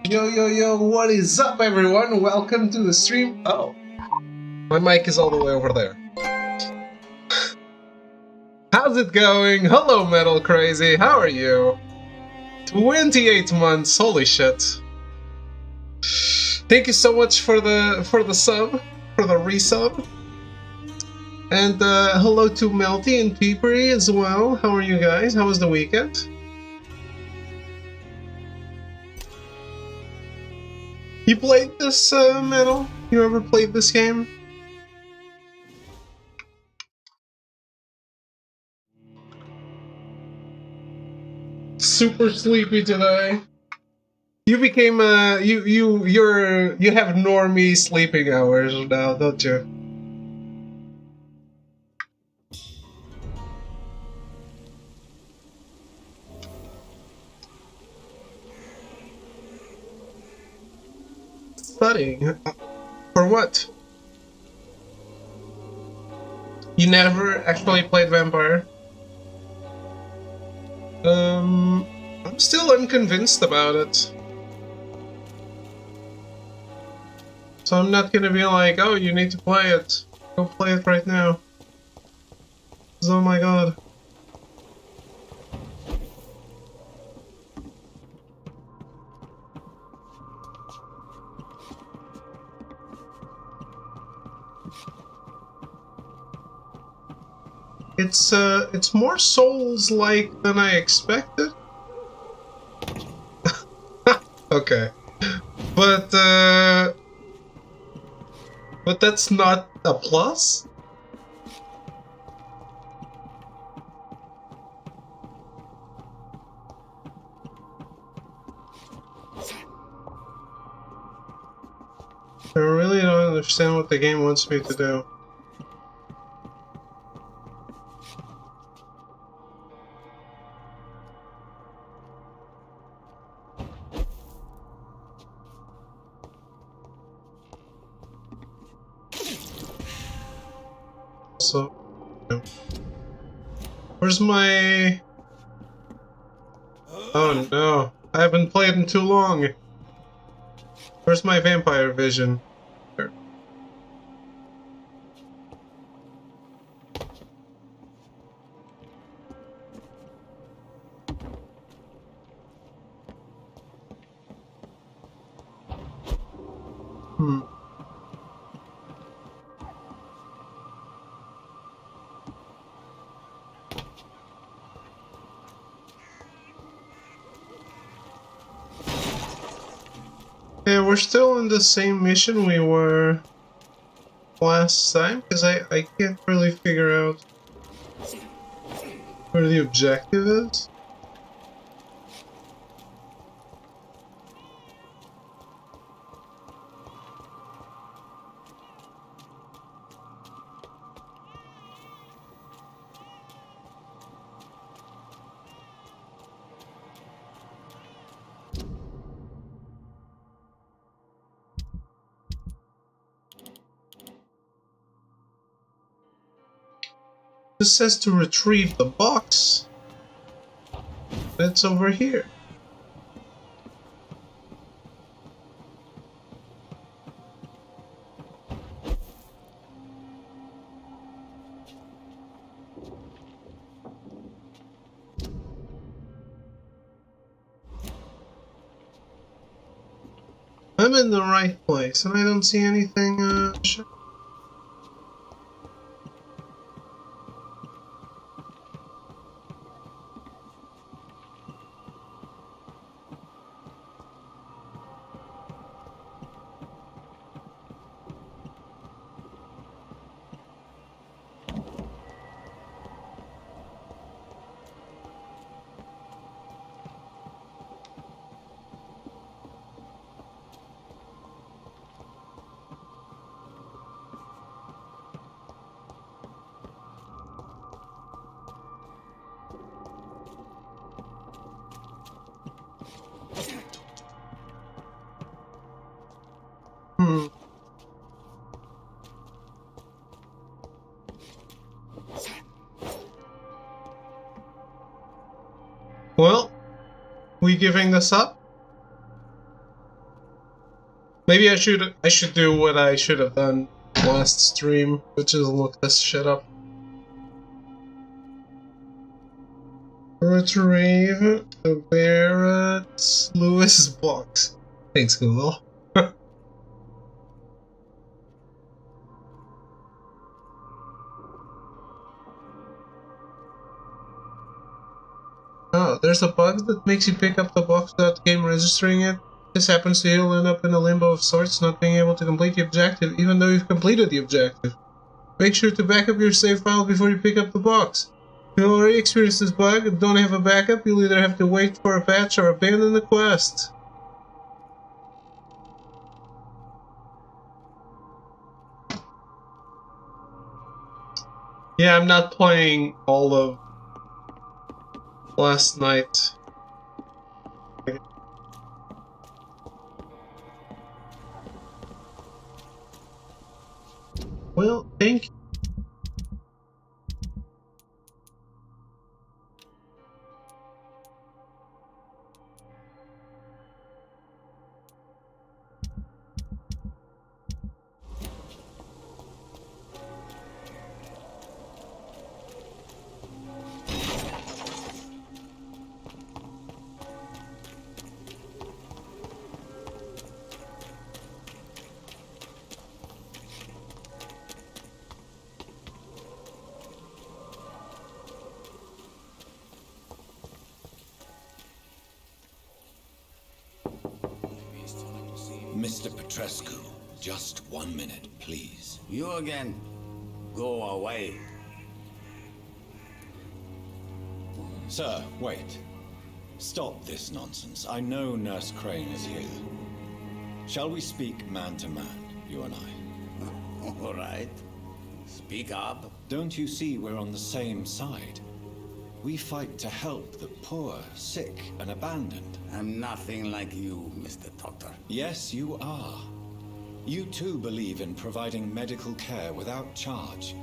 Yo, yo, yo, what is up, everyone? Welcome to the stream. Oh, my mic is all the way over there. How's it going? Hello, Metal Crazy. How are you? 28 months. Holy shit. Thank you so much for the sub, for the resub. And hello to Melty and Peepery as well. How are you guys? How was the weekend? You played this, Metal? You ever played this game? Super sleepy today. You became you have normie sleeping hours now, don't you? Studying? For what? You never actually played Vampyr? I'm still unconvinced about it. So I'm not gonna be like, oh, you need to play it. Go play it right now. Oh my god. It's more Souls-like than I expected. Okay. But that's not a plus? I really don't understand what the game wants me to do. So, where's my... Oh no, I haven't played in too long. Where's my vampire vision? There. Yeah, we're still in the same mission we were last time, because I can't really figure out where the objective is. This says to retrieve the box. It's over here. I'm in the right place, and I don't see anything, Well, we giving this up? Maybe I should do what I should have done last stream, which is look this shit up. Retrieve the Barrett Lewis box. Thanks, Google. Oh, there's a bug that makes you pick up the box without the game registering it. This happens to you, you'll end up in a limbo of sorts, not being able to complete the objective, even though you've completed the objective. Make sure to back up your save file before you pick up the box. If you already experienced this bug and don't have a backup, you'll either have to wait for a patch or abandon the quest. Yeah, I'm not playing all of last night. Well, thank you. Mr. Petrescu, just 1 minute, please. You again? Go away. Sir, wait. Stop this nonsense. I know Nurse Crane is here. Shall we speak man to man, you and I? All right. Speak up. Don't you see we're on the same side? We fight to help the poor, sick, and abandoned. I'm nothing like you, Mr. Doctor. Yes, you are. You too believe in providing medical care without charge.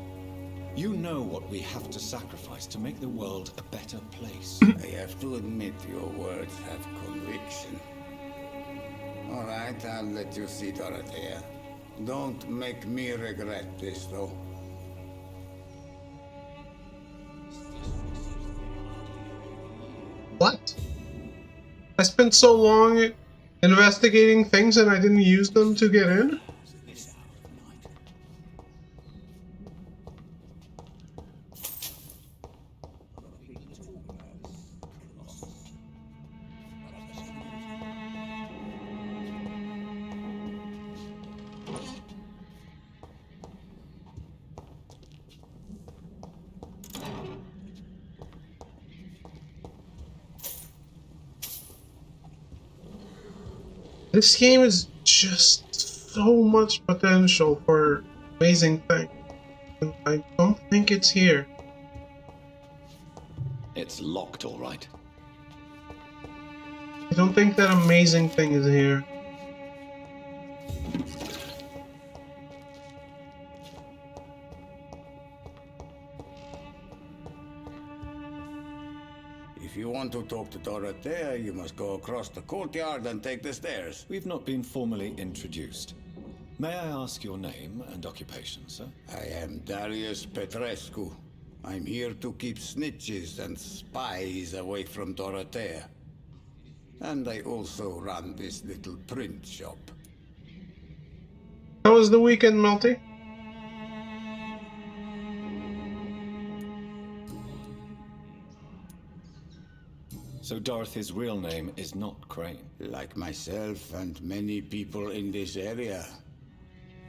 You know what we have to sacrifice to make the world a better place. I have to admit your words have conviction. All right, I'll let you see Dorothea. Don't make me regret this, though. What? I spent so long investigating things and I didn't use them to get in? This game is just so much potential for amazing things. And I don't think it's here. It's locked, all right. I don't think that amazing thing is here. If you want to talk to Dorothea, you must go across the courtyard and take the stairs. We've not been formally introduced. May I ask your name and occupation, sir? I am Darius Petrescu. I'm here to keep snitches and spies away from Dorothea. And I also run this little print shop. How was the weekend, Melty? So Dorothy's real name is not Crane. Like myself and many people in this area.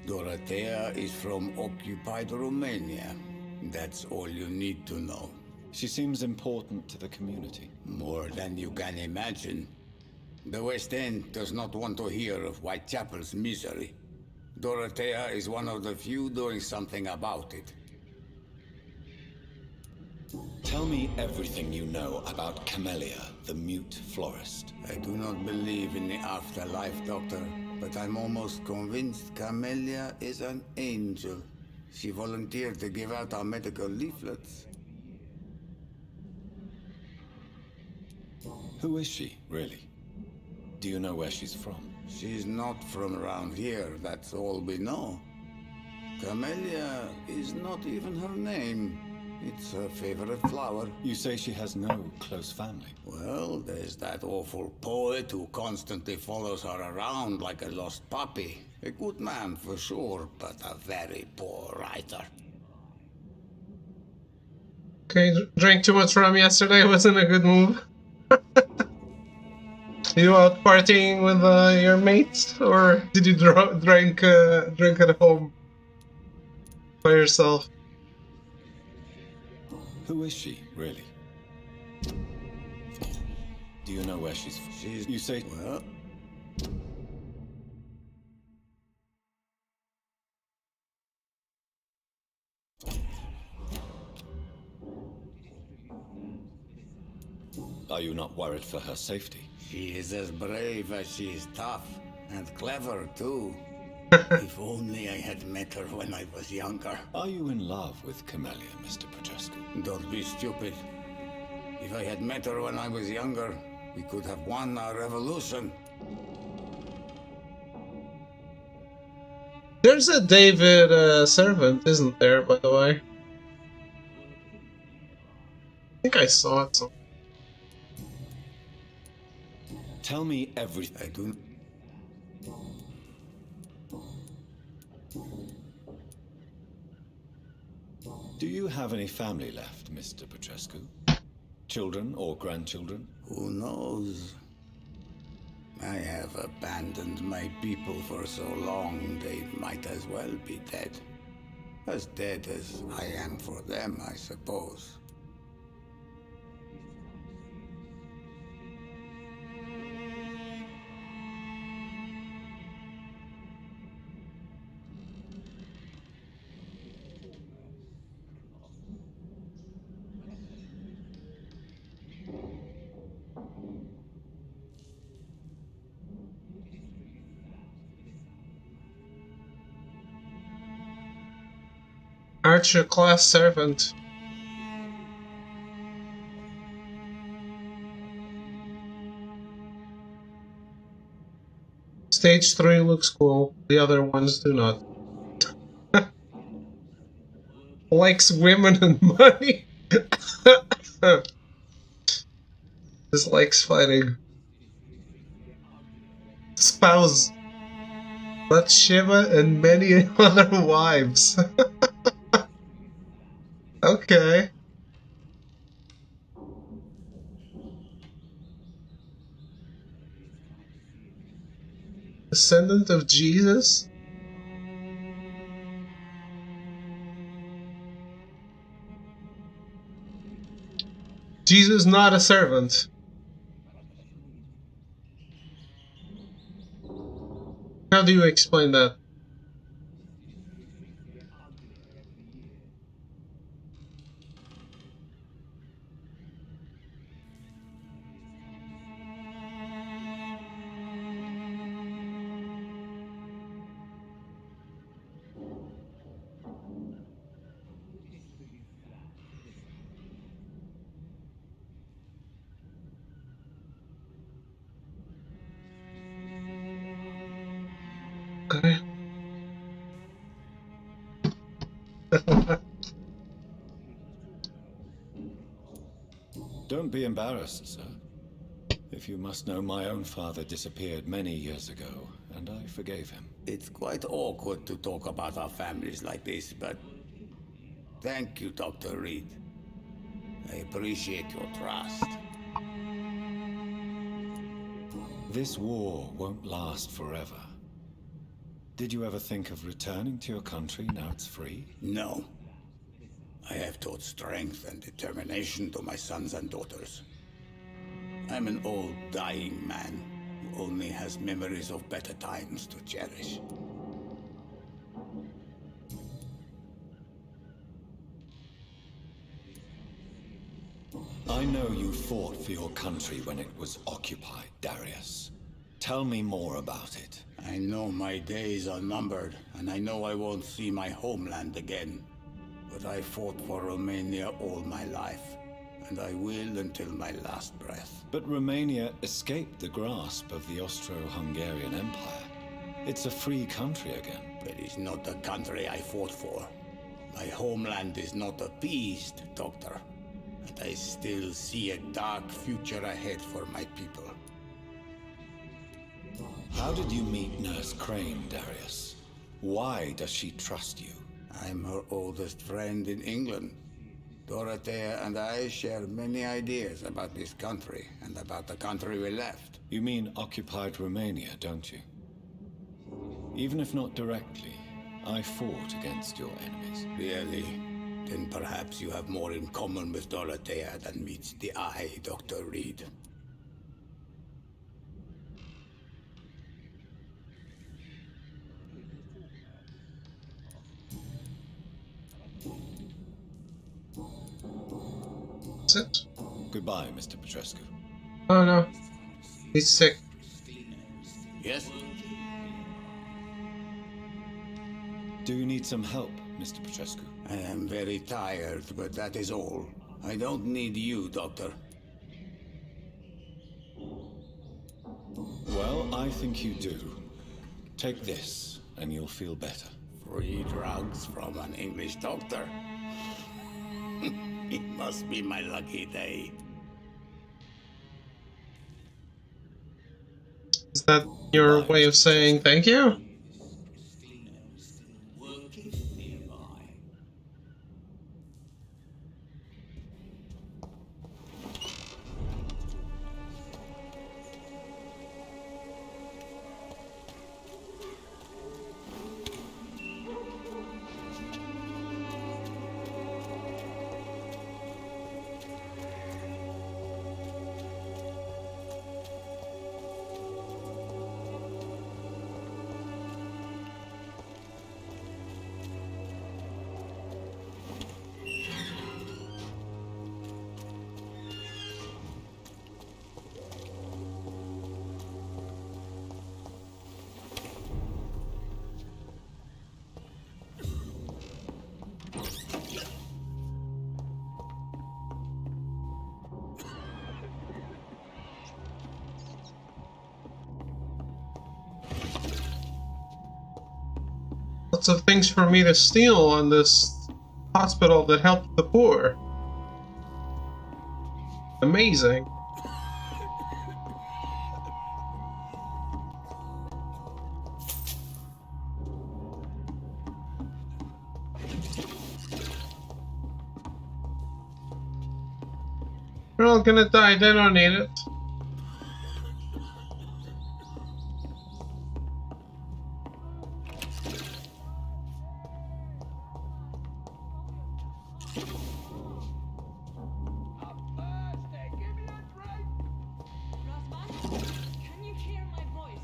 Dorothea is from occupied Romania. That's all you need to know. She seems important to the community. More than you can imagine. The West End does not want to hear of Whitechapel's misery. Dorothea is one of the few doing something about it. Tell me everything you know about Camellia, the mute florist. I do not believe in the afterlife, Doctor, but I'm almost convinced Camellia is an angel. She volunteered to give out our medical leaflets. Who is she, really? Do you know where she's from? She's not from around here, that's all we know. Camellia is not even her name. It's her favorite flower. You say she has no close family? Well, there's that awful poet who constantly follows her around like a lost puppy. A good man for sure, but a very poor writer. Okay, drank too much rum yesterday, wasn't a good move. You out partying with your mates, or did you drink at home by yourself? Who is she, really? Do you know where she's from? You say... Well... Are you not worried for her safety? She is as brave as she is tough, and clever too. If only I had met her when I was younger. Are you in love with Camellia, Mr. Petrescu? Don't be stupid. If I had met her when I was younger, we could have won our revolution. There's a David servant, isn't there, by the way? I think I saw it somewhere. Tell me everything. I do... Do you have any family left, Mr. Petrescu? Children or grandchildren? Who knows? I have abandoned my people for so long, they might as well be dead. As dead as I am for them, I suppose. Archer class servant. Stage 3 looks cool, the other ones do not. Likes women and money. Dislikes fighting. Spouse. Bathsheba and many other wives. Okay. Descendant of Jesus? Jesus not a servant. How do you explain that? Okay. Don't be embarrassed, sir. If you must know, my own father disappeared many years ago, and I forgave him. It's quite awkward to talk about our families like this, but... Thank you, Dr. Reed. I appreciate your trust. This war won't last forever. Did you ever think of returning to your country now it's free? No. I have taught strength and determination to my sons and daughters. I'm an old, dying man who only has memories of better times to cherish. I know you fought for your country when it was occupied, Darius. Tell me more about it. I know my days are numbered, and I know I won't see my homeland again. But I fought for Romania all my life. and I will until my last breath. But Romania escaped the grasp of the Austro-Hungarian Empire. It's a free country again. It is not the country I fought for. My homeland is not appeased, Doctor. And I still see a dark future ahead for my people. How did you meet Nurse Crane, Darius? Why does she trust you? I'm her oldest friend in England. Dorothea and I share many ideas about this country and about the country we left. You mean occupied Romania, don't you? Even if not directly, I fought against your enemies. Really? Then perhaps you have more in common with Dorothea than meets the eye, Dr. Reed. That's it? Goodbye, Mr. Petrescu. Oh no. He's sick. Yes? Do you need some help, Mr. Petrescu? I am very tired, but that is all. I don't need you, Doctor. Well, I think you do. Take this, and you'll feel better. Free drugs from an English doctor? It must be my lucky day. Is that your way of saying thank you? Lots of things for me to steal on this hospital that helped the poor. Amazing. They're all gonna die, they don't need it. Can you hear my voice?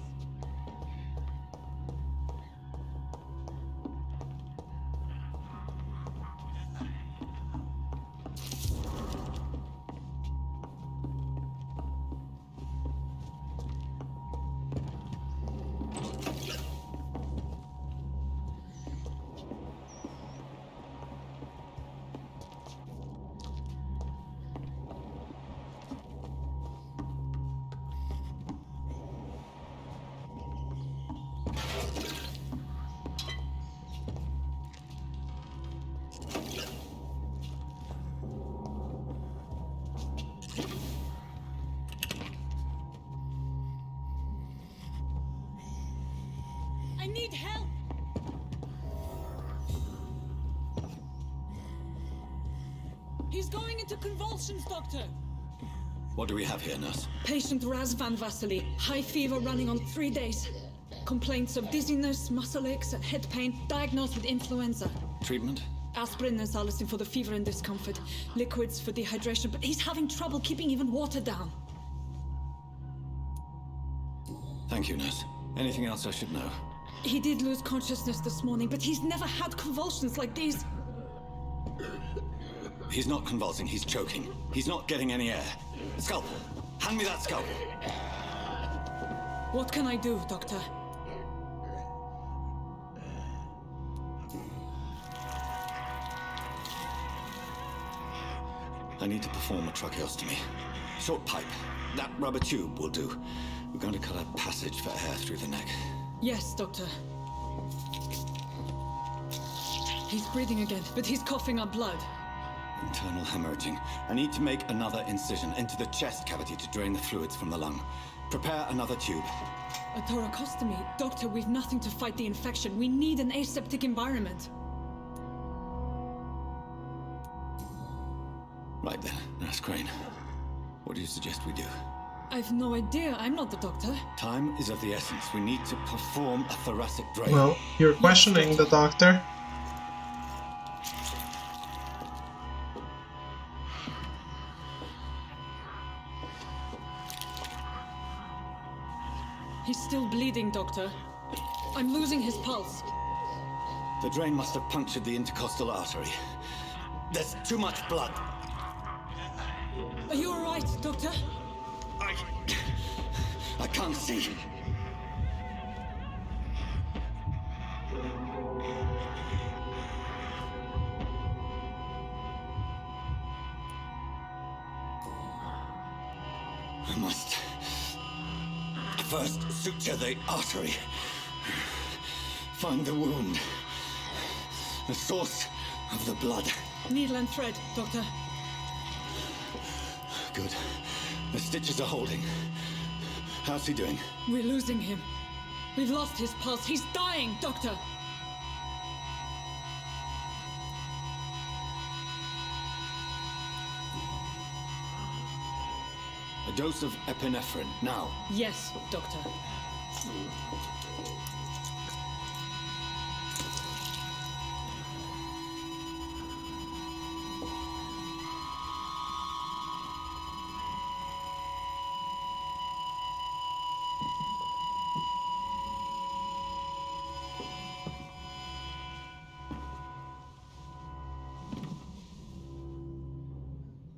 I need help. He's going into convulsions, Doctor. What do we have here, nurse? Patient Raz Van Vasily. High fever running on 3 days. Complaints of dizziness, muscle aches, and head pain. Diagnosed with influenza. Treatment? Aspirin and salicin for the fever and discomfort. Liquids for dehydration, but he's having trouble keeping even water down. Thank you, nurse. Anything else I should know? He did lose consciousness this morning, but he's never had convulsions like these. He's not convulsing, he's choking. He's not getting any air. Scalpel! Hand me that scalpel! What can I do, Doctor? I need to perform a tracheostomy. Short pipe. That rubber tube will do. We're going to cut a passage for air through the neck. Yes, Doctor. He's breathing again, but he's coughing up blood. Internal hemorrhaging. I need to make another incision into the chest cavity to drain the fluids from the lung. Prepare another tube. A thoracostomy? Doctor, we've nothing to fight the infection. We need an aseptic environment. Right then, Nurse Crane. What do you suggest we do? I've no idea. I'm not the doctor. Time is of the essence. We need to perform a thoracic drain. Well, you're questioning the doctor. He's still bleeding, Doctor. I'm losing his pulse. The drain must have punctured the intercostal artery. There's too much blood. Are you all right, Doctor? I can't see. I must first suture the artery. Find the wound. The source of the blood. Needle and thread, Doctor. Good. The stitches are holding. How's he doing? We're losing him. We've lost his pulse. He's dying, Doctor. A dose of epinephrine, now. Yes, Doctor.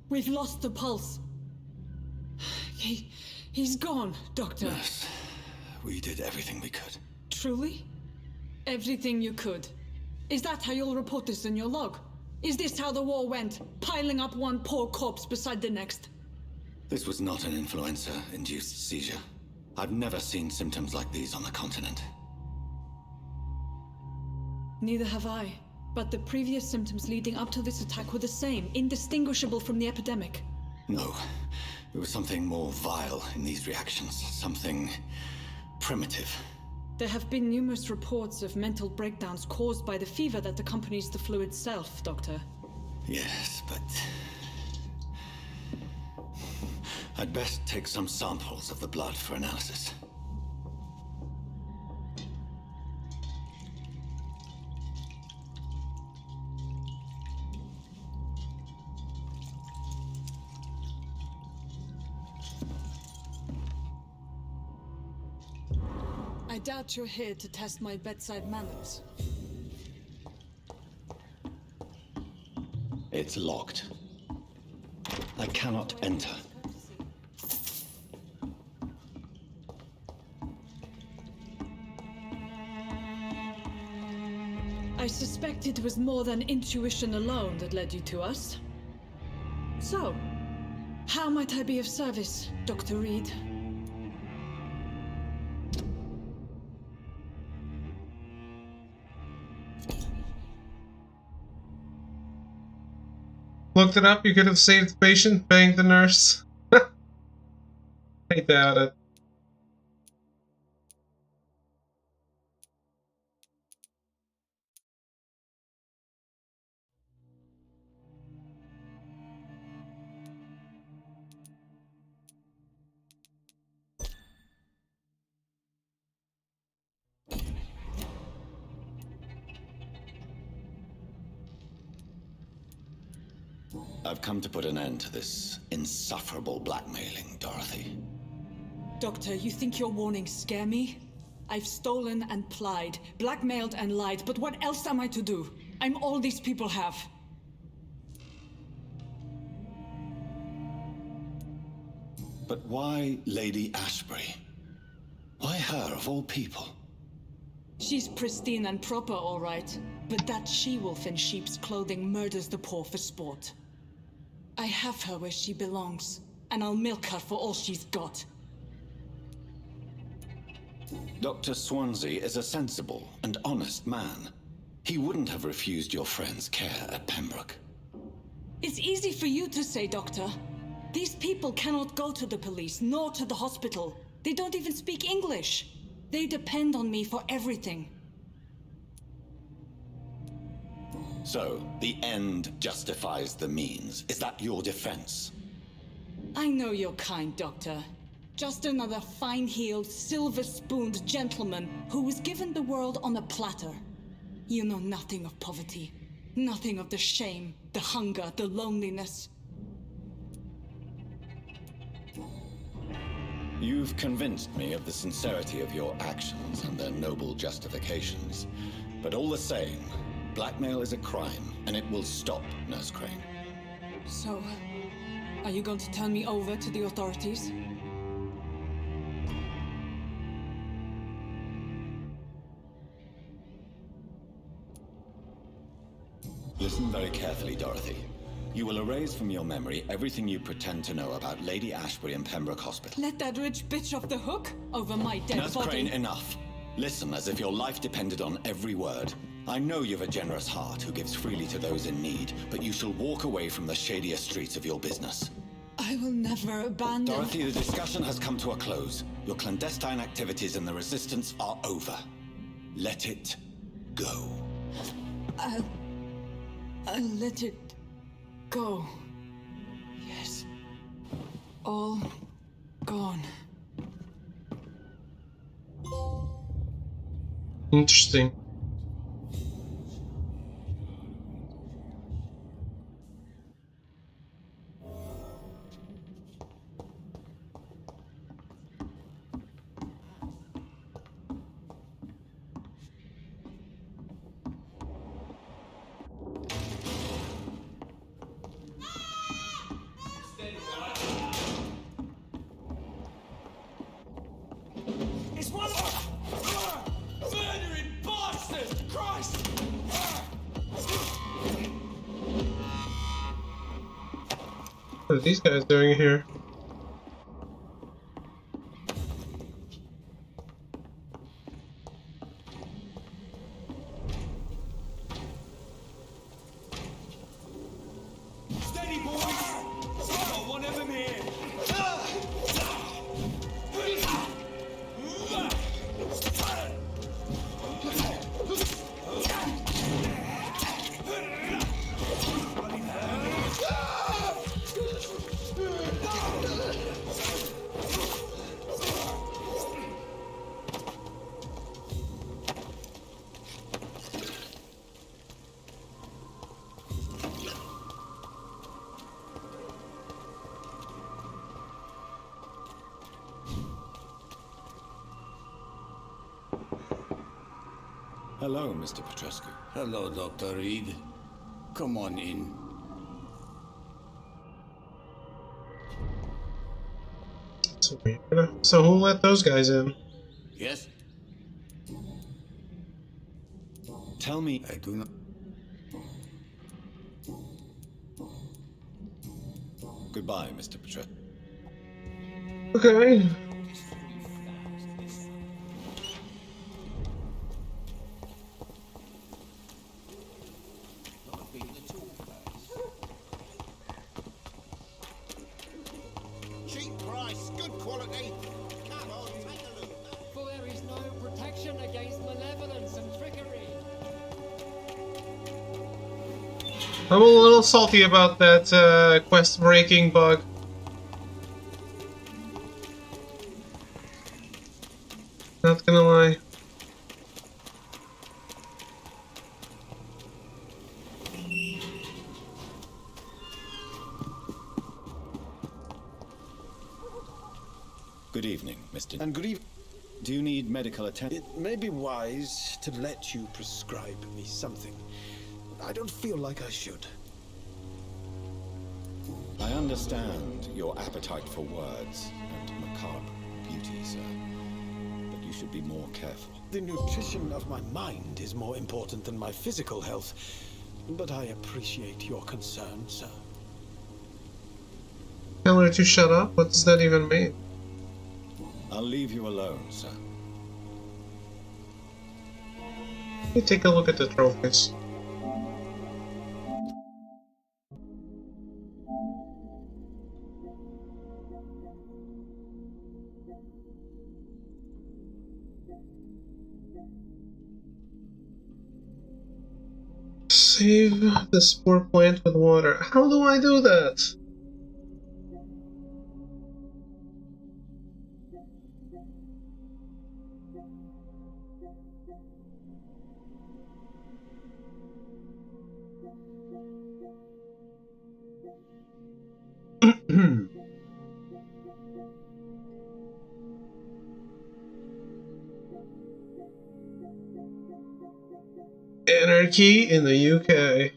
We've lost the pulse. He's gone, Doctor. Yes. We did everything we could. Truly? Everything you could. Is that how you'll report this in your log? Is this how the war went? Piling up one poor corpse beside the next? This was not an influenza-induced seizure. I've never seen symptoms like these on the continent. Neither have I. But the previous symptoms leading up to this attack were the same, indistinguishable from the epidemic. No. There was something more vile in these reactions. Something primitive. There have been numerous reports of mental breakdowns caused by the fever that accompanies the fluid self, Doctor. Yes, but I'd best take some samples of the blood for analysis. I doubt you're here to test my bedside manners. It's locked. I cannot enter. I suspect it was more than intuition alone that led you to us. So, how might I be of service, Dr. Reed? Looked it up, you could have saved the patient, banged the nurse. I doubt it. I've come to put an end to this insufferable blackmailing, Dorothy. Doctor, you think your warnings scare me? I've stolen and plied, blackmailed and lied, but what else am I to do? I'm all these people have. But why Lady Ashbury? Why her, of all people? She's pristine and proper, all right. But that she-wolf in sheep's clothing murders the poor for sport. I have her where she belongs, and I'll milk her for all she's got. Dr. Swansea is a sensible and honest man. He wouldn't have refused your friend's care at Pembroke. It's easy for you to say, Doctor. These people cannot go to the police, nor to the hospital. They don't even speak English. They depend on me for everything. So, the end justifies the means. Is that your defense? I know you're kind, Doctor. Just another fine-heeled, silver-spooned gentleman who was given the world on a platter. You know nothing of poverty. Nothing of the shame, the hunger, the loneliness. You've convinced me of the sincerity of your actions and their noble justifications. But all the same, blackmail is a crime, and it will stop, Nurse Crane. So, are you going to turn me over to the authorities? Listen very carefully, Dorothy. You will erase from your memory everything you pretend to know about Lady Ashbury and Pembroke Hospital. Let that rich bitch off the hook over my dead Nurse body. Crane, enough. Listen as if your life depended on every word. I know you've a generous heart who gives freely to those in need, but you shall walk away from the shadier streets of your business. I will never abandon... Dorothy, the discussion has come to a close. Your clandestine activities in the Resistance are over. Let it go. I'll let it go. Yes. All gone. Interesting. It's one of murdering bastards! Christ! What are these guys doing here? Steady, boys! Got one of them here! Hello, Mr. Petrescu. Hello, Dr. Reed. Come on in. So weird. So who let those guys in? Yes? Tell me, I do not... goodbye, Mr. Petrescu. Okay. Cheap price, good quality. Come on, take a look. For there is no protection against malevolence and trickery. I'm a little salty about that quest breaking bug. Not gonna lie. Good evening, Mr. And good evening. Do you need medical attention? It may be wise to let you prescribe me something. I don't feel like I should. I understand your appetite for words and macabre beauty, sir. But you should be more careful. The nutrition of my mind is more important than my physical health. But I appreciate your concern, sir. Tell her to shut up? What does that even mean? I'll leave you alone, sir. Let me take a look at the trophies. Save the spore plant with water. How do I do that? Anarchy in the UK.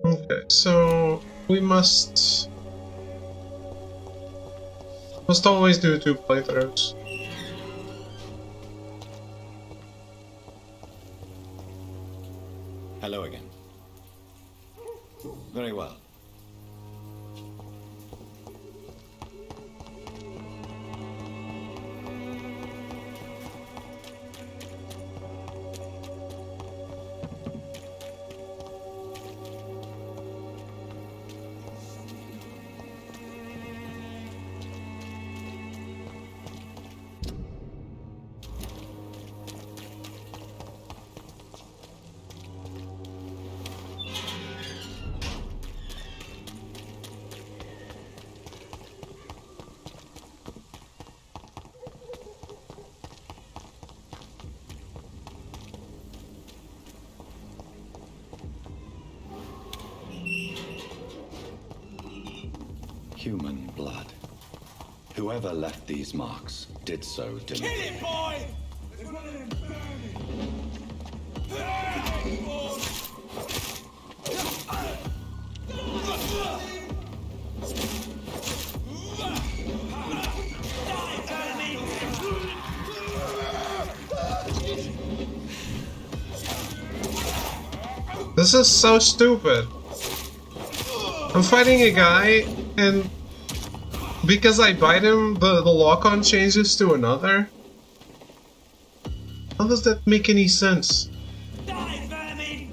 Okay, so we must always do 2 playthroughs. Hello again. Very well. Human blood. Whoever left these marks did so Kill deliberately. it, boy! There's one of them burning. This is so stupid. I'm fighting a guy, and because I bite him, the lock-on changes to another? How does that make any sense? Die, vermin!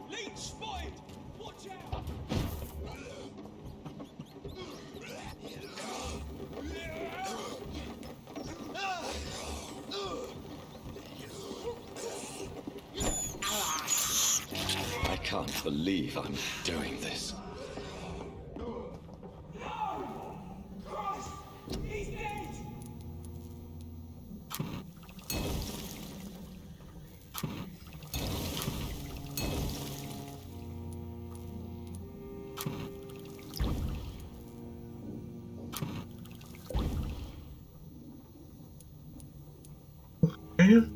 Leech spotted! Watch out! I can't believe I'm doing this. Christ! He's dead! Okay.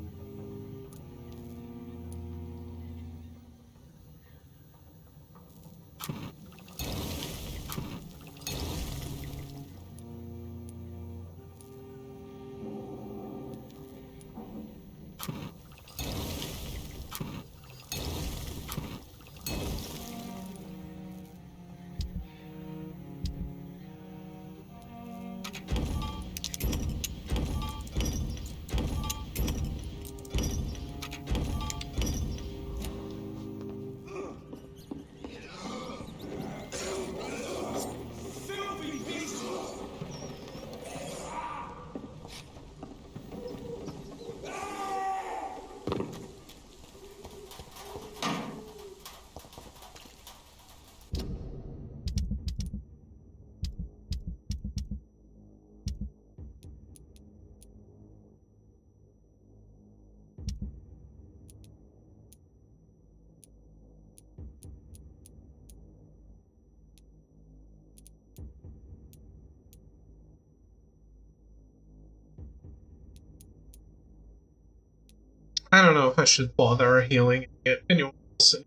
don't know if I should bother healing it. Anyway, we'll see.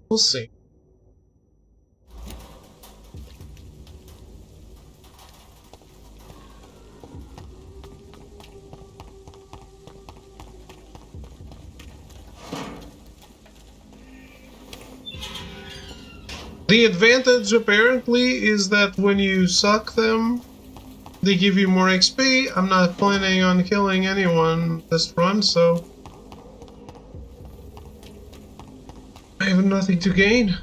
We'll see. The advantage apparently is that when you suck them, they give you more XP. I'm not planning on killing anyone this run, so I have nothing to gain.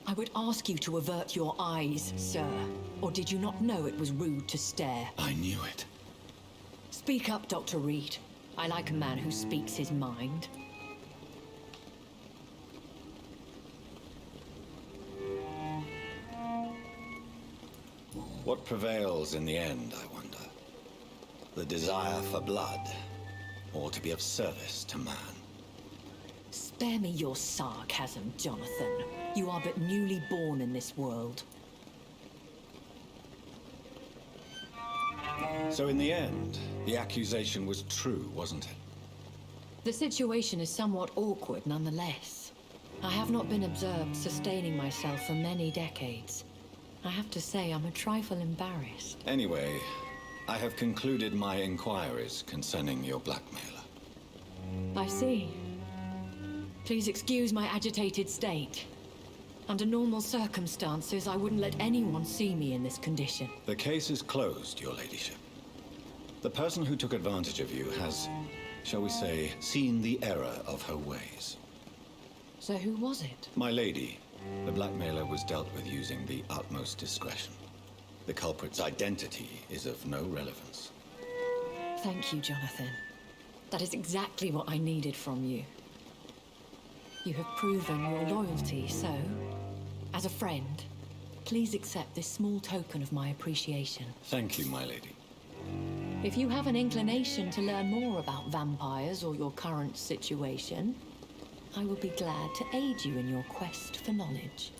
I would ask you to avert your eyes, sir. Or did you not know it was rude to stare? I knew it. Speak up, Dr. Reed. I like a man who speaks his mind. What prevails in the end, I wonder? The desire for blood, or to be of service to man? Spare me your sarcasm, Jonathan. You are but newly born in this world. So in the end, the accusation was true, wasn't it? The situation is somewhat awkward nonetheless. I have not been observed sustaining myself for many decades. I have to say I'm a trifle embarrassed. Anyway, I have concluded my inquiries concerning your blackmailer. I see. Please excuse my agitated state. Under normal circumstances, I wouldn't let anyone see me in this condition. The case is closed, your ladyship. The person who took advantage of you has, shall we say, seen the error of her ways. So who was it? My lady, the blackmailer was dealt with using the utmost discretion. The culprit's identity is of no relevance. Thank you, Jonathan. That is exactly what I needed from you. You have proven your loyalty, so, as a friend, please accept this small token of my appreciation. Thank you, my lady. If you have an inclination to learn more about vampires or your current situation, I will be glad to aid you in your quest for knowledge.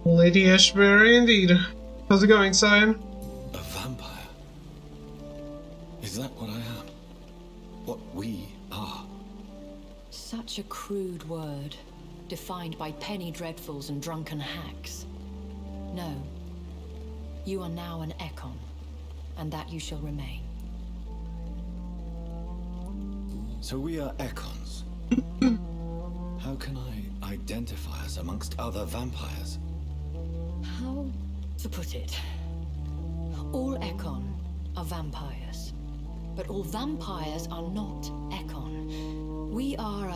Lady Ashbury, indeed. How's it going, Cyan? A vampire? Is that what I am? What we are? Such a crude word, defined by penny dreadfuls and drunken hacks. No. You are now an Ekon, and that you shall remain. So we are Ekons. How can I identify us amongst other vampires? How to put it? All Ekon are vampires, but all vampires are not Ekon. We are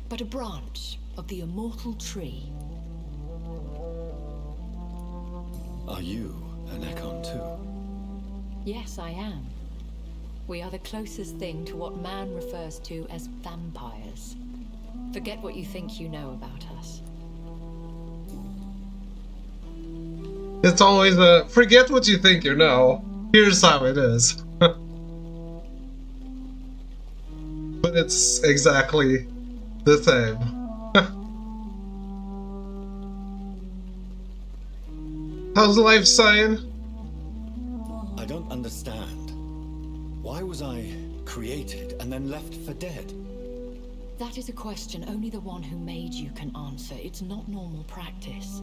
but a branch of the immortal tree. Are you an Ekon too? Yes, I am. We are the closest thing to what man refers to as vampires. Forget what you think you know about us. It's always a forget what you think you know. Here's how it is. But it's exactly the same. How's life, Cyan? I don't understand. Why was I created and then left for dead? That is a question only the one who made you can answer. It's not normal practice.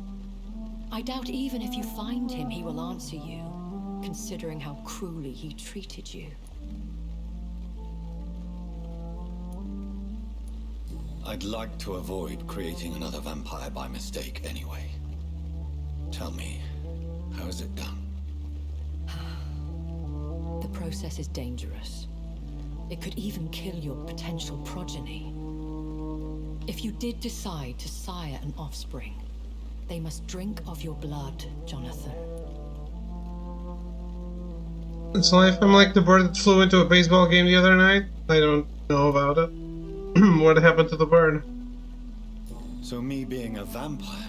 I doubt even if you find him, he will answer you, considering how cruelly he treated you. I'd like to avoid creating another vampire by mistake anyway. Tell me, how is it done? The process is dangerous. It could even kill your potential progeny. If you did decide to sire an offspring, they must drink of your blood, Jonathan. So if I'm like the bird that flew into a baseball game the other night, I don't know about it. What happened to the bird? So me being a vampire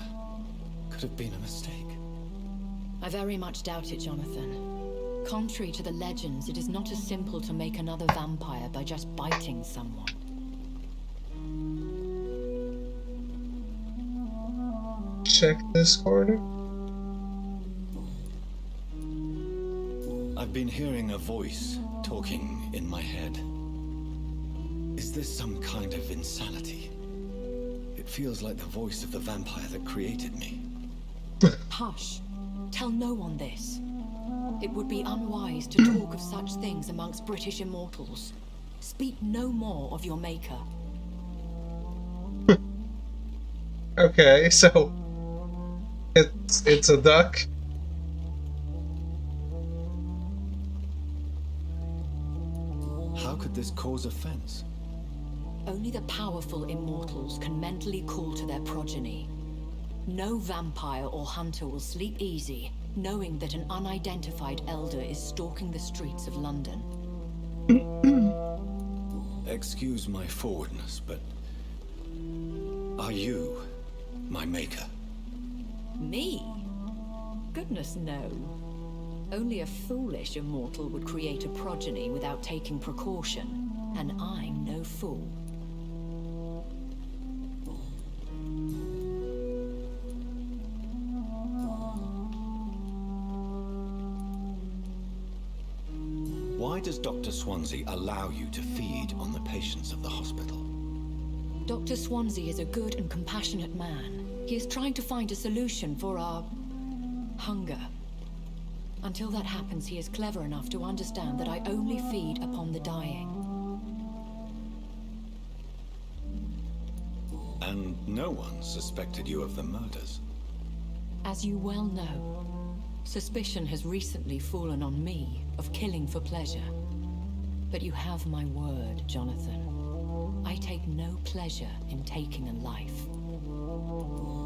could have been a mistake. I very much doubt it, Jonathan. Contrary to the legends, it is not as simple to make another vampire by just biting someone. Check this corner. I've been hearing a voice talking in my head. Is this some kind of insanity? It feels like the voice of the vampire that created me. Hush. Tell no one this. It would be unwise to talk of such things amongst British immortals. Speak no more of your maker. Okay, so it's a duck. How could this cause offense? Only the powerful immortals can mentally call to their progeny. No vampire or hunter will sleep easy, knowing that an unidentified elder is stalking the streets of London. Excuse my forwardness, but are you my maker? Me? Goodness, no. Only a foolish immortal would create a progeny without taking precaution, and I'm no fool. Why does Dr. Swansea allow you to feed on the patients of the hospital? Dr. Swansea is a good and compassionate man. He is trying to find a solution for our hunger. Until that happens, he is clever enough to understand that I only feed upon the dying. And no one suspected you of the murders? As you well know, suspicion has recently fallen on me of killing for pleasure. But you have my word, Jonathan. I take no pleasure in taking a life.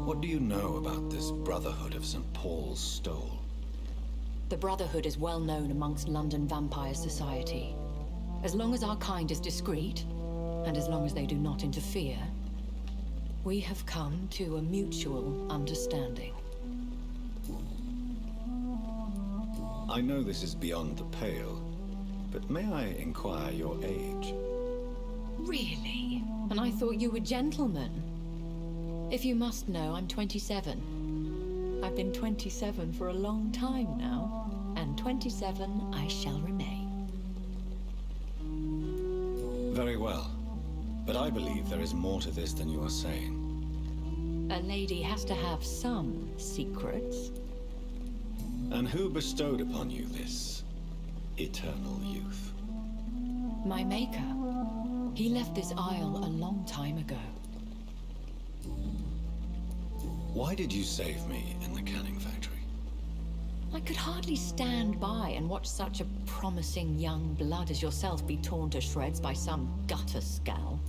What do you know about this Brotherhood of St. Paul's Stole? The Brotherhood is well known amongst London Vampire Society. As long as our kind is discreet, and as long as they do not interfere, we have come to a mutual understanding. I know this is beyond the pale, but may I inquire your age? Really? And I thought you were gentlemen. If you must know, I'm 27. I've been 27 for a long time now, and 27 I shall remain. Very well, but I believe there is more to this than you are saying. A lady has to have some secrets. And who bestowed upon you this eternal youth? My maker. He left this isle a long time ago. Why did you save me in the canning factory? I could hardly stand by and watch such a promising young blood as yourself be torn to shreds by some gutter scowl.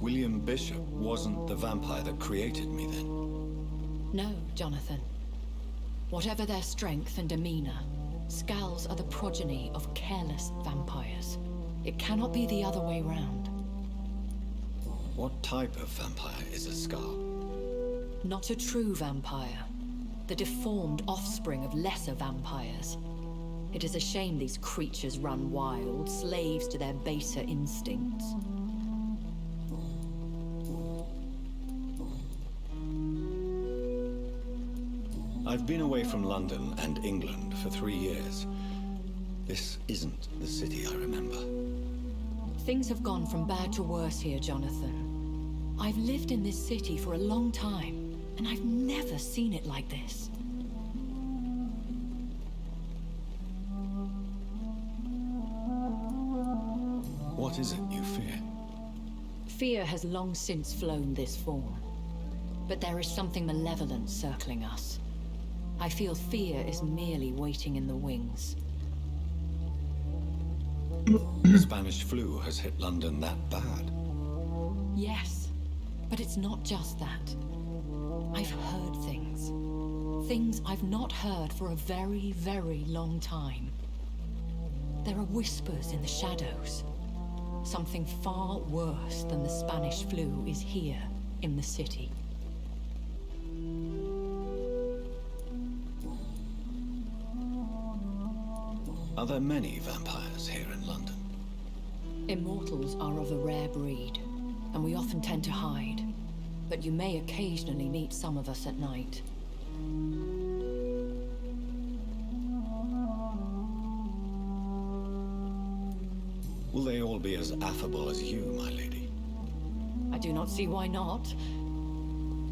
William Bishop wasn't the vampire that created me then? No, Jonathan. Whatever their strength and demeanor, Scowls are the progeny of careless vampires. It cannot be the other way round. What type of vampire is a Scowl? Not a true vampire. The deformed offspring of lesser vampires. It is a shame these creatures run wild, slaves to their baser instincts. I've been away from London and England for 3 years. This isn't the city I remember. Things have gone from bad to worse here, Jonathan. I've lived in this city for a long time, and I've never seen it like this. What is it you fear? Fear has long since flown this form. But there is something malevolent circling us. I feel fear is merely waiting in the wings. The Spanish flu has hit London that bad. Yes, but it's not just that. I've heard things. Things I've not heard for a very, very long time. There are whispers in the shadows. Something far worse than the Spanish flu is here in the city. Are there many vampires here in London? Immortals are of a rare breed, and we often tend to hide. But you may occasionally meet some of us at night. Will they all be as affable as you, my lady? I do not see why not.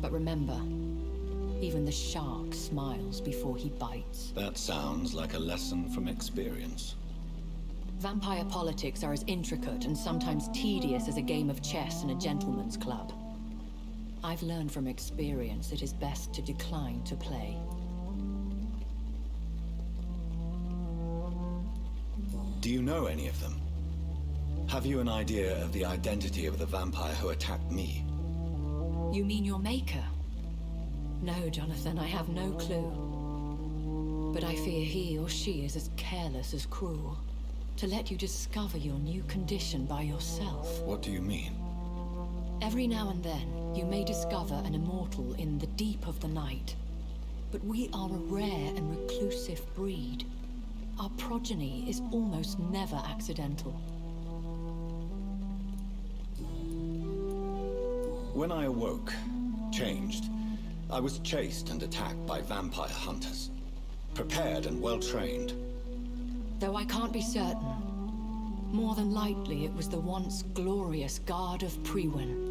But remember, even the shark smiles before he bites. That sounds like a lesson from experience. Vampire politics are as intricate and sometimes tedious as a game of chess in a gentleman's club. I've learned from experience it is best to decline to play. Do you know any of them? Have you an idea of the identity of the vampire who attacked me? You mean your maker? No, Jonathan, I have no clue. But I fear he or she is as careless as cruel. To let you discover your new condition by yourself. What do you mean? Every now and then, you may discover an immortal in the deep of the night. But we are a rare and reclusive breed. Our progeny is almost never accidental. When I awoke, changed, I was chased and attacked by vampire hunters. Prepared and well-trained. Though I can't be certain, more than likely it was the once glorious Guard of Priwen.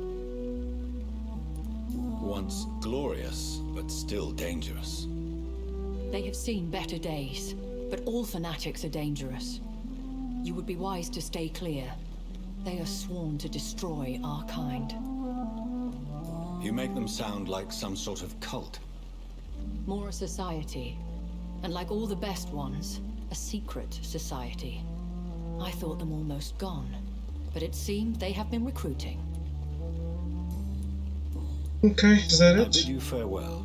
Once glorious, but still dangerous. They have seen better days, but all fanatics are dangerous. You would be wise to stay clear. They are sworn to destroy our kind. You make them sound like some sort of cult. More a society, and like all the best ones, a secret society. I thought them almost gone, but it seemed they have been recruiting. Okay, is that I it? bid you farewell,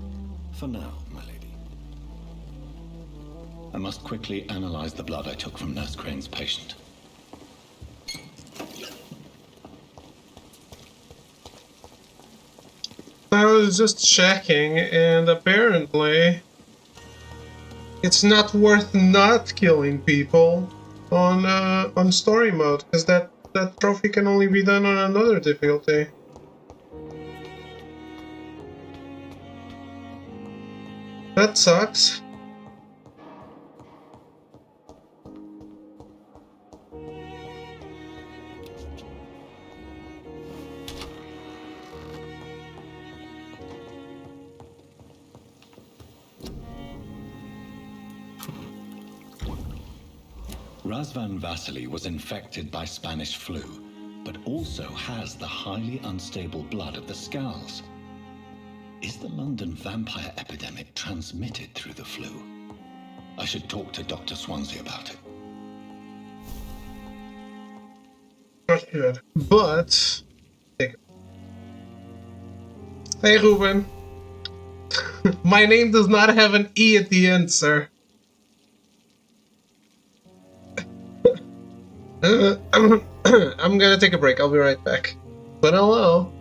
for now, my lady. I must quickly analyze the blood I took from Nurse Crane's patient. I was just checking, and apparently it's not worth not killing people on story mode, because that trophy can only be done on another difficulty. That sucks. Razvan Vasily was infected by Spanish flu, but also has the highly unstable blood of the Skulls. Is the London vampire epidemic transmitted through the flu? I should talk to Dr. Swansea about it. Not good. But... Hey, Ruben. My name does not have an E at the end, sir. I'm gonna take a break. I'll be right back. But hello.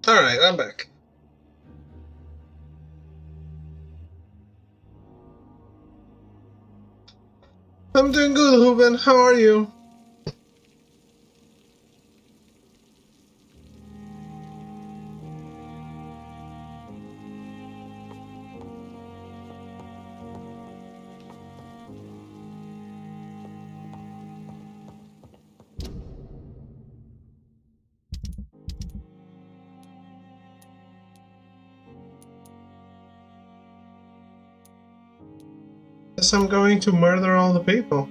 Alright, I'm back. I'm doing good, Ruben. How are you? Guess I'm going to murder all the people.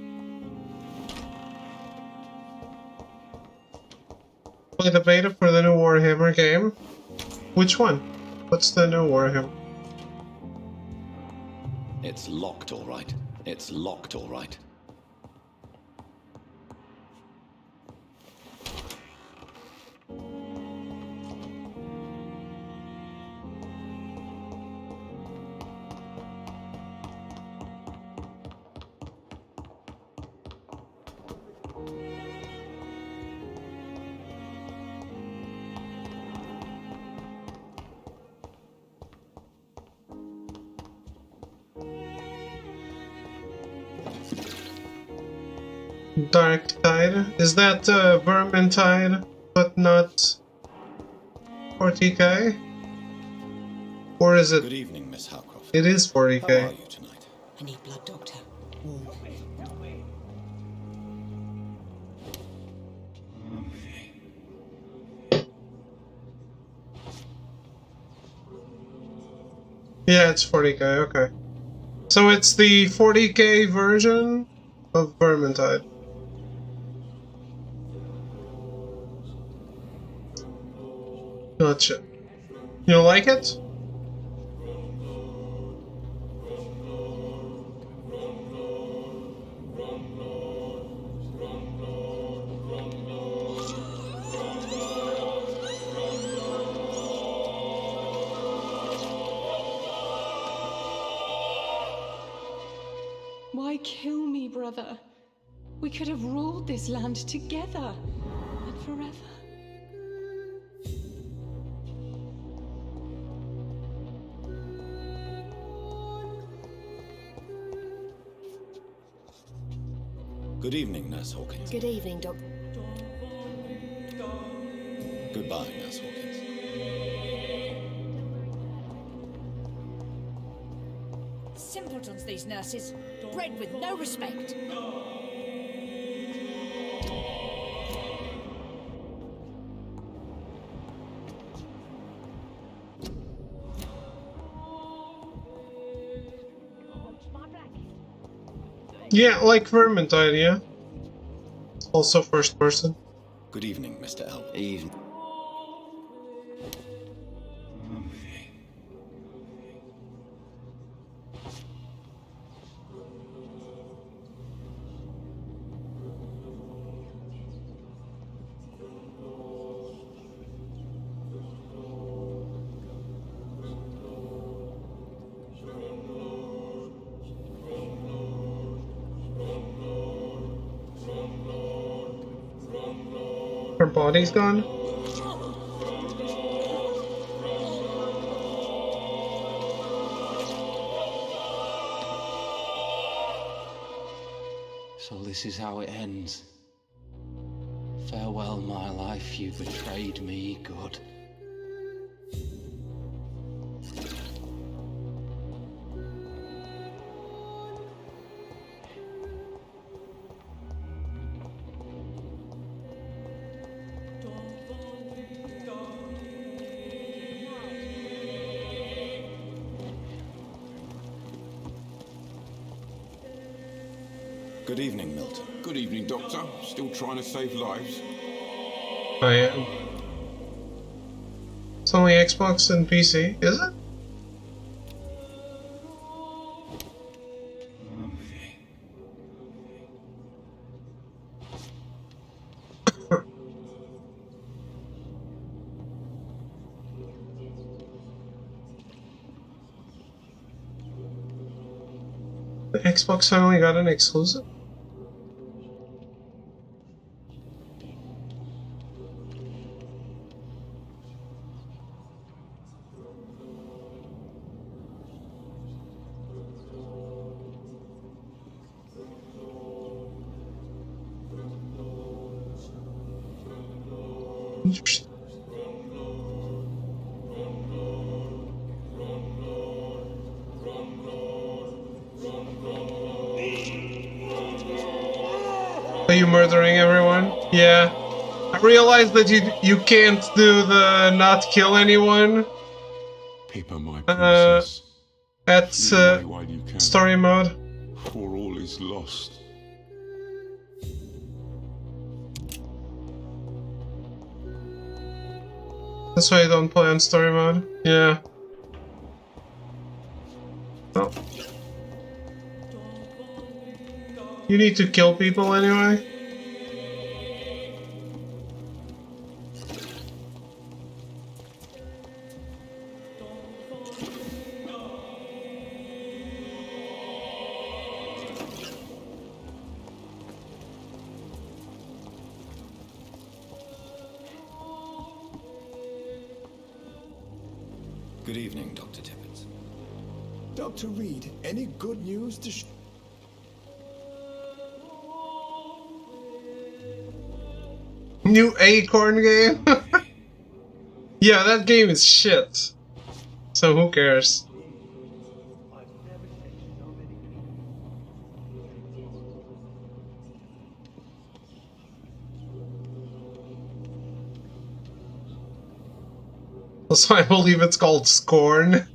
Play the beta for the new Warhammer game. Which one? What's the new Warhammer? It's locked, all right. It's locked, all right. Dark Tide? Is that Vermintide, but not 40k? Or is it? Good evening, Miss Howcroft. It is How are 40k. you tonight? I need blood, Doctor. Warm. Yeah, it's 40k, okay. So it's the 40k version of Vermintide. Gotcha. You like it? Why kill me, brother? We could have ruled this land together and forever. Good evening, Nurse Hawkins. Good evening, Doc. Goodbye, Nurse Hawkins. Simpletons, these nurses. Bred with no respect. Yeah, like Vermintide, yeah. Also first person. Good evening, Mr. L. Evening. Her body's gone? So this is how it ends. Farewell, my life, you betrayed me, good. Good evening, Milton. Good evening, Doctor. Still trying to save lives? I am. It's only Xbox and PC, is it? The Xbox finally got an exclusive? Are you murdering everyone? Yeah. I realized that you can't do the not kill anyone Pippa, my princess, at flee away while you can, story mode. for all is lost. That's why I don't play on story mode. Yeah. Oh. You need to kill people anyway. Good evening, Dr. Tippett. Dr. Reed, any good news to New Acorn game? Yeah, that game is shit. So who cares? Also, I believe it's called Scorn.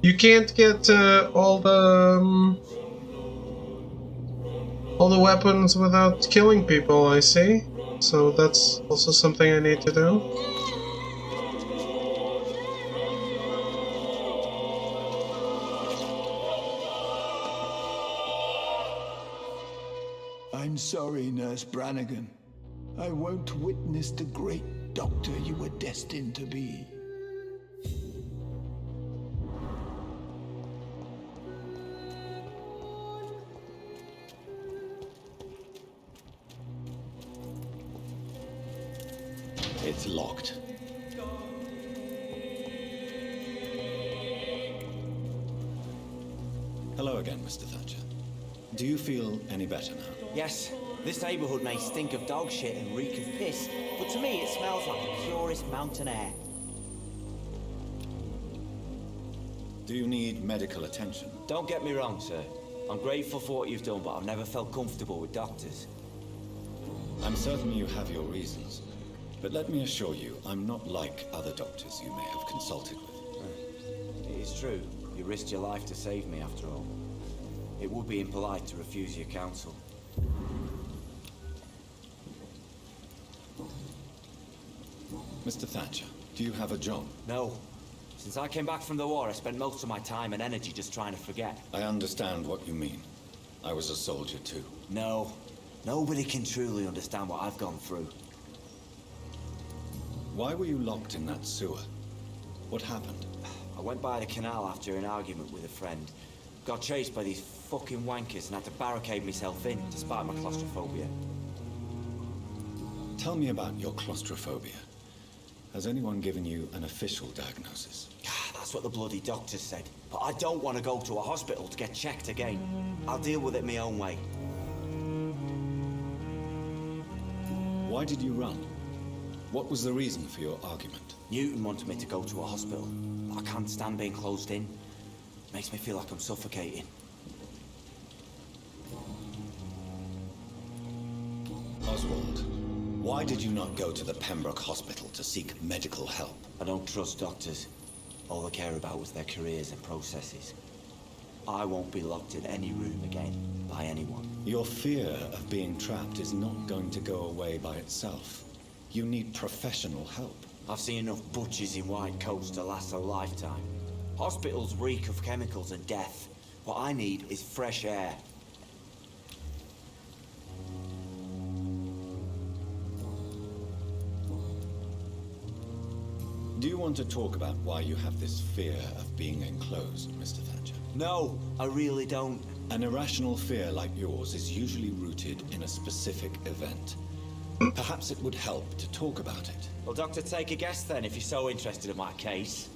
You can't get all the weapons without killing people, I see. So that's also something I need to do. I'm sorry, Nurse Brannigan. I won't witness the great doctor you were destined to be. It's locked. Hello again, Mr. Thatcher. Do you feel any better now? Yes. This neighborhood may stink of dog shit and reek of piss, but to me it smells like the purest mountain air. Do you need medical attention? Don't get me wrong, sir. I'm grateful for what you've done, but I've never felt comfortable with doctors. I'm certain you have your reasons. But let me assure you, I'm not like other doctors you may have consulted with. It is true. You risked your life to save me, after all. It would be impolite to refuse your counsel. Mr. Thatcher, do you have a job? No. Since I came back from the war, I spent most of my time and energy just trying to forget. I understand what you mean. I was a soldier too. No. Nobody can truly understand what I've gone through. Why were you locked in that sewer? What happened? I went by the canal after an argument with a friend. Got chased by these fucking wankers and had to barricade myself in, despite my claustrophobia. Tell me about your claustrophobia. Has anyone given you an official diagnosis? That's what the bloody doctor said. But I don't want to go to a hospital to get checked again. I'll deal with it my own way. Why did you run? What was the reason for your argument? Newton wanted me to go to a hospital, but I can't stand being closed in. Makes me feel like I'm suffocating. Oswald, why did you not go to the Pembroke Hospital to seek medical help? I don't trust doctors. All they care about was their careers and processes. I won't be locked in any room again by anyone. Your fear of being trapped is not going to go away by itself. You need professional help. I've seen enough butchers in white coats to last a lifetime. Hospitals reek of chemicals and death. What I need is fresh air. Do you want to talk about why you have this fear of being enclosed, Mr. Thatcher? No, I really don't. An irrational fear like yours is usually rooted in a specific event. Perhaps it would help to talk about it. Well, Doctor, take a guess then, if you're so interested in my case.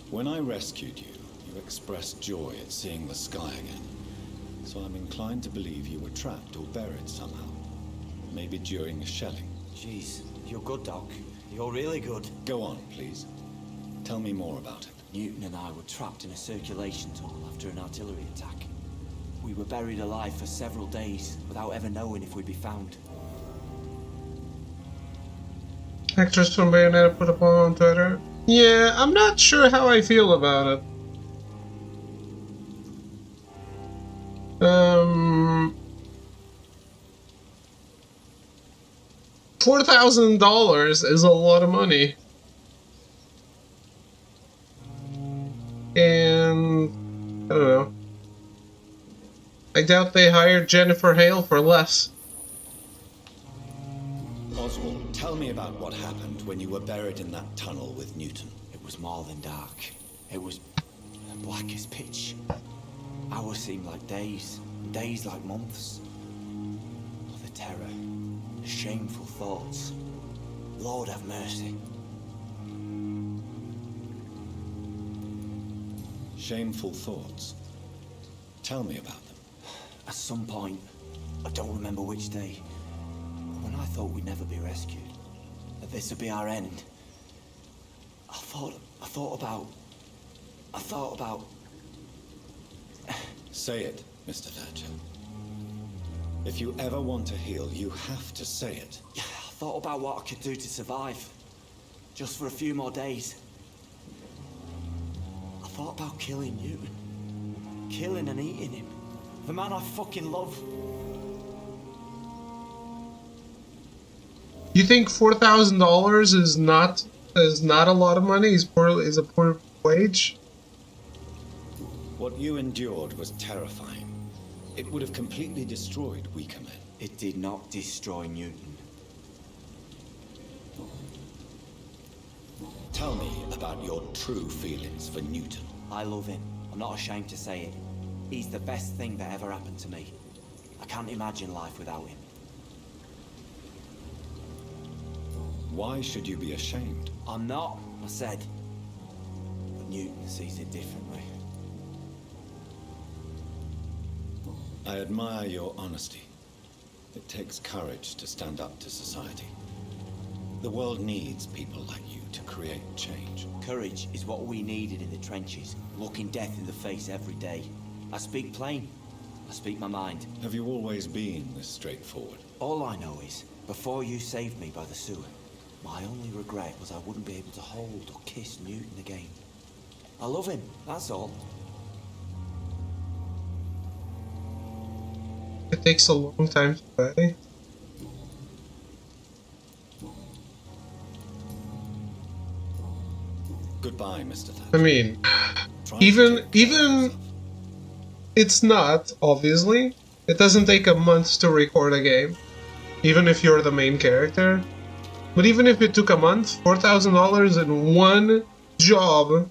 When I rescued you, you expressed joy at seeing the sky again. So I'm inclined to believe you were trapped or buried somehow. Maybe during a shelling. Jeez, you're good, Doc. You're really good. Go on, please. Tell me more about it. Newton and I were trapped in a circulation tunnel after an artillery attack. We were buried alive for several days without ever knowing if we'd be found. Actress from Bayonetta put up on Twitter. Yeah, I'm not sure how I feel about it. $4,000 is a lot of money. And I don't know. I doubt they hired Jennifer Hale for less. Oswald, tell me about what happened when you were buried in that tunnel with Newton. It was more than dark. It was black as pitch. Hours seemed like days, days like months. Oh, the terror, the shameful thoughts. Lord have mercy. Shameful thoughts. Tell me about them. At some point, I don't remember which day, but when I thought we'd never be rescued, that this would be our end, I thought about... Say it, Mr. Thatcher. If you ever want to heal, you have to say it. I thought about what I could do to survive, just for a few more days. I thought about killing Newton. Killing and eating him. The man I fucking love. You think $4,000 is not a lot of money? Is a poor wage? What you endured was terrifying. It would have completely destroyed weaker men. It did not destroy Newton. Tell me about your true feelings for Newton. I love him. I'm not ashamed to say it. He's the best thing that ever happened to me. I can't imagine life without him. Why should you be ashamed? I'm not, I said. But Newton sees it differently. I admire your honesty. It takes courage to stand up to society. The world needs people like you to create change. Courage is what we needed in the trenches, looking death in the face every day. I speak plain. I speak my mind. Have you always been this straightforward? All I know is, before you saved me by the sewer, my only regret was I wouldn't be able to hold or kiss Newton again. I love him, that's all. It takes a long time to play. Goodbye, Mr. Thatcher. I mean, even it's not, obviously. It doesn't take a month to record a game, even if you're the main character. But even if it took a month, $4,000 in one job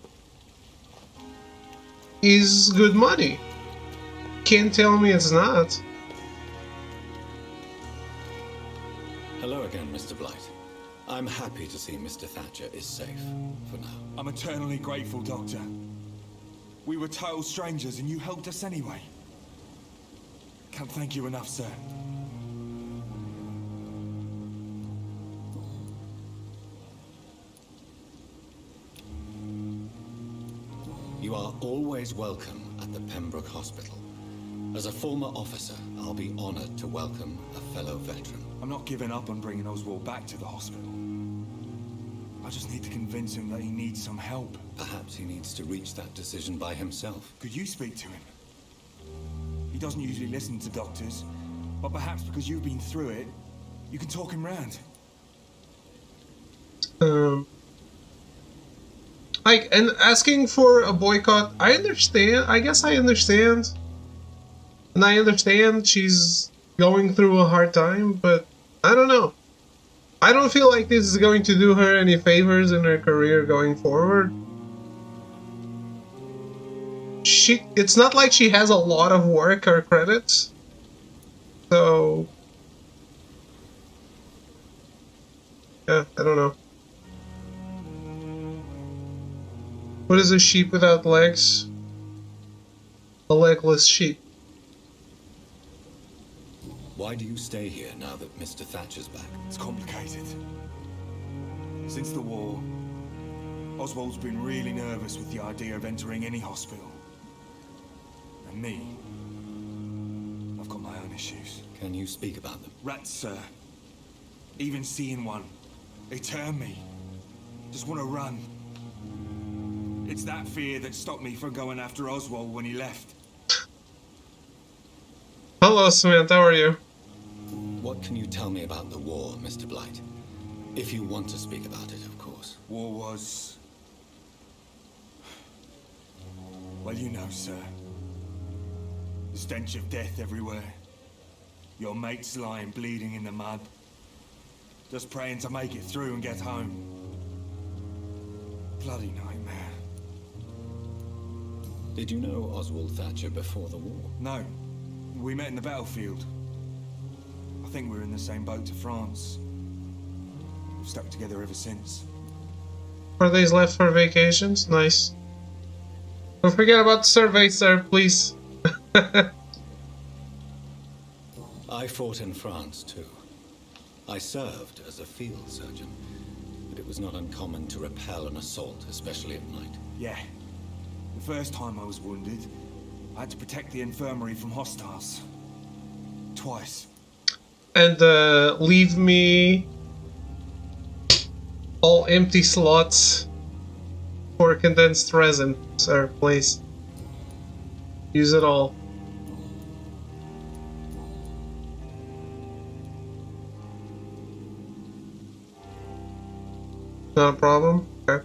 is good money. Can't tell me it's not. Hello again, Mr. Blight. I'm happy to see Mr. Thatcher is safe, for now. I'm eternally grateful, Doctor. We were total strangers and you helped us anyway. Can't thank you enough, sir. You are always welcome at the Pembroke Hospital. As a former officer, I'll be honored to welcome a fellow veteran. I'm not giving up on bringing Oswald back to the hospital. I just need to convince him that he needs some help. Perhaps he needs to reach that decision by himself. Could you speak to him? He doesn't usually listen to doctors, but perhaps because you've been through it, you can talk him round. And asking for a boycott, I understand. I guess I understand. And I understand she's going through a hard time, but I don't know. I don't feel like this is going to do her any favors in her career going forward. it's not like she has a lot of work or credits. So yeah, I don't know. What is a sheep without legs? A legless sheep. Why do you stay here now that Mr. Thatcher's back? It's complicated. Since the war, Oswald's been really nervous with the idea of entering any hospital. And me, I've got my own issues. Can you speak about them? Rats, sir. Even seeing one, they turn me. Just want to run. It's that fear that stopped me from going after Oswald when he left. Hello, Samantha, how are you? What can you tell me about the war, Mr. Blight? If you want to speak about it, of course. War was... well, you know, sir. The stench of death everywhere. Your mates lying bleeding in the mud. Just praying to make it through and get home. Bloody nightmare. Did you know Oswald Thatcher before the war? No. We met in the battlefield. I think we're in the same boat to France. We've stuck together ever since. 4 days left for vacations? Nice. Don't forget about the survey, sir, please. I fought in France, too. I served as a field surgeon, but it was not uncommon to repel an assault, especially at night. Yeah. The first time I was wounded, I had to protect the infirmary from hostiles. Twice. And leave me all empty slots for condensed resin, sir, please. Use it all. Not a problem? Okay.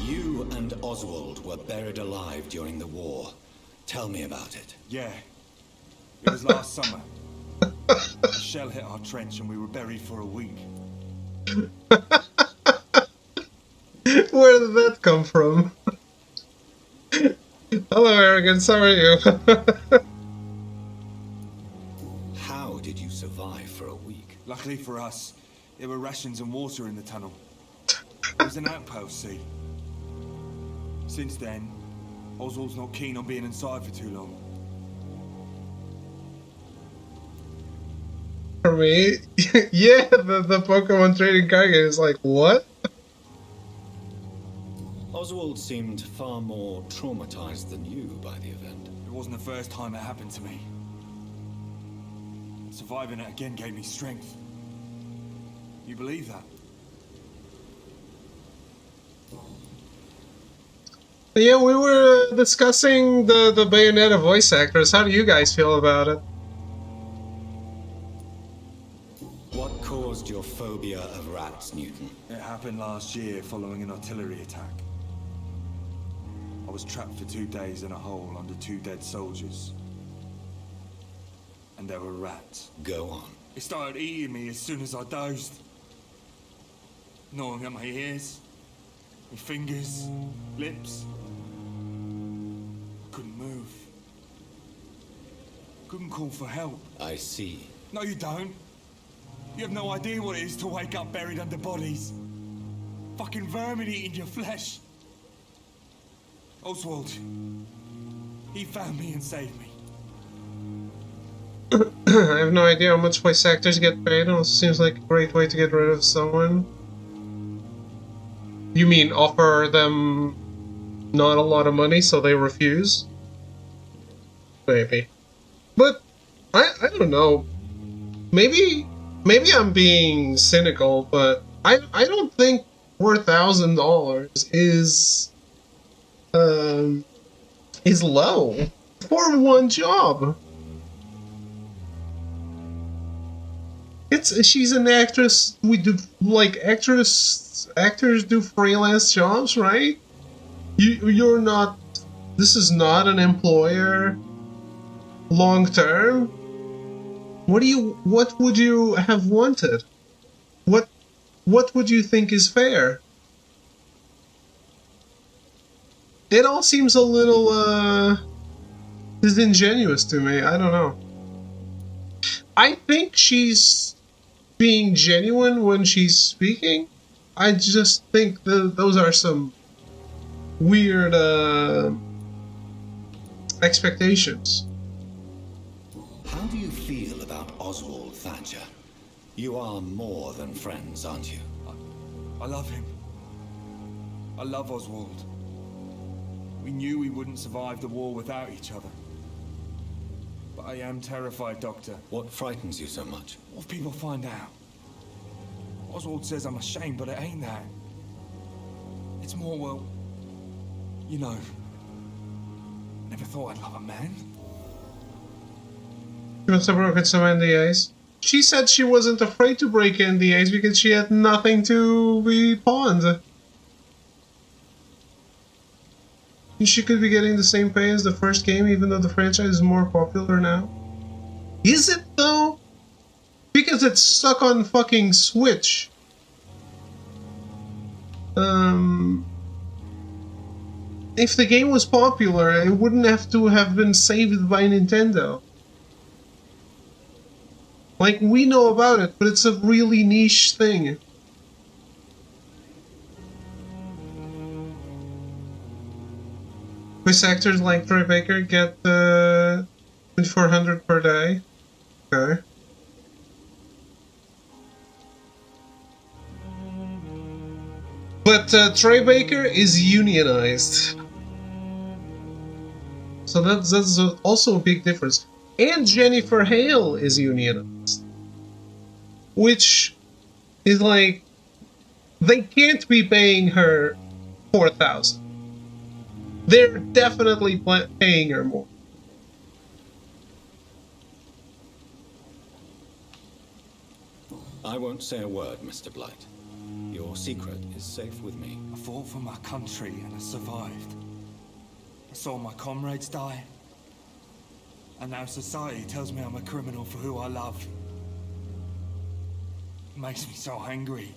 You and Oswald were buried alive during the war. Tell me about it. Yeah. It was last summer. A shell hit our trench and we were buried for a week. Where did that come from? Hello, Arrogance, how are you? How did you survive for a week? Luckily for us, there were rations and water in the tunnel. It was an outpost, see. Since then, Oswald's not keen on being inside for too long. For me, yeah, the Pokemon trading card game is like, what? Oswald seemed far more traumatized than you by the event. It wasn't the first time it happened to me. Surviving it again gave me strength. You believe that? Yeah, we were discussing the Bayonetta voice actors. How do you guys feel about it? What caused your phobia of rats, Newton? It happened last year following an artillery attack. I was trapped for 2 days in a hole under 2 dead soldiers. And there were rats. Go on. It started eating me as soon as I dozed. Gnawing at my ears, my fingers, lips. Couldn't move. Couldn't call for help. I see. No, you don't. You have no idea what it is to wake up buried under bodies. Fucking vermin eating your flesh. Oswald. He found me and saved me. I have no idea how much voice actors get paid. It seems like a great way to get rid of someone. You mean offer them not a lot of money so they refuse? Maybe. But, I don't know. Maybe I'm being cynical, but I don't think $4,000 is low for one job. She's an actress. We do actors do freelance jobs, right? You're not. This is not an employer. Long term. What would you have wanted? What would you think is fair? it all seems a little disingenuous to me. I don't know. I think she's being genuine when she's speaking. I just think those are some weird expectations. How do you feel about Oswald Thatcher? You are more than friends, aren't you? I love him. I love Oswald. We knew we wouldn't survive the war without each other. But I am terrified, Doctor. What frightens you so much? What if people find out? Oswald says I'm ashamed, but it ain't that. It's more, well, you know, never thought I'd love a man. She must have broken some NDAs. She said she wasn't afraid to break NDAs because she had nothing to be pawned. She could be getting the same pay as the first game, even though the franchise is more popular now. Is it though? Because it's stuck on fucking Switch. If the game was popular, it wouldn't have to have been saved by Nintendo. Like, we know about it, but it's a really niche thing. Voice actors like Troy Baker get $2,400 per day. Okay. But Troy Baker is unionized. So that's also a big difference. And Jennifer Hale is unionized. Which is like, they can't be paying her $4,000. They're definitely paying her more. I won't say a word, Mr. Blight. Your secret is safe with me. I fought for my country and I survived. I saw my comrades die. And now society tells me I'm a criminal for who I love. It makes me so angry.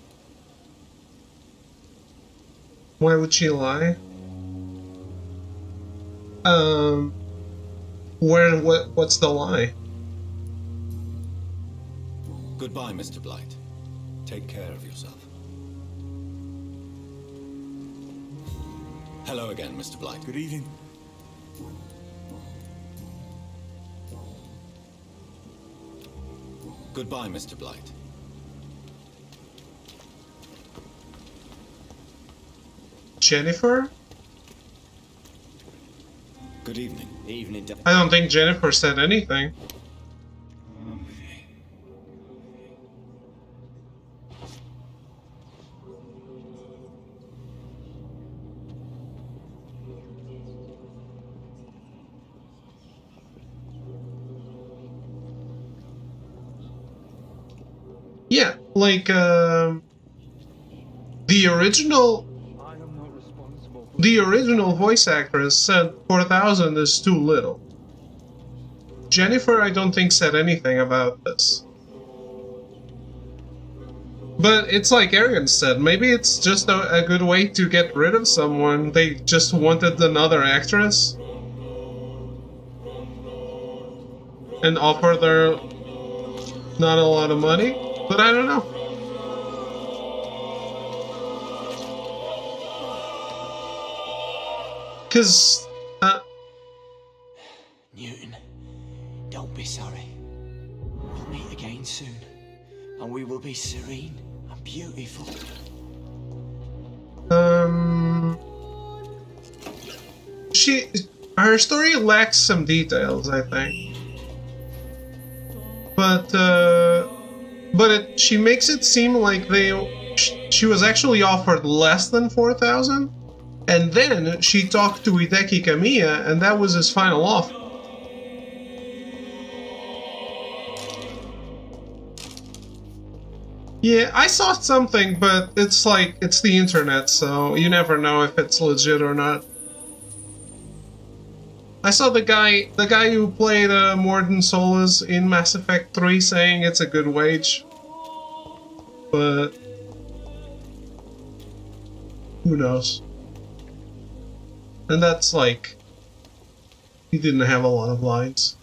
Why would she lie? What's the lie? Goodbye, Mr. Blight. Take care of yourself. Hello again, Mr. Blight. Good evening. Goodbye, Mr. Blight. Jennifer? Good evening. Evening. I don't think Jennifer said anything. Yeah, like, the original voice actress said 4,000 is too little. Jennifer, I don't think, said anything about this. But it's like Arian said, maybe it's just a good way to get rid of someone. They just wanted another actress and offer their not a lot of money, but I don't know. Cause, Newton, don't be sorry. We'll meet again soon, and we will be serene and beautiful. Her story lacks some details, I think. But she makes it seem like she was actually offered less than 4,000. And then she talked to Hideki Kamiya, and that was his final offer. Yeah, I saw something, but it's like, it's the internet, so you never know if it's legit or not. I saw the guy who played Mordin Solus in Mass Effect 3 saying it's a good wage. But who knows? And that's like, he didn't have a lot of lines.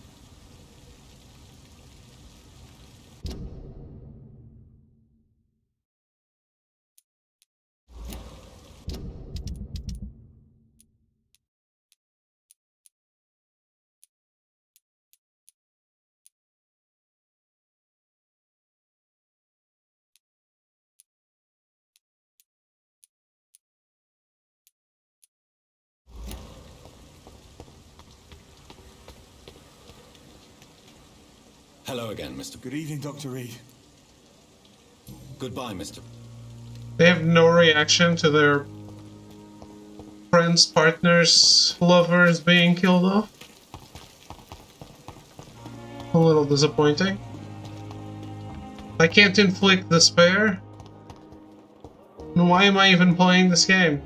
Hello again, Mr. Good evening, Dr. Reed. Goodbye, Mr. They have no reaction to their friends, partners, lovers being killed off. A little disappointing. I can't inflict despair. Then why am I even playing this game?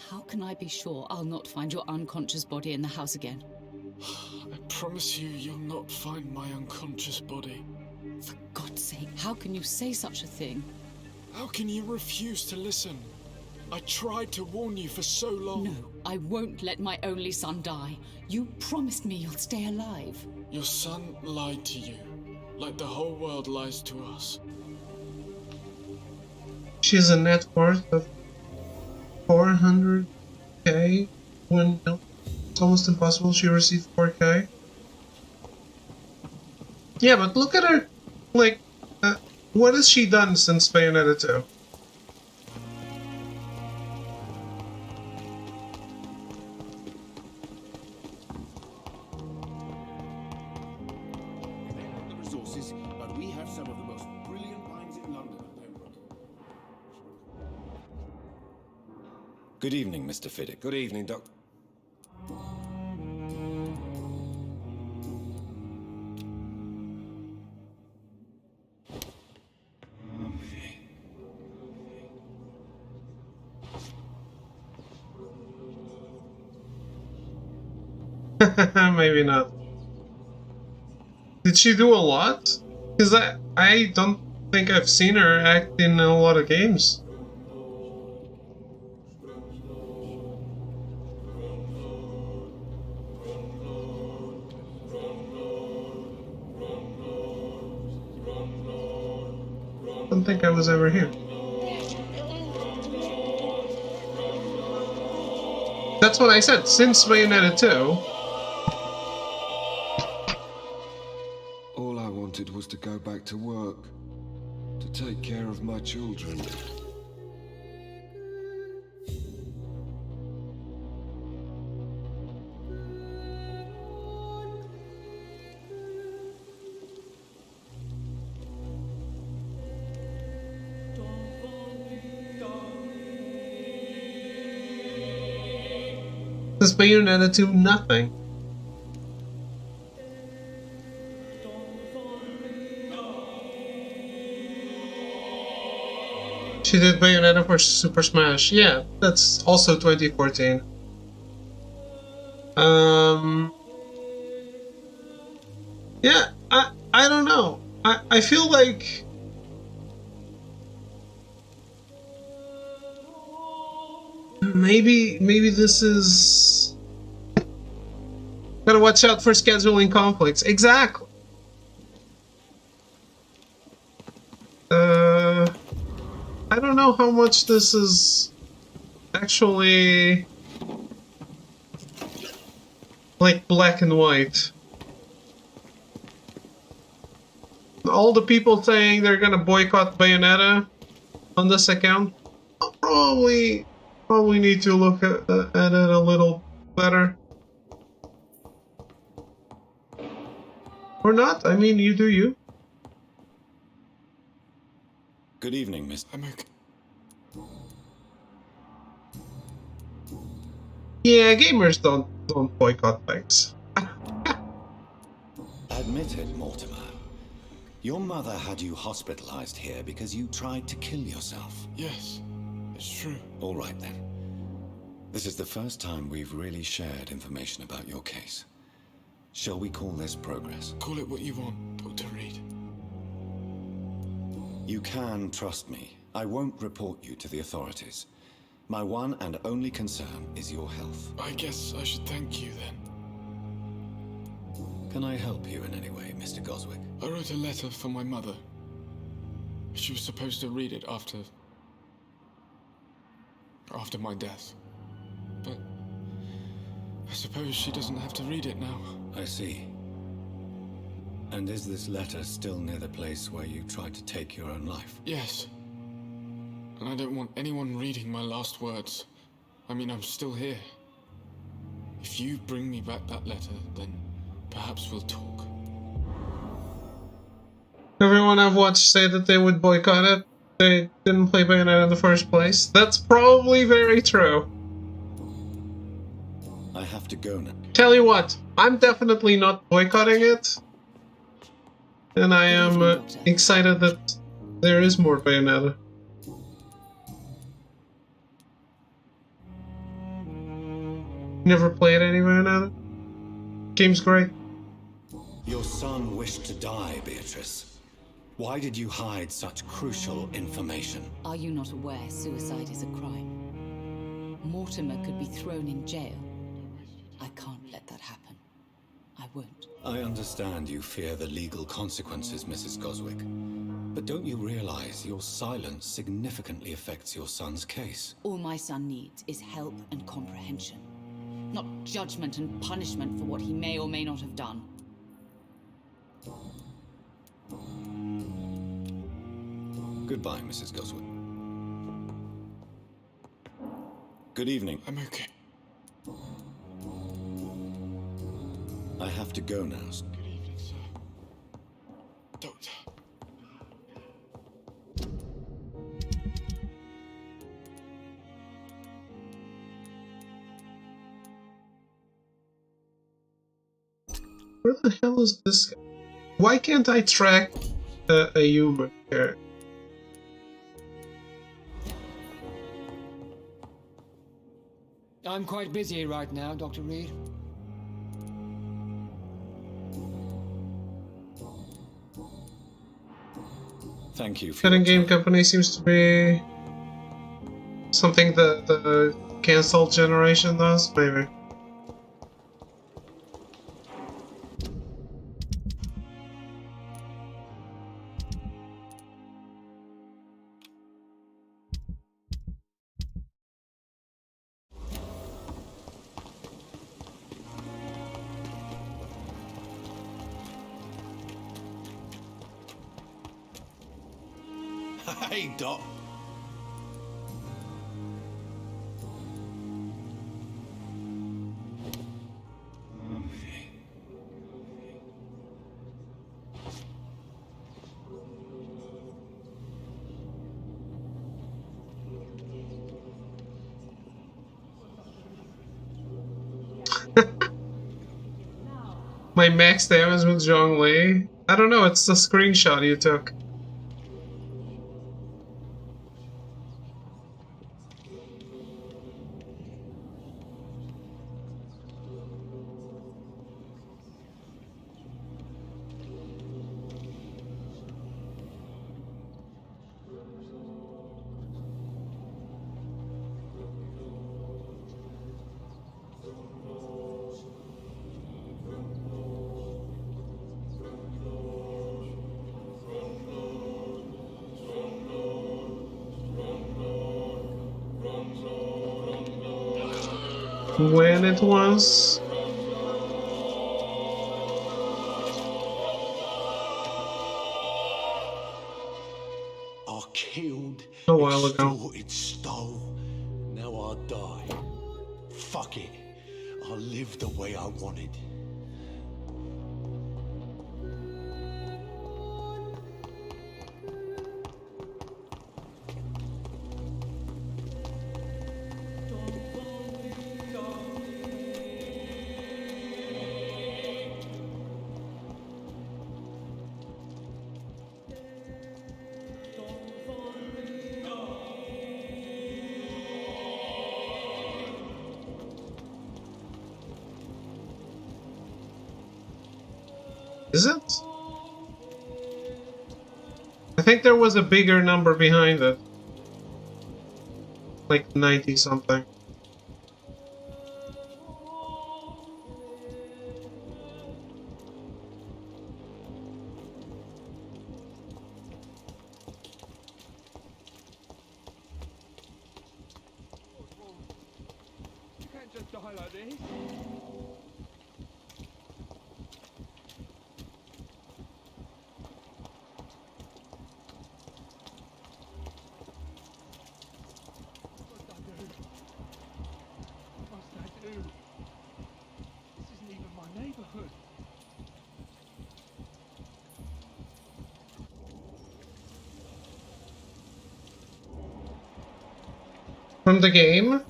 How can I be sure I'll not find your unconscious body in the house again? I promise you, you'll not find my unconscious body. For God's sake, how can you say such a thing? How can you refuse to listen? I tried to warn you for so long. No, I won't let my only son die. You promised me you'll stay alive. Your son lied to you, like the whole world lies to us. She has a net worth of 400k when it's almost impossible she received 4k. Yeah, but look at her, like, what has she done since Bayonetta 2? The resources, but we have some of the most brilliant minds in London. Good evening, Mr. Fiddick. Good evening, Doctor. Maybe not. Did she do a lot? Because I don't think I've seen her act in a lot of games. I don't think I was ever here. That's what I said, since Bayonetta 2. All I wanted was to go back to work, to take care of my children. This Bayonetta 2, nothing. She did Bayonetta for Super Smash. Yeah, that's also 2014. Yeah, I don't know. I feel like maybe this is, gotta watch out for scheduling conflicts. Exactly. I don't know how much this is actually like black and white. All the people saying they're gonna boycott Bayonetta on this account, I'll probably need to look at it a little better. Or not? I mean, you do you. Good evening, Miss. I'm okay. Yeah, gamers don't boycott things. Admit it, Mortimer. Your mother had you hospitalized here because you tried to kill yourself. Yes, it's true. All right, then. This is the first time we've really shared information about your case. Shall we call this progress? Call it what you want, Dr. Reed. You can trust me. I won't report you to the authorities. My one and only concern is your health. I guess I should thank you, then. Can I help you in any way, Mr. Goswick? I wrote a letter for my mother. She was supposed to read it after my death. But I suppose she doesn't have to read it now. I see. And is this letter still near the place where you tried to take your own life? Yes. And I don't want anyone reading my last words. I mean, I'm still here. If you bring me back that letter, then perhaps we'll talk. Everyone I've watched say that they would boycott it. They didn't play Bayonetta in the first place. That's probably very true. I have to go now. Tell you what, I'm definitely not boycotting it. And I am excited that there is more Bayonetta. Never played any Bayonetta? Game's great. Your son wished to die, Beatrice. Why did you hide such crucial information? Are you not aware suicide is a crime? Mortimer could be thrown in jail. I can't let that happen. I won't. I understand you fear the legal consequences, Mrs. Goswick. But don't you realize your silence significantly affects your son's case? All my son needs is help and comprehension. Not judgment and punishment for what he may or may not have done. Goodbye, Mrs. Goswick. Good evening. I'm okay. I have to go now. Good evening, sir. Doctor. Where the hell is this guy? Why can't I track a human here? I'm quite busy right now, Dr. Reed. Thank you for Cutting Game Company seems to be something that the cancelled generation does, maybe. Hey, Doc. My max damage with Zhongli? I don't know, it's the screenshot you took. When it was I killed, a while ago. extorted, stole. Now I die. Fuck it. I live the way I wanted. Is it? I think there was a bigger number behind it. Like 90 something. You can't just die like this. From the game?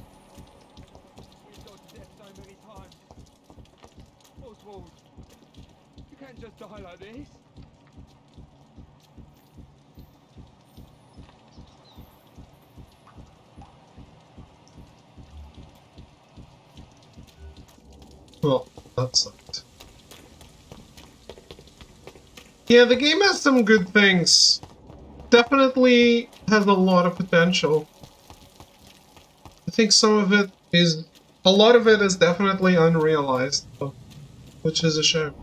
Oswald, you can't just die like this. Well, that sucked. Yeah, the game has some good things. Definitely has a lot of potential. I think some of it is... a lot of it is definitely unrealized, though, which is a shame.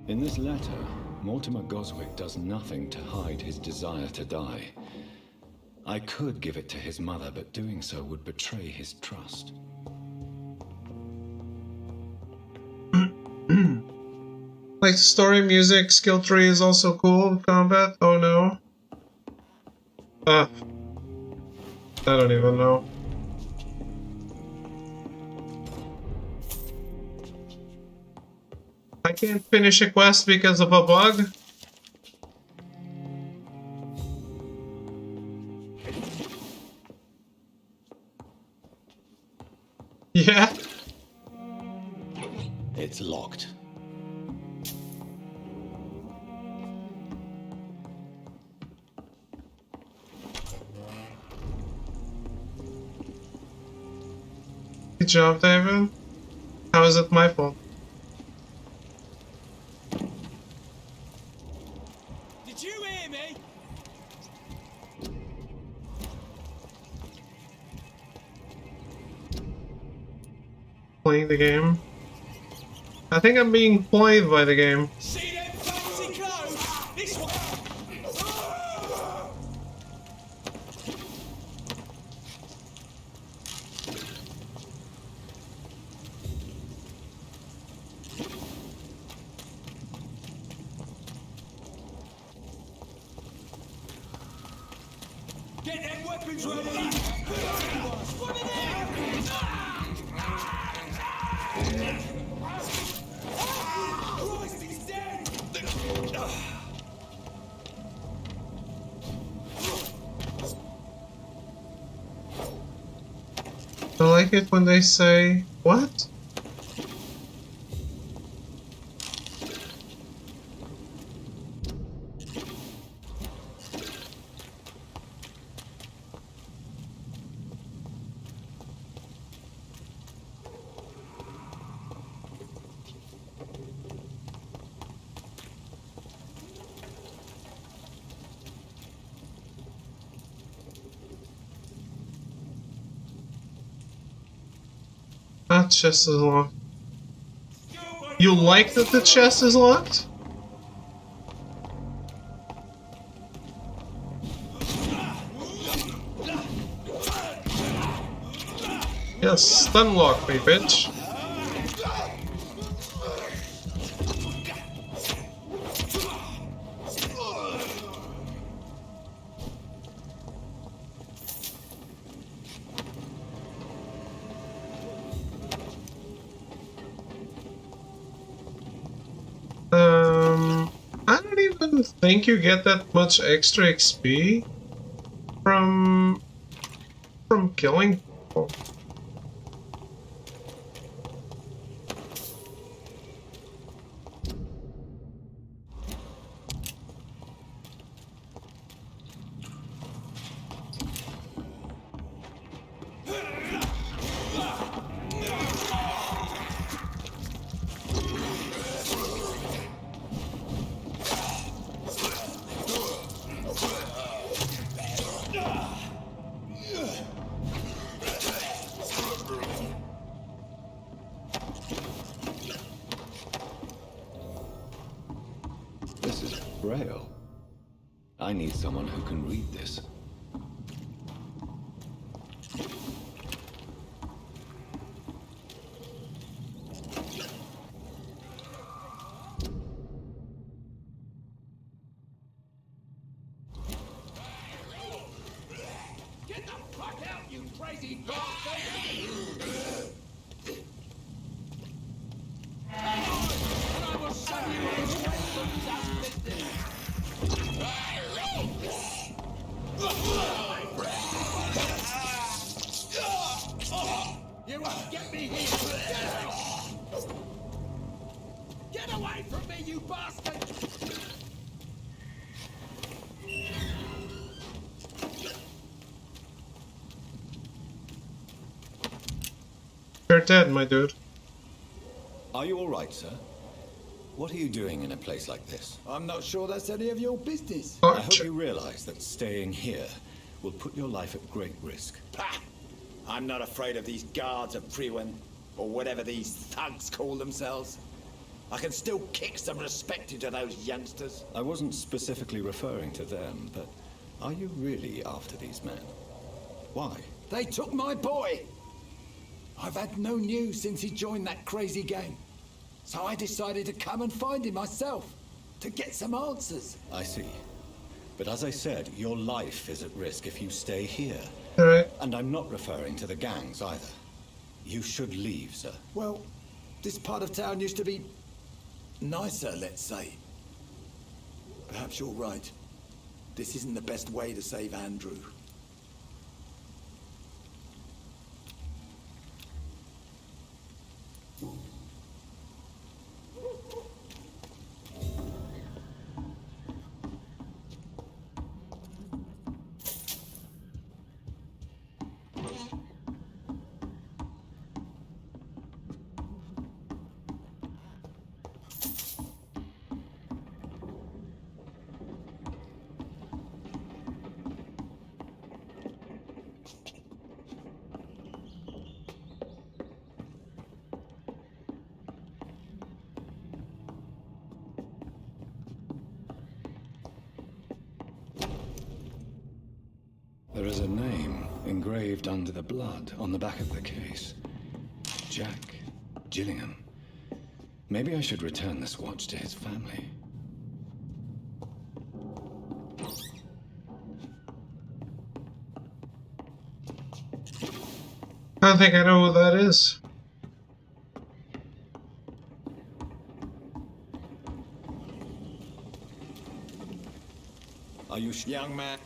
In this letter, Mortimer Goswick does nothing to hide his desire to die. I could give it to his mother, but doing so would betray his trust. Like, story, music, skill tree is also cool. Combat? Oh no. I don't even know. I can't finish a quest because of a bug. Yeah. It's locked. Good job, David. How is it my fault? Did you hear me? Playing the game. I think I'm being played by the game. See them fancy clothes? This one. Get them weapons ready. One of Christ, he's dead. I like it when they say, what? That chest is locked. You like that the chest is locked? Yes, stun lock me, bitch. I don't even think you get that much extra XP from killing people. This is Braille. I need someone who can read this. Get the fuck out, you crazy bastard! And I will show you how Westland does business! You won't get me here! Get out! Get away from me, you bastard! You're dead, my dude. Are you all right, sir? What are you doing in a place like this? I'm not sure that's any of your business. I hope you realize that staying here will put your life at great risk. Ha! I'm not afraid of these guards of Priwen, or whatever these thugs call themselves. I can still kick some respect into those youngsters. I wasn't specifically referring to them, but are you really after these men? Why? They took my boy! I've had no news since he joined that crazy gang. So I decided to come and find him myself, to get some answers. I see. But as I said, your life is at risk if you stay here. Alright. And I'm not referring to the gangs either. You should leave, sir. Well, this part of town used to be nicer, let's say. Perhaps you're right. This isn't the best way to save Andrew. There is a name engraved under the blood on the back of the case. Jack Gillingham. Maybe I should return this watch to his family. I don't think I know who that is. Are you young man?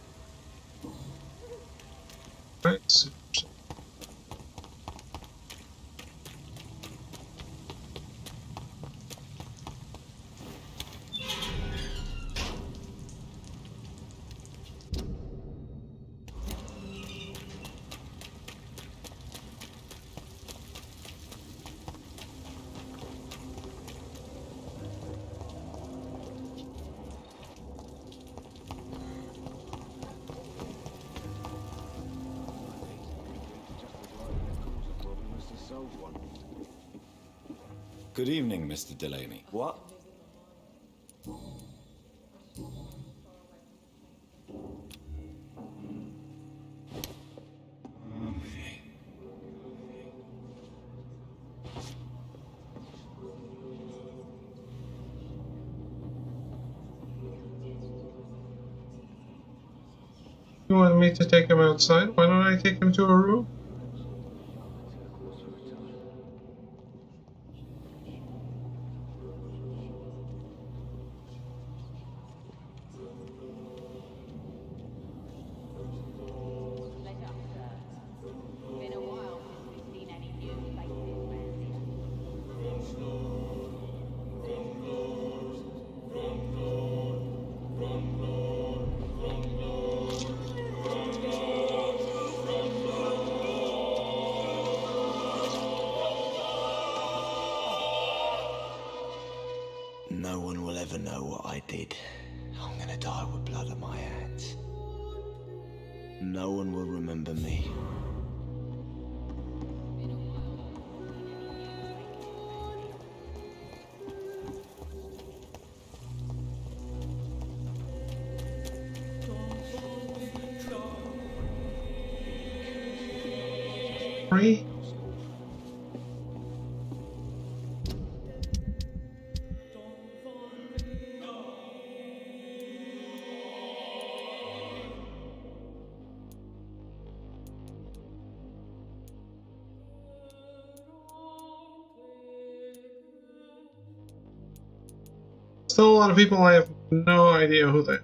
Right. Good evening, Mr. Delaney. What? You want me to take him outside? Why don't I take him to a room? No one will ever know what I did. I'm gonna die with blood on my hands. No one will remember me. free? Still a lot of people I have no idea who they are.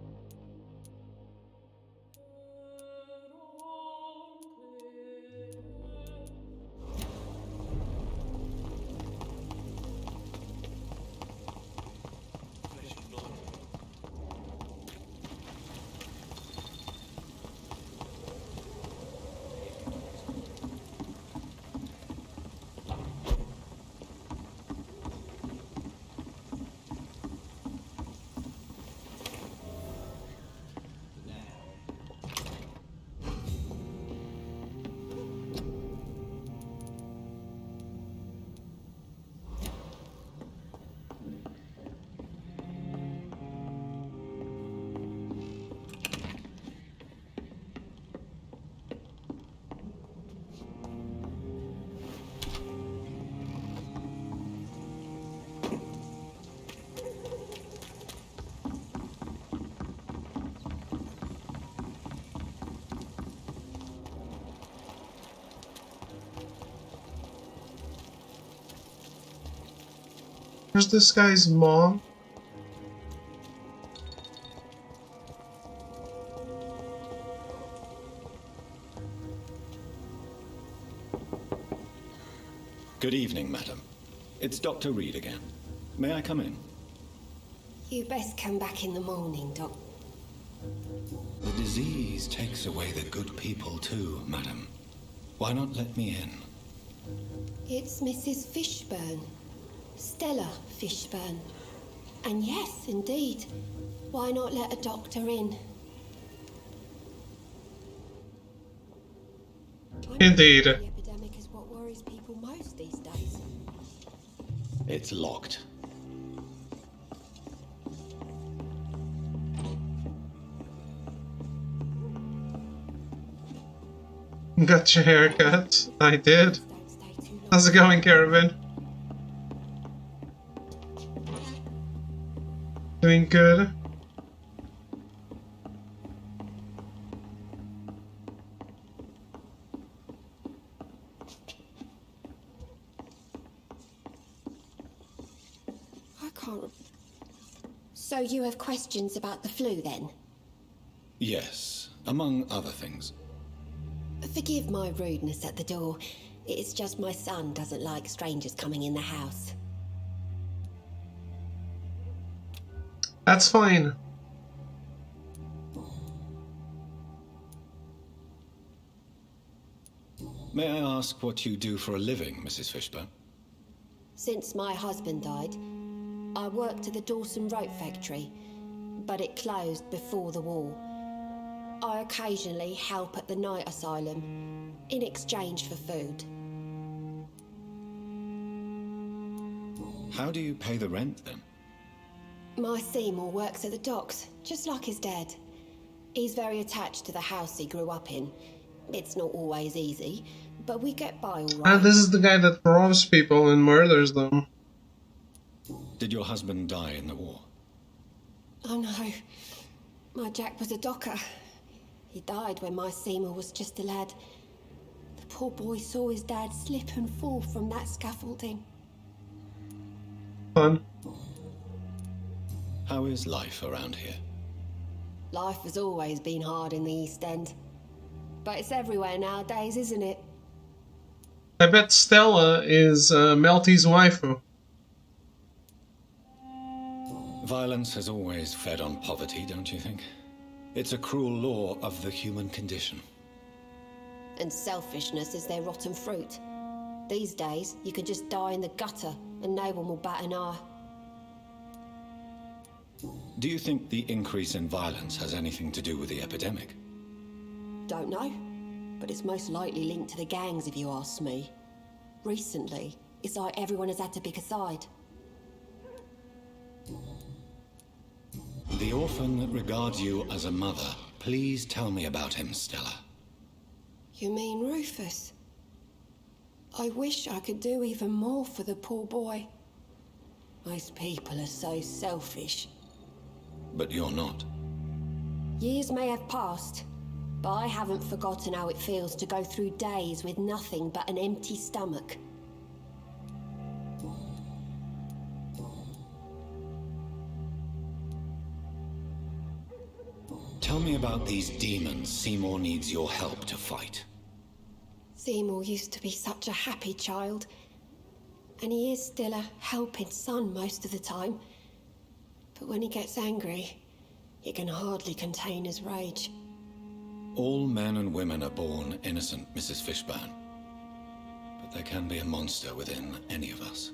Where's this guy's mom? Good evening, madam. It's Dr. Reed again. May I come in? You best come back in the morning, Doc. The disease takes away the good people too, madam. Why not let me in? It's Mrs. Fishburne. Stella Fishburne. And yes, indeed. Why not let a doctor in? Indeed. The epidemic is what worries people most these days. It's locked. Got your haircut? I did. How's it going, Caravan? Doing good? I can't... So you have questions about the flu, then? Yes, among other things. Forgive my rudeness at the door. It's just my son doesn't like strangers coming in the house. That's fine. May I ask what you do for a living, Mrs. Fishburne? Since my husband died, I worked at the Dawson Rope factory, but it closed before the war. I occasionally help at the night asylum in exchange for food. How do you pay the rent, then? My Seymour works at the docks, just like his dad. He's very attached to the house he grew up in. It's not always easy, but we get by all right. And this is the guy that robs people and murders them. Did your husband die in the war? Oh no. My Jack was a docker. He died when my Seymour was just a lad. The poor boy saw his dad slip and fall from that scaffolding. Fun. How is life around here? Life has always been hard in the East End. But it's everywhere nowadays, isn't it? I bet Stella is Melty's waifu. Violence has always fed on poverty, don't you think? It's a cruel law of the human condition. And selfishness is their rotten fruit. These days, you can just die in the gutter and no one will bat an eye. Do you think the increase in violence has anything to do with the epidemic? Don't know, but it's most likely linked to the gangs if you ask me. Recently, it's like everyone has had to pick a side. The orphan that regards you as a mother. Please tell me about him, Stella. You mean Rufus? I wish I could do even more for the poor boy. Most people are so selfish. But you're not. Years may have passed, but I haven't forgotten how it feels to go through days with nothing but an empty stomach. Tell me about these demons Seymour needs your help to fight. Seymour used to be such a happy child, and he is still a helping son most of the time. But when he gets angry, he can hardly contain his rage. All men and women are born innocent, Mrs. Fishburne. But there can be a monster within any of us.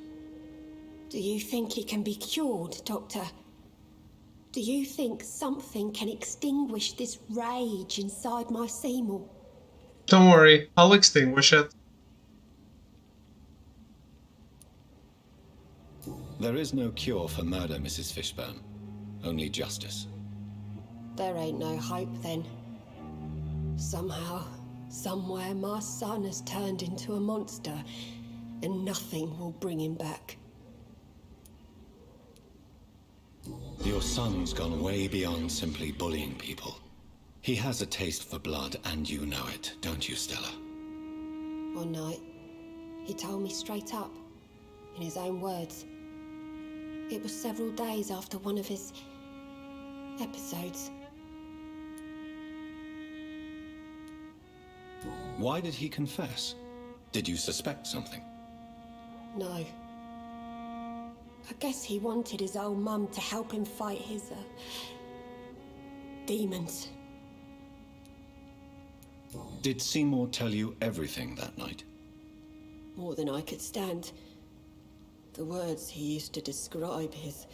Do you think he can be cured, Doctor? Do you think something can extinguish this rage inside my Seymour? Don't worry, I'll extinguish it. There is no cure for murder, Mrs. Fishburne. Only justice. There ain't no hope then. Somehow, somewhere, my son has turned into a monster, and nothing will bring him back. Your son's gone way beyond simply bullying people. He has a taste for blood, and you know it, don't you, Stella? One night, he told me straight up, in his own words. It was several days after one of his episodes. Why did he confess? Did you suspect something? No. I guess he wanted his old mum to help him fight his, demons. Did Seymour tell you everything that night? More than I could stand. The words he used to describe his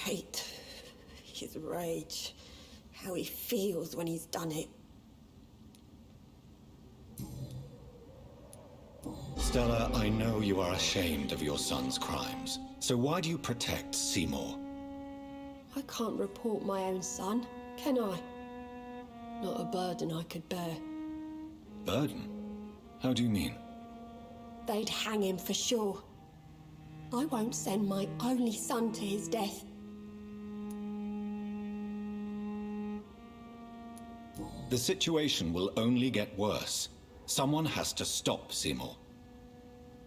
hate, his rage, how he feels when he's done it. Stella, I know you are ashamed of your son's crimes. So why do you protect Seymour? I can't report my own son, can I? Not a burden I could bear. Burden? How do you mean? They'd hang him for sure. I won't send my only son to his death. The situation will only get worse. Someone has to stop Seymour.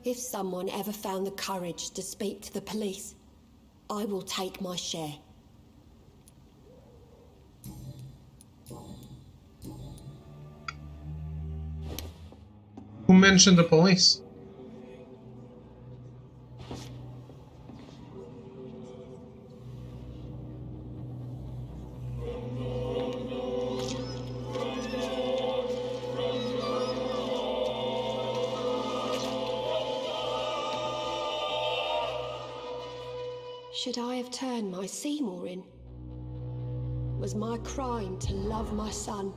If someone ever found the courage to speak to the police, I will take my share. Who mentioned the police? Should I have turned my Seymour in? Was my crime to love my son?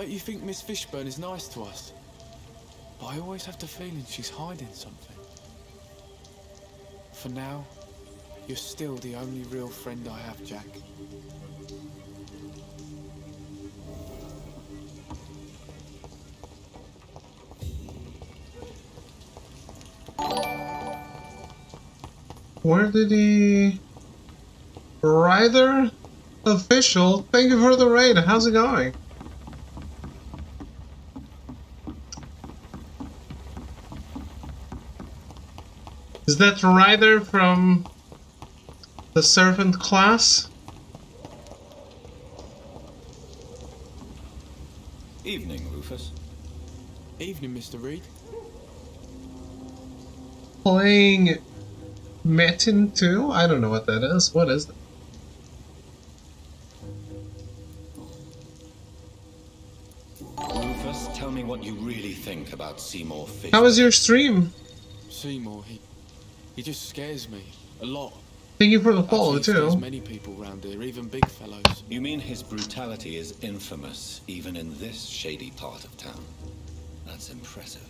Don't you think Miss Fishburne is nice to us? But I always have the feeling she's hiding something. For now, you're still the only real friend I have, Jack. Where did he... Ryder? Official? Thank you for the raid. How's it going? that Ryder from the Servant class? Evening, Rufus. Evening, Mr. Reed. Playing Metin 2? I don't know what that is. What is that? Rufus, tell me what you really think about Seymour Fishburne. How was your stream? Seymour, he just scares me a lot. Thank you for the follow, Actually, too. scares many people round here, even big fellows. You mean his brutality is infamous, even in this shady part of town? That's impressive.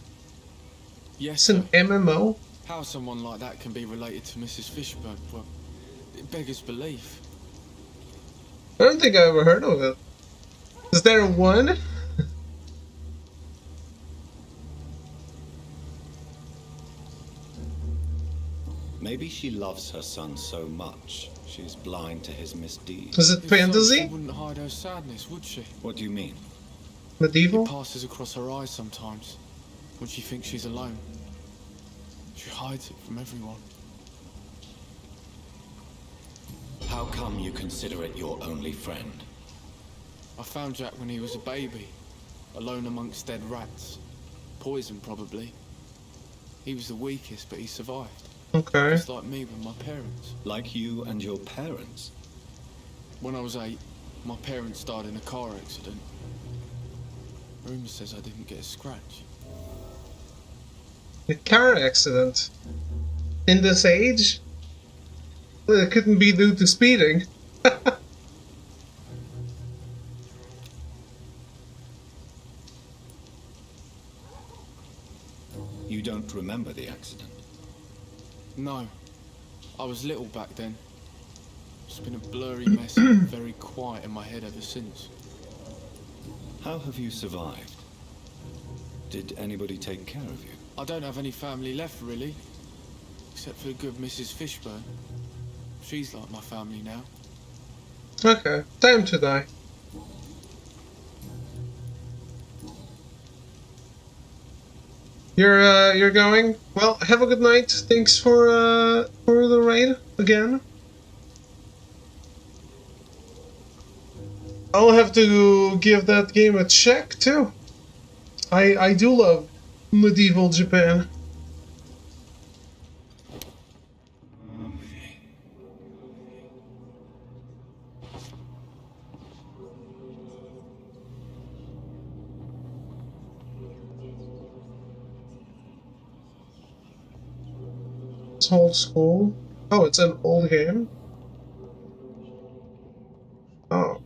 Yes, It's an MMO? How someone like that can be related to Mrs. Fishburne, well, it beggars belief. I don't think I ever heard of it. Is there one? Maybe she loves her son so much, she's blind to his misdeeds. Is it fantasy? She wouldn't hide her sadness, would she? What do you mean? Medieval? It passes across her eyes sometimes, when she thinks she's alone. She hides it from everyone. How come you consider it your only friend? I found Jack when he was a baby, alone amongst dead rats. Poison, probably. He was the weakest, but he survived. Okay. Just like me with my parents. Like you and your parents? When I was 8, my parents died in a car accident. Rumour says I didn't get a scratch. A car accident? In this age? Well, it couldn't be due to speeding. You don't remember the accident? No. I was little back then. It's been a blurry mess and very quiet in my head ever since. How have you survived? Did anybody take care of you? I don't have any family left, really. Except for the good Mrs. Fishburne. She's like my family now. Okay, time to die. You're going? Well, have a good night. Thanks for the raid again. I'll have to give that game a check too. I do love medieval Japan. It's old school. Oh, it's an old game. Oh.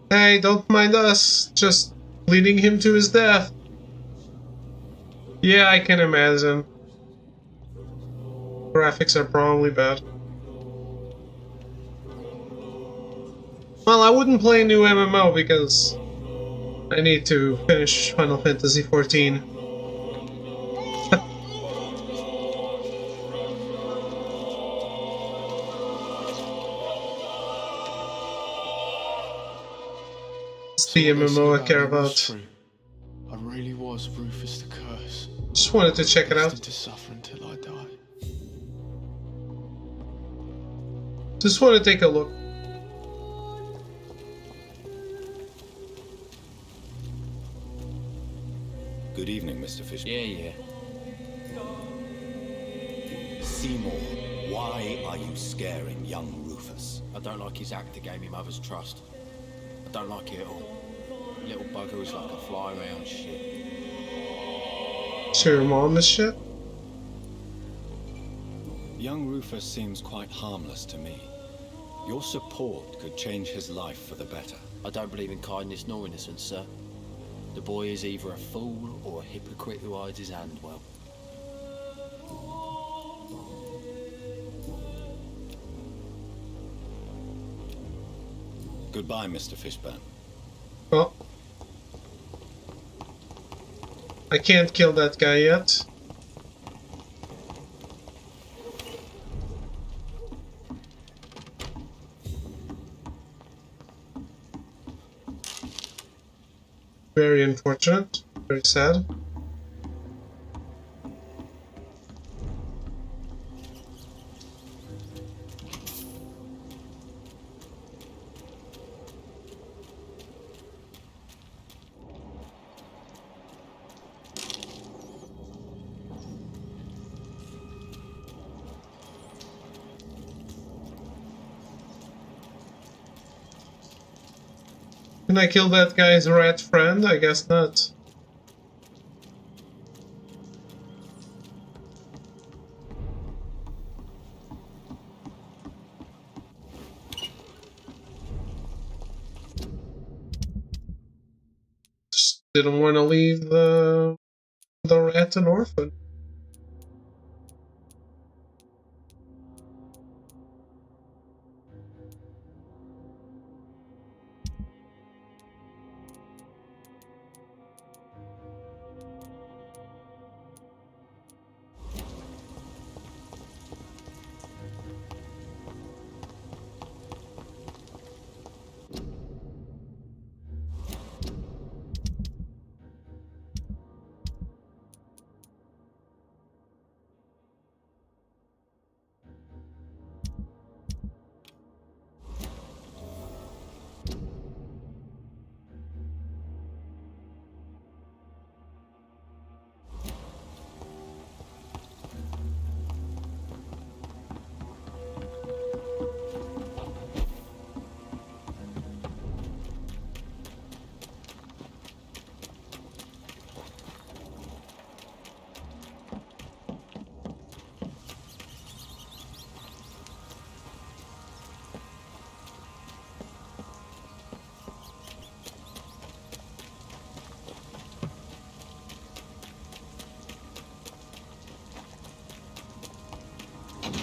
Hey, don't mind us. Just leading him to his death. Yeah, I can imagine. Graphics are probably bad. Well, I wouldn't play a new MMO because I need to finish Final Fantasy XIV. It's the MMO I care about. I really was Rufus the Curse. Just wanted to check it out. Destined to suffer until I die. Just want to take a look. Good evening, Mr. Fishburne. Yeah. Seymour, why are you scaring young Rufus? I don't like his act that gave me mother's trust. I don't like it at all. Little bugger is like a fly around shit. So your mom is shit? Young Rufus seems quite harmless to me. Your support could change his life for the better. I don't believe in kindness nor innocence, sir. The boy is either a fool or a hypocrite who hides his hand well. Goodbye, Mr. Fishburne. Well, I can't kill that guy yet. Very unfortunate. Very sad. Can I kill that guy's rat friend? I guess not. Just didn't want to leave the rat an orphan.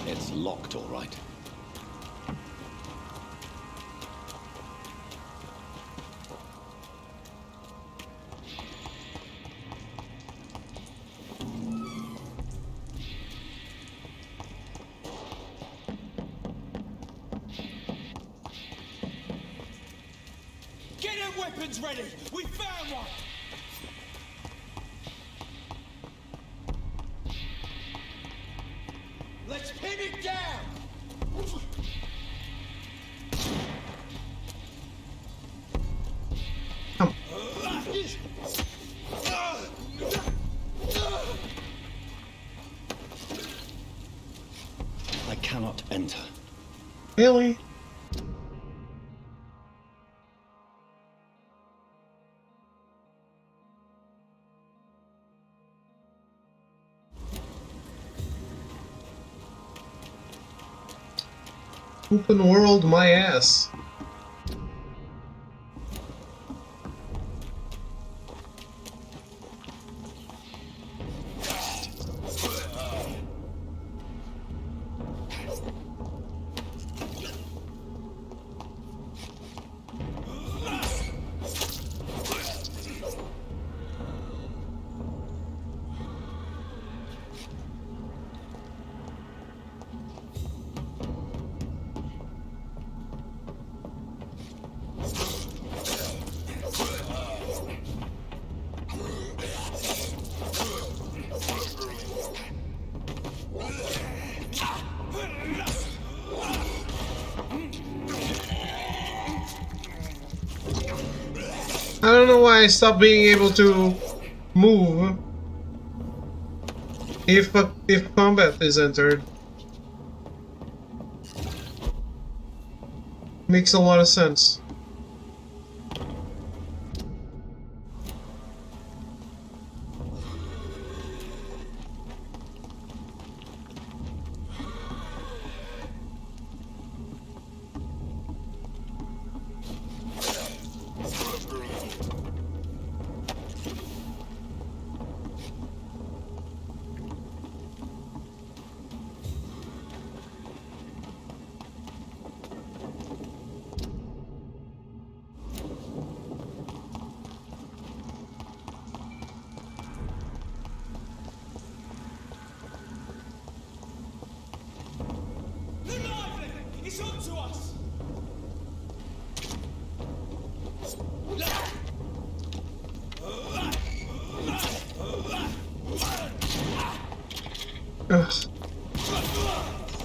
It's locked, all right. Get your weapons ready! We found one! Let's pin it down! I cannot enter. Really? Open world, my ass. I don't know why I stopped being able to move if combat is entered. Makes a lot of sense. Ugh.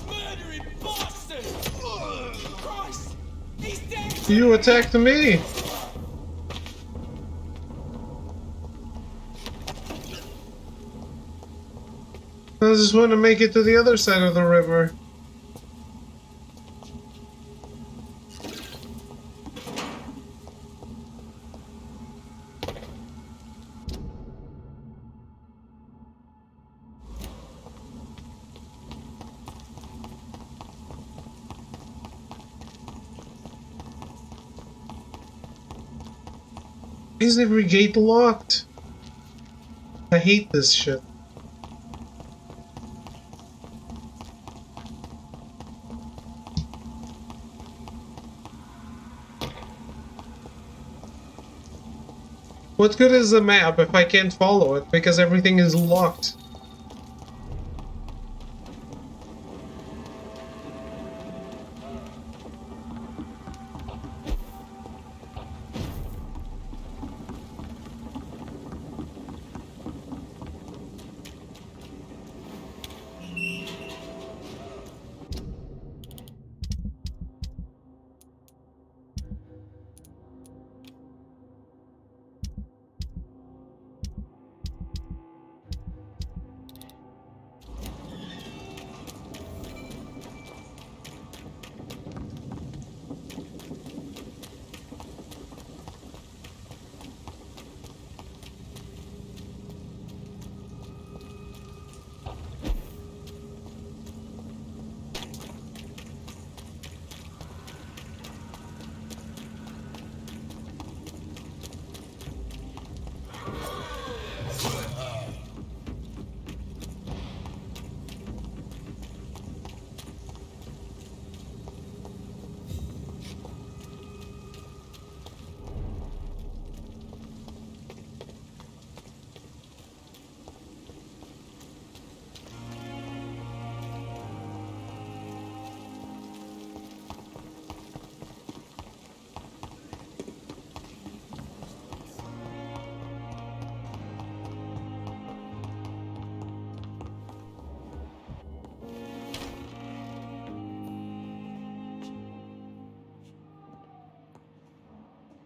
Murdering bastard! Christ! He's dead! You attacked me! I just want to make it to the other side of the river. Is every gate locked? I hate this shit. What good is the map if I can't follow it because everything is locked?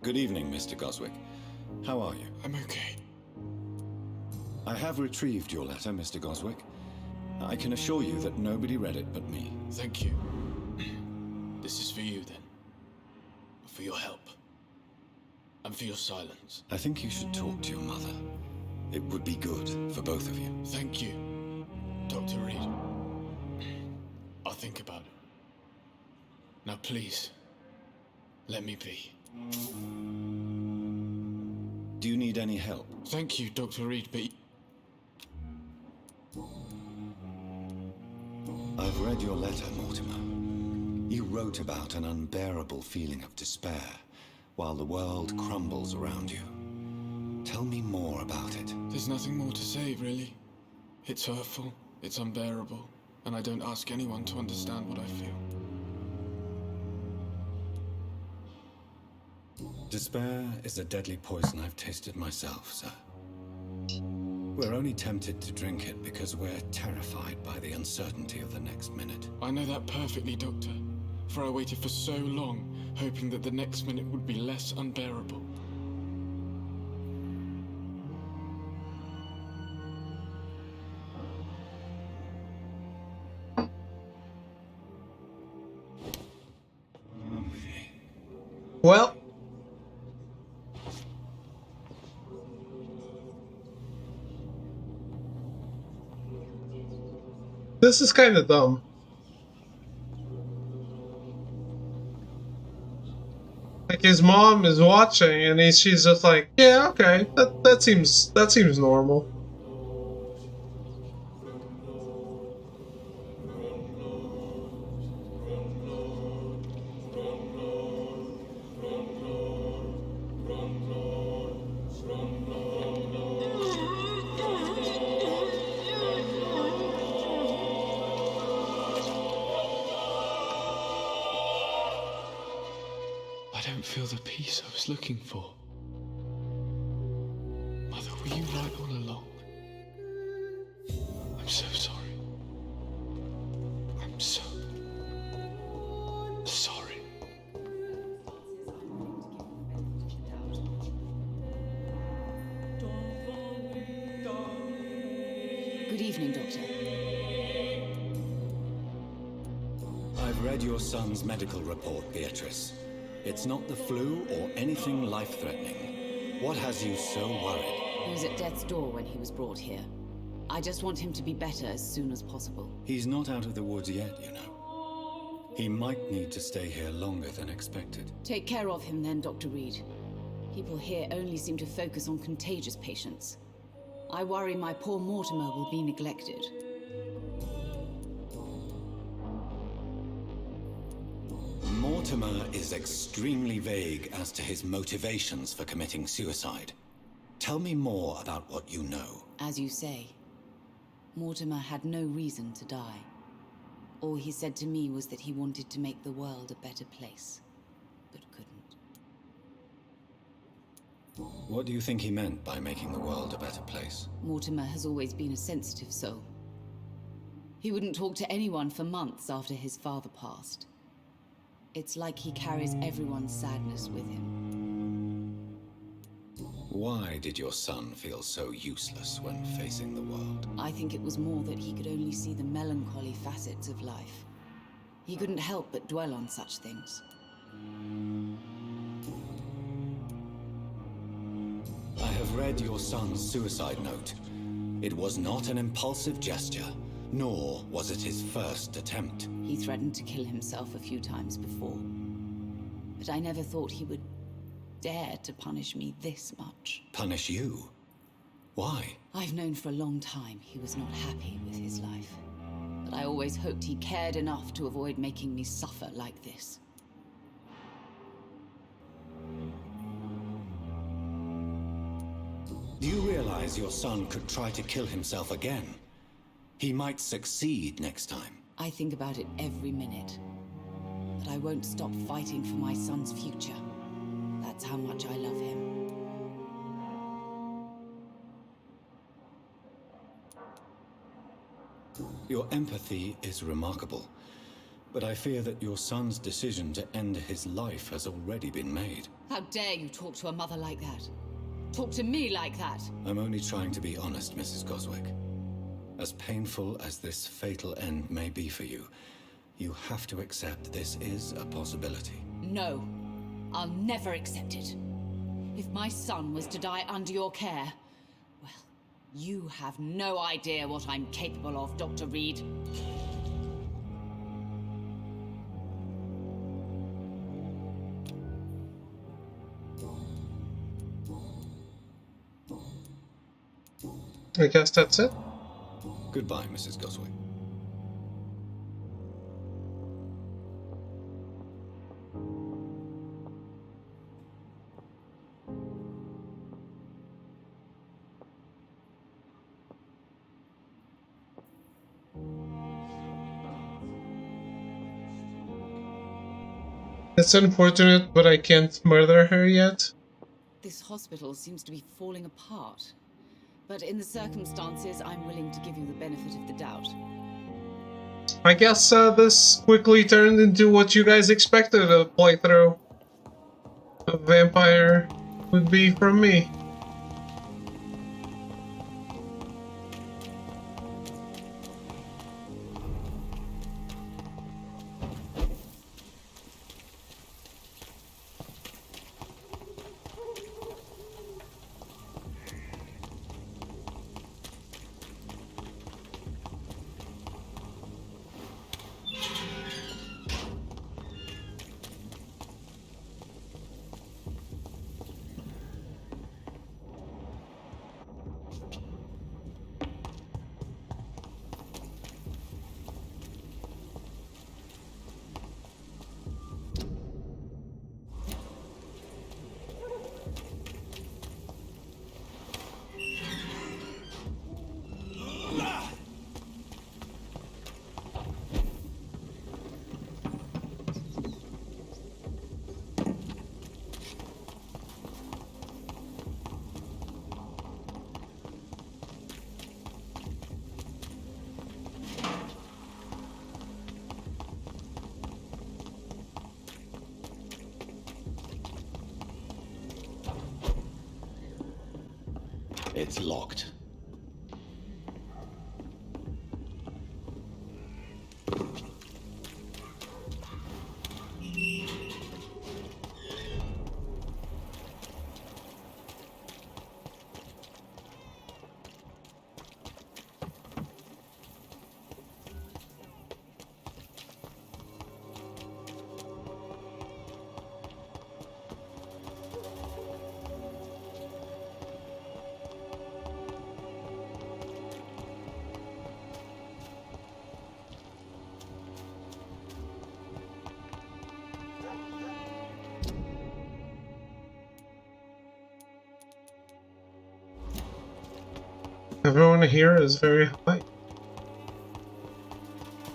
Good evening, Mr. Goswick. How are you? I'm okay. I have retrieved your letter, Mr. Goswick. I can assure you that nobody read it but me. Thank you. This is for you, then. For your help. And for your silence. I think you should talk to your mother. It would be good for both of you. Thank you, Dr. Reed. I'll think about it. Now, please, let me be. Do you need any help? Thank you, Dr. Reed, but... I've read your letter, Mortimer. You wrote about an unbearable feeling of despair while the world crumbles around you. Tell me more about it. There's nothing more to say, really. It's hurtful, it's unbearable, and I don't ask anyone to understand what I feel. Despair is a deadly poison I've tasted myself, sir. We're only tempted to drink it because we're terrified by the uncertainty of the next minute. I know that perfectly, Doctor. For I waited for so long, hoping that the next minute would be less unbearable. Well, this is kind of dumb. Like his mom is watching, and she's just like, "Yeah, okay, that seems normal." I don't feel the peace I was looking for. Mother, were you right all along? I'm so sorry. evening, Doctor. I've read your son's medical report, Beatrice. It's not the flu or anything life-threatening. What has you so worried? He was at death's door when he was brought here. I just want him to be better as soon as possible. He's not out of the woods yet, you know. He might need to stay here longer than expected. Take care of him then, Dr. Reed. People here only seem to focus on contagious patients. I worry my poor Mortimer will be neglected. Mortimer is extremely vague as to his motivations for committing suicide. Tell me more about what you know. As you say, Mortimer had no reason to die. All he said to me was that he wanted to make the world a better place, but couldn't. What do you think he meant by making the world a better place? Mortimer has always been a sensitive soul. He wouldn't talk to anyone for months after his father passed. It's like he carries everyone's sadness with him. Why did your son feel so useless when facing the world? I think it was more that he could only see the melancholy facets of life. He couldn't help but dwell on such things. I have read your son's suicide note. It was not an impulsive gesture, nor was it his first attempt. He threatened to kill himself a few times before. But I never thought he would dare to punish me this much. Punish you? Why? I've known for a long time he was not happy with his life. But I always hoped he cared enough to avoid making me suffer like this. Do you realize your son could try to kill himself again? He might succeed next time. I think about it every minute. But I won't stop fighting for my son's future. That's how much I love him. Your empathy is remarkable. But I fear that your son's decision to end his life has already been made. How dare you talk to a mother like that? Talk to me like that? I'm only trying to be honest, Mrs. Goswick. As painful as this fatal end may be for you, you have to accept this is a possibility. No, I'll never accept it. If my son was to die under your care, well, you have no idea what I'm capable of, Dr. Reed. I guess that's it. Goodbye, Mrs. Goswick. It's unfortunate, but I can't murder her yet. This hospital seems to be falling apart. But in the circumstances, I'm willing to give you the benefit of the doubt. I guess this quickly turned into what you guys expected a playthrough of Vampyr would be from me. It's locked. Everyone here is very high.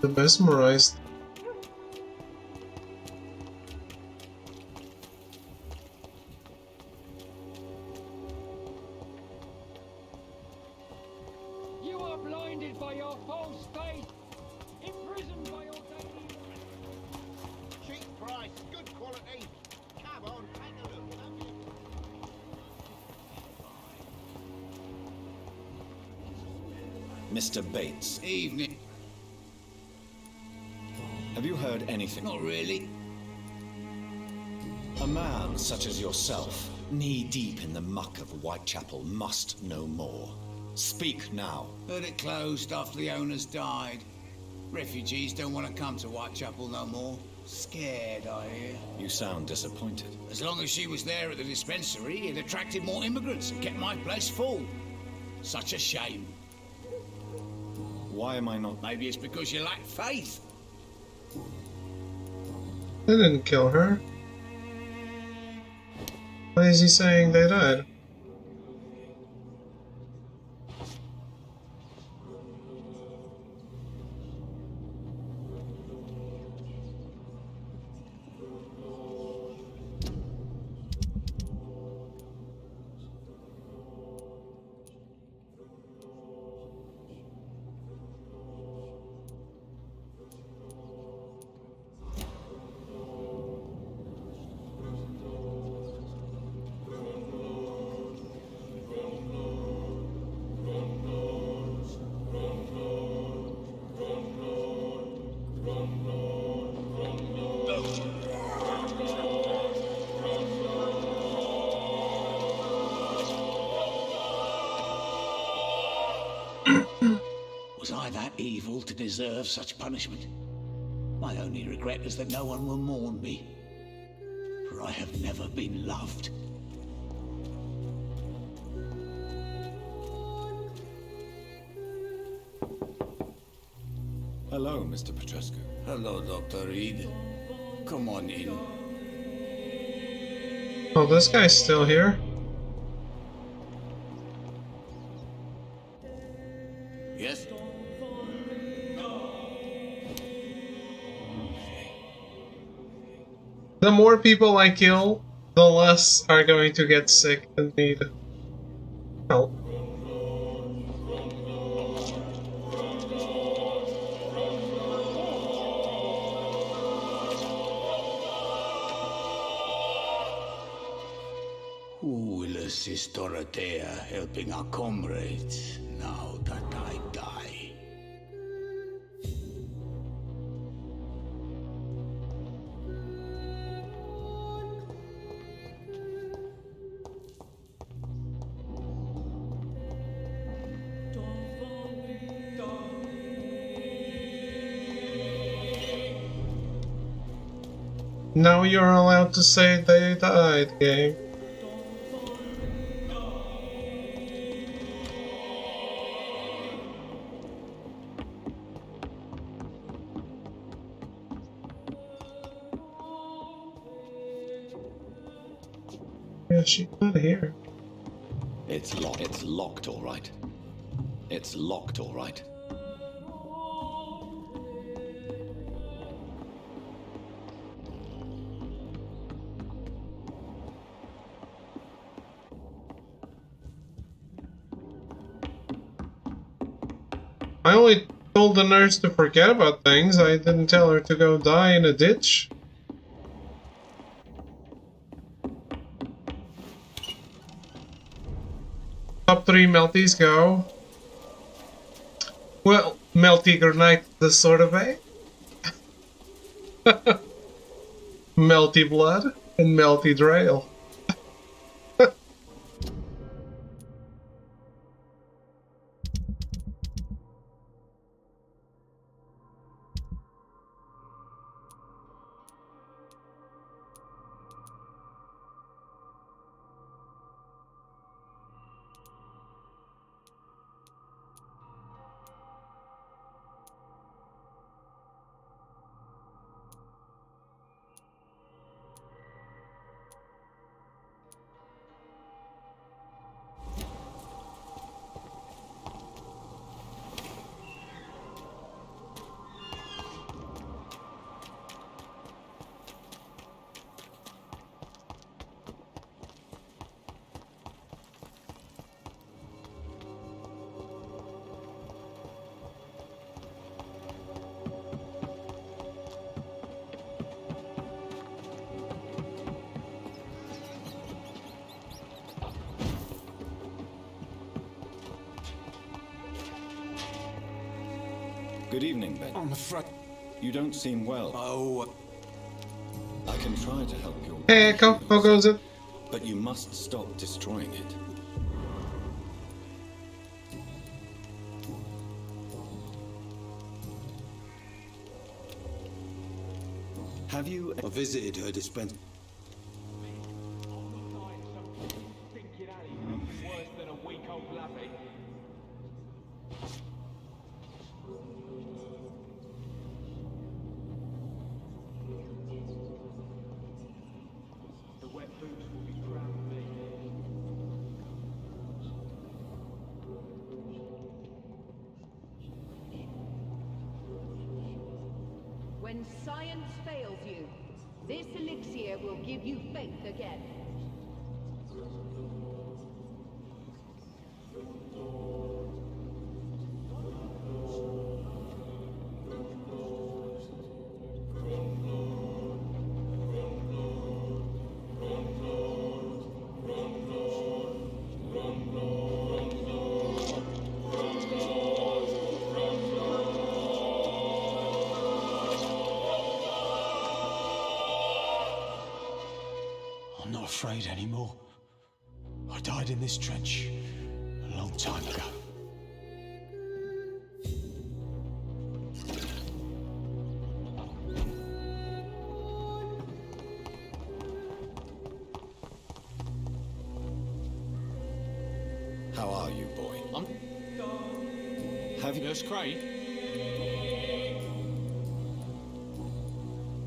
The mesmerized. You are blinded by your false faith, imprisoned by your daily. Cheap price, good quality. Come on, take a look. Mr. Bates. Evening. Have you heard anything? Not really. A man such as yourself, knee-deep in the muck of Whitechapel, must know more. Speak now. Heard it closed after the owners died. Refugees don't want to come to Whitechapel no more. Scared, I hear. You sound disappointed. As long as she was there at the dispensary, it attracted more immigrants and kept my place full. Such a shame. Why am I not? Maybe it's because you lack faith. They didn't kill her. Why is he saying they died? Was I that evil to deserve such punishment? My only regret is that no one will mourn me, for I have never been loved. Hello, Mr. Petrescu. Hello, Dr. Reed. Come on in. Oh, this guy's still here. Yes? The more people I kill, the less are going to get sick and need help. Who will assist Dorothea helping our comrades now that I die? Now you're allowed to say they died, game. Yeah, she's not here. It's locked. It's locked, all right. It's locked, all right. I only told the nurse to forget about things. I didn't tell her to go die in a ditch. Top 3 melties go. Well, Melty Granite the sort of way. Melty Blood and Melty Drail. Good evening, Ben. I'm afraid. You don't seem well. Oh. I can try to help you. Hey, Echo, how goes it? But you must stop destroying it. Have you visited her dispensary? When science fails you, this elixir will give you faith again. I'm not afraid anymore. I died in this trench a long time ago. How are you, boy? Have you... Nurse Craig?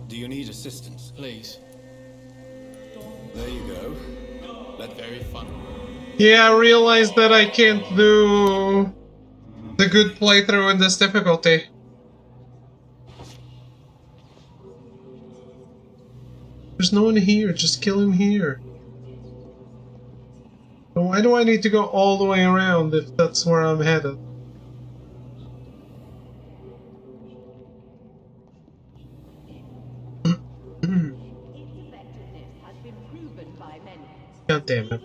Do you need assistance? Please. There you go. That's very fun. Yeah, I realized that I can't do the good playthrough in this difficulty. There's no one here, just kill him here. But why do I need to go all the way around if that's where I'm headed? God damn it.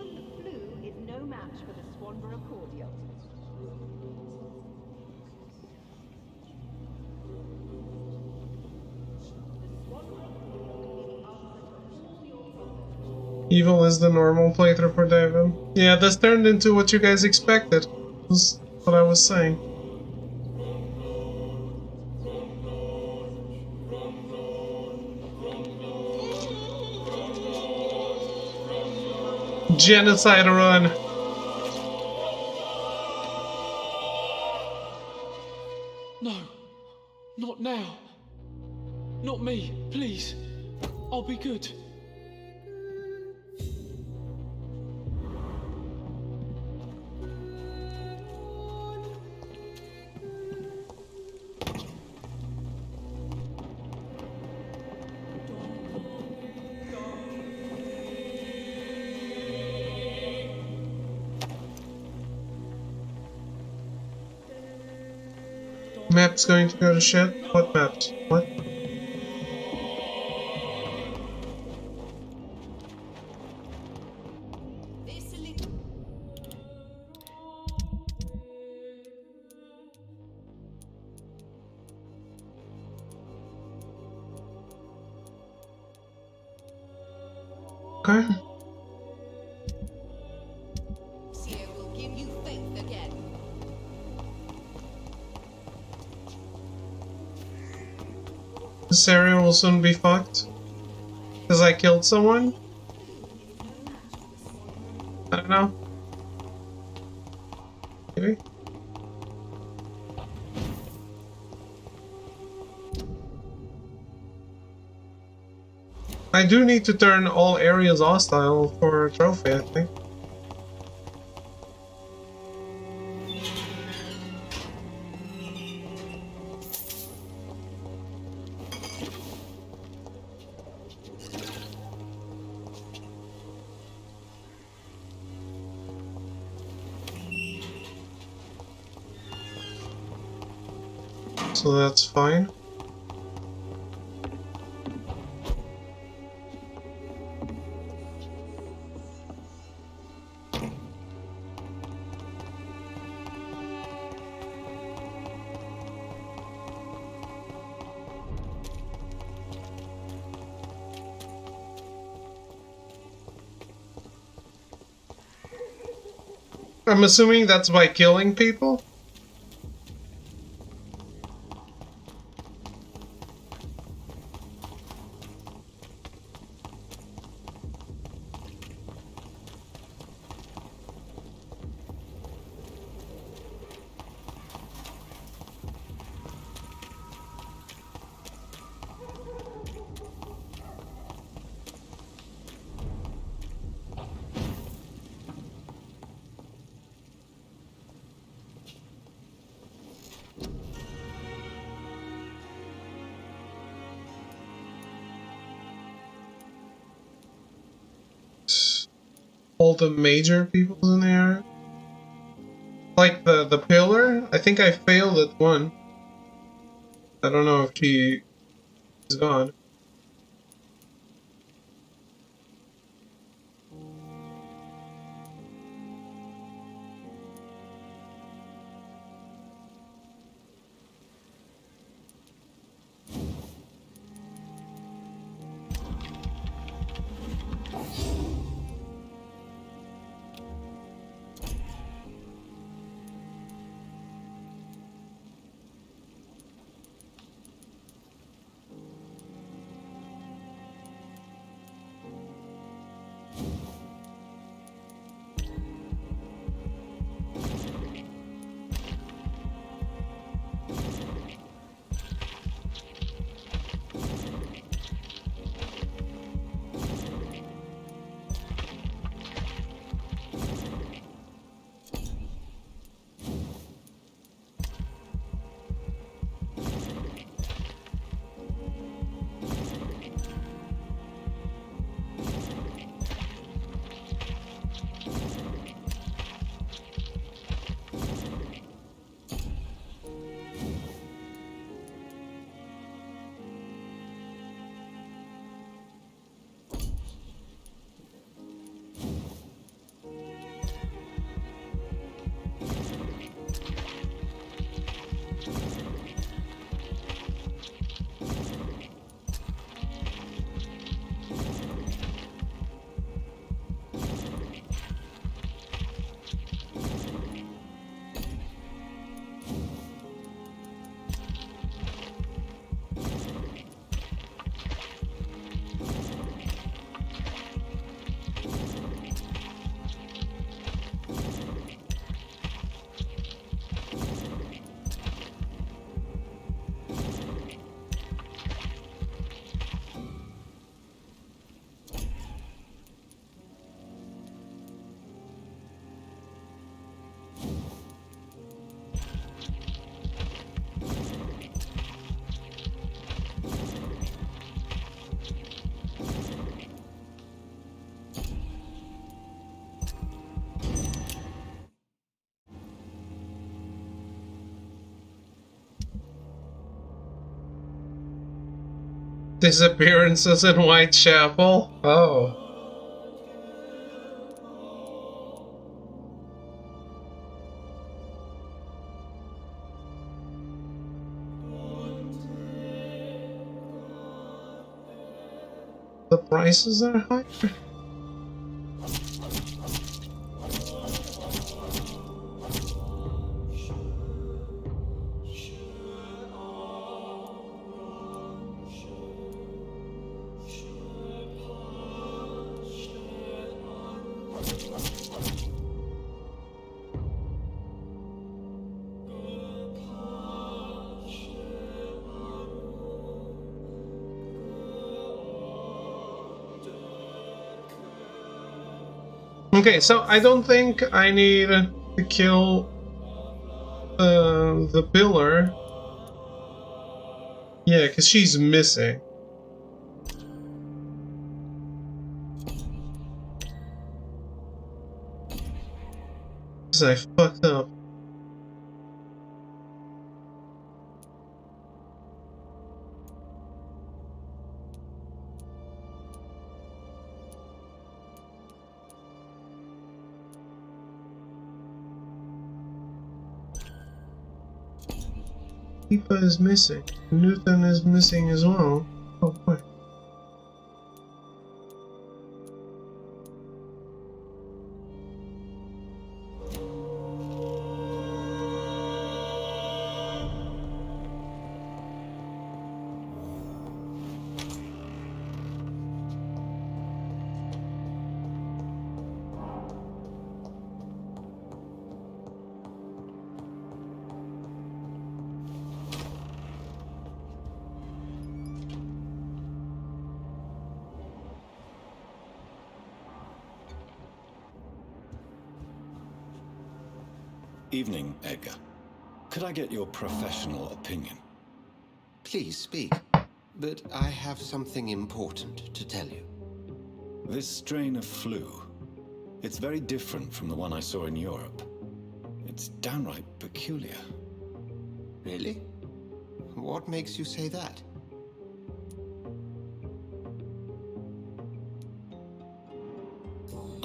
Evil is the normal playthrough for David. Yeah, this turned into what you guys expected. That's what I was saying. Genocide run. No, not now. Not me, please. I'll be good. Map's going to go to shit? What maps? What? Okay. Will give you faith again. This area will soon be fucked. Because I killed someone? I don't know. Maybe? I do need to turn all areas hostile for a trophy, I think. So that's fine. I'm assuming that's by killing people? All the major people in there. Like the pillar? I think I failed at one. I don't know if she is gone. Disappearances in Whitechapel? Oh. The prices are higher? Okay, so I don't think I need to kill the pillar. Yeah, because she's missing. Because I fucked up. Tifa is missing. Newton is missing as well. Oh boy. Evening, Edgar. Could I get your professional opinion? Please speak, but I have something important to tell you. This strain of flu, it's very different from the one I saw in Europe. It's downright peculiar. Really? What makes you say that?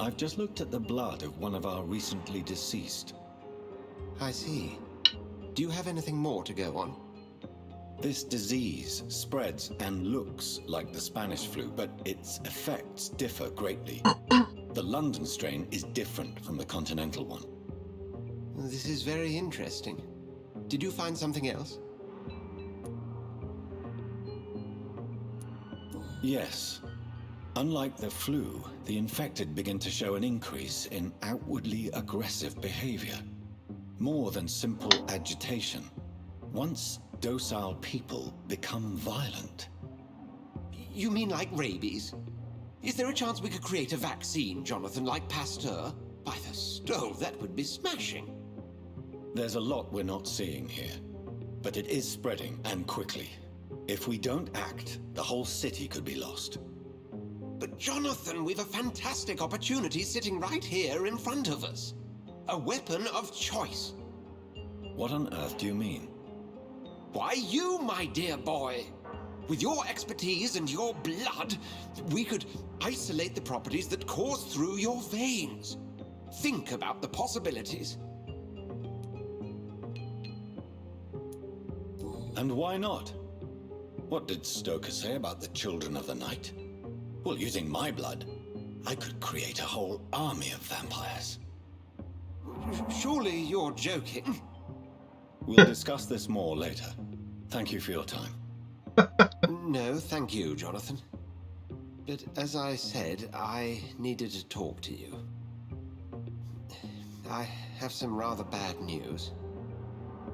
I've just looked at the blood of one of our recently deceased. I see. Do you have anything more to go on? This disease spreads and looks like the Spanish flu, but its effects differ greatly. The London strain is different from the continental one. This is very interesting. Did you find something else? Yes. Unlike the flu, the infected begin to show an increase in outwardly aggressive behavior. More than simple agitation. Once docile people become violent. You mean like rabies? Is there a chance we could create a vaccine, Jonathan, like Pasteur? By the stove, that would be smashing. There's a lot we're not seeing here, but it is spreading, and quickly. If we don't act, the whole city could be lost. But Jonathan, we've a fantastic opportunity sitting right here in front of us. A weapon of choice. What on earth do you mean? Why, you, my dear boy. With your expertise and your blood, we could isolate the properties that course through your veins. Think about the possibilities. And why not? What did Stoker say about the Children of the Night? Well, using my blood, I could create a whole army of vampires. Surely you're joking. We'll discuss this more later. Thank you for your time. No, thank you, Jonathan. But as I said, I needed to talk to you. I have some rather bad news.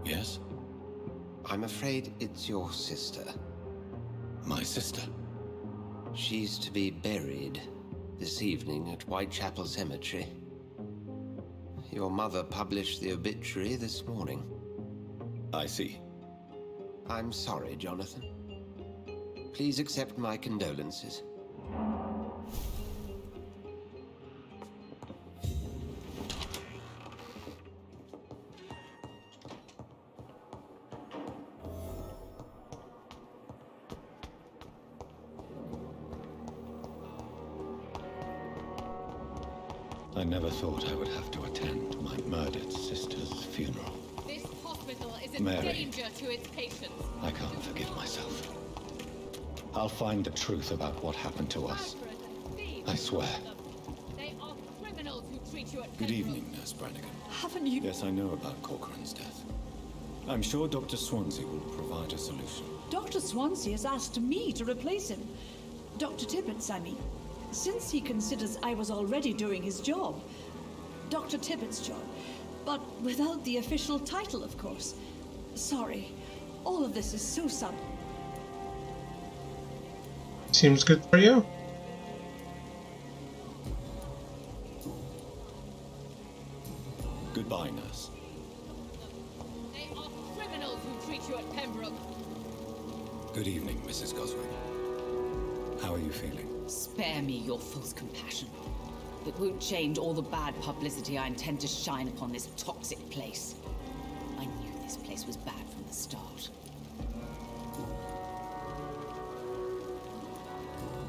Yes? I'm afraid it's your sister. My sister? She's to be buried this evening at Whitechapel Cemetery. Your mother published the obituary this morning. I see. I'm sorry, Jonathan. Please accept my condolences. I never thought I would have to attend my murdered sister's funeral. This hospital is a Mary. danger to its patients. I can't forgive myself. I'll find the truth about what happened to us. I swear. They are criminals who treat you at Good evening, Nurse Brannigan. Haven't you? Yes, I know about Corcoran's death. I'm sure Dr. Swansea will provide a solution. Dr. Swansea has asked me to replace him. Dr. Tibbets, I mean. Since he considers I was already doing his job. Dr. Tibbets' job. But without the official title, of course. Sorry. All of this is so sudden. Seems good for you. Goodbye, nurse. They are criminals who treat you at Pembroke. Good evening, Mrs. Goswing. How are you feeling? Spare me your false compassion. It won't change all the bad publicity I intend to shine upon this toxic place. I knew this place was bad from the start.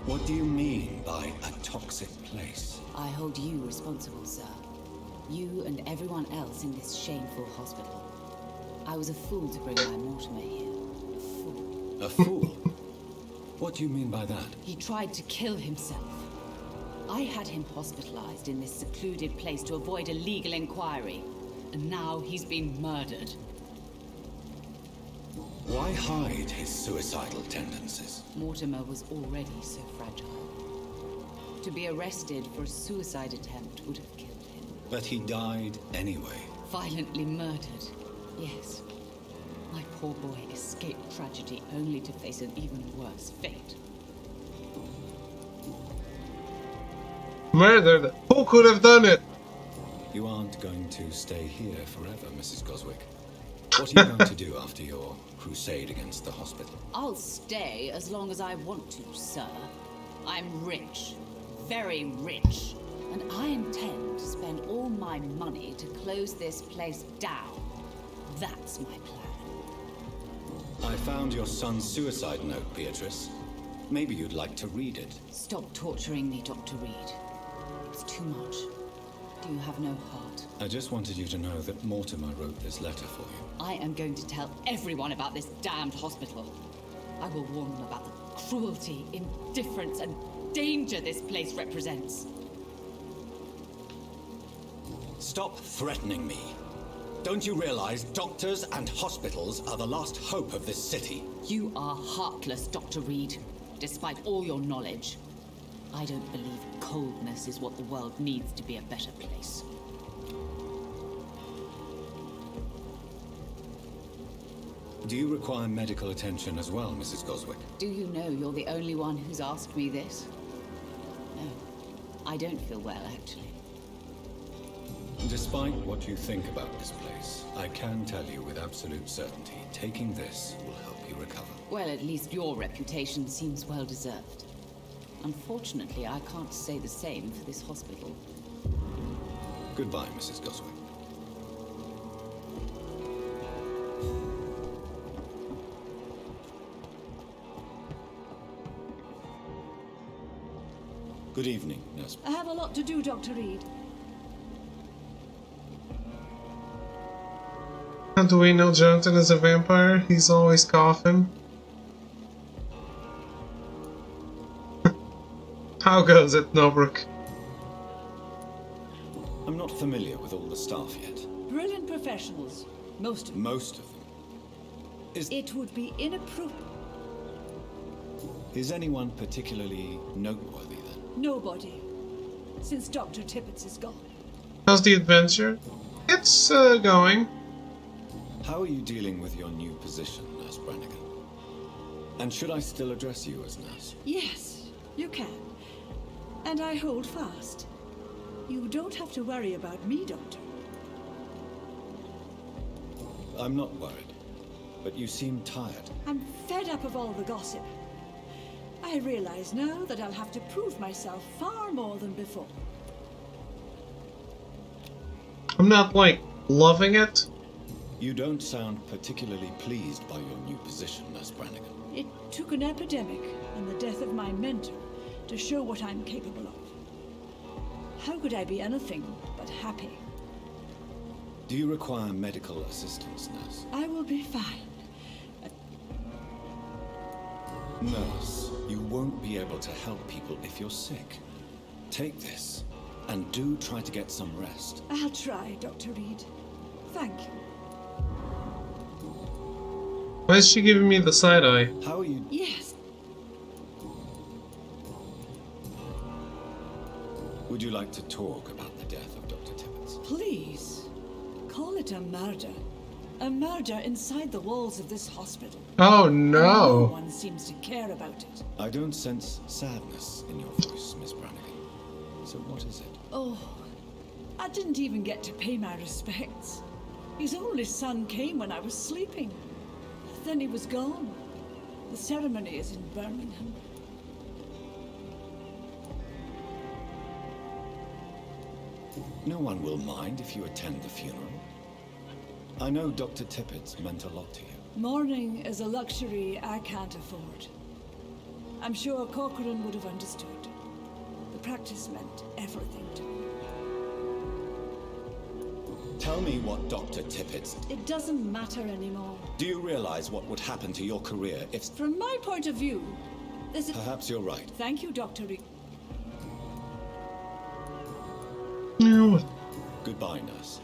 What do you mean by a toxic place? I hold you responsible, sir. You and everyone else in this shameful hospital. I was a fool to bring my Mortimer here. A fool. A fool? What do you mean by that? He tried to kill himself. I had him hospitalized in this secluded place to avoid a legal inquiry. And now he's been murdered. Why hide his suicidal tendencies? Mortimer was already so fragile. To be arrested for a suicide attempt would have killed him. But he died anyway. Violently murdered, yes. My poor boy escaped tragedy only to face an even worse fate. Murdered? Who could have done it? You aren't going to stay here forever, Mrs. Goswick. What are you going to do after your crusade against the hospital? I'll stay as long as I want to, sir. I'm rich. Very rich. And I intend to spend all my money to close this place down. That's my plan. I found your son's suicide note, Beatrice. Maybe you'd like to read it. Stop torturing me, Dr. Reed. It's too much. Do you have no heart? I just wanted you to know that Mortimer wrote this letter for you. I am going to tell everyone about this damned hospital. I will warn them about the cruelty, indifference, and danger this place represents. Stop threatening me. Don't you realize doctors and hospitals are the last hope of this city? You are heartless, Dr. Reed, despite all your knowledge. I don't believe coldness is what the world needs to be a better place. Do you require medical attention as well, Mrs. Goswick? Do you know you're the only one who's asked me this? No, I don't feel well, actually. Despite what you think about this place, I can tell you with absolute certainty, taking this will help you recover. Well, at least your reputation seems well deserved. Unfortunately, I can't say the same for this hospital. Goodbye, Mrs. Goswick. Good evening, Nurse. I have a lot to do, Dr. Reed. How do we know Jonathan is a vampire? He's always coughing. How goes it, Norbrook? I'm not familiar with all the staff yet. Brilliant professionals. Most of them. Most of them. It would be inappropriate. Is anyone particularly noteworthy then? Nobody. Since Dr. Tippett is gone. How's the adventure? It's going. How are you dealing with your new position, Nurse Brannigan? And should I still address you as nurse? Yes, you can. And I hold fast. You don't have to worry about me, Doctor. I'm not worried, but you seem tired. I'm fed up of all the gossip. I realize now that I'll have to prove myself far more than before. I'm not, like, loving it. You don't sound particularly pleased by your new position, Nurse Brannigan. It took an epidemic and the death of my mentor to show what I'm capable of. How could I be anything but happy? Do you require medical assistance, Nurse? I will be fine. Nurse, you won't be able to help people if you're sick. Take this, and do try to get some rest. I'll try, Dr. Reed. Thank you. Why is she giving me the side eye? How are you? Yes. Would you like to talk about the death of Dr. Tippett? Please. Call it a murder. A murder inside the walls of this hospital. Oh No no. one seems to care about it. I don't sense sadness in your voice, Miss Brannigan. So what is it? Oh, I didn't even get to pay my respects. His only son came when I was sleeping. Then he was gone. The ceremony is in Birmingham. No one will mind if you attend the funeral. I know Dr. Tippett's meant a lot to you. Mourning is a luxury I can't afford. I'm sure Corcoran would have understood. The practice meant everything to me. Tell me what Dr. Tippett's... It doesn't matter anymore. Do you realize what would happen to your career if... From my point of view, this is... Perhaps you're right. Thank you, Dr. Reed. No. Goodbye, nurse.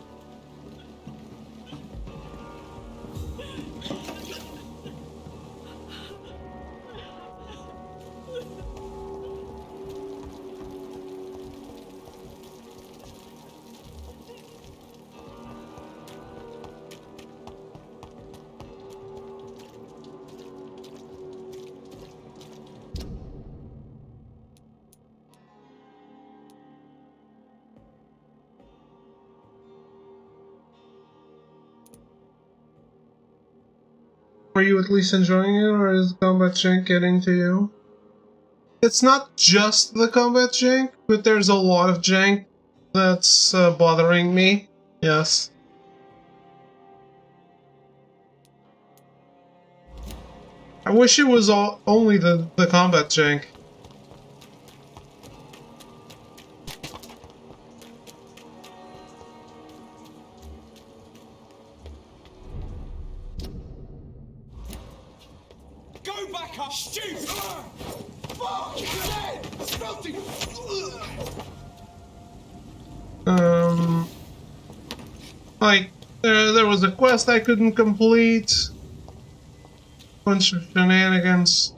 Are you at least enjoying it, or is the combat jank getting to you? It's not just the combat jank, but there's a lot of jank that's bothering me. Yes. I wish it was only the combat jank. Go back up, stupid! Fuck! Dead! Smelting! Like, there was a quest I couldn't complete. Bunch of shenanigans.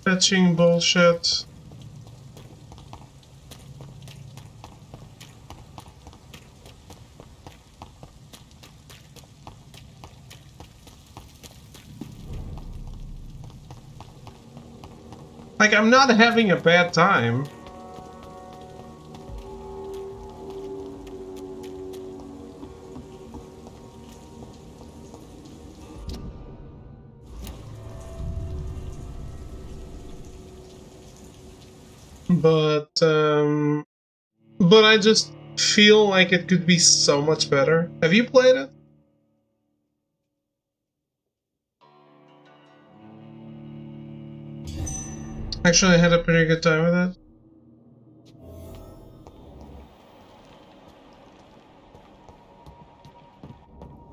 Fetching bullshit. Like, I'm not having a bad time. But I just feel like it could be so much better. Have you played it? Actually, I had a pretty good time with it.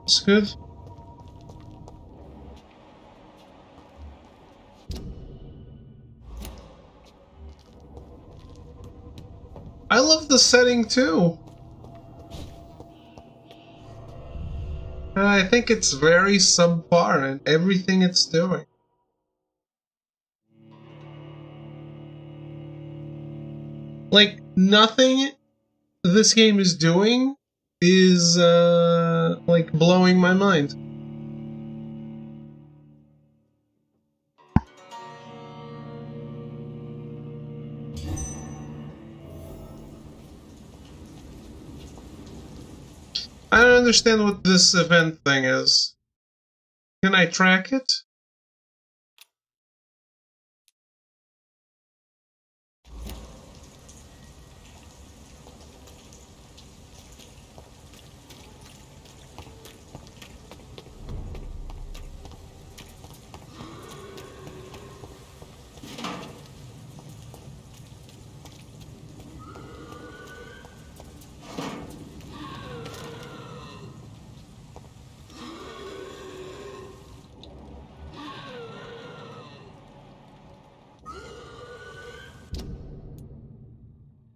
It's good. I love the setting too. And I think it's very subpar in everything it's doing. Like, nothing this game is doing is, like, blowing my mind. I don't understand what this event thing is. Can I track it?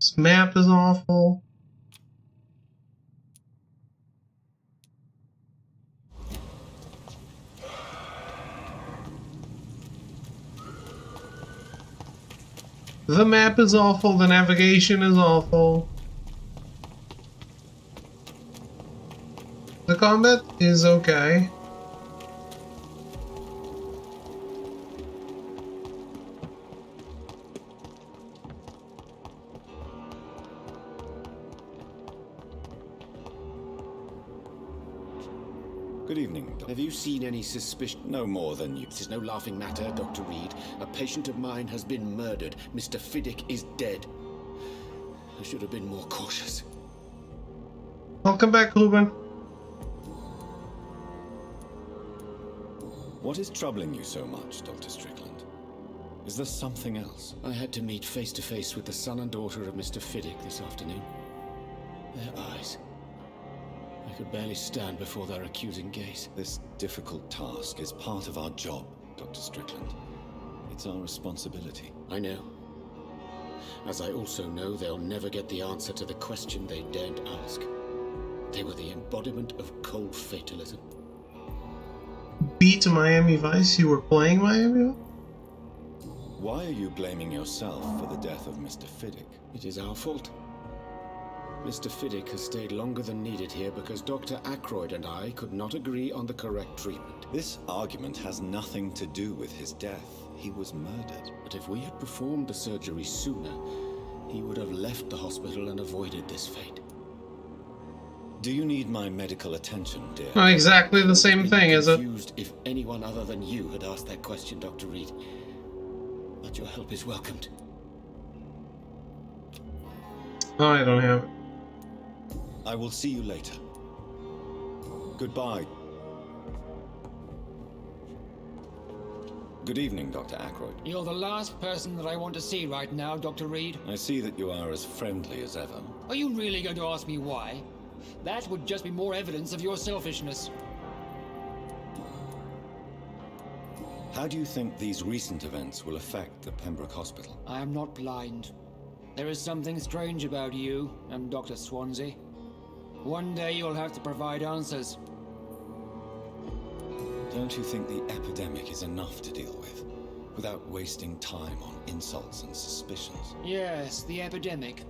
This map is awful. The map is awful, the navigation is awful. The combat is okay. Good evening. Have you seen any suspicion? No more than you. This is no laughing matter, Dr. Reed. A patient of mine has been murdered. Mr. Fiddick is dead. I should have been more cautious. Welcome back, Ruben. What is troubling you so much, Dr. Strickland? Is there something else? I had to meet face to face with the son and daughter of Mr. Fiddick this afternoon. Their eyes. I could barely stand before their accusing gaze. This difficult task is part of our job, Dr. Strickland. It's our responsibility. I know. As I also know they'll never get the answer to the question they daren't ask. They were the embodiment of cold fatalism. Beat Miami Vice? You were playing Miami? Why are you blaming yourself for the death of Mr. Fiddick? It is our fault. Mr. Fiddick has stayed longer than needed here because Dr. Ackroyd and I could not agree on the correct treatment. This argument has nothing to do with his death. He was murdered. But if we had performed the surgery sooner, he would have left the hospital and avoided this fate. Do you need my medical attention, dear? Not exactly the same thing, is it? Confused if anyone other than you had asked that question, Dr. Reed. But your help is welcomed. Oh, I don't have it. I will see you later. Goodbye. Good evening, Dr. Ackroyd. You're the last person that I want to see right now, Dr. Reed. I see that you are as friendly as ever. Are you really going to ask me why? That would just be more evidence of your selfishness. How do you think these recent events will affect the Pembroke Hospital? I am not blind. There is something strange about you and Dr. Swansea. One day you'll have to provide answers. Don't you think the epidemic is enough to deal with, without wasting time on insults and suspicions? Yes, the epidemic.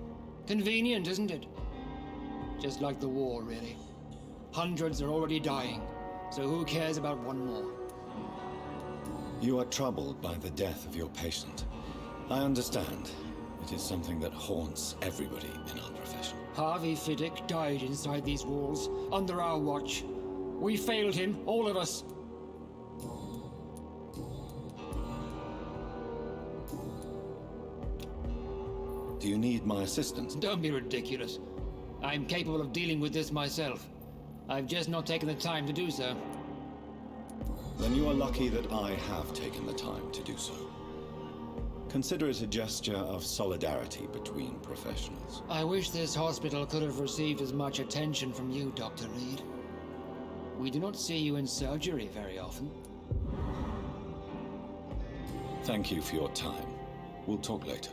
Convenient, isn't it? Just like the war, really. Hundreds are already dying, so who cares about one more? You are troubled by the death of your patient. I understand. It is something that haunts everybody in our profession. Harvey Fiddick died inside these walls, under our watch. We failed him, all of us. Do you need my assistance? Don't be ridiculous. I'm capable of dealing with this myself. I've just not taken the time to do so. Then you are lucky that I have taken the time to do so. Consider it a gesture of solidarity between professionals. I wish this hospital could have received as much attention from you, Dr. Reed. We do not see you in surgery very often. Thank you for your time. We'll talk later.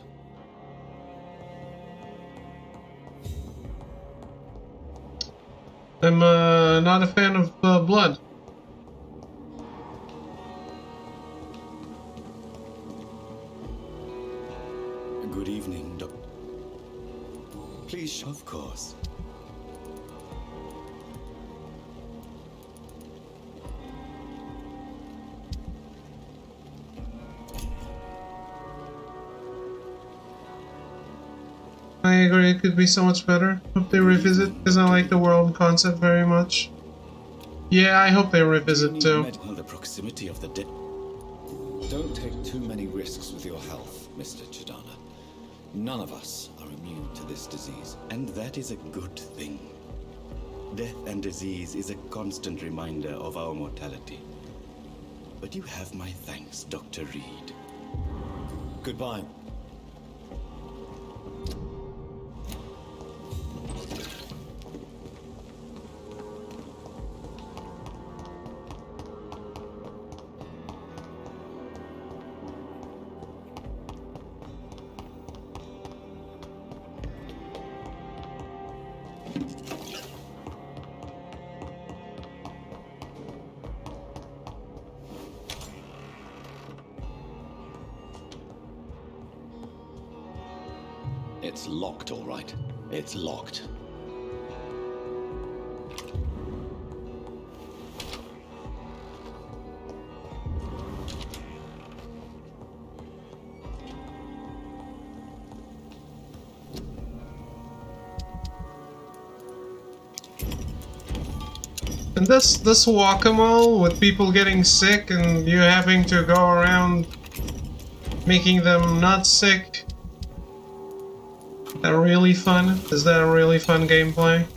I'm not a fan of blood. Good evening, Doctor. Please, of course. I agree, it could be so much better. Hope they revisit, because I like the world concept very much. Yeah, I hope they revisit too. The proximity of the dead. Don't take too many risks with your health, Mr. Chidana. None of us are immune to this disease, and that is a good thing. Death and disease is a constant reminder of our mortality. But you have my thanks, Dr. Reed. Goodbye. It's locked, all right. It's locked. And this whack-a-mole with people getting sick and you having to go around making them not sick. Is that really fun? Is that a really fun gameplay?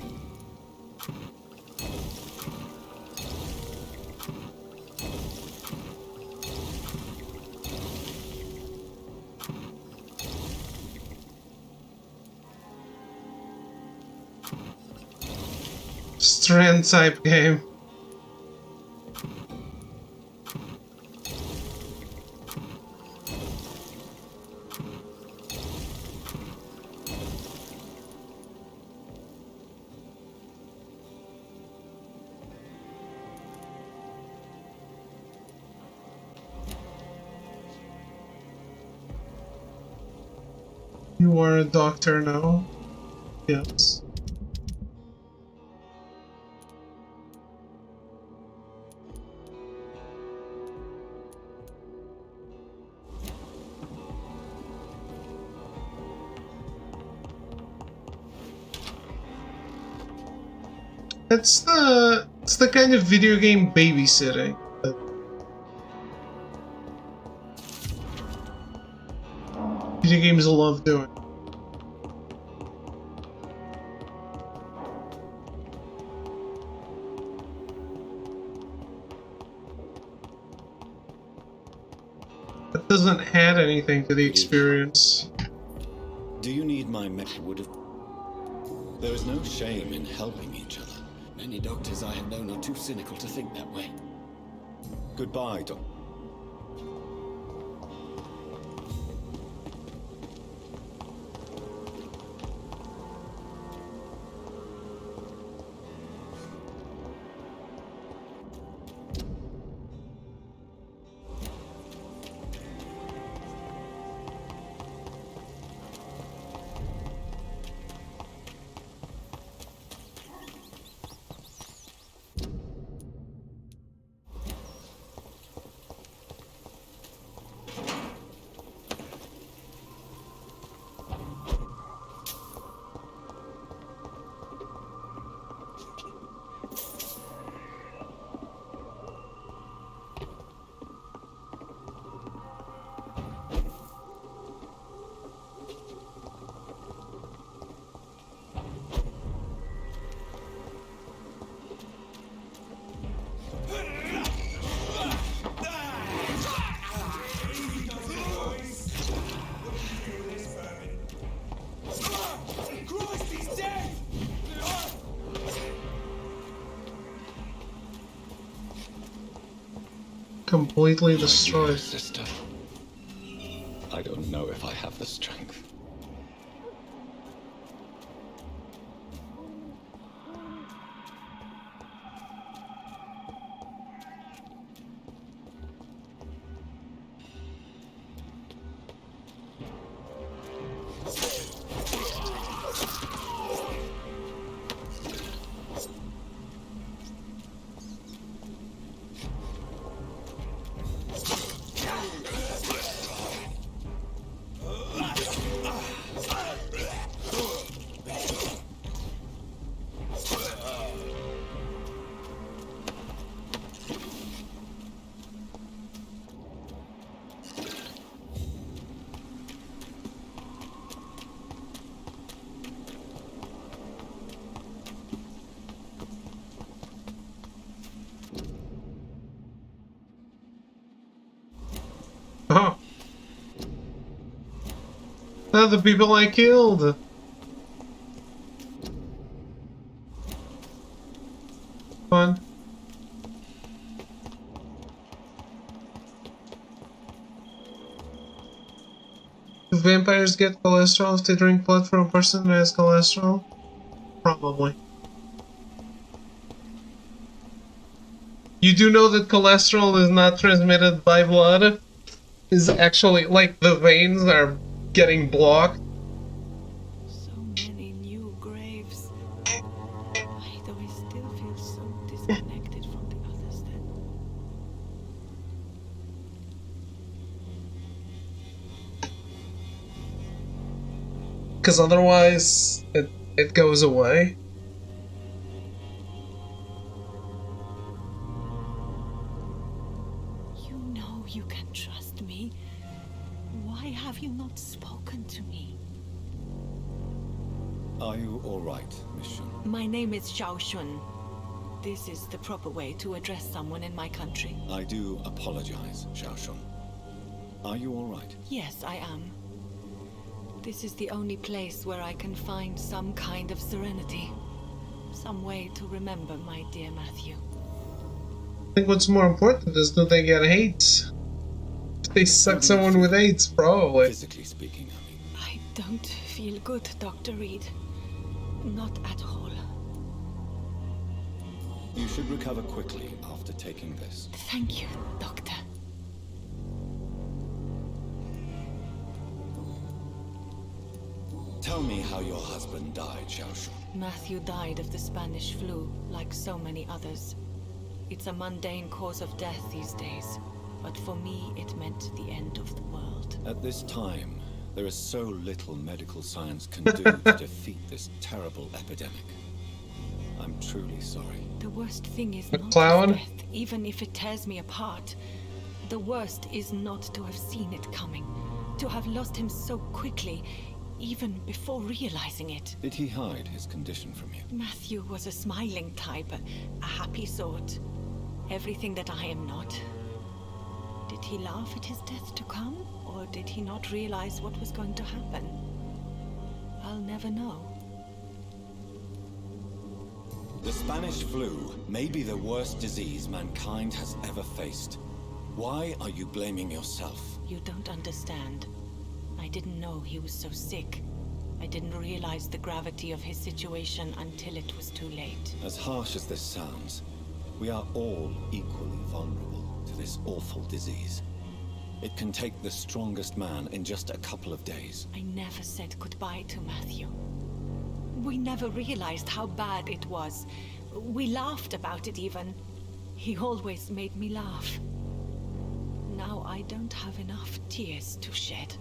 Strand type game. You are a doctor now? Yes. It's the kind of video game babysitting that video games love doing. It doesn't add anything to the experience. Do you need my would have? There is no shame in helping each other. Many doctors I have known are too cynical to think that way. Goodbye, Doc. Completely destroyed. Sister, I don't know if I have the strength. Oh. They're the people I killed. Fun. Do vampires get cholesterol if they drink blood from a person that has cholesterol? Probably. You do know that cholesterol is not transmitted by blood? Is actually, like, the veins are getting blocked. So many new graves. Why do I still feel so disconnected from the others then? Because otherwise, it goes away. You know you can trust me. Why have you not spoken to me? Are you all right, Miss Shun? My name is Xiao Shun. This is the proper way to address someone in my country. I do apologize, Xiao Shun. Are you all right? Yes, I am. This is the only place where I can find some kind of serenity. Some way to remember my dear Matthew. I think what's more important is, do they get AIDS? If they suck someone with AIDS, probably. Physically speaking, I don't feel good, Dr. Reed. Not at all. You should recover quickly after taking this. Thank you, Doctor. Tell me how your husband died, Xiao Shun. Matthew died of the Spanish flu, like so many others. It's a mundane cause of death these days, but for me it meant the end of the world. At this time, there is so little medical science can do to defeat this terrible epidemic. I'm truly sorry. The worst thing is A not clown? his death, even if it tears me apart. The worst is not to have seen it coming, to have lost him so quickly, even before realizing it. Did he hide his condition from you? Matthew was a smiling type, a happy sort. Everything that I am not. Did he laugh at his death to come, or did he not realize what was going to happen? I'll never know. The Spanish flu may be the worst disease mankind has ever faced. Why are you blaming yourself? You don't understand. I didn't know he was so sick. I didn't realize the gravity of his situation until it was too late. As harsh as this sounds, we are all equally vulnerable to this awful disease. It can take the strongest man in just a couple of days. I never said goodbye to Matthew. We never realized how bad it was. We laughed about it even. He always made me laugh. Now I don't have enough tears to shed.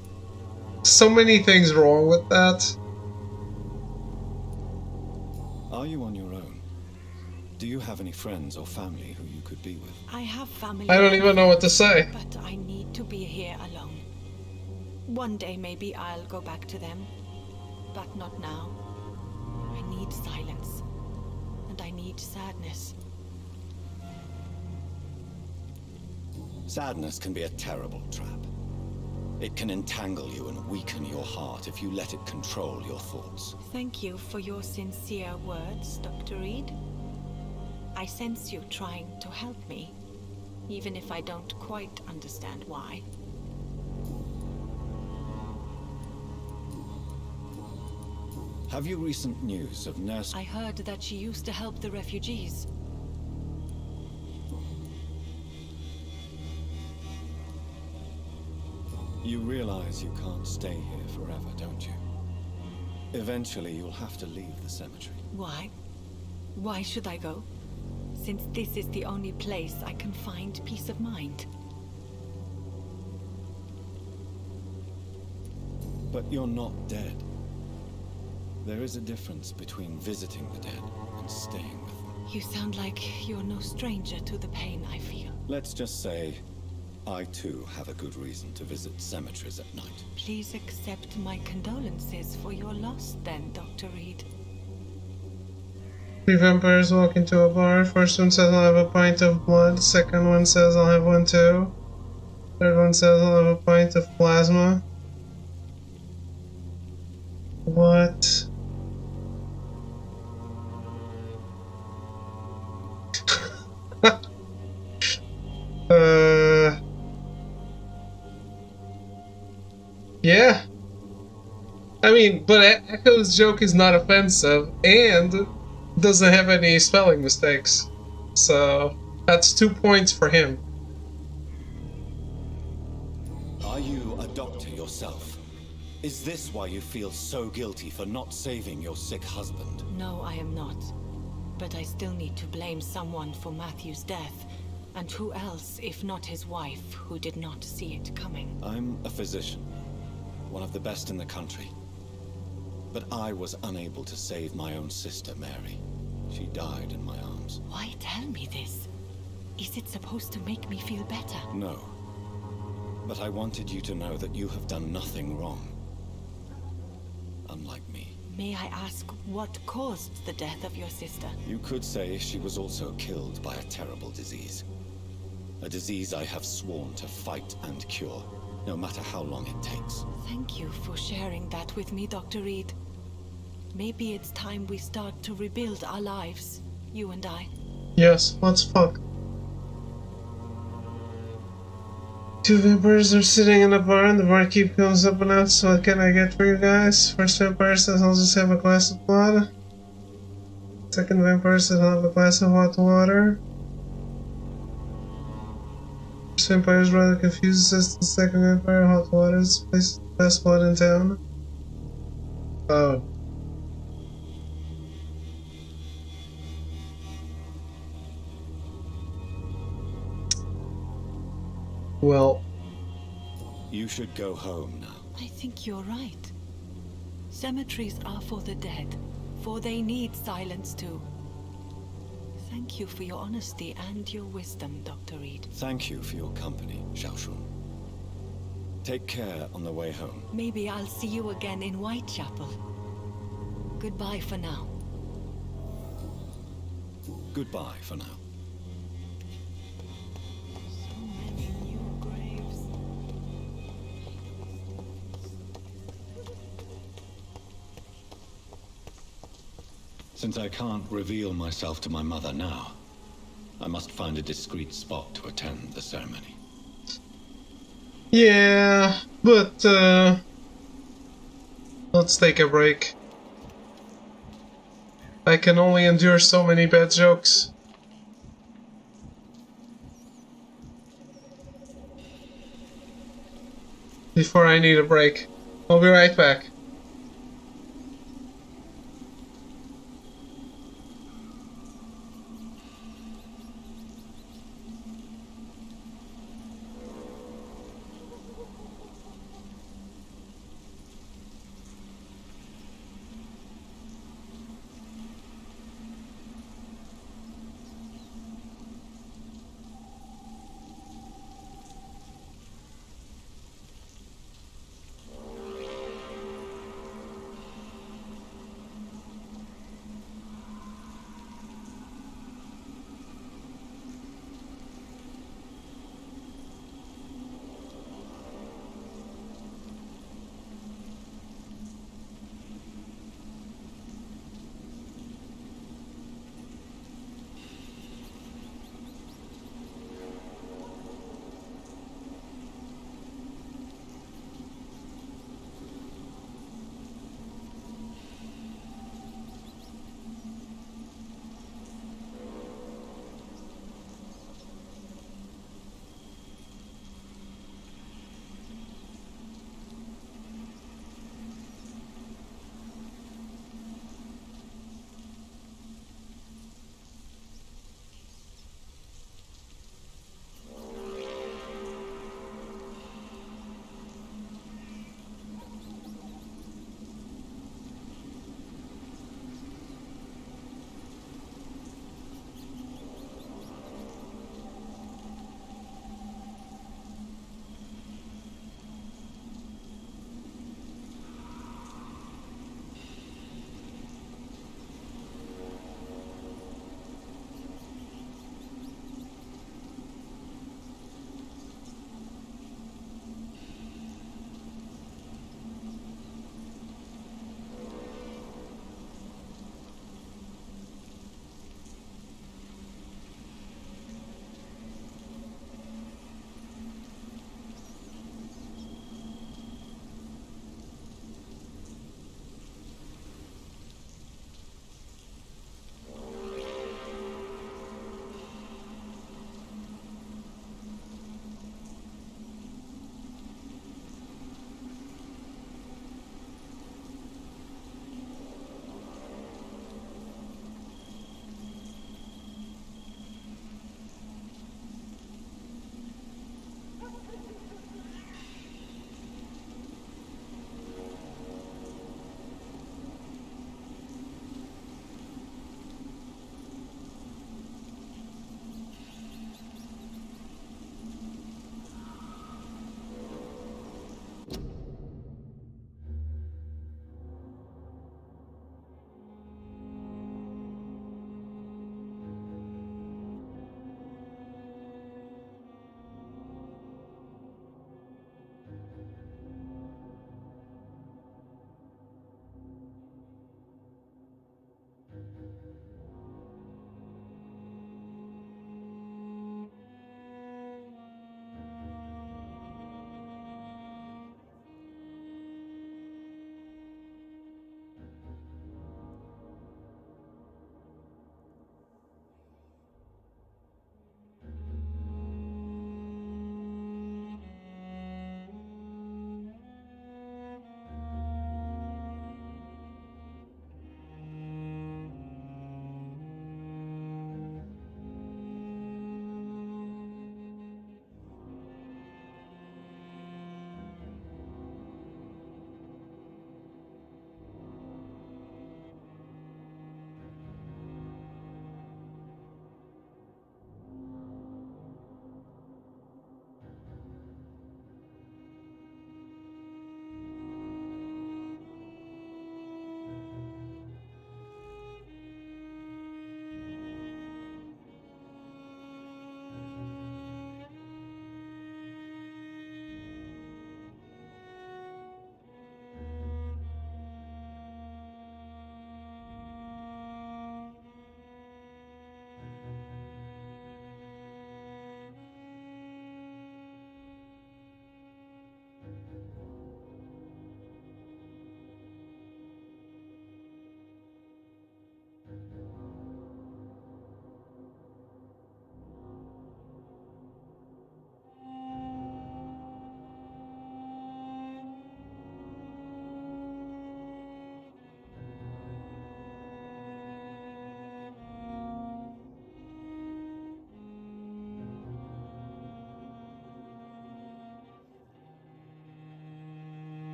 So many things wrong with that. Are you on your own? Do you have any friends or family who you could be with? I have family. I don't even know what to say. But I need to be here alone. One day maybe I'll go back to them. But not now. I need silence. And I need sadness. Sadness can be a terrible trap. It can entangle you and weaken your heart if you let it control your thoughts. Thank you for your sincere words, Dr. Reed. I sense you trying to help me, even if I don't quite understand why. Have you recent news of Nurse? I heard that she used to help the refugees. You realize you can't stay here forever, don't you? Eventually, you'll have to leave the cemetery. Why? Why should I go? Since this is the only place I can find peace of mind. But you're not dead. There is a difference between visiting the dead and staying with them. You sound like you're no stranger to the pain I feel. Let's just say, I too have a good reason to visit cemeteries at night. Please accept my condolences for your loss then, Dr. Reed. Three vampires walk into a bar. First one says, I'll have a pint of blood. Second one says, I'll have one too. Third one says, I'll have a pint of plasma. What? Yeah. I mean, but Echo's joke is not offensive and doesn't have any spelling mistakes. So that's 2 points for him. Are you a doctor yourself? Is this why you feel so guilty for not saving your sick husband? No, I am not. But I still need to blame someone for Matthew's death. And who else, if not his wife, who did not see it coming? I'm a physician. One of the best in the country. But I was unable to save my own sister, Mary. She died in my arms. Why tell me this? Is it supposed to make me feel better? No. But I wanted you to know that you have done nothing wrong. Unlike me. May I ask what caused the death of your sister? You could say she was also killed by a terrible disease. A disease I have sworn to fight and cure, no matter how long it takes. Thank you for sharing that with me, Dr. Reed. Maybe it's time we start to rebuild our lives, you and I. Yes, let's fuck. Two vampires are sitting in a bar and the barkeep comes up and asks, what can I get for you guys? First vampire says, I'll just have a glass of blood. Second vampire says, I'll have a glass of hot water. First vampire is rather confused, says to the second vampire, hot water is the place with the best blood in town. Oh. Well, you should go home now. I think you're right. Cemeteries are for the dead, for they need silence too. Thank you for your honesty and your wisdom, Dr. Reed. Thank you for your company, Xiaoshun. Take care on the way home. Maybe I'll see you again in Whitechapel. Goodbye for now. Goodbye for now. Since I can't reveal myself to my mother now, I must find a discreet spot to attend the ceremony. Yeah, but let's take a break. I can only endure so many bad jokes. Before I need a break. I'll be right back.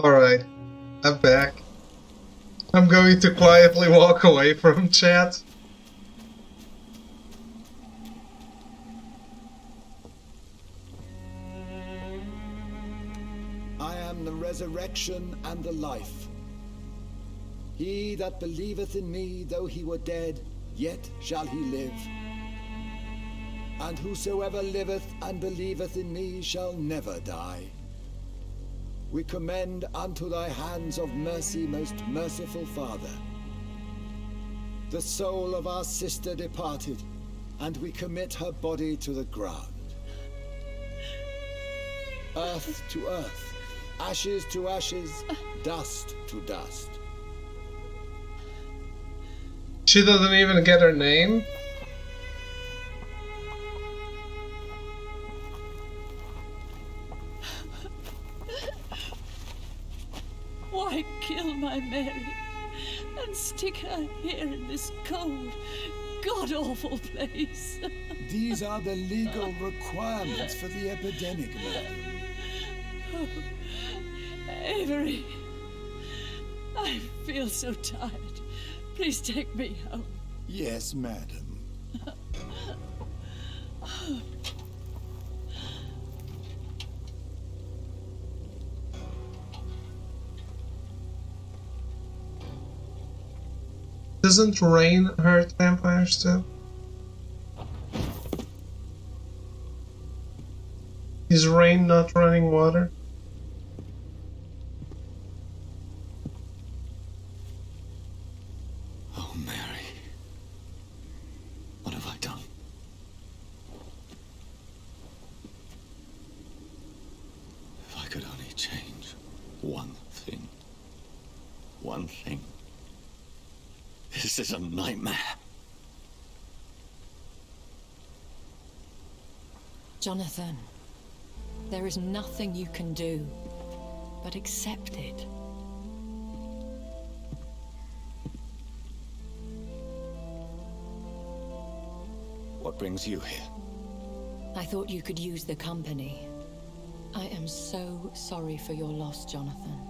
Alright, I'm back. I'm going to quietly walk away from chat. I am the resurrection and the life. He that believeth in me, though he were dead, yet shall he live. And whosoever liveth and believeth in me shall never die. We commend unto thy hands of mercy, most merciful Father, the soul of our sister departed, and we commit her body to the ground. Earth to earth, ashes to ashes, dust to dust. She doesn't even get her name? Why kill my Mary and stick her here in this cold, god-awful place? These are the legal requirements for the epidemic, madam. Oh, Avery, I feel so tired. Please take me home. Yes, madam. Doesn't rain hurt vampires too? Is rain not running water? Oh, Mary. What have I done? If I could only change one thing. One thing. This is a nightmare. Jonathan, there is nothing you can do but accept it. What brings you here? I thought you could use the company. I am so sorry for your loss, Jonathan.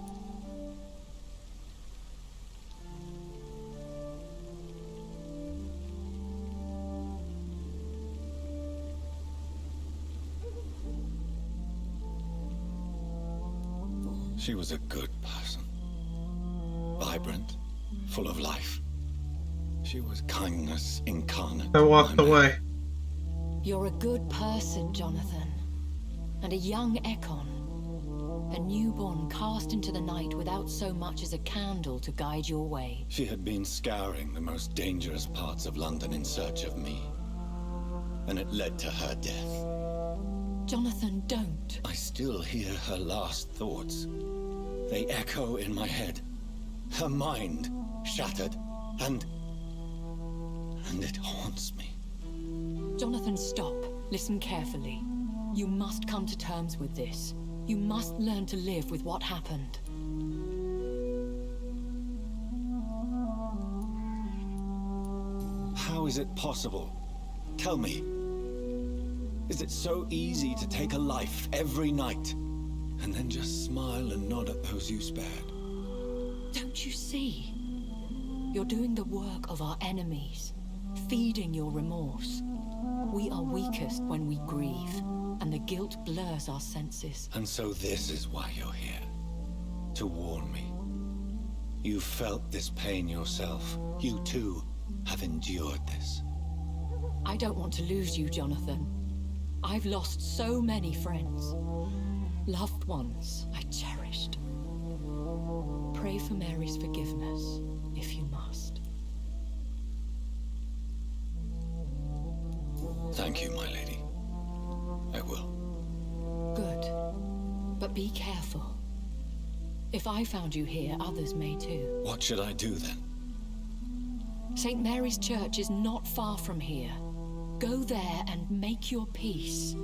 She was a good person. Vibrant, full of life. She was kindness incarnate. I walked away. You're a good person, Jonathan. And a young Ekon. A newborn cast into the night without so much as a candle to guide your way. She had been scouring the most dangerous parts of London in search of me. And it led to her death. Jonathan, don't. I still hear her last thoughts. They echo in my head. Her mind shattered, and it haunts me. Jonathan, stop. Listen carefully. You must come to terms with this. You must learn to live with what happened. How is it possible? Tell me. Is it so easy to take a life every night, and then just smile and nod at those you spared? Don't you see? You're doing the work of our enemies, feeding your remorse. We are weakest when we grieve, and the guilt blurs our senses. And so this is why you're here. To warn me. You felt this pain yourself. You too have endured this. I don't want to lose you, Jonathan. I've lost so many friends. Loved ones I cherished. Pray for Mary's forgiveness, if you must. Thank you, my lady. I will. Good. But be careful. If I found you here, others may too. What should I do then? St. Mary's Church is not far from here. Go there and make your peace.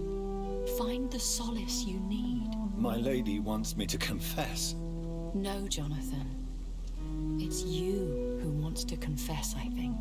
Find the solace you need. My lady wants me to confess. No, Jonathan. It's you who wants to confess, I think.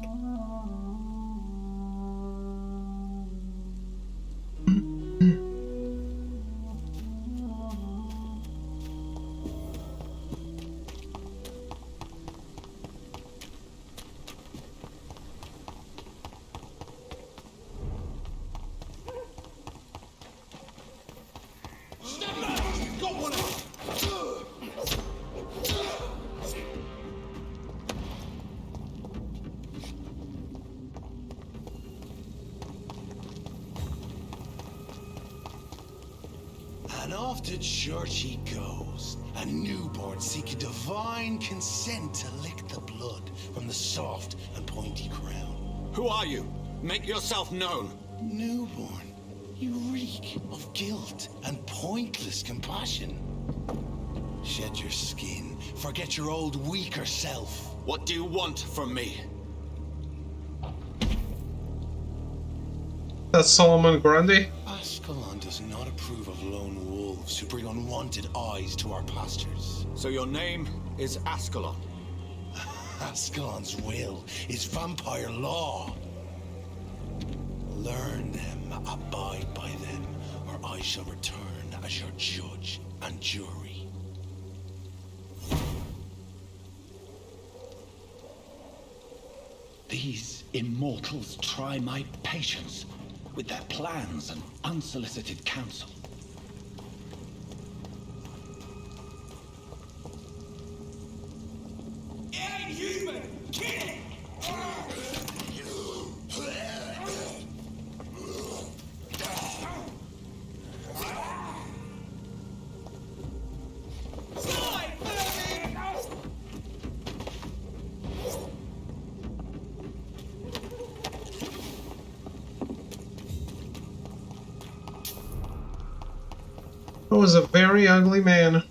to church he goes, a newborn seeking divine consent to lick the blood from the soft and pointy crown. Who are you? Make yourself known. Newborn, you reek of guilt and pointless compassion. Shed your skin, forget your old weaker self. What do you want from me? That's Solomon Grundy. Ascalon does not approve of lone wolves who bring unwanted eyes to our pastures. So your name is Ascalon? Ascalon's will is vampire law. Learn them, abide by them, or I shall return as your judge and jury. These immortals try my patience with their plans and unsolicited counsel. Inhuman! Kill it! He was a very ugly man.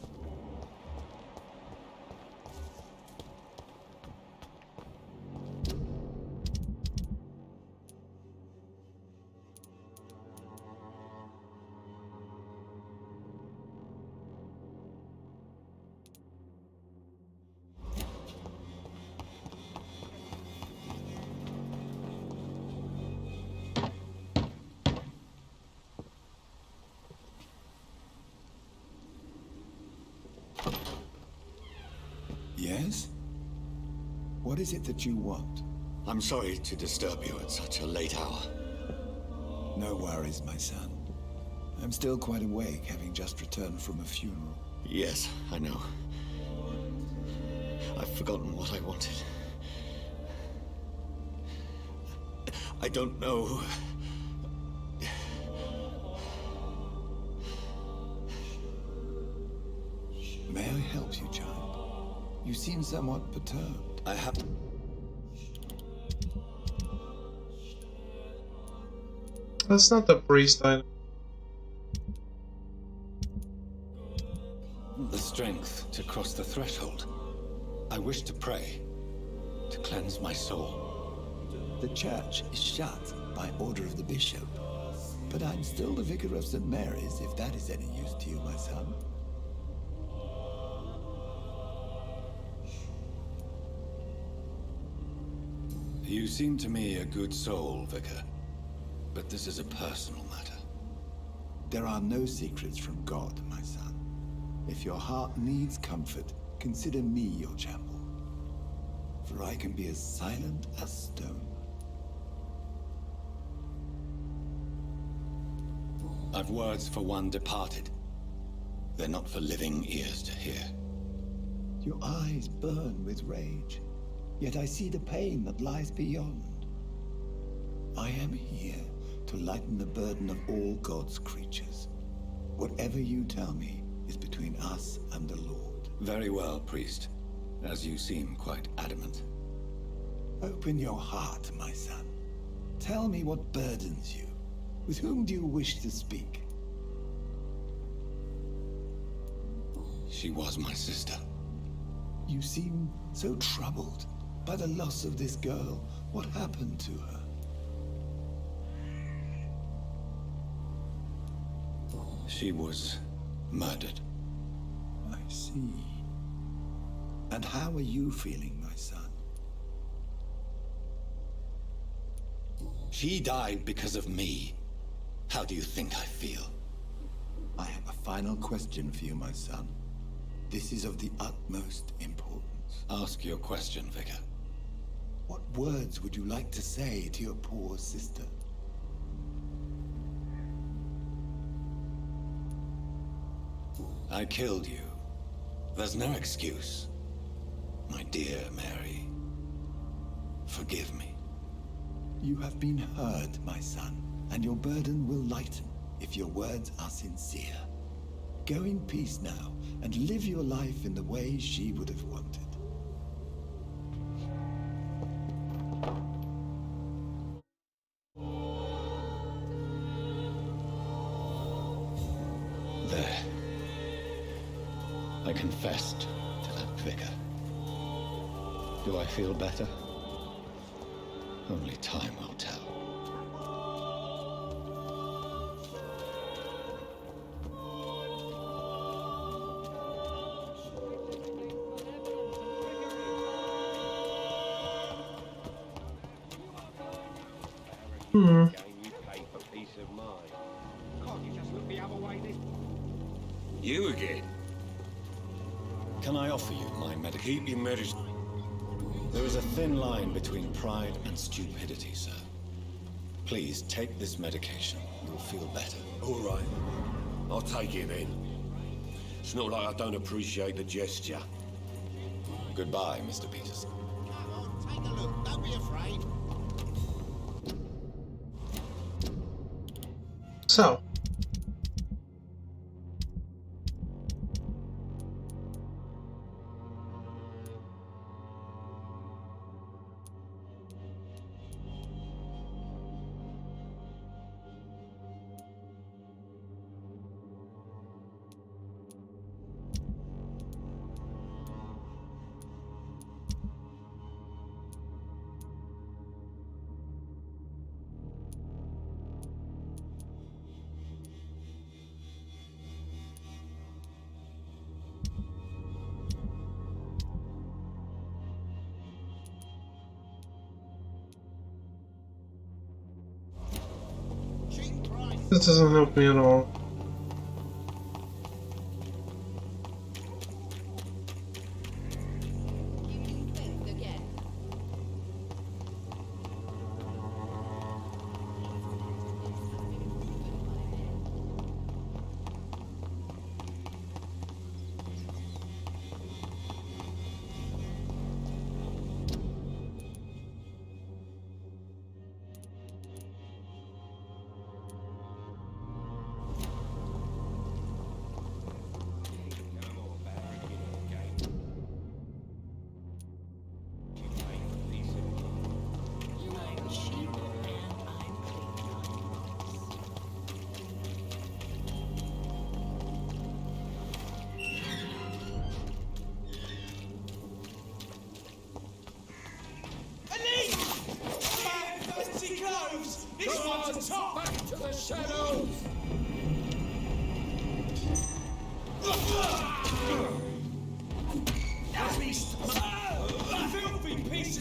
Yes? What is it that you want? I'm sorry to disturb you at such a late hour. No worries, my son. I'm still quite awake, having just returned from a funeral. Yes, I know. I've forgotten what I wanted. I don't know. May I help you, child? You seem somewhat perturbed. I have... That's not the priest I know. The strength to cross the threshold. I wish to pray, to cleanse my soul. The church is shut by order of the bishop, but I'm still the vicar of St. Mary's, if that is any use to you, my son. You seem to me a good soul, Vicar. But this is a personal matter. There are no secrets from God, my son. If your heart needs comfort, consider me your chapel. For I can be as silent as stone. I've words for one departed. They're not for living ears to hear. Your eyes burn with rage, yet I see the pain that lies beyond. I am here to lighten the burden of all God's creatures. Whatever you tell me is between us and the Lord. Very well, priest. As you seem quite adamant. Open your heart, my son. Tell me what burdens you. With whom do you wish to speak? She was my sister. You seem so troubled by the loss of this girl. What happened to her? She was murdered. I see. And how are you feeling, my son? She died because of me. How do you think I feel? I have a final question for you, my son. This is of the utmost importance. Ask your question, Vicar. What words would you like to say to your poor sister? I killed you. There's no excuse. My dear Mary, forgive me. You have been heard, my son, and your burden will lighten if your words are sincere. Go in peace now, and live your life in the way she would have wanted. There. I confessed to that vicar. Do I feel better? Only time will tell. You again? Can I offer you my medication? Keep your medicine. There is a thin line between pride and stupidity, sir. Please take this medication. You'll feel better. All right. I'll take it then. It's not like I don't appreciate the gesture. Goodbye, Mr. Peterson. Take a look. Don't be afraid. So. This doesn't help me at all.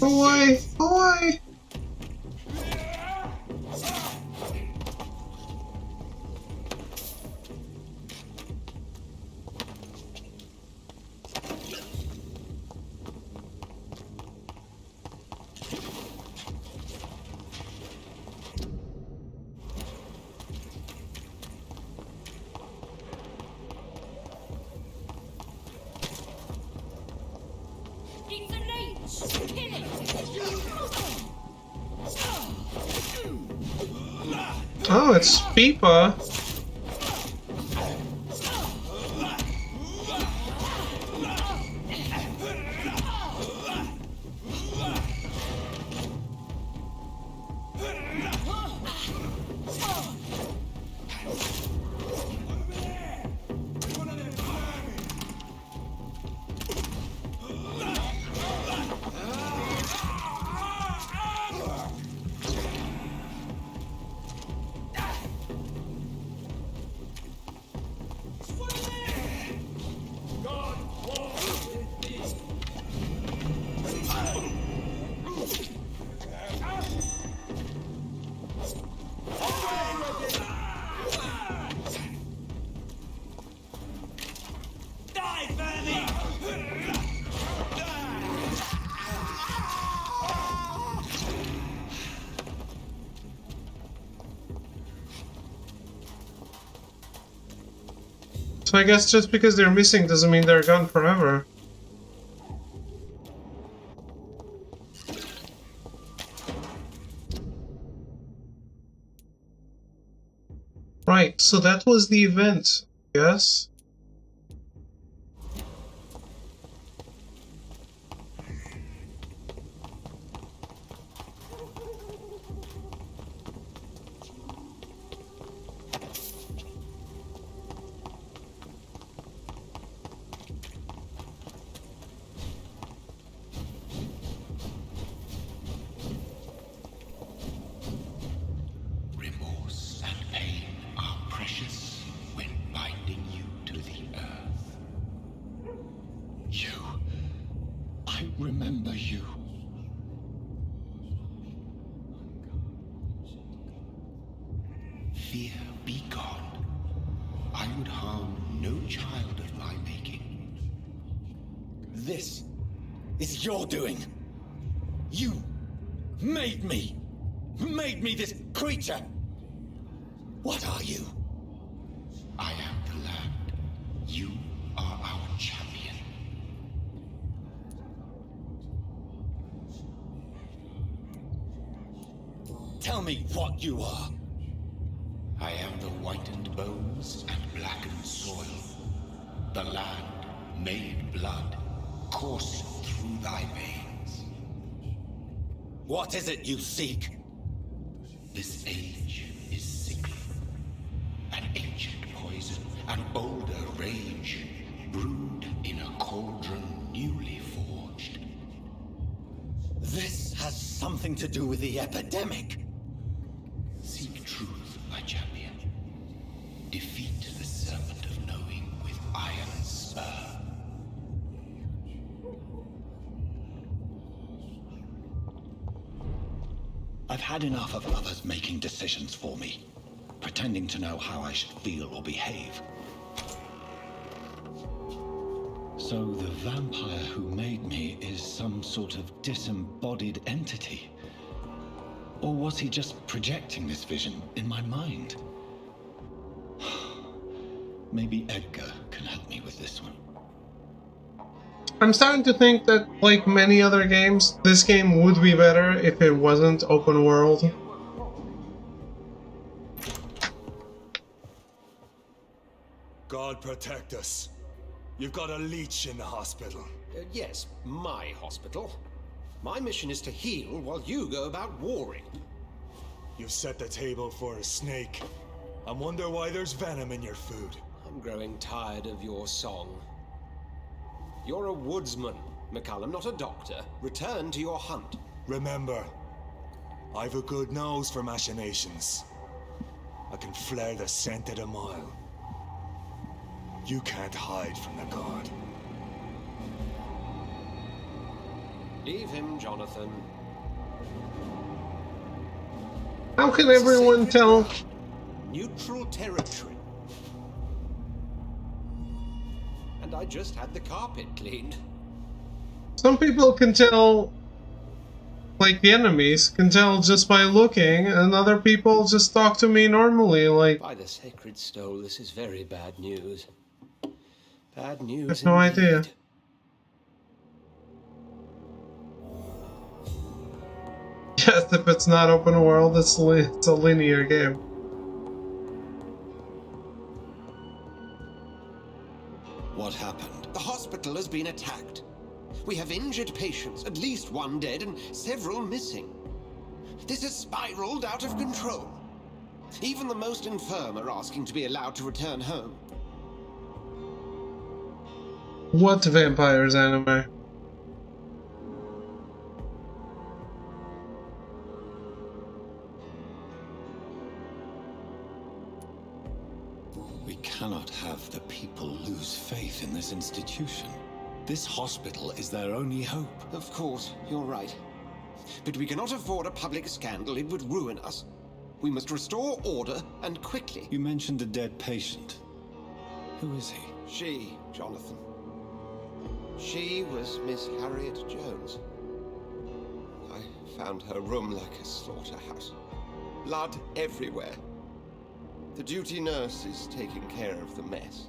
Away! Away! Oh, it's Peepa. So I guess just because they're missing doesn't mean they're gone forever. Right, so that was the event, yes? This is your doing. You made me this creature. What are you? I am the land. You are our champion. Tell me what you are. I am the whitened bones and blackened soil. The land made blood coursing through thy veins. What is it you seek? This age is sickly. An ancient poison, an older rage, brewed in a cauldron newly forged. This has something to do with the epidemic. Seek truth, my champion. Defeat the serpent of knowing with iron spur. I've had enough of others making decisions for me, pretending to know how I should feel or behave. So the vampire who made me is some sort of disembodied entity? Or was he just projecting this vision in my mind? Maybe Edgar can help me with this one. I'm starting to think that, like many other games, this game would be better if it wasn't open world. God protect us. You've got a leech in the hospital. Yes, my hospital. My mission is to heal while you go about warring. You've set the table for a snake. I wonder why there's venom in your food. I'm growing tired of your song. You're a woodsman, McCallum, not a doctor. Return to your hunt. Remember, I've a good nose for machinations. I can flare the scent at a mile. You can't hide from the god. Leave him, Jonathan. How can everyone tell? Neutral territory. And I just had the carpet cleaned. Some people can tell, like the enemies, can tell just by looking, and other people just talk to me normally, like... By the sacred stone, this is very bad news. Bad news. I have no idea. Yes, if it's not open world, it's a linear game. What happened? The hospital has been attacked. We have injured patients, at least one dead and several missing. This has spiraled out of control. Even the most infirm are asking to be allowed to return home. What vampires anime? We cannot have the people lose faith in this institution. This hospital is their only hope. Of course, you're right. But we cannot afford a public scandal. It would ruin us. We must restore order, and quickly. You mentioned a dead patient. Who is he? She, Jonathan. She was Miss Harriet Jones. I found her room like a slaughterhouse. Blood everywhere. The duty nurse is taking care of the mess.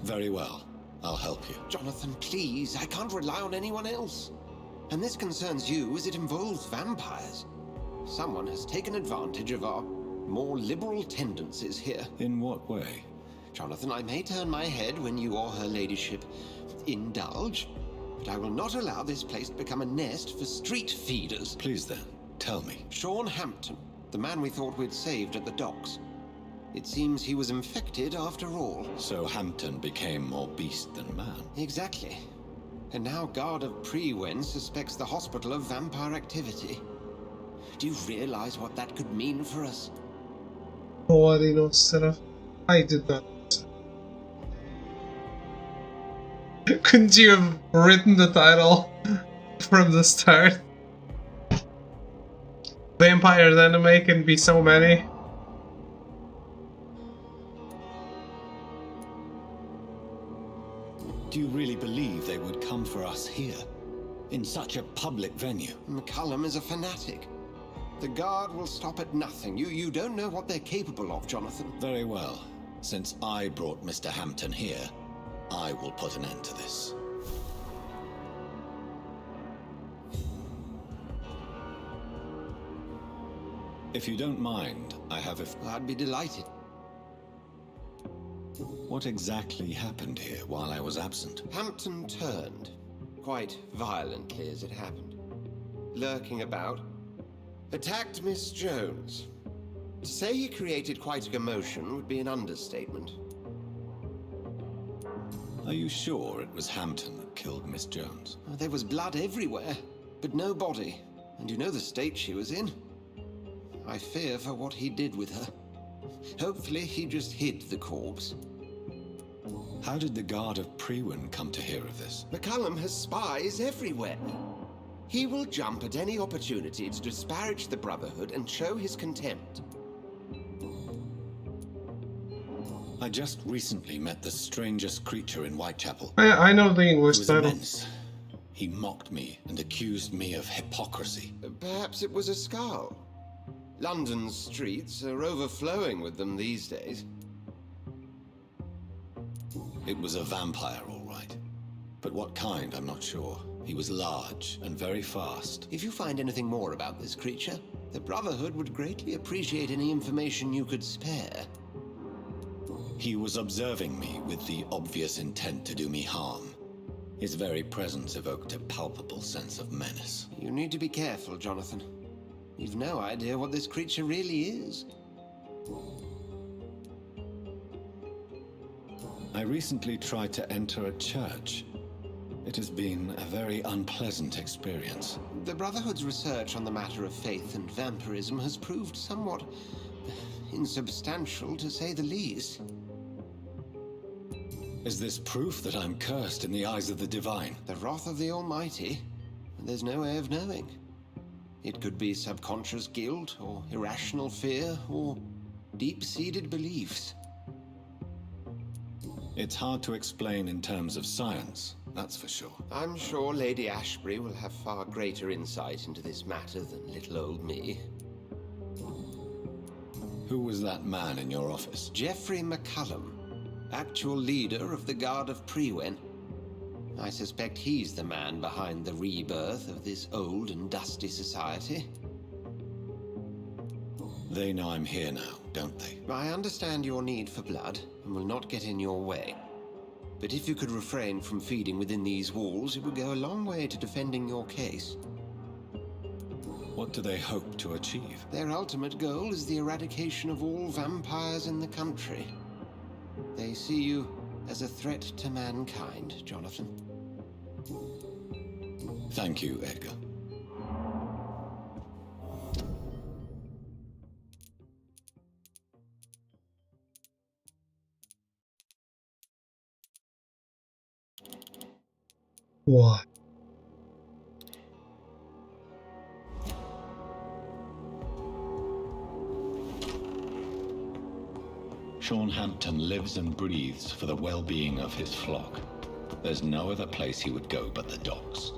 Very well. I'll help you. Jonathan, please. I can't rely on anyone else. And this concerns you as it involves vampires. Someone has taken advantage of our more liberal tendencies here. In what way? Jonathan, I may turn my head when you or her ladyship indulge, but I will not allow this place to become a nest for street feeders. Please then, tell me. Sean Hampton, the man we thought we'd saved at the docks. It seems he was infected after all. So Hampton became more beast than man. Exactly. And now Guard of Prewen suspects the hospital of vampire activity. Do you realize what that could mean for us? Nobody knows, Seraph. I did not. Couldn't you have written the title from the start? Vampires anime can be so many. Do you really believe they would come for us here? In such a public venue? McCullum is a fanatic. The Guard will stop at nothing. You don't know what they're capable of, Jonathan. Very well. Since I brought Mr. Hampton here, I will put an end to this. If you don't mind, I have a... I'd be delighted. What exactly happened here while I was absent? Hampton turned, quite violently as it happened. Lurking about, attacked Miss Jones. To say he created quite a commotion would be an understatement. Are you sure it was Hampton that killed Miss Jones? There was blood everywhere, but no body. And you know the state she was in. I fear for what he did with her. Hopefully he just hid the corpse. How did the Guard of Prewin come to hear of this? McCullum has spies everywhere. He will jump at any opportunity to disparage the Brotherhood and show his contempt. I just recently met the strangest creature in Whitechapel. I know the English He was title. immense. He mocked me and accused me of hypocrisy. Perhaps it was a skull. London's streets are overflowing with them these days. It was a vampire, all right. But what kind, I'm not sure. He was large and very fast. If you find anything more about this creature, the Brotherhood would greatly appreciate any information you could spare. He was observing me with the obvious intent to do me harm. His very presence evoked a palpable sense of menace. You need to be careful, Jonathan. You've no idea what this creature really is. I recently tried to enter a church. It has been a very unpleasant experience. The Brotherhood's research on the matter of faith and vampirism has proved somewhat insubstantial, to say the least. Is this proof that I'm cursed in the eyes of the divine? The wrath of the Almighty? There's no way of knowing. It could be subconscious guilt, or irrational fear, or deep-seated beliefs. It's hard to explain in terms of science, that's for sure. I'm sure Lady Ashbury will have far greater insight into this matter than little old me. Who was that man in your office? Geoffrey McCullum, actual leader of the Guard of Prewin. I suspect he's the man behind the rebirth of this old and dusty society. They know I'm here now, don't they? I understand your need for blood and will not get in your way. But if you could refrain from feeding within these walls, it would go a long way to defending your case. What do they hope to achieve? Their ultimate goal is the eradication of all vampires in the country. They see you as a threat to mankind, Jonathan. Thank you, Edgar. What? Sean Hampton lives and breathes for the well-being of his flock. There's no other place he would go but the docks.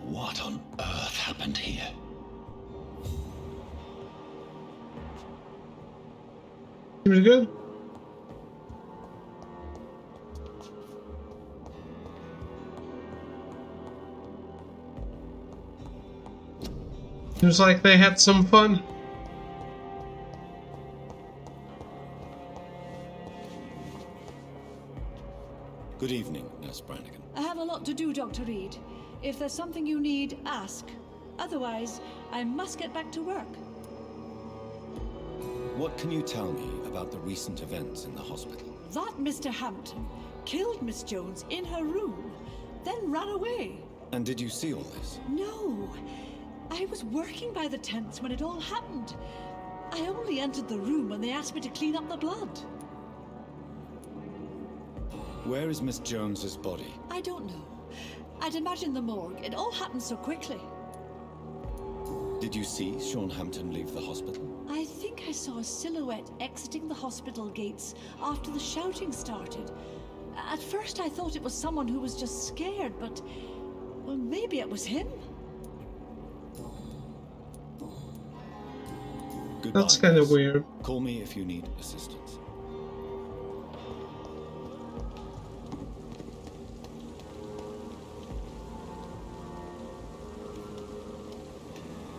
What on earth happened here? Seems good. Seems like they had some fun. Good evening, Nurse Brannigan. I have a lot to do, Dr. Reed. If there's something you need, ask. Otherwise, I must get back to work. What can you tell me about the recent events in the hospital? That Mr. Hampton killed Miss Jones in her room, then ran away. And did you see all this? No. I was working by the tents when it all happened. I only entered the room when they asked me to clean up the blood. Where is Miss Jones's body? I don't know. I'd imagine the morgue. It all happened so quickly. Did you see Sean Hampton leave the hospital? I think I saw a silhouette exiting the hospital gates after the shouting started. At first I thought it was someone who was just scared, but... well, maybe it was him? Goodbye, That's kind of nurse. weird. Call me if you need assistance.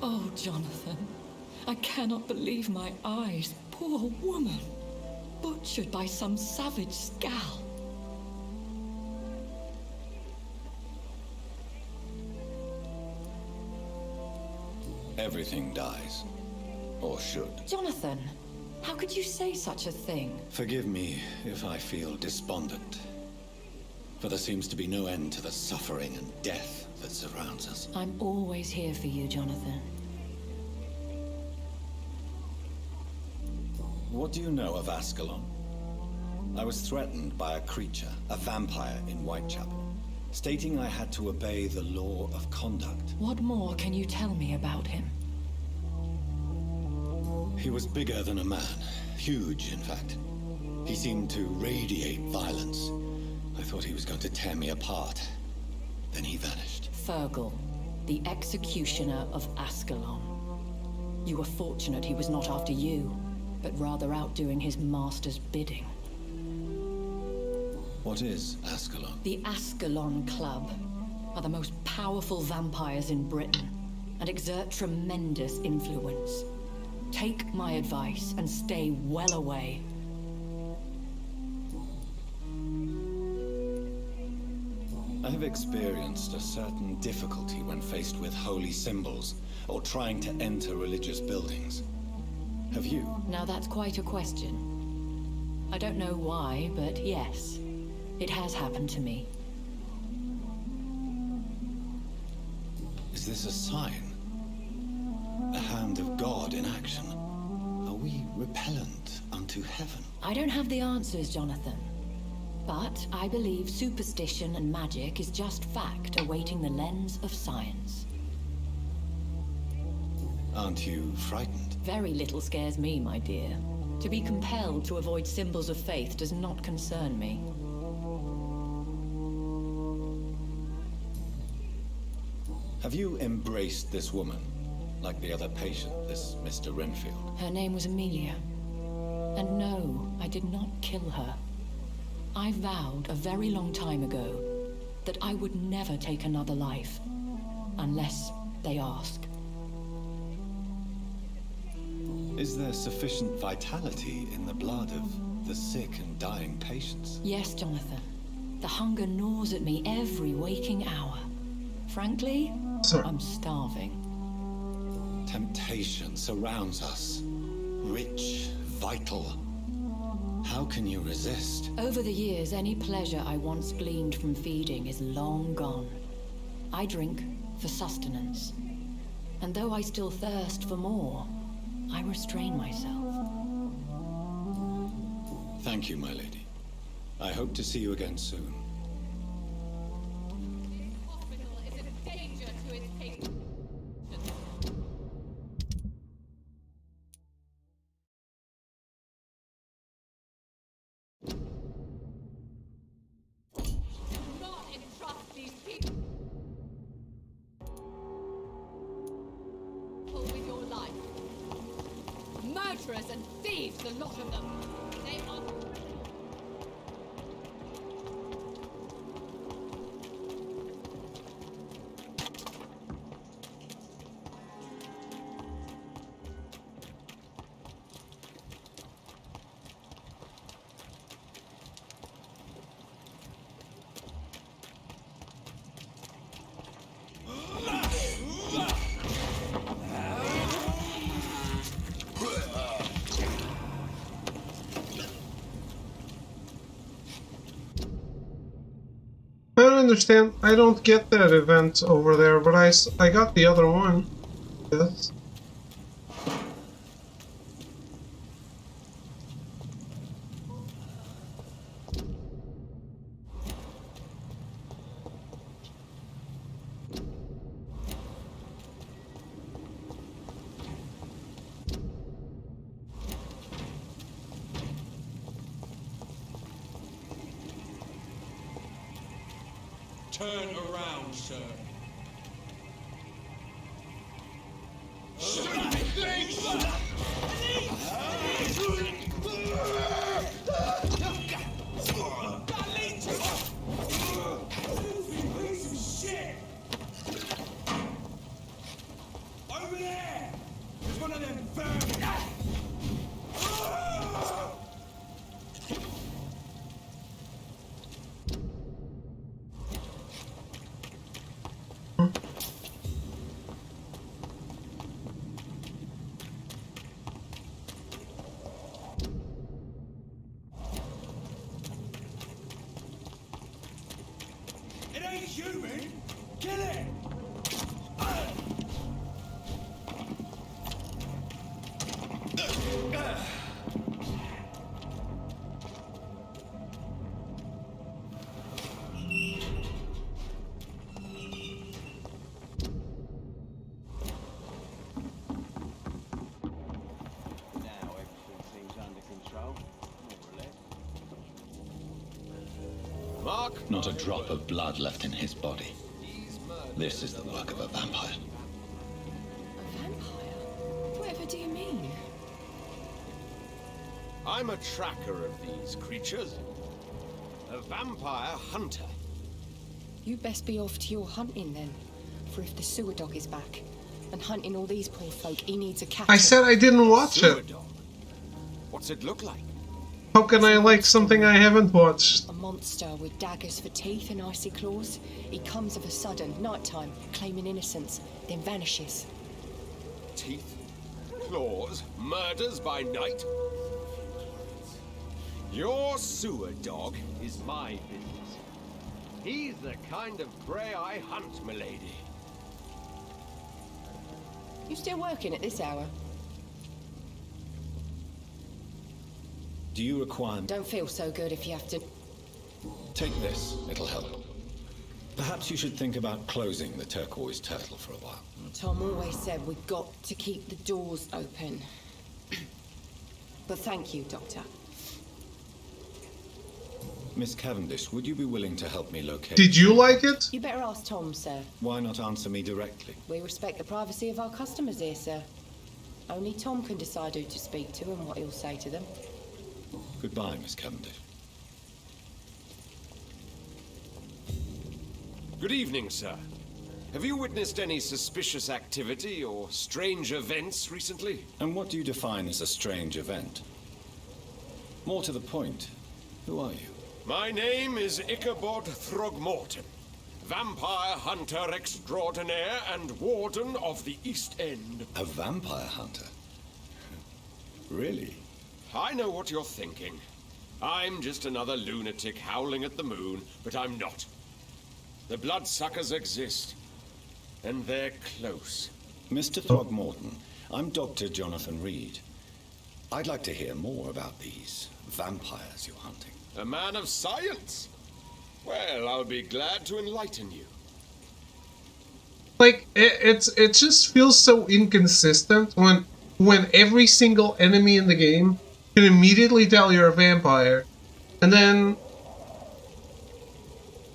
Oh, Jonathan, I cannot believe my eyes. Poor woman, butchered by some savage scowl. Everything dies. Or should. Jonathan, how could you say such a thing? Forgive me if I feel despondent. For there seems to be no end to the suffering and death that surrounds us. I'm always here for you, Jonathan. What do you know of Ascalon? I was threatened by a creature, a vampire in Whitechapel, stating I had to obey the law of conduct. What more can you tell me about him? He was bigger than a man. Huge, in fact. He seemed to radiate violence. I thought he was going to tear me apart. Then he vanished. Fergal, the executioner of Ascalon. You were fortunate he was not after you, but rather out doing his master's bidding. What is Ascalon? The Ascalon Club are the most powerful vampires in Britain and exert tremendous influence. Take my advice and stay well away. I have experienced a certain difficulty when faced with holy symbols or trying to enter religious buildings. Have you? Now that's quite a question. I don't know why, but yes, it has happened to me. Is this a sign? A hand of God in action? Are we repellent unto heaven? I don't have the answers, Jonathan. But I believe superstition and magic is just fact awaiting the lens of science. Aren't you frightened? Very little scares me, my dear. To be compelled to avoid symbols of faith does not concern me. Have you embraced this woman? Like the other patient, this Mr. Renfield? Her name was Amelia. And no, I did not kill her. I vowed a very long time ago that I would never take another life, unless they ask. Is there sufficient vitality in the blood of the sick and dying patients? Yes, Jonathan. The hunger gnaws at me every waking hour. Frankly, I'm starving. Temptation surrounds us. Rich, vital. How can you resist? Over the years, any pleasure I once gleaned from feeding is long gone. I drink for sustenance. And though I still thirst for more, I restrain myself. Thank you, my lady. I hope to see you again soon. Murderers and thieves, the lot of them. They are... I don't understand. I don't get that event over there, but I got the other one. Yes. Turn around, sir. Shit! Over there! There's one of them vermin! It ain't human! Kill it! Not a drop of blood left in his body. This is the work of a vampire. A vampire? Whatever do you mean? I'm a tracker of these creatures. A vampire hunter. You best be off to your hunting then. For if the sewer dog is back and hunting all these poor folk, he needs a captain. I said I didn't watch Sewer it. dog? What's it look like? How can I like something I haven't watched? A monster with daggers for teeth and icy claws. He comes of a sudden, nighttime, claiming innocence, then vanishes. Teeth, claws, murders by night. Your sewer dog is my business. He's the kind of prey I hunt, milady. You still working at this hour? Do you require... Don't feel so good if you have to... Take this, it'll help. Perhaps you should think about closing the turquoise turtle for a while. Tom always said we've got to keep the doors open. But thank you, Doctor. Miss Cavendish, would you be willing to help me locate... Did you like it? You better ask Tom, sir. Why not answer me directly? We respect the privacy of our customers here, sir. Only Tom can decide who to speak to and what he'll say to them. Goodbye, Miss Cavendish. Good evening, sir. Have you witnessed any suspicious activity or strange events recently? And what do you define as a strange event? More to the point, who are you? My name is Ichabod Throgmorton, vampire hunter extraordinaire and warden of the East End. A vampire hunter? Really? I know what you're thinking. I'm just another lunatic howling at the moon, but I'm not. The bloodsuckers exist, and they're close. Mr. Throgmorton, I'm Dr. Jonathan Reed. I'd like to hear more about these vampires you're hunting. A man of science? Well, I'll be glad to enlighten you. Like, it just feels so inconsistent when every single enemy in the game can immediately tell you're a vampire, and then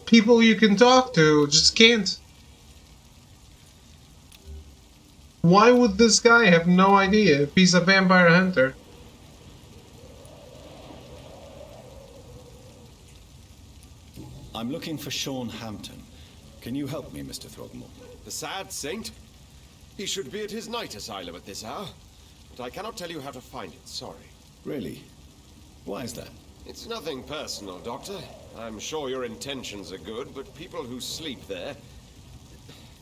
people you can talk to just can't. Why would this guy have no idea if he's a vampire hunter? I'm looking for Sean Hampton. Can you help me, Mr. Throgmorton? The sad saint? He should be at his night asylum at this hour, but I cannot tell you how to find it, sorry. Really? Why is that? It's nothing personal, Doctor. I'm sure your intentions are good, but people who sleep there,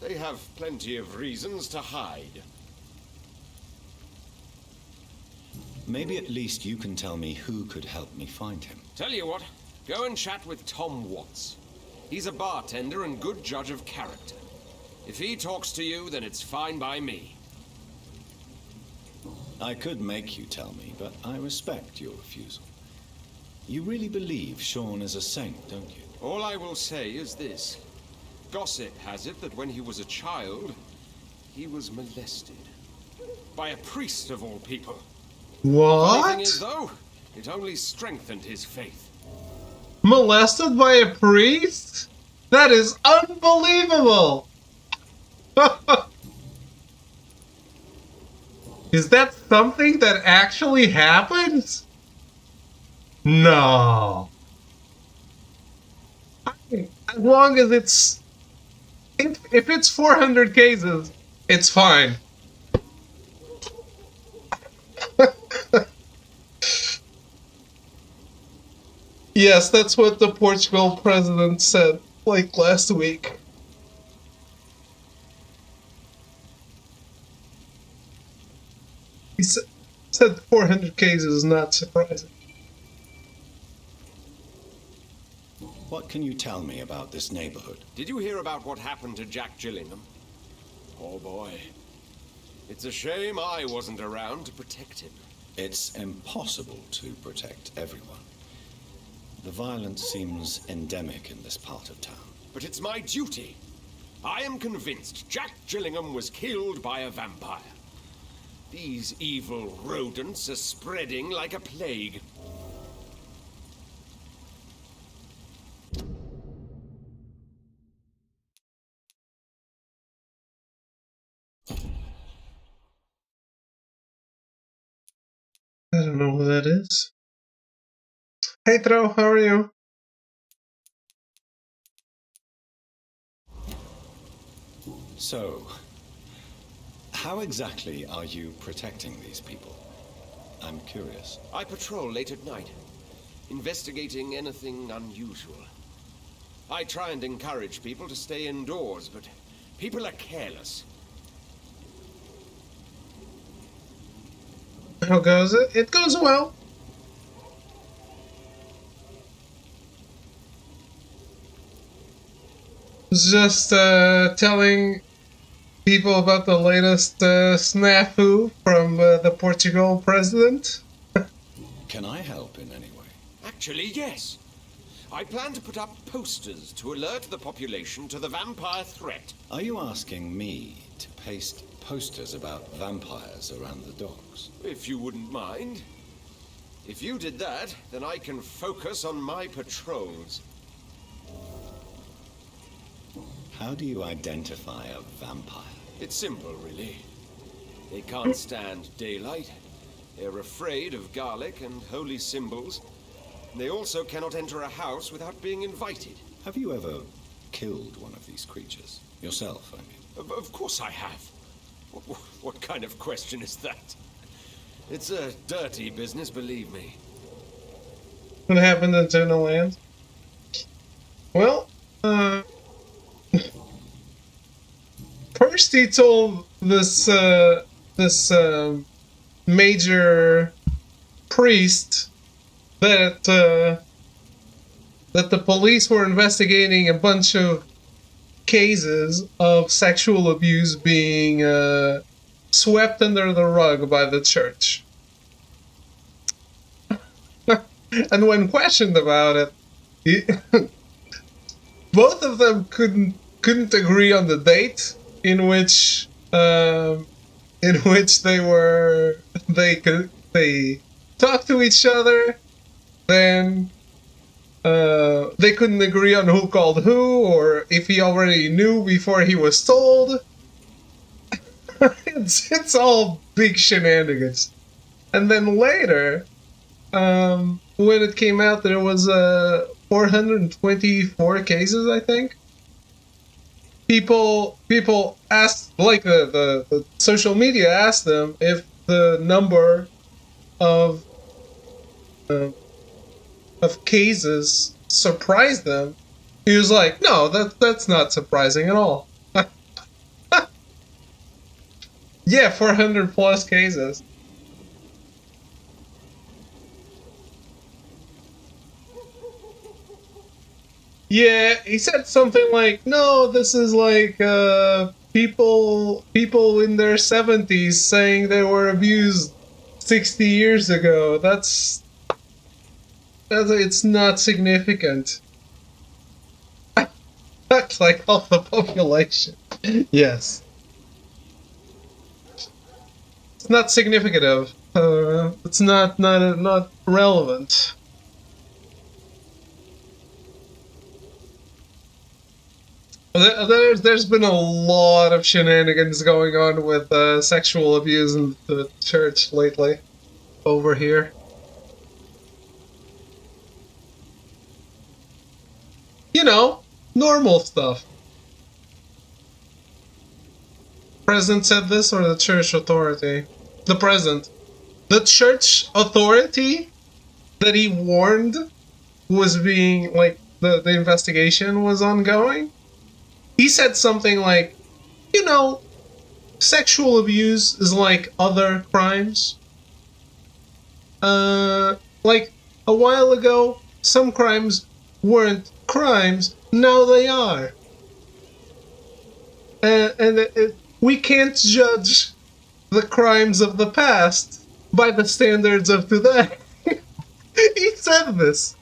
they have plenty of reasons to hide. Maybe at least you can tell me who could help me find him. Tell you what, go and chat with Tom Watts. He's a bartender and good judge of character. If he talks to you, then it's fine by me. I could make you tell me, but I respect your refusal. You really believe Sean is a saint, don't you? All I will say is this. Gossip has it that when he was a child, he was molested. By a priest of all people. What? The thing is, though, it only strengthened his faith. Molested by a priest? That is unbelievable! Is that something that actually happens? No. As long as it's... If it's 400 cases, it's fine. Yes, that's what the Portugal president said, like, last week. He said 400 cases is not surprising. What can you tell me about this neighborhood? Did you hear about what happened to Jack Gillingham? Oh boy. It's a shame I wasn't around to protect him. It's impossible to protect everyone. The violence seems endemic in this part of town. But it's my duty. I am convinced Jack Gillingham was killed by a vampire. These evil rodents are spreading like a plague. I don't know who that is. Hey Tro, how are you? So, how exactly are you protecting these people? I'm curious. I patrol late at night, investigating anything unusual. I try and encourage people to stay indoors, but people are careless. How goes it? It goes well. Just telling people about the latest snafu from the Portugal president. Can I help in any way? Actually, yes. I plan to put up posters to alert the population to the vampire threat. Are you asking me to paste posters about vampires around the docks? If you wouldn't mind. If you did that, then I can focus on my patrols. How do you identify a vampire? It's simple, really. They can't stand daylight. They're afraid of garlic and holy symbols. They also cannot enter a house without being invited. Have you ever killed one of these creatures? Yourself, I mean. Of course I have. What kind of question is that? It's a dirty business, believe me. What happened in Tuna Land? Well, first he told this major priest that that the police were investigating a bunch of cases of sexual abuse being swept under the rug by the church. And when questioned about it, both of them couldn't agree on the date in which they talked to each other. Then they couldn't agree on who called who, or if he already knew before he was told. It's all big shenanigans. And then later, when it came out, there was 424 cases, I think. People asked, like the social media asked them if the number of cases surprised them. He was like, no, that's not surprising at all. Yeah, 400 plus cases. Yeah, he said something like, no, this is like people in their 70s saying they were abused 60 years ago. That's it's not significant. That's like half the population. Yes. It's not significant. It's not relevant. There's been a lot of shenanigans going on with sexual abuse in the church lately over here. You know, normal stuff. President said this, or the church authority? The president. The church authority that he warned was being, like, the investigation was ongoing. He said something like, you know, sexual abuse is like other crimes. Like a while ago, some crimes weren't crimes, now they are. We can't judge the crimes of the past by the standards of today. He said this.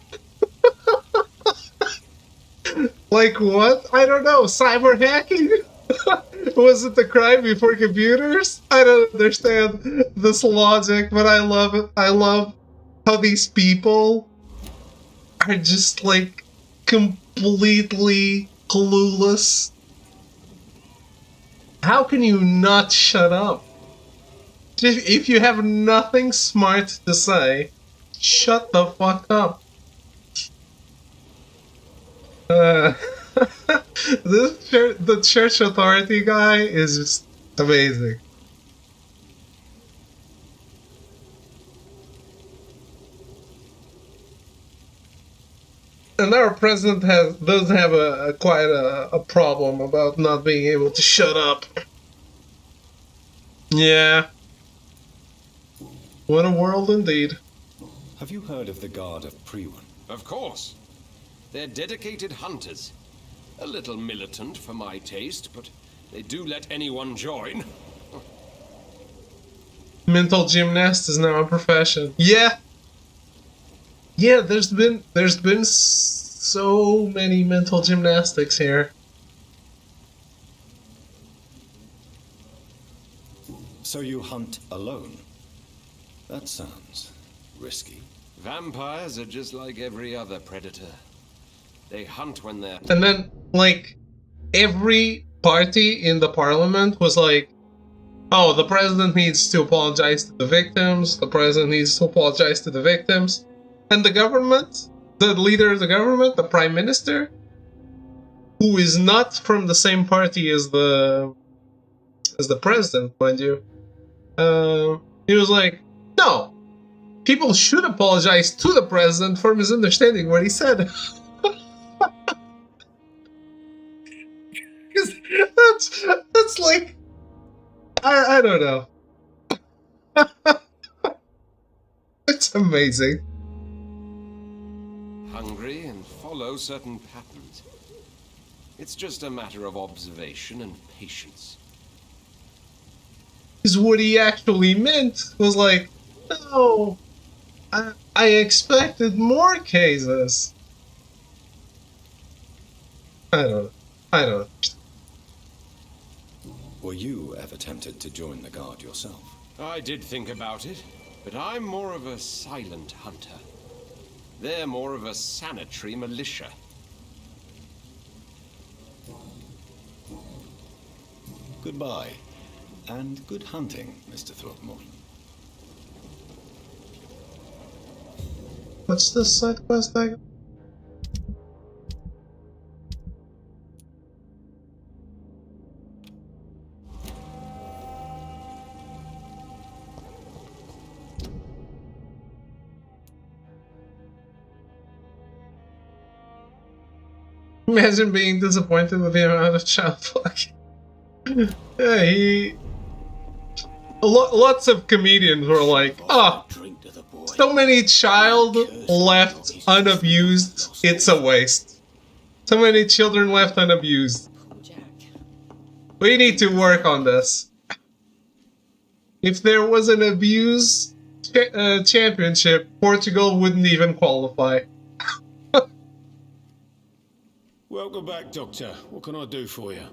Like what? I don't know. Cyber hacking? Was it the crime before computers? I don't understand this logic, but I love it. I love how these people are just like completely clueless. How can you not shut up? If you have nothing smart to say, shut the fuck up. The church authority guy is just amazing. And our president does have quite a problem about not being able to shut up. Yeah. What a world indeed. Have you heard of the Guard of Priwen? Of course. They're dedicated hunters. A little militant for my taste, but they do let anyone join. Mental gymnast is now a profession. Yeah. Yeah, there's been so many mental gymnastics here. So you hunt alone? That sounds risky. Vampires are just like every other predator. They hunt when they're... And then, like, every party in the parliament was like, oh, the president needs to apologize to the victims, the president needs to apologize to the victims. And the government, the leader of the government, the prime minister, who is not from the same party as the president, mind you, he was like, no, people should apologize to the president for misunderstanding what he said. That's like, I don't know. It's amazing. Hungry and follow certain patterns. It's just a matter of observation and patience. Because what he actually meant was like, no, I expected more cases. I don't know. Were you ever tempted to join the Guard yourself? I did think about it, but I'm more of a silent hunter. They're more of a sanitary militia. Goodbye, and good hunting, Mr. Throckmorton. What's this side quest I got? Imagine being disappointed with the amount of child fuck. Yeah, lots of comedians were like, oh, so many child left unabused, it's a waste. So many children left unabused. We need to work on this. If there was an abuse championship, Portugal wouldn't even qualify. Welcome back, Doctor. What can I do for you?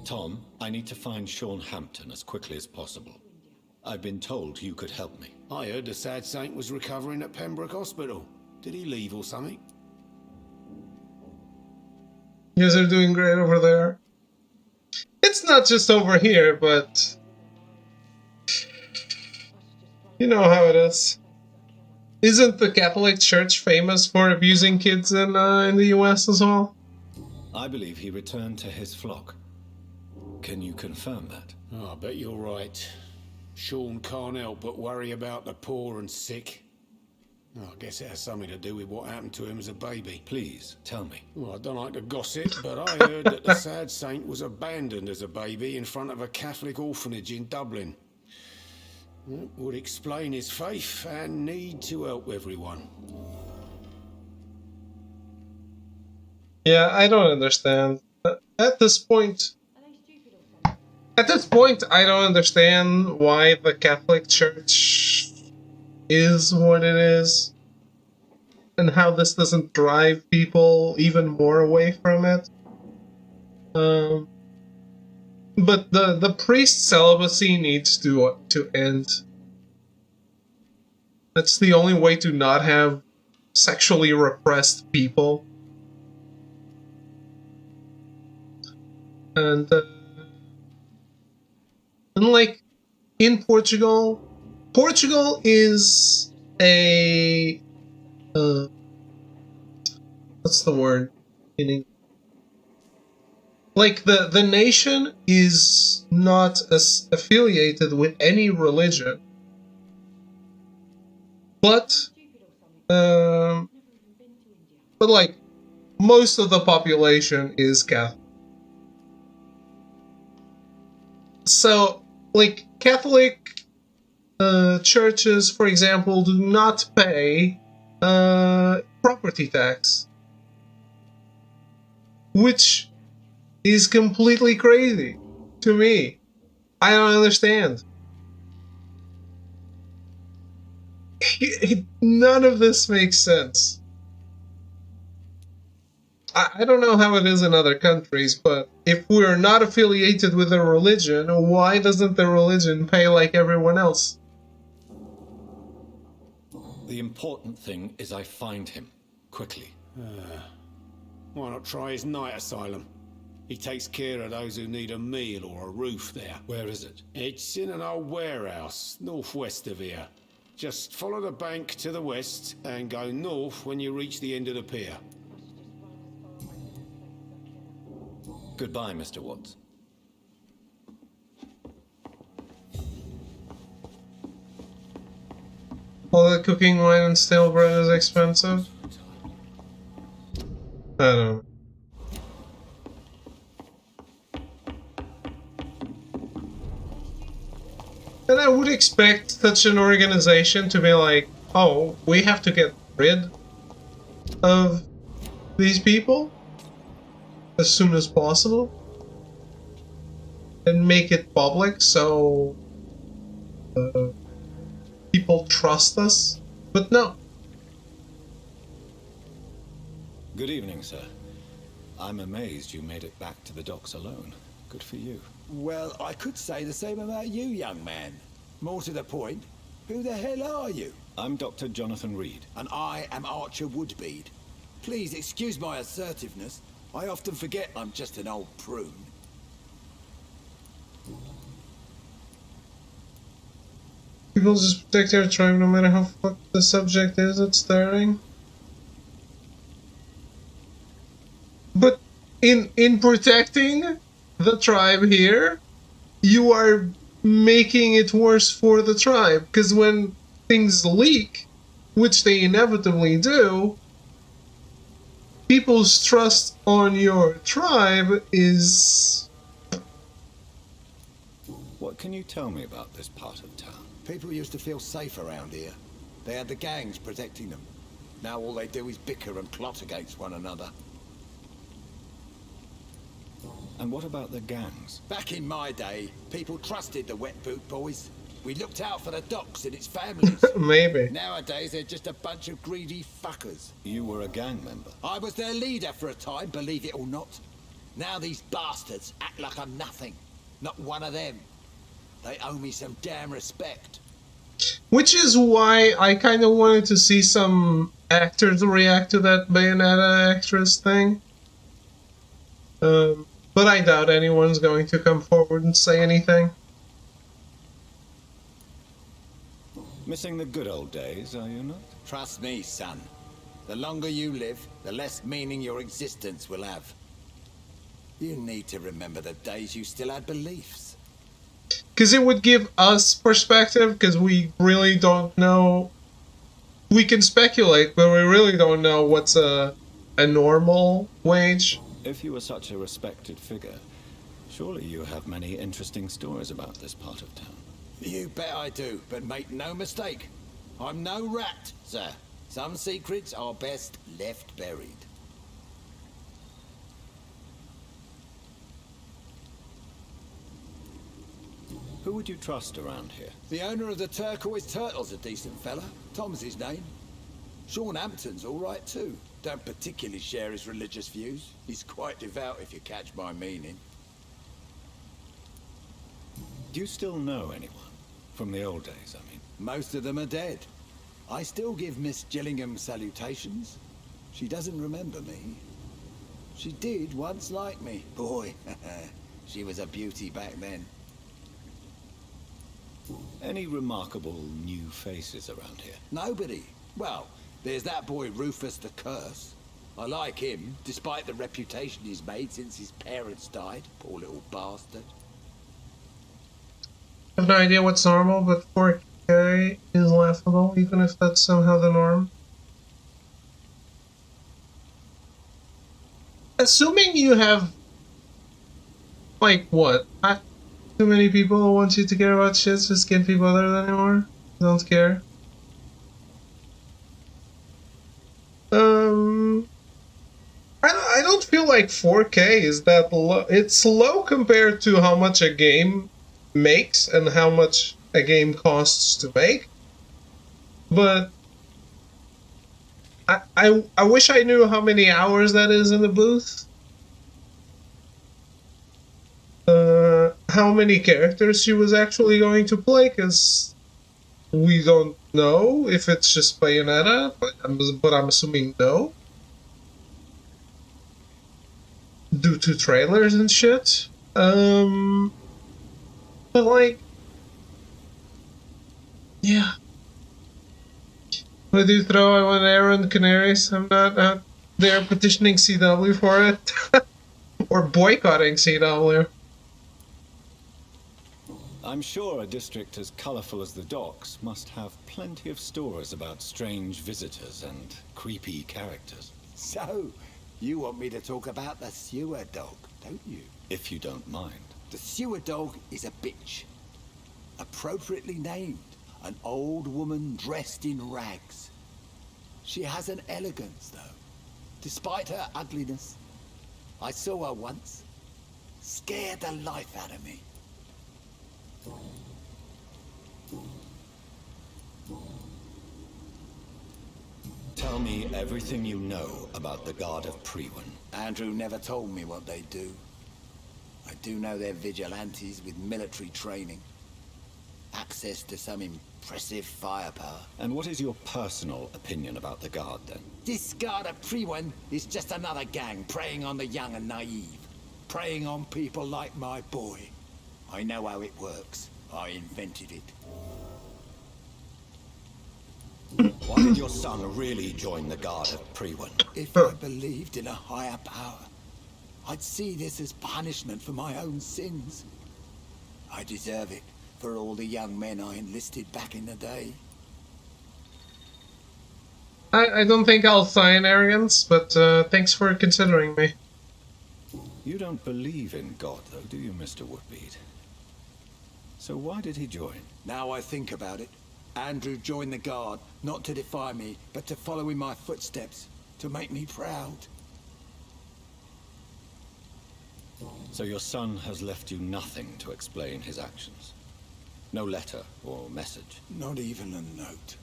Tom, I need to find Sean Hampton as quickly as possible. I've been told you could help me. I heard the sad saint was recovering at Pembroke Hospital. Did he leave or something? You guys are doing great over there. It's not just over here, but you know how it is. Isn't the Catholic Church famous for abusing kids in the US as well? I believe he returned to his flock. Can you confirm that? Oh, I bet you're right. Sean can't help but worry about the poor and sick. Oh, I guess it has something to do with what happened to him as a baby. Please, tell me. Well, I don't like to gossip, but I heard that the sad saint was abandoned as a baby in front of a Catholic orphanage in Dublin. That would explain his faith and need to help everyone. Yeah, I don't understand. At this point, I don't understand why the Catholic Church is what it is, and how this doesn't drive people even more away from it. But the priest celibacy needs to end. That's the only way to not have sexually repressed people. And like in Portugal is a what's the word in English? Like the nation is not as affiliated with any religion, but like most of the population is Catholic. So like Catholic churches, for example, do not pay property tax, which is completely crazy to me. I don't understand. None of this makes sense. I don't know how it is in other countries, but if we're not affiliated with a religion, why doesn't the religion pay like everyone else? The important thing is I find him, quickly. Why not try his night asylum? He takes care of those who need a meal or a roof there. Where is it? It's in an old warehouse, northwest of here. Just follow the bank to the west and go north when you reach the end of the pier. Goodbye, Mr. Watts. All that cooking wine and stale bread is expensive? I don't know. And I would expect such an organization to be like, oh, we have to get rid of these people as soon as possible and make it public so people trust us. But no. Good evening, sir. I'm amazed you made it back to the docks alone. Good for you. Well, I could say the same about you, young man. More to the point, who the hell are you? I'm Dr. Jonathan Reed. And I am Archer Woodbead. Please excuse my assertiveness. I often forget I'm just an old prune. People just protect their tribe no matter how fucked the subject is that's staring. But in protecting the tribe here, you are making it worse for the tribe. Because when things leak, which they inevitably do, people's trust on your tribe is... What can you tell me about this part of town? People used to feel safe around here. They had the gangs protecting them. Now all they do is bicker and plot against one another. And what about the gangs? Back in my day, people trusted the Wet Boot Boys. We looked out for the docks and its families. Maybe. Nowadays, they're just a bunch of greedy fuckers. You were a gang member? I was their leader for a time, believe it or not. Now these bastards act like I'm nothing. Not one of them. They owe me some damn respect. Which is why I kind of wanted to see some actors react to that Bayonetta actress thing. But I doubt anyone's going to come forward and say anything. Missing the good old days, are you not? Trust me, son. The longer you live, the less meaning your existence will have. You need to remember the days you still had beliefs. Because it would give us perspective, because we really don't know. We can speculate, but we really don't know what's a normal wage. If you were such a respected figure, surely you have many interesting stories about this part of town. You bet I do, but make no mistake. I'm no rat, sir. Some secrets are best left buried. Who would you trust around here? The owner of the Turquoise Turtle's a decent fella. Tom's his name. Sean Hampton's all right too. Don't particularly share his religious views. He's quite devout, if you catch my meaning. Do you still know anyone? From the old days, I mean. Most of them are dead. I still give Miss Gillingham salutations. She doesn't remember me. She did once like me. Boy, she was a beauty back then. Any remarkable new faces around here? Nobody. Well, there's that boy Rufus the Curse. I like him, despite the reputation he's made since his parents died. Poor little bastard. I have no idea what's normal, but 4K is laughable, even if that's somehow the norm. Assuming you have, like, what? Too many people want you to care about shit, just can't be bothered anymore? Don't care. I don't feel like 4K is that low. It's low compared to how much a game makes and how much a game costs to make. But I wish I knew how many hours that is in the booth. How many characters she was actually going to play, because we don't know if it's just Bayonetta, but I'm assuming no. Due to trailers and shit. But like, yeah. Would you throw an arrow in Canaries? I'm not out there petitioning CW for it. Or boycotting CW. I'm sure a district as colorful as the docks must have plenty of stories about strange visitors and creepy characters. So, you want me to talk about the sewer dog, don't you? If you don't mind. The sewer dog is a bitch. Appropriately named. An old woman dressed in rags. She has an elegance, though. Despite her ugliness. I saw her once. Scared the life out of me. Tell me everything you know about the Guard of Priwen. Andrew never told me what they do. I do know they're vigilantes with military training. Access to some impressive firepower. And what is your personal opinion about the Guard, then? This Guard of Priwen is just another gang preying on the young and naive. Preying on people like my boy. I know how it works. I invented it. Why did your son really join the Guard of Priwen? If I believed in a higher power, I'd see this as punishment for my own sins. I deserve it for all the young men I enlisted back in the day. I don't think I'll sign arrogance, but thanks for considering me. You don't believe in God, though, do you, Mr. Woodbead? So why did he join? Now I think about it, Andrew joined the Guard, not to defy me, but to follow in my footsteps, to make me proud. So your son has left you nothing to explain his actions? No letter or message? Not even a note.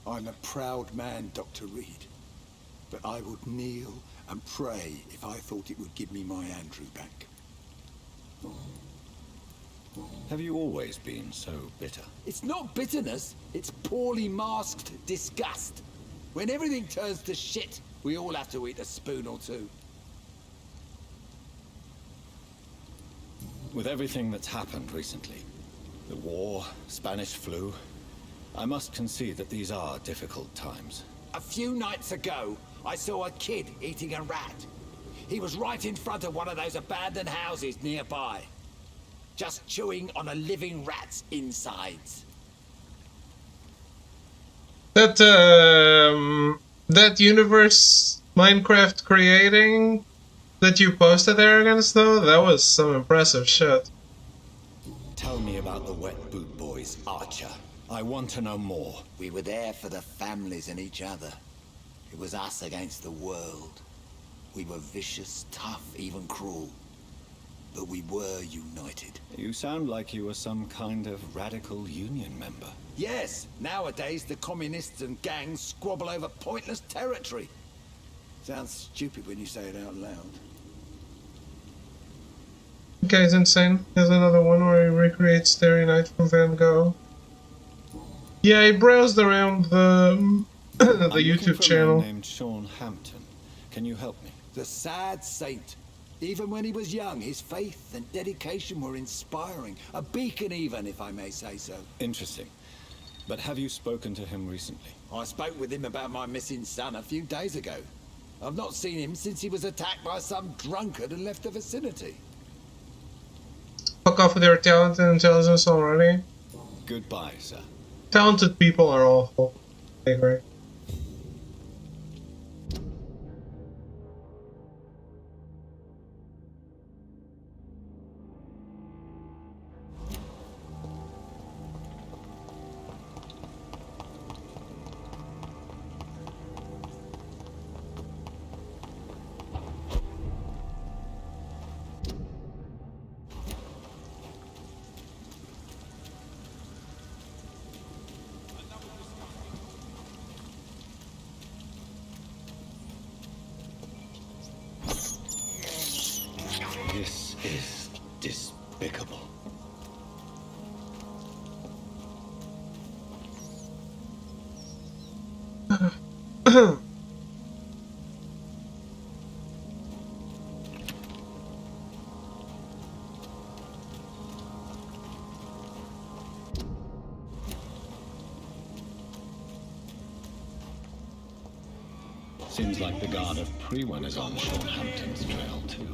I'm a proud man, Dr. Reed. But I would kneel and pray if I thought it would give me my Andrew back. Have you always been so bitter? It's not bitterness, it's poorly masked disgust. When everything turns to shit, we all have to eat a spoon or two. With everything that's happened recently, the war, Spanish flu, I must concede that these are difficult times. A few nights ago, I saw a kid eating a rat. He was right in front of one of those abandoned houses nearby, just chewing on a living rat's insides. That universe Minecraft creating that you posted, Arrogance, though, that was some impressive shit. Tell me about the Wet Boot Boys, Archer. I want to know more. We were there for the families and each other. It was us against the world. We were vicious, tough, even cruel. But we were united. You sound like you were some kind of radical union member. Yes, nowadays the communists and gangs squabble over pointless territory. Sounds stupid when you say it out loud. The guy's insane. There's another one where he recreates Starry Night from Van Gogh. Yeah, he browsed around the YouTube channel. I'm named Sean Hampton. Can you help me? The sad saint. Even when he was young, his faith and dedication were inspiring. A beacon even, if I may say so. Interesting. But have you spoken to him recently? I spoke with him about my missing son a few days ago. I've not seen him since he was attacked by some drunkard and left the vicinity. Fuck off with your talent and intelligence already. Goodbye, sir. Talented people are awful. I agree. This is despicable. Seems like the guard of Prewen is on Sean Hampton's trail too.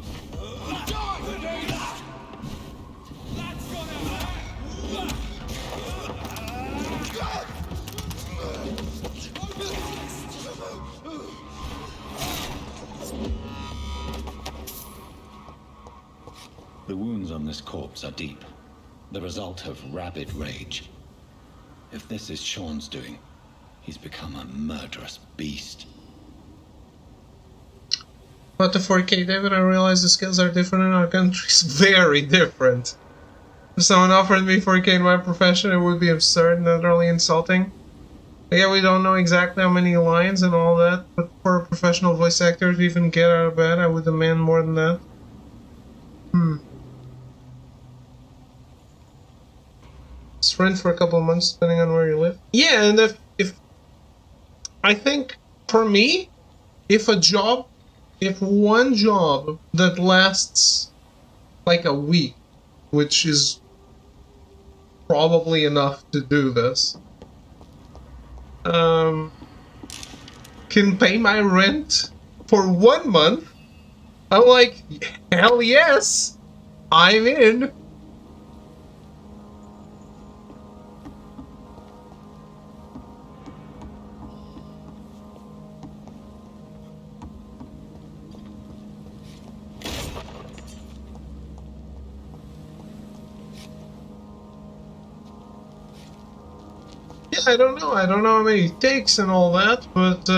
The wounds on this corpse are deep, the result of rabid rage. If this is Sean's doing, he's become a murderous beast. But the 4K, David, I realize the skills are different in our countries. Very different. If someone offered me 4K in my profession, it would be absurd and utterly insulting. Yeah, we don't know exactly how many lines and all that, but for a professional voice actor to even get out of bed, I would demand more than that. It's rent for a couple of months, depending on where you live. Yeah, and if I think, for me, if one job that lasts like a week, which is probably enough to do this, can pay my rent for 1 month, I'm like, hell yes, I'm in. Yeah, I don't know how many it takes and all that, but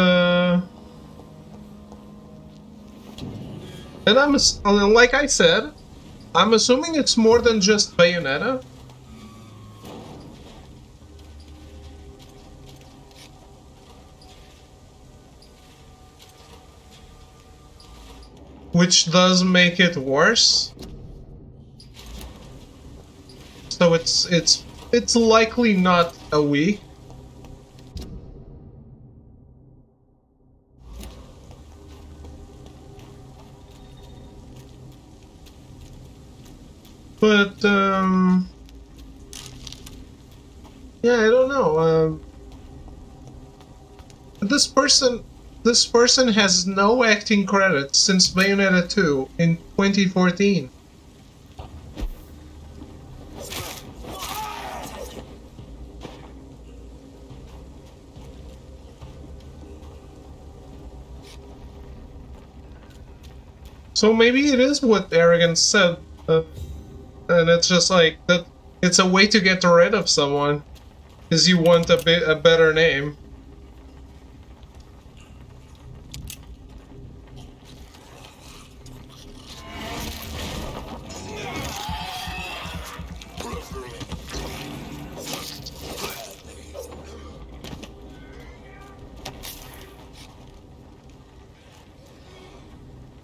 and like I said, I'm assuming it's more than just Bayonetta. Which does make it worse. so it's likely not a week. But yeah, I don't know. This person has no acting credits since Bayonetta 2 in 2014. So maybe it is what Arrogance said, and it's just like that. It's a way to get rid of someone, because you want a better name.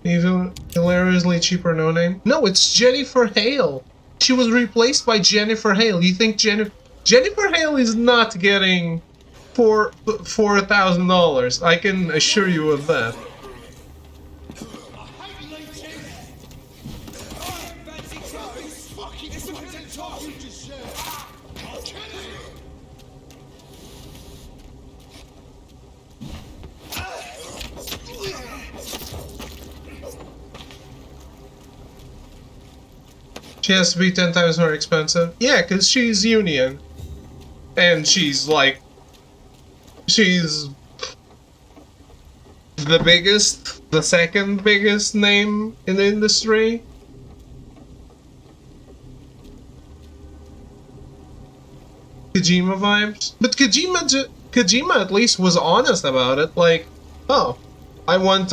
Even hilariously cheaper no name. No, it's Jennifer Hale. She was replaced by Jennifer Hale. You think Jennifer Hale is not getting $4,000? I can assure you of that. She has to be 10 times more expensive. Yeah, because she's Union. And she's like... She's... the biggest, the second biggest name in the industry. Kojima vibes. But Kojima at least was honest about it. Like, oh, I want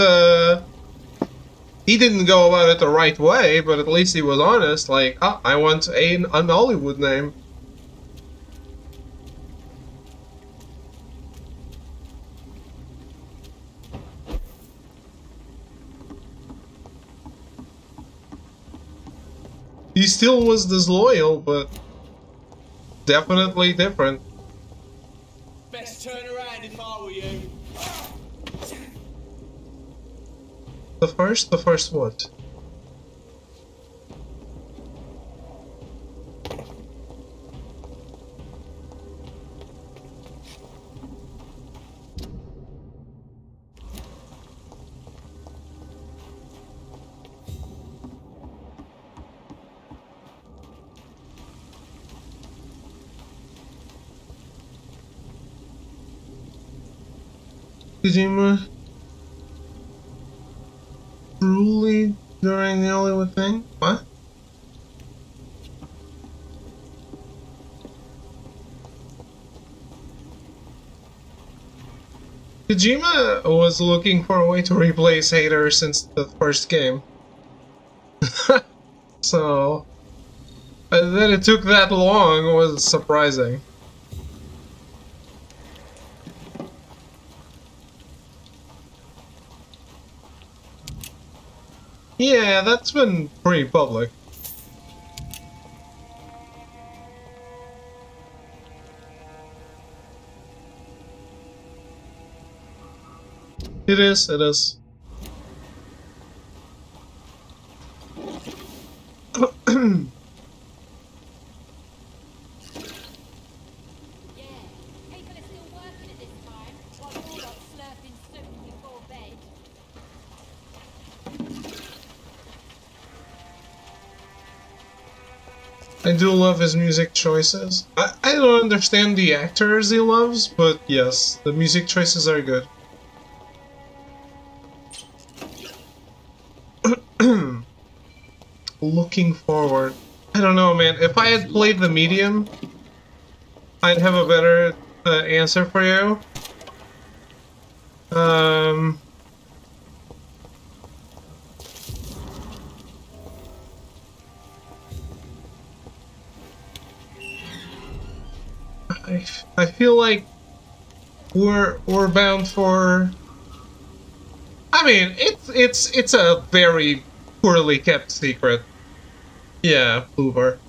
he didn't go about it the right way, but at least he was honest. Like, oh, I want an Hollywood name. He still was disloyal, but definitely different. Best turn around if I were you. The first what? Kojima truly during the Hollywood thing? What? Kojima was looking for a way to replace Hater since the first game. So that it took that long was surprising. Yeah, that's been pretty public. It is, it is. I do love his music choices. I don't understand the actors he loves, but yes, the music choices are good. Looking forward. I don't know, man. If I had played the medium, I'd have a better answer for you. I feel like we're bound for. I mean, it's a very poorly kept secret. Yeah, Bluebird.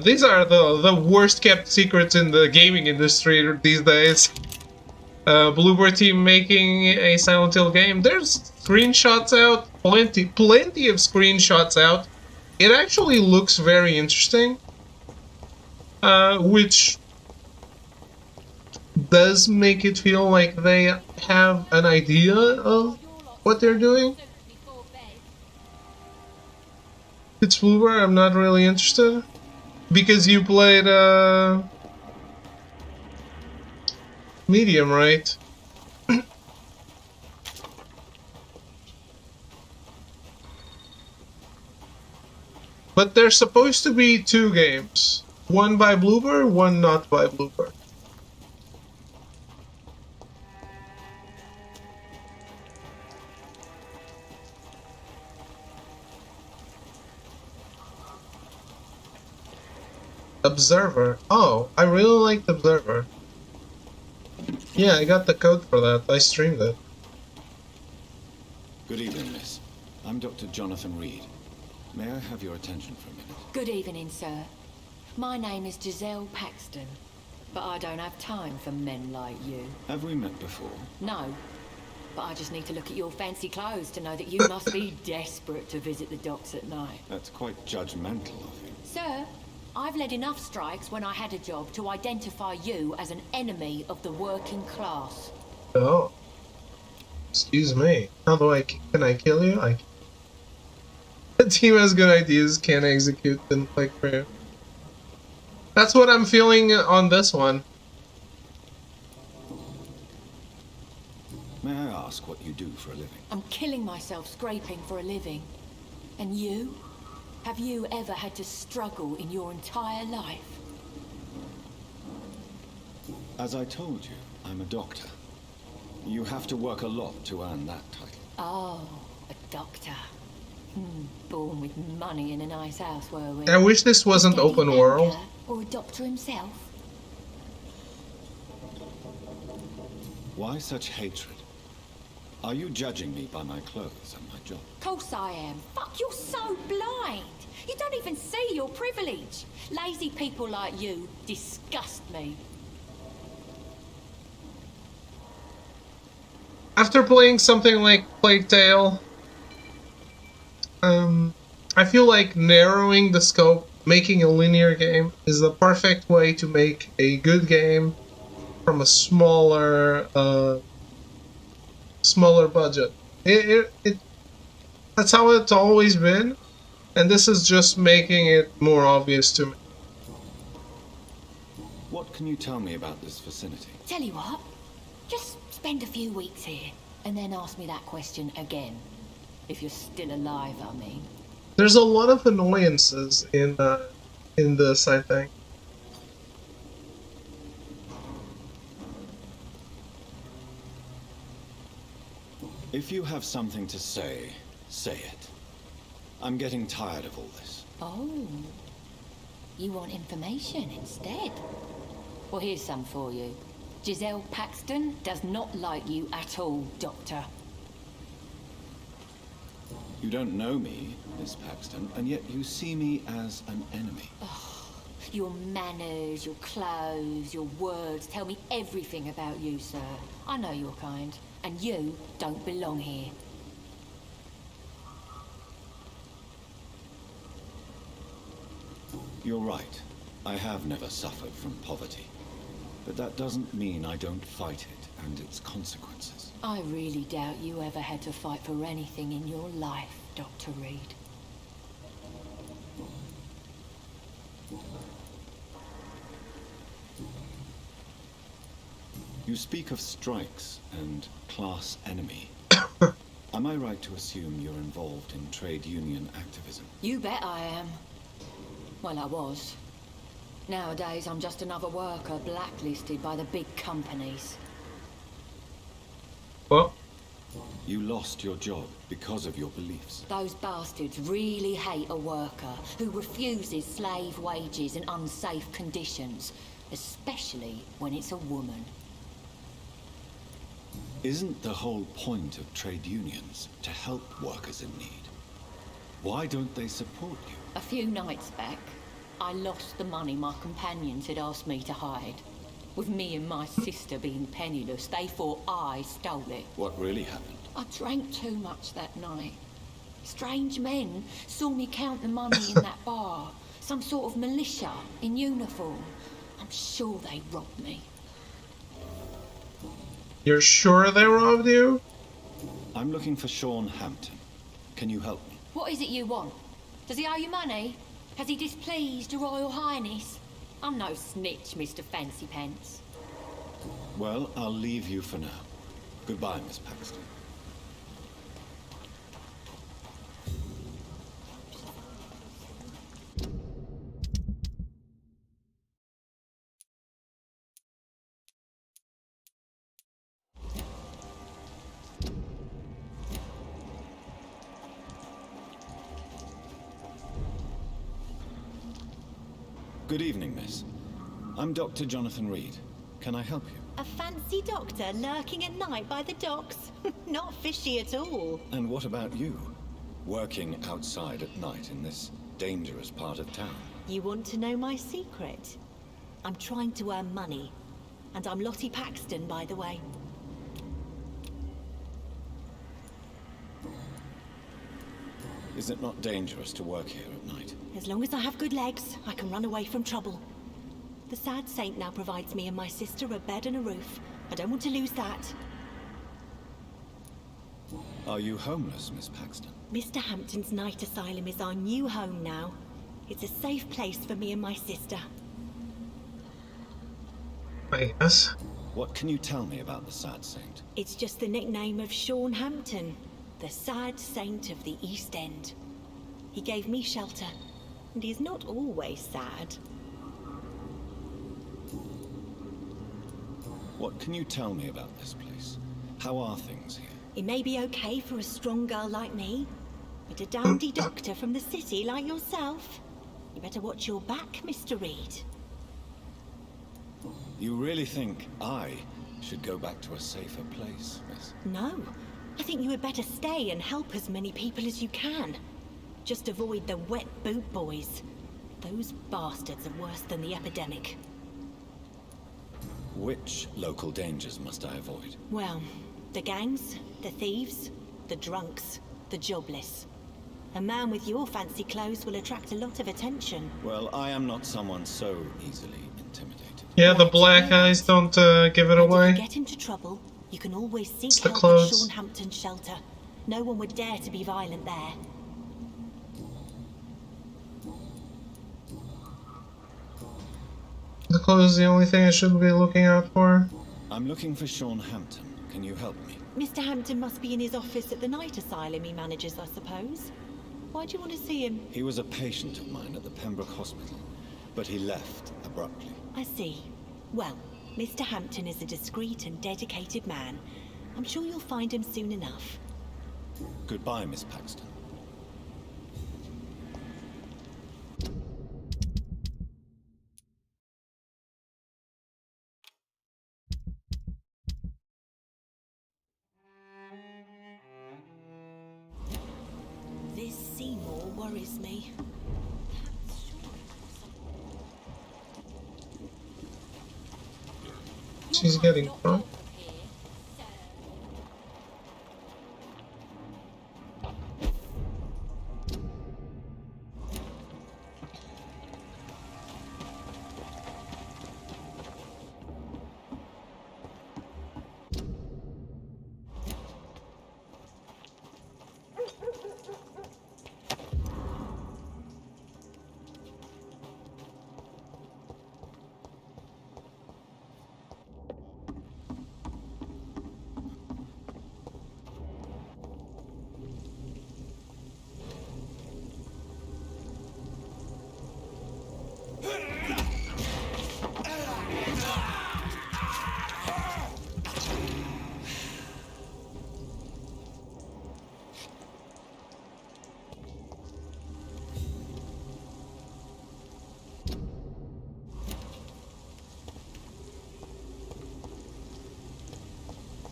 These are the worst kept secrets in the gaming industry these days. Bluebird team making a Silent Hill game. There's screenshots out, plenty of screenshots out. It actually looks very interesting, which does make it feel like they have an idea of what they're doing. It's Bluebird, I'm not really interested. Because you played Medium, right? But there's supposed to be 2 games. One by Bluebird, one not by Bluebird. Observer. Oh, I really liked Observer. Yeah, I got the code for that. I streamed it. Good evening, miss. I'm Dr. Jonathan Reed. May I have your attention for a minute? Good evening, sir. My name is Giselle Paxton, but I don't have time for men like you. Have we met before? No, but I just need to look at your fancy clothes to know that you must be desperate to visit the docks at night. That's quite judgmental of you. Sir, I've led enough strikes when I had a job to identify you as an enemy of the working class. Oh. Excuse me. How do can I kill you? The team has good ideas, can't execute, didn't click for you. That's what I'm feeling on this one. May I ask what you do for a living? I'm killing myself scraping for a living. And you? Have you ever had to struggle in your entire life? As I told you, I'm a doctor. You have to work a lot to earn that title. Oh, a doctor. Born with money in a nice house, were we? I wish this wasn't open world. Or a doctor himself? Why such hatred? Are you judging me by my clothes and my job? Course I am. Fuck, you're so blind. You don't even see your privilege. Lazy people like you disgust me. After playing something like Plague Tale, I feel like narrowing the scope, making a linear game, is the perfect way to make a good game from a smaller budget. That's how it's always been, and this is just making it more obvious to me. What can you tell me about this vicinity? Tell you what, just spend a few weeks here, and then ask me that question again. If you're still alive, I mean. There's a lot of annoyances in this, I think. If you have something to say, say it. I'm getting tired of all this. Oh, you want information instead? Well, here's some for you. Giselle Paxton does not like you at all, Doctor. You don't know me, Miss Paxton, and yet you see me as an enemy. Oh, your manners, your clothes, your words tell me everything about you, sir. I know your kind, and you don't belong here. You're right. I have never suffered from poverty. But that doesn't mean I don't fight it and its consequences. I really doubt you ever had to fight for anything in your life, Dr. Reed. You speak of strikes and class enemy. Am I right to assume you're involved in trade union activism? You bet I am. Well, I was. Nowadays, I'm just another worker blacklisted by the big companies. What? You lost your job because of your beliefs. Those bastards really hate a worker who refuses slave wages and unsafe conditions, especially when it's a woman. Isn't the whole point of trade unions to help workers in need? Why don't they support you? A few nights back, I lost the money my companions had asked me to hide. With me and my sister being penniless, they thought I stole it. What really happened? I drank too much that night. Strange men saw me count the money in that bar. Some sort of militia in uniform. I'm sure they robbed me. You're sure they robbed you? I'm looking for Sean Hampton. Can you help me? What is it you want? Does he owe you money? Has he displeased your Royal Highness? I'm no snitch, Mr. Fancy Pants. Well, I'll leave you for now. Goodbye, Miss Paxton. Good evening, miss. I'm Dr. Jonathan Reed. Can I help you? A fancy doctor lurking at night by the docks? Not fishy at all. And what about you? Working outside at night in this dangerous part of town? You want to know my secret? I'm trying to earn money. And I'm Lottie Paxton, by the way. Is it not dangerous to work here at night? As long as I have good legs, I can run away from trouble. The sad saint now provides me and my sister a bed and a roof. I don't want to lose that. Are you homeless, Miss Paxton? Mr. Hampton's night asylum is our new home now. It's a safe place for me and my sister. I guess. What can you tell me about the Sad Saint? It's just the nickname of Sean Hampton, the sad saint of the East End. He gave me shelter, and he's not always sad. What can you tell me about this place? How are things here? It may be okay for a strong girl like me, but a dowdy doctor from the city like yourself, you better watch your back, Mr. Reed. You really think I should go back to a safer place, miss? No. I think you had better stay and help as many people as you can. Just avoid the wet boot boys. Those bastards are worse than the epidemic. Which local dangers must I avoid? Well, the gangs, the thieves, the drunks, the jobless. A man with your fancy clothes will attract a lot of attention. Well, I am not someone so easily intimidated. Yeah, the black eyes don't give it away. If you get into trouble, you can always seek It's the help at clothes. Sean Hampton's shelter. No one would dare to be violent there. The clothes is the only thing I should be looking out for. I'm looking for Sean Hampton. Can you help me? Mr. Hampton must be in his office at the night asylum he manages, I suppose. Why do you want to see him? He was a patient of mine at the Pembroke Hospital, but he left abruptly. I see. Well, Mr. Hampton is a discreet and dedicated man. I'm sure you'll find him soon enough. Goodbye, Miss Paxton. This Seymour worries me. She's getting drunk.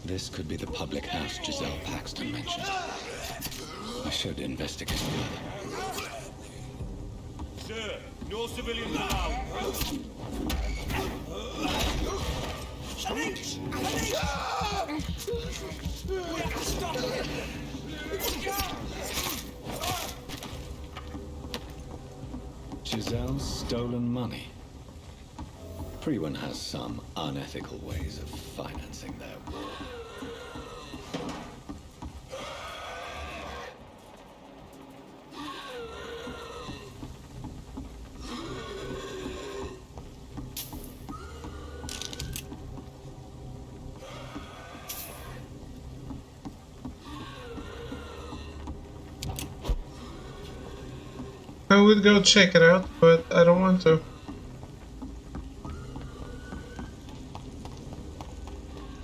This could be the public house Giselle Paxton mentioned. I should investigate further. No civilians allowed. Stop it! Giselle's stolen money. Priwen has some unethical ways of financing their war. I would go check it out, but I don't want to.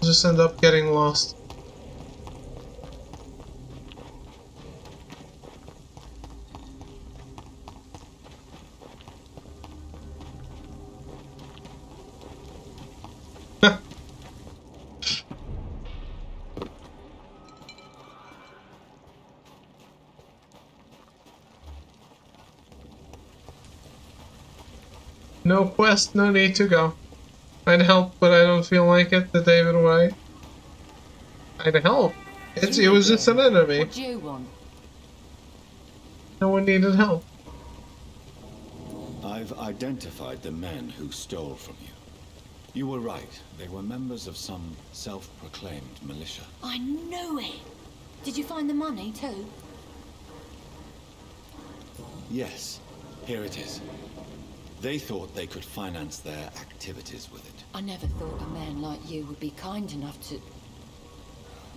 Just end up getting lost. No quest, no need to go. I'd help, but I don't feel like it. The David way. I'd help. It was just an enemy. What do you want? No one needed help. I've identified the men who stole from you. You were right. They were members of some self-proclaimed militia. I knew it! Did you find the money too? Yes, here it is. They thought they could finance their activities with it. I never thought a man like you would be kind enough to...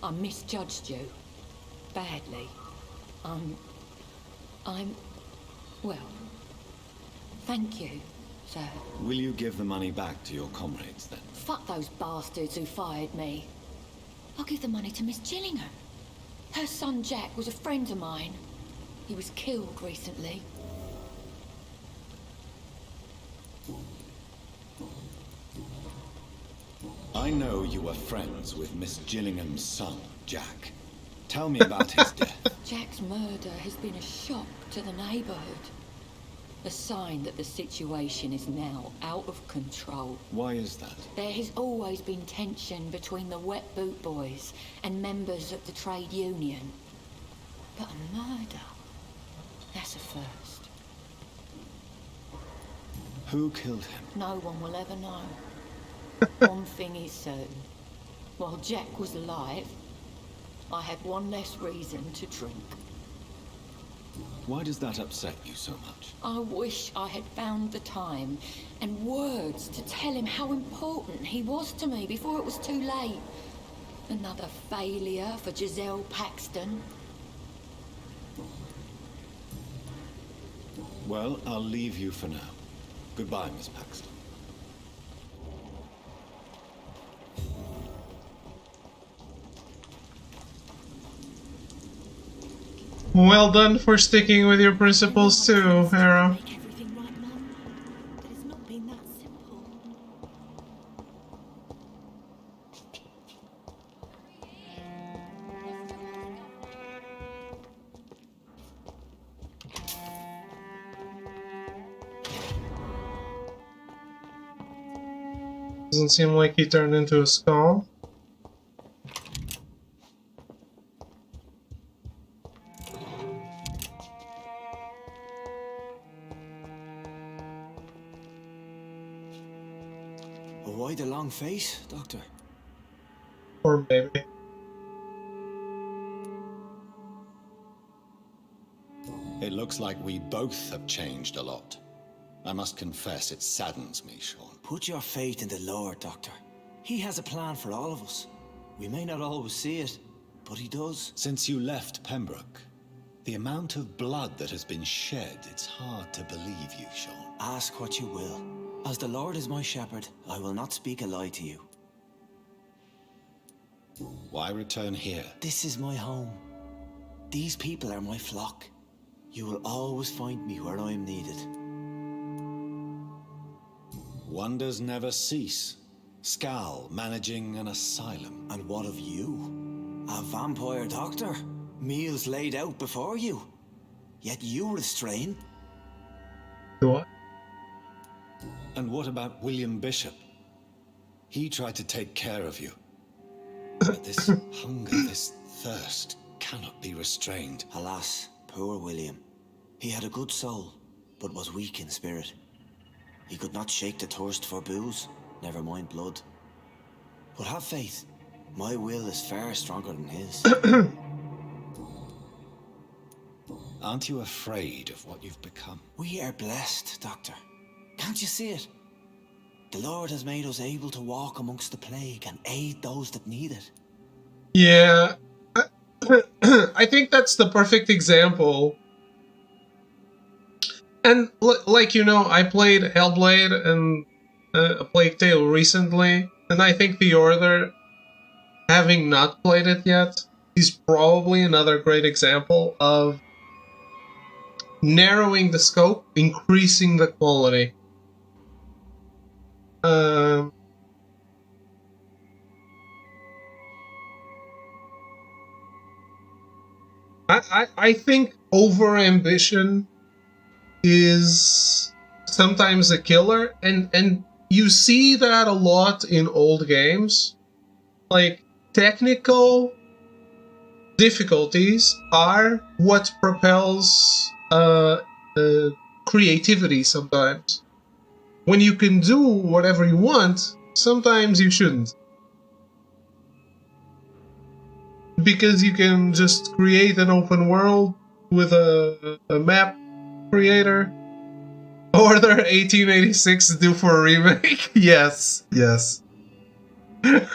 I misjudged you. Badly. Well, thank you, sir. Will you give the money back to your comrades then? Fuck those bastards who fired me. I'll give the money to Miss Gillingham. Her son Jack was a friend of mine. He was killed recently. I know you were friends with Miss Gillingham's son, Jack. Tell me about his death. Jack's murder has been a shock to the neighborhood. A sign that the situation is now out of control. Why is that? There has always been tension between the Wet Boot Boys and members of the trade union. But a murder? That's a first. Who killed him? No one will ever know. One thing is certain. While Jack was alive, I had one less reason to drink. Why does that upset you so much? I wish I had found the time and words to tell him how important he was to me before it was too late. Another failure for Giselle Paxton. Well, I'll leave you for now. Goodbye, Miss Paxton. Well done for sticking with your principles too, Hera. Doesn't seem like he turned into a skull. Why the long face, Doctor? Or maybe. It looks like we both have changed a lot. I must confess, it saddens me, Sean. Put your faith in the Lord, Doctor. He has a plan for all of us. We may not always see it, but he does. Since you left Pembroke, the amount of blood that has been shed, it's hard to believe you, Sean. Ask what you will. As the Lord is my shepherd, I will not speak a lie to you. Why return here? This is my home. These people are my flock. You will always find me where I am needed. Wonders never cease. Skal managing an asylum. And what of you? A vampire doctor? Meals laid out before you. Yet you restrain. What? And what about William Bishop? He tried to take care of you. But this hunger, this thirst, cannot be restrained. Alas, poor William. He had a good soul, but was weak in spirit. He could not shake the thirst for booze, never mind blood. But have faith. My will is far stronger than his. Aren't you afraid of what you've become? We are blessed, Doctor. Can't you see it? The Lord has made us able to walk amongst the plague and aid those that need it. Yeah. I think that's the perfect example. And like, you know, I played Hellblade and A Plague Tale recently, and I think The Order, having not played it yet, is probably another great example of narrowing the scope, increasing the quality. I think over-ambition is sometimes a killer, and you see that a lot in old games. Like, technical difficulties are what propels creativity sometimes. When you can do whatever you want, sometimes you shouldn't. Because you can just create an open world with a map creator. Order 1886 due for a remake? Yes, yes. I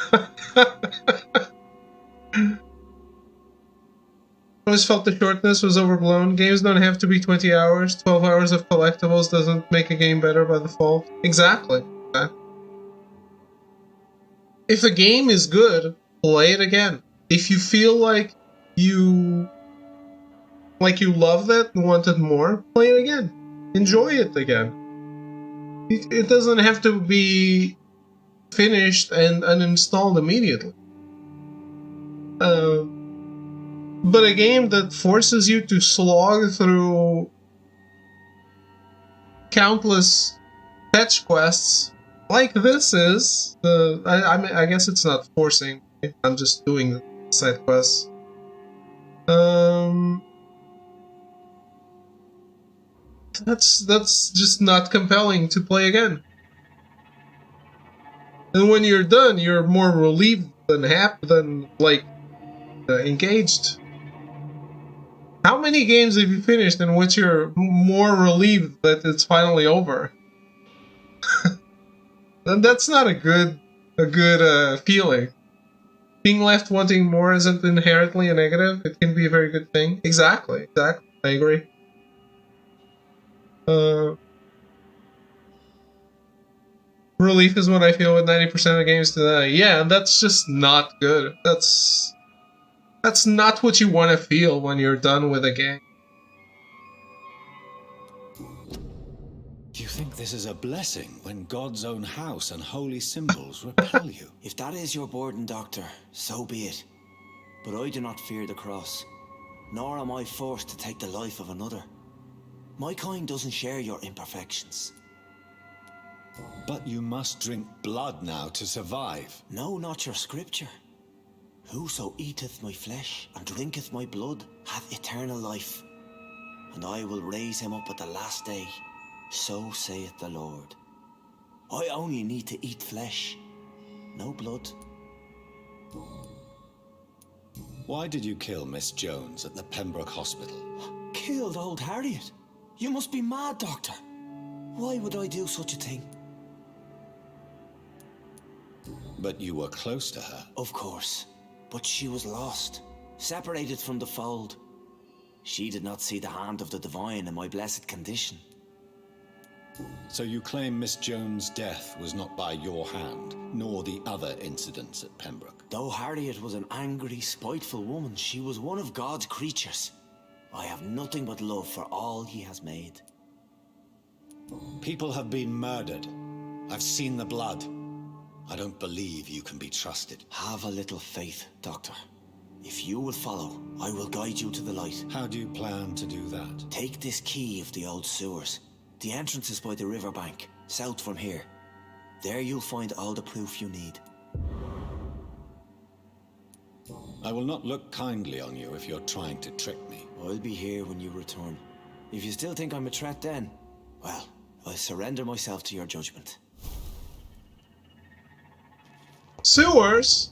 always felt the shortness was overblown. Games don't have to be 20 hours. 12 hours of collectibles doesn't make a game better by default. Exactly. If a game is good, play it again. If you feel like you loved it and wanted more, play it again. Enjoy it again. It doesn't have to be finished and uninstalled immediately. But a game that forces you to slog through countless fetch quests, like this is, I guess it's not forcing. I'm just doing the side quests. That's just not compelling to play again. And when you're done, you're more relieved than happy, than engaged. How many games have you finished in which you're more relieved that it's finally over? And that's not a good feeling. Being left wanting more isn't inherently a negative. It can be a very good thing. Exactly. I agree. Relief is what I feel with 90% of games today. Yeah, and that's just not good. That's not what you want to feel when you're done with a game. Do you think this is a blessing when God's own house and holy symbols repel you? If that is your burden, Doctor, so be it. But I do not fear the cross, nor am I forced to take the life of another. My kind doesn't share your imperfections. But you must drink blood now to survive. No, not your scripture. Whoso eateth my flesh and drinketh my blood hath eternal life, and I will raise him up at the last day. So saith the Lord. I only need to eat flesh, no blood. Why did you kill Miss Jones at the Pembroke Hospital? Killed old Harriet? You must be mad, Doctor. Why would I do such a thing? But you were close to her. Of course. But she was lost, separated from the fold. She did not see the hand of the divine in my blessed condition. So you claim Miss Jones' death was not by your hand, nor the other incidents at Pembroke? Though Harriet was an angry, spiteful woman, she was one of God's creatures. I have nothing but love for all he has made. People have been murdered. I've seen the blood. I don't believe you can be trusted. Have a little faith, Doctor. If you will follow, I will guide you to the light. How do you plan to do that? Take this key of the old sewers. The entrance is by the riverbank. south from here. There you'll find all the proof you need. I will not look kindly on you if you're trying to trick me. I'll be here when you return. If you still think I'm a threat then, well, I'll surrender myself to your judgment. Sewers?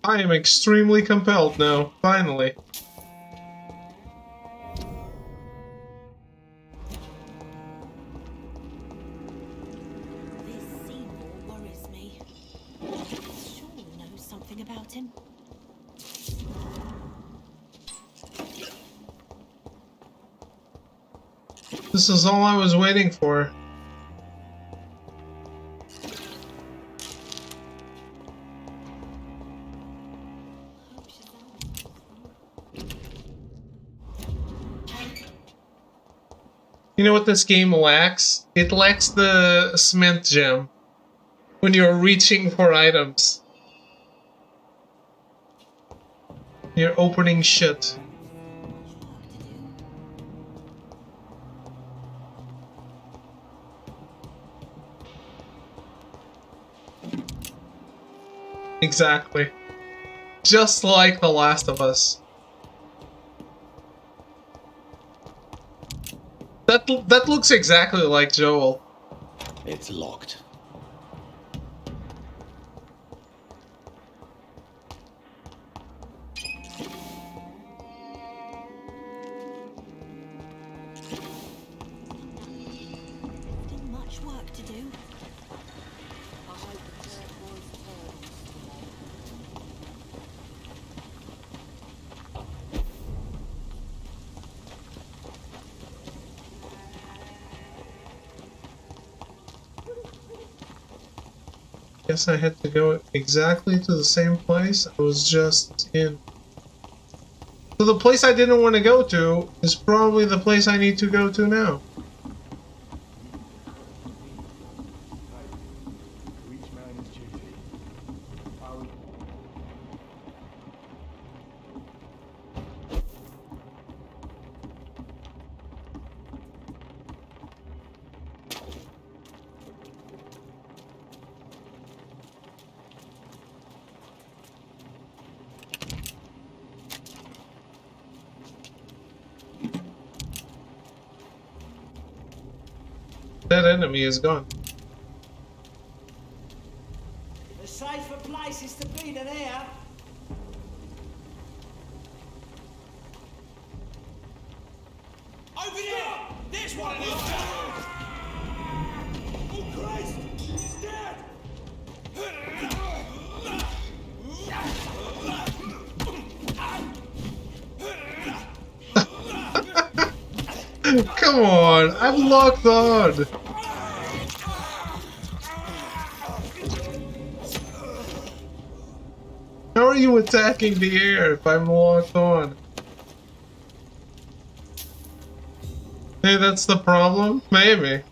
I am extremely compelled now, finally. This Seymour worries me. Sure knows something about him. This is all I was waiting for. You know what this game lacks? It lacks the cement gem when you're reaching for items. You're opening shit. Exactly. Just like The Last of Us. That looks exactly like Joel. It's locked. Still much work to do. Guess I had to go exactly to the same place I was just in. So the place I didn't want to go to is probably the place I need to go to now. That enemy is gone. The safer places to be than here. Over there! There's one of these! Oh Christ! He's dead! Come on, I'm locked on. How are you attacking the air if I'm locked on? Hey, that's the problem? Maybe.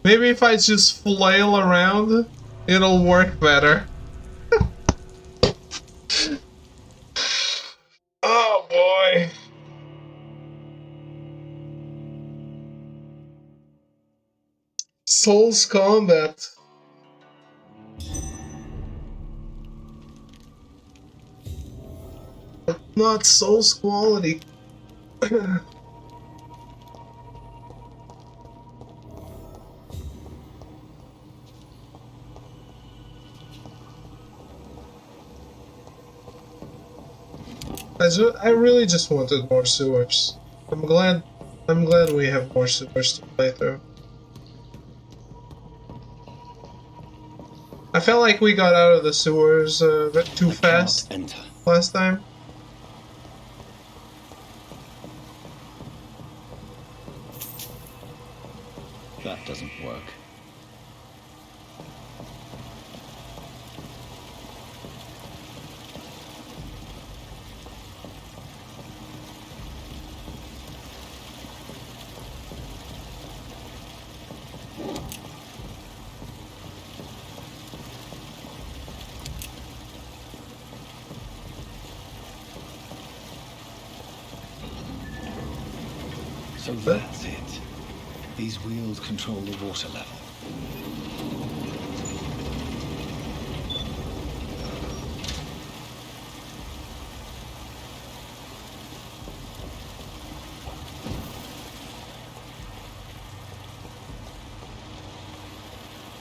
Maybe if I just flail around, it'll work better. Oh boy. Souls Combat. But not Souls quality. I really just wanted more sewers. I'm glad we have more sewers to play through. I felt like we got out of the sewers a bit too fast last time. That doesn't work. So that's it. These wheels control the water level.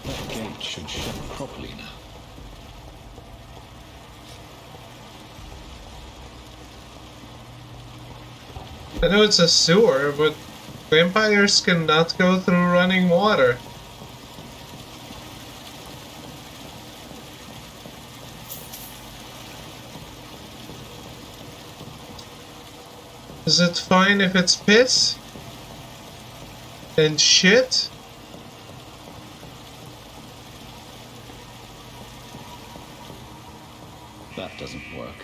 That gate should shut properly now. I know it's a sewer, but vampires cannot go through running water. Is it fine if it's piss? And shit? That doesn't work.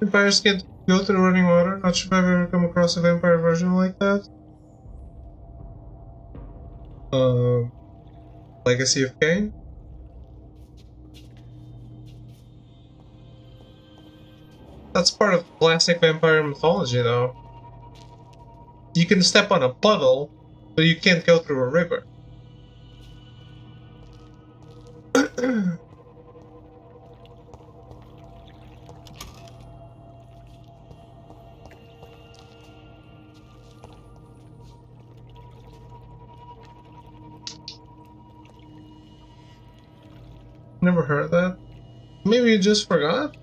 Vampires can't go through running water? Not sure if I've ever come across a vampire version like that. Legacy of Kain? That's part of classic vampire mythology, though. You can step on a puddle, but you can't go through a river. Never heard that. Maybe you just forgot?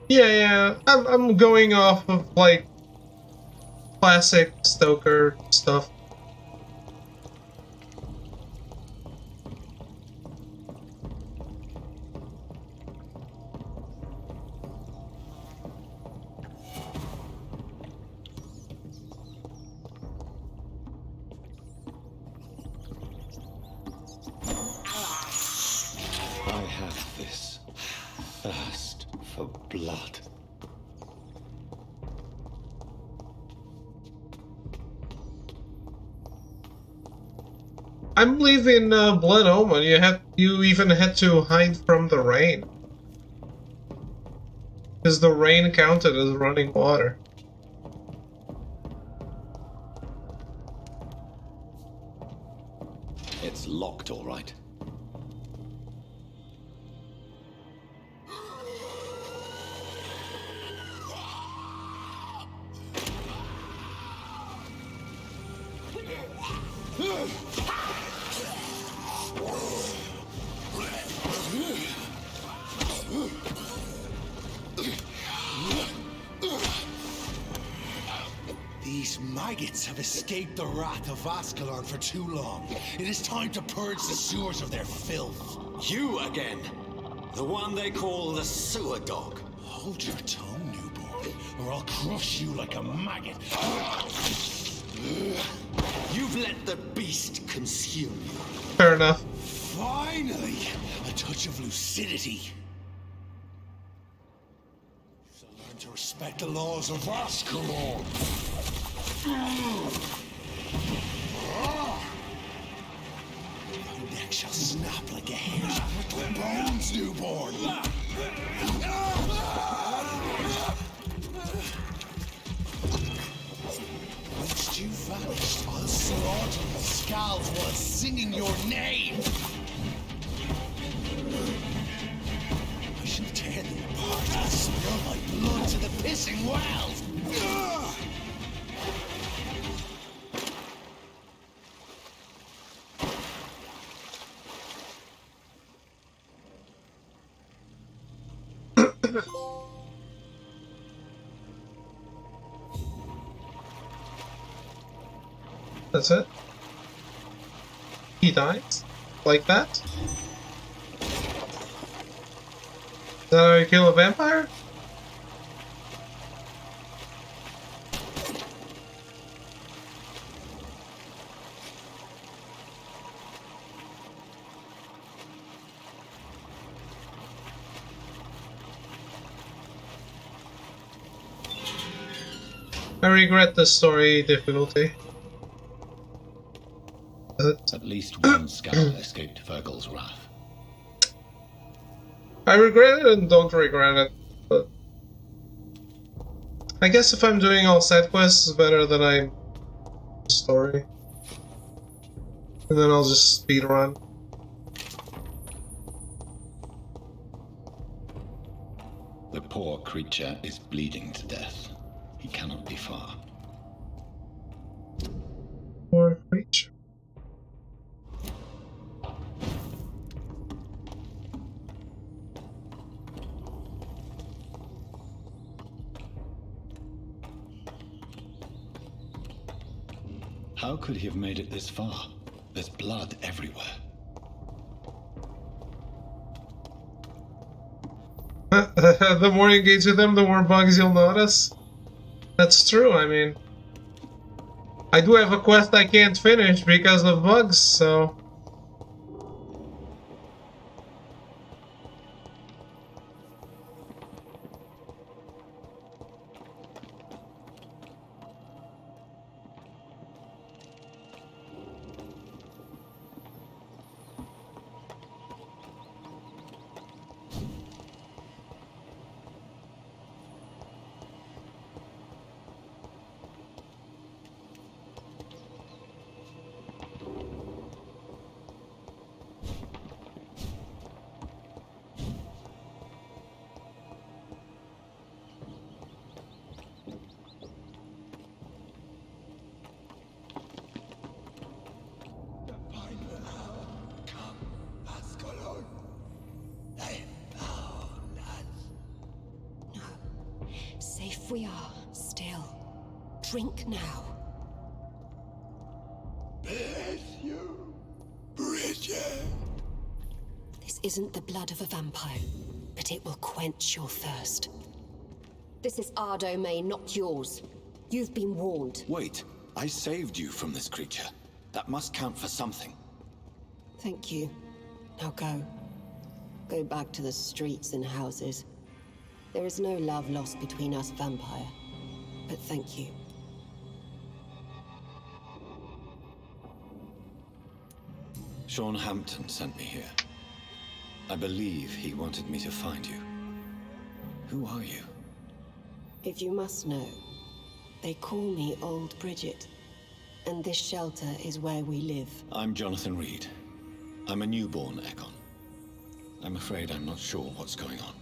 Yeah, I'm going off of, like, classic Stoker stuff. I have this thirst for blood. I believe in Blood Omen. You even had to hide from the rain, because the rain counted as running water. It's locked, all right. These maggots have escaped the wrath of Ascalon for too long. It is time to purge the sewers of their filth. You again. The one they call the sewer dog. Hold your tongue, newborn, or I'll crush you like a maggot. You've let the beast consume you. Fair enough. Finally, a touch of lucidity. So learn to respect the laws of Ascalon. Your neck shall snap like a hare's brittle bones, newborn. Once you vanished, I'll slaughter the scalds while singing your name. I shall tear thee apart and spill my blood to the pissing wells. That's it? He dies? Like that? Is that how you kill a vampire? I regret the story difficulty. At least one scout escaped Virgil's wrath. I regret it and don't regret it, but I guess if I'm doing all side quests, it's better than I'm story. And then I'll just speedrun. The poor creature is bleeding to death. He cannot be far. Poor creature. How could he have made it this far? There's blood everywhere. The more you engage with them, the more bugs you'll notice. That's true, I mean. I do have a quest I can't finish because of bugs, so... Safe we are, still. Drink now. Bless you, Bridget. This isn't the blood of a vampire, but it will quench your thirst. This is our domain, not yours. You've been warned. Wait, I saved you from this creature. That must count for something. Thank you. Now go. Go back to the streets and houses. There is no love lost between us, Vampire. But thank you. Sean Hampton sent me here. I believe he wanted me to find you. Who are you? If you must know, they call me Old Bridget. And this shelter is where we live. I'm Jonathan Reed. I'm a newborn Ekon. I'm afraid I'm not sure what's going on.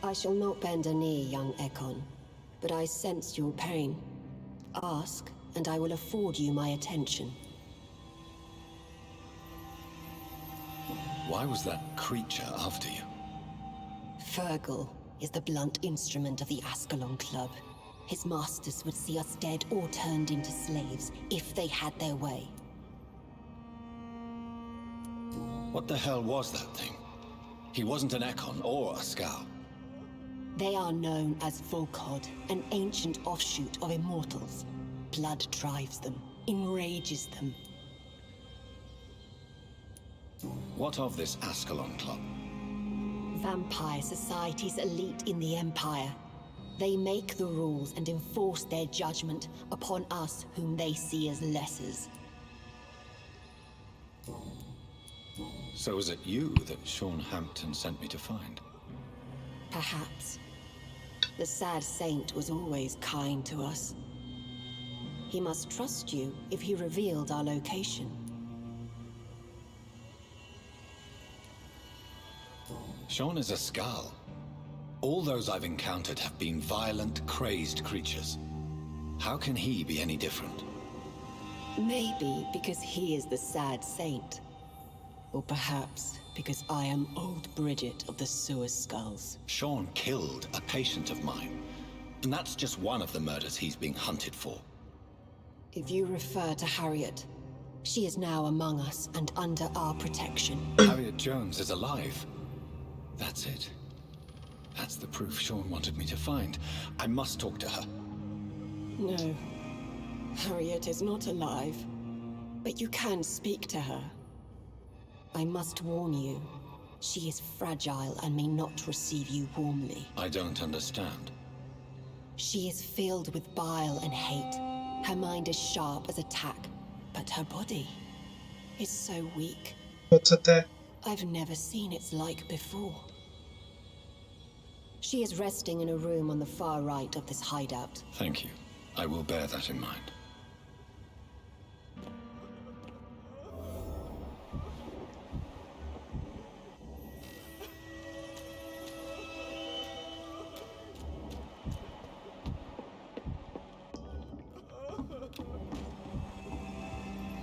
I shall not bend a knee, young Ekon, but I sense your pain. Ask, and I will afford you my attention. Why was that creature after you? Virgil is the blunt instrument of the Ascalon Club. His masters would see us dead or turned into slaves if they had their way. What the hell was that thing? He wasn't an Ekon or a Scout. They are known as Volkod, an ancient offshoot of immortals. Blood drives them, enrages them. What of this Ascalon Club? Vampire Society's elite in the Empire. They make the rules and enforce their judgment upon us whom they see as lessers. So is it you that Sean Hampton sent me to find? Perhaps. The sad saint was always kind to us. He must trust you if he revealed our location. Sean is a Skal. All those I've encountered have been violent, crazed creatures. How can he be any different? Maybe because he is the sad saint. Or perhaps because I am old Bridget of the Sewer Skulls. Sean killed a patient of mine, and that's just one of the murders he's being hunted for. If you refer to Harriet, she is now among us and under our protection. Harriet Jones is alive. That's it. That's the proof Sean wanted me to find. I must talk to her. No. Harriet is not alive. But you can speak to her. I must warn you. She is fragile and may not receive you warmly. I don't understand. She is filled with bile and hate. Her mind is sharp as a tack, but her body is so weak. What's a tack? I've never seen its like before. She is resting in a room on the far right of this hideout. Thank you. I will bear that in mind.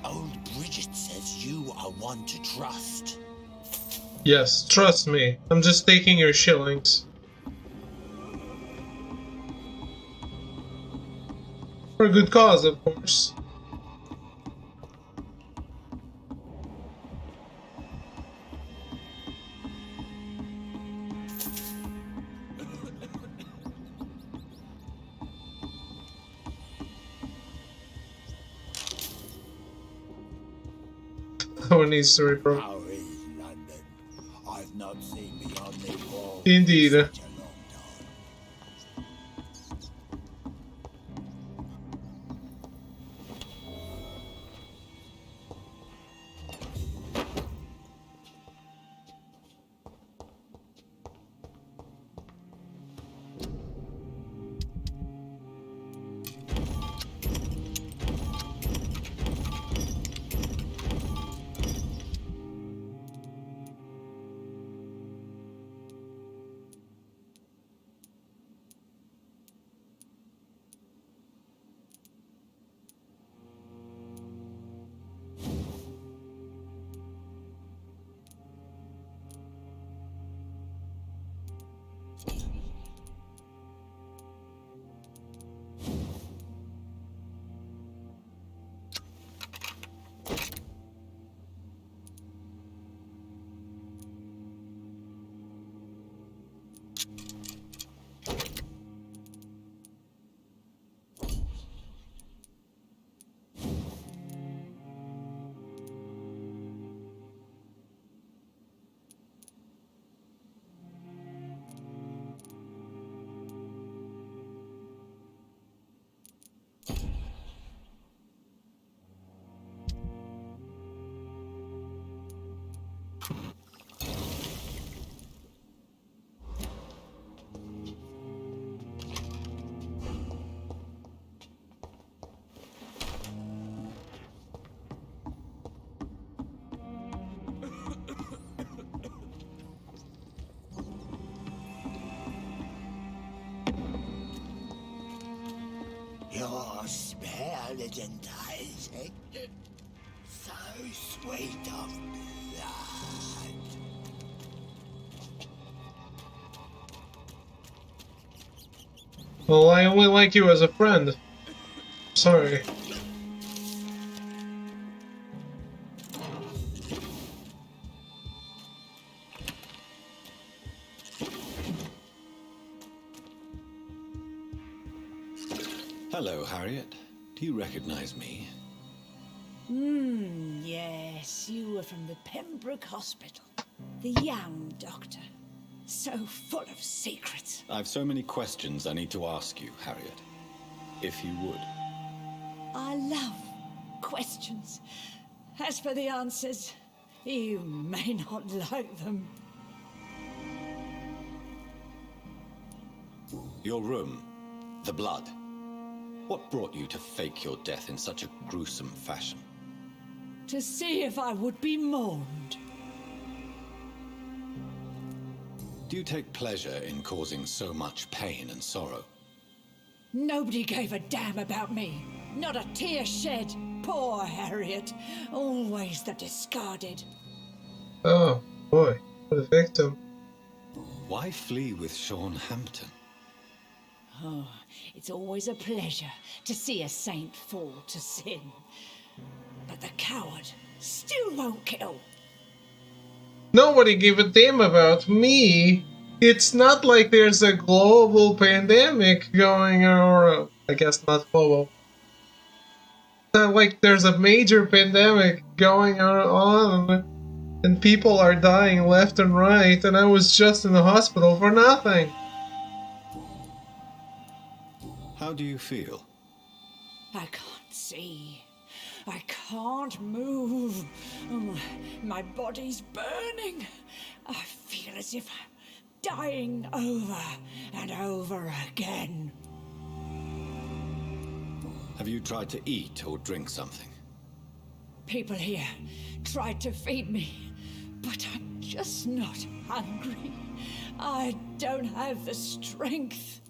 Old Bridget says you are one to trust. Yes, trust me. I'm just taking your shillings. For a good cause, of course. No one needs to repro. How is London? I've not seen beyond the wall. Indeed. Your spare little Isaac, so sweet of blood. Well, I only like you as a friend. Sorry. Hello, Harriet. Do you recognize me? Yes, you were from the Pembroke Hospital. The young doctor. So full of secrets. I've so many questions I need to ask you, Harriet. If you would. I love questions. As for the answers, you may not like them. Your room. The blood. What brought you to fake your death in such a gruesome fashion? To see if I would be mourned. Do you take pleasure in causing so much pain and sorrow? Nobody gave a damn about me. Not a tear shed. Poor Harriet. Always the discarded. Oh, boy. What a victim. Why flee with Sean Hampton? Oh, it's always a pleasure to see a saint fall to sin. But the coward still won't kill. Nobody gave a damn about me. It's not like there's a global pandemic going on. I guess not global. It's not like there's a major pandemic going on and people are dying left and right, and I was just in the hospital for nothing. How do you feel? I can't see. I can't move. My body's burning. I feel as if I'm dying over and over again. Have you tried to eat or drink something? People here tried to feed me, but I'm just not hungry. I don't have the strength.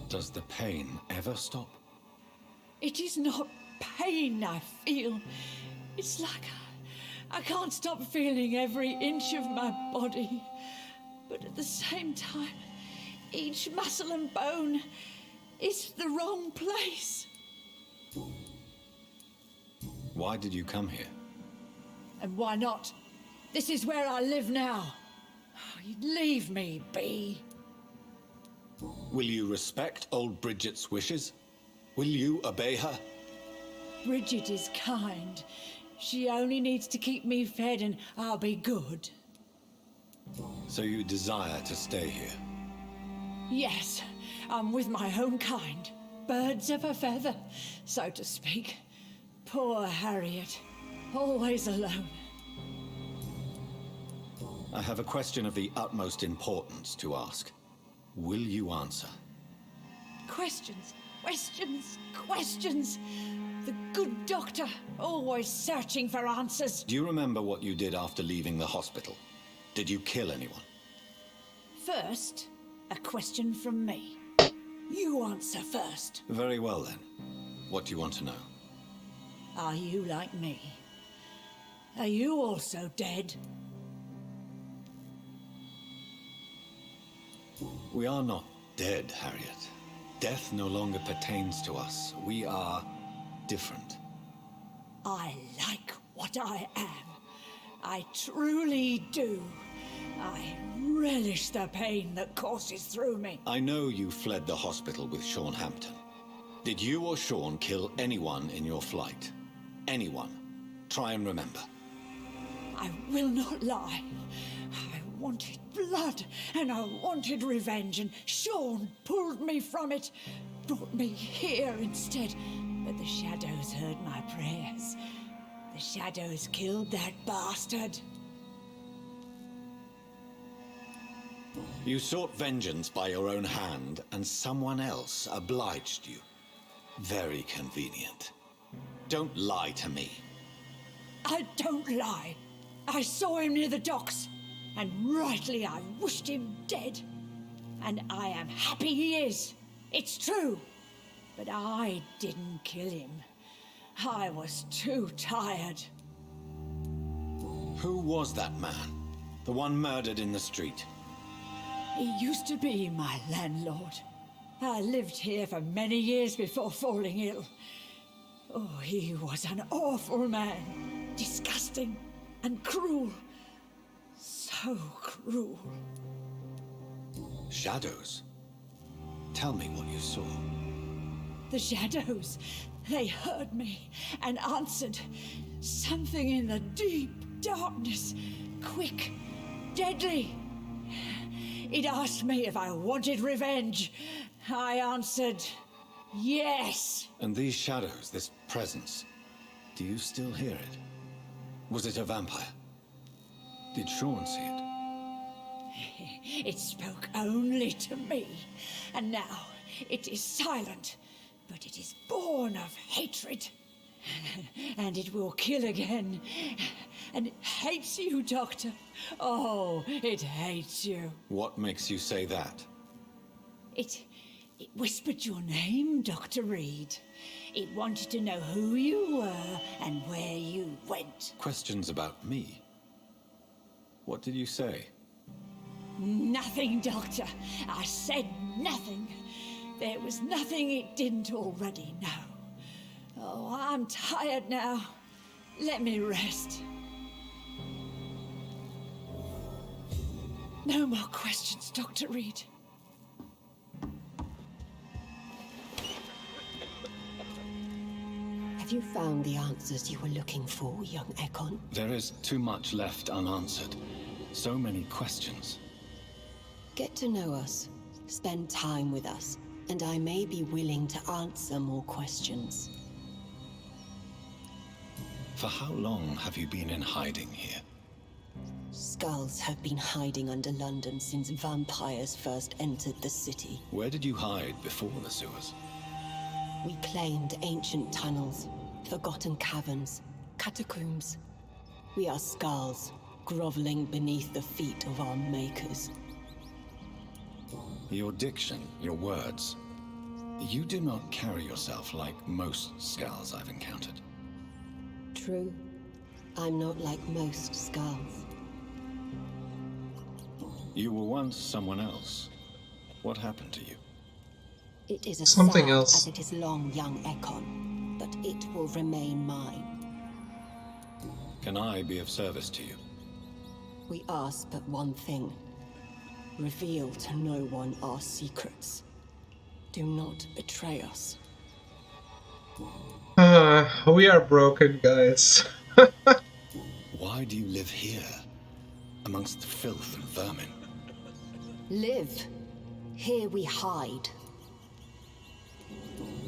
Does the pain ever stop? It is not pain I feel. It's like I can't stop feeling every inch of my body. But at the same time, each muscle and bone is the wrong place. Why did you come here? And why not? This is where I live now. Leave me be. Will you respect old Bridget's wishes? Will you obey her? Bridget is kind. She only needs to keep me fed and I'll be good. So you desire to stay here? Yes, I'm with my own kind. Birds of a feather, so to speak. Poor Harriet, always alone. I have a question of the utmost importance to ask. Will you answer? Questions, questions, questions. The good doctor, always searching for answers. Do you remember what you did after leaving the hospital? Did you kill anyone? First, a question from me. You answer first. Very well then. What do you want to know? Are you like me? Are you also dead? We are not dead, Harriet. Death no longer pertains to us. We are different. I like what I am. I truly do. I relish the pain that courses through me. I know you fled the hospital with Sean Hampton. Did you or Sean kill anyone in your flight? Anyone? Try and remember. I will not lie. I wanted blood, and I wanted revenge, and Sean pulled me from it, brought me here instead. But the shadows heard my prayers. The shadows killed that bastard. You sought vengeance by your own hand, and someone else obliged you. Very convenient. Don't lie to me. I don't lie. I saw him near the docks, and rightly I wished him dead. And I am happy he is. It's true. But I didn't kill him. I was too tired. Who was that man? The one murdered in the street? He used to be my landlord. I lived here for many years before falling ill. Oh, he was an awful man. Disgusting and cruel. So cruel. Shadows? Tell me what you saw. The shadows, they heard me and answered. Something in the deep darkness. Quick, deadly. It asked me if I wanted revenge. I answered, yes. And these shadows, this presence, do you still hear it? Was it a vampire? Did Sean see it? It spoke only to me, and now it is silent, but it is born of hatred. And it will kill again. And it hates you, Doctor. Oh, it hates you. What makes you say that? It whispered your name, Dr. Reed. It wanted to know who you were and where you went. Questions about me? What did you say? Nothing, Doctor. I said nothing. There was nothing it didn't already know. Oh, I'm tired now. Let me rest. No more questions, Dr. Reed. Have you found the answers you were looking for, young Ekon? There is too much left unanswered. So many questions. Get to know us, spend time with us, and I may be willing to answer more questions. For how long have you been in hiding here? Skulls have been hiding under London since vampires first entered the city. Where did you hide before the sewers? We claimed ancient tunnels, forgotten caverns, catacombs. We are skulls, groveling beneath the feet of our makers. Your diction, your words. You do not carry yourself like most skulls I've encountered. True. I'm not like most skulls. You were once someone else. What happened to you? It is as Something sad else. as it is long, young Ekon, but it will remain mine. Can I be of service to you? We ask but one thing. Reveal to no one our secrets. Do not betray us. We are broken, guys. Why do you live here, amongst the filth and vermin? Live. Here we hide.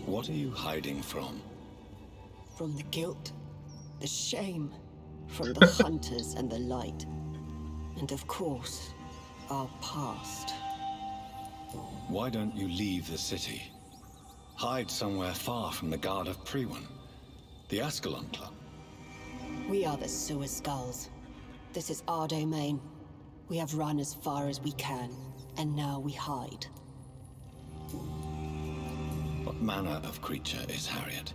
What are you hiding from? From the guilt, the shame, from the hunters and the light. And of course, our past. Why don't you leave the city? Hide somewhere far from the Guard of Priwen, the Ascalon Club. We are the Sewer Skulls. This is our domain. We have run as far as we can, and now we hide. What manner of creature is Harriet?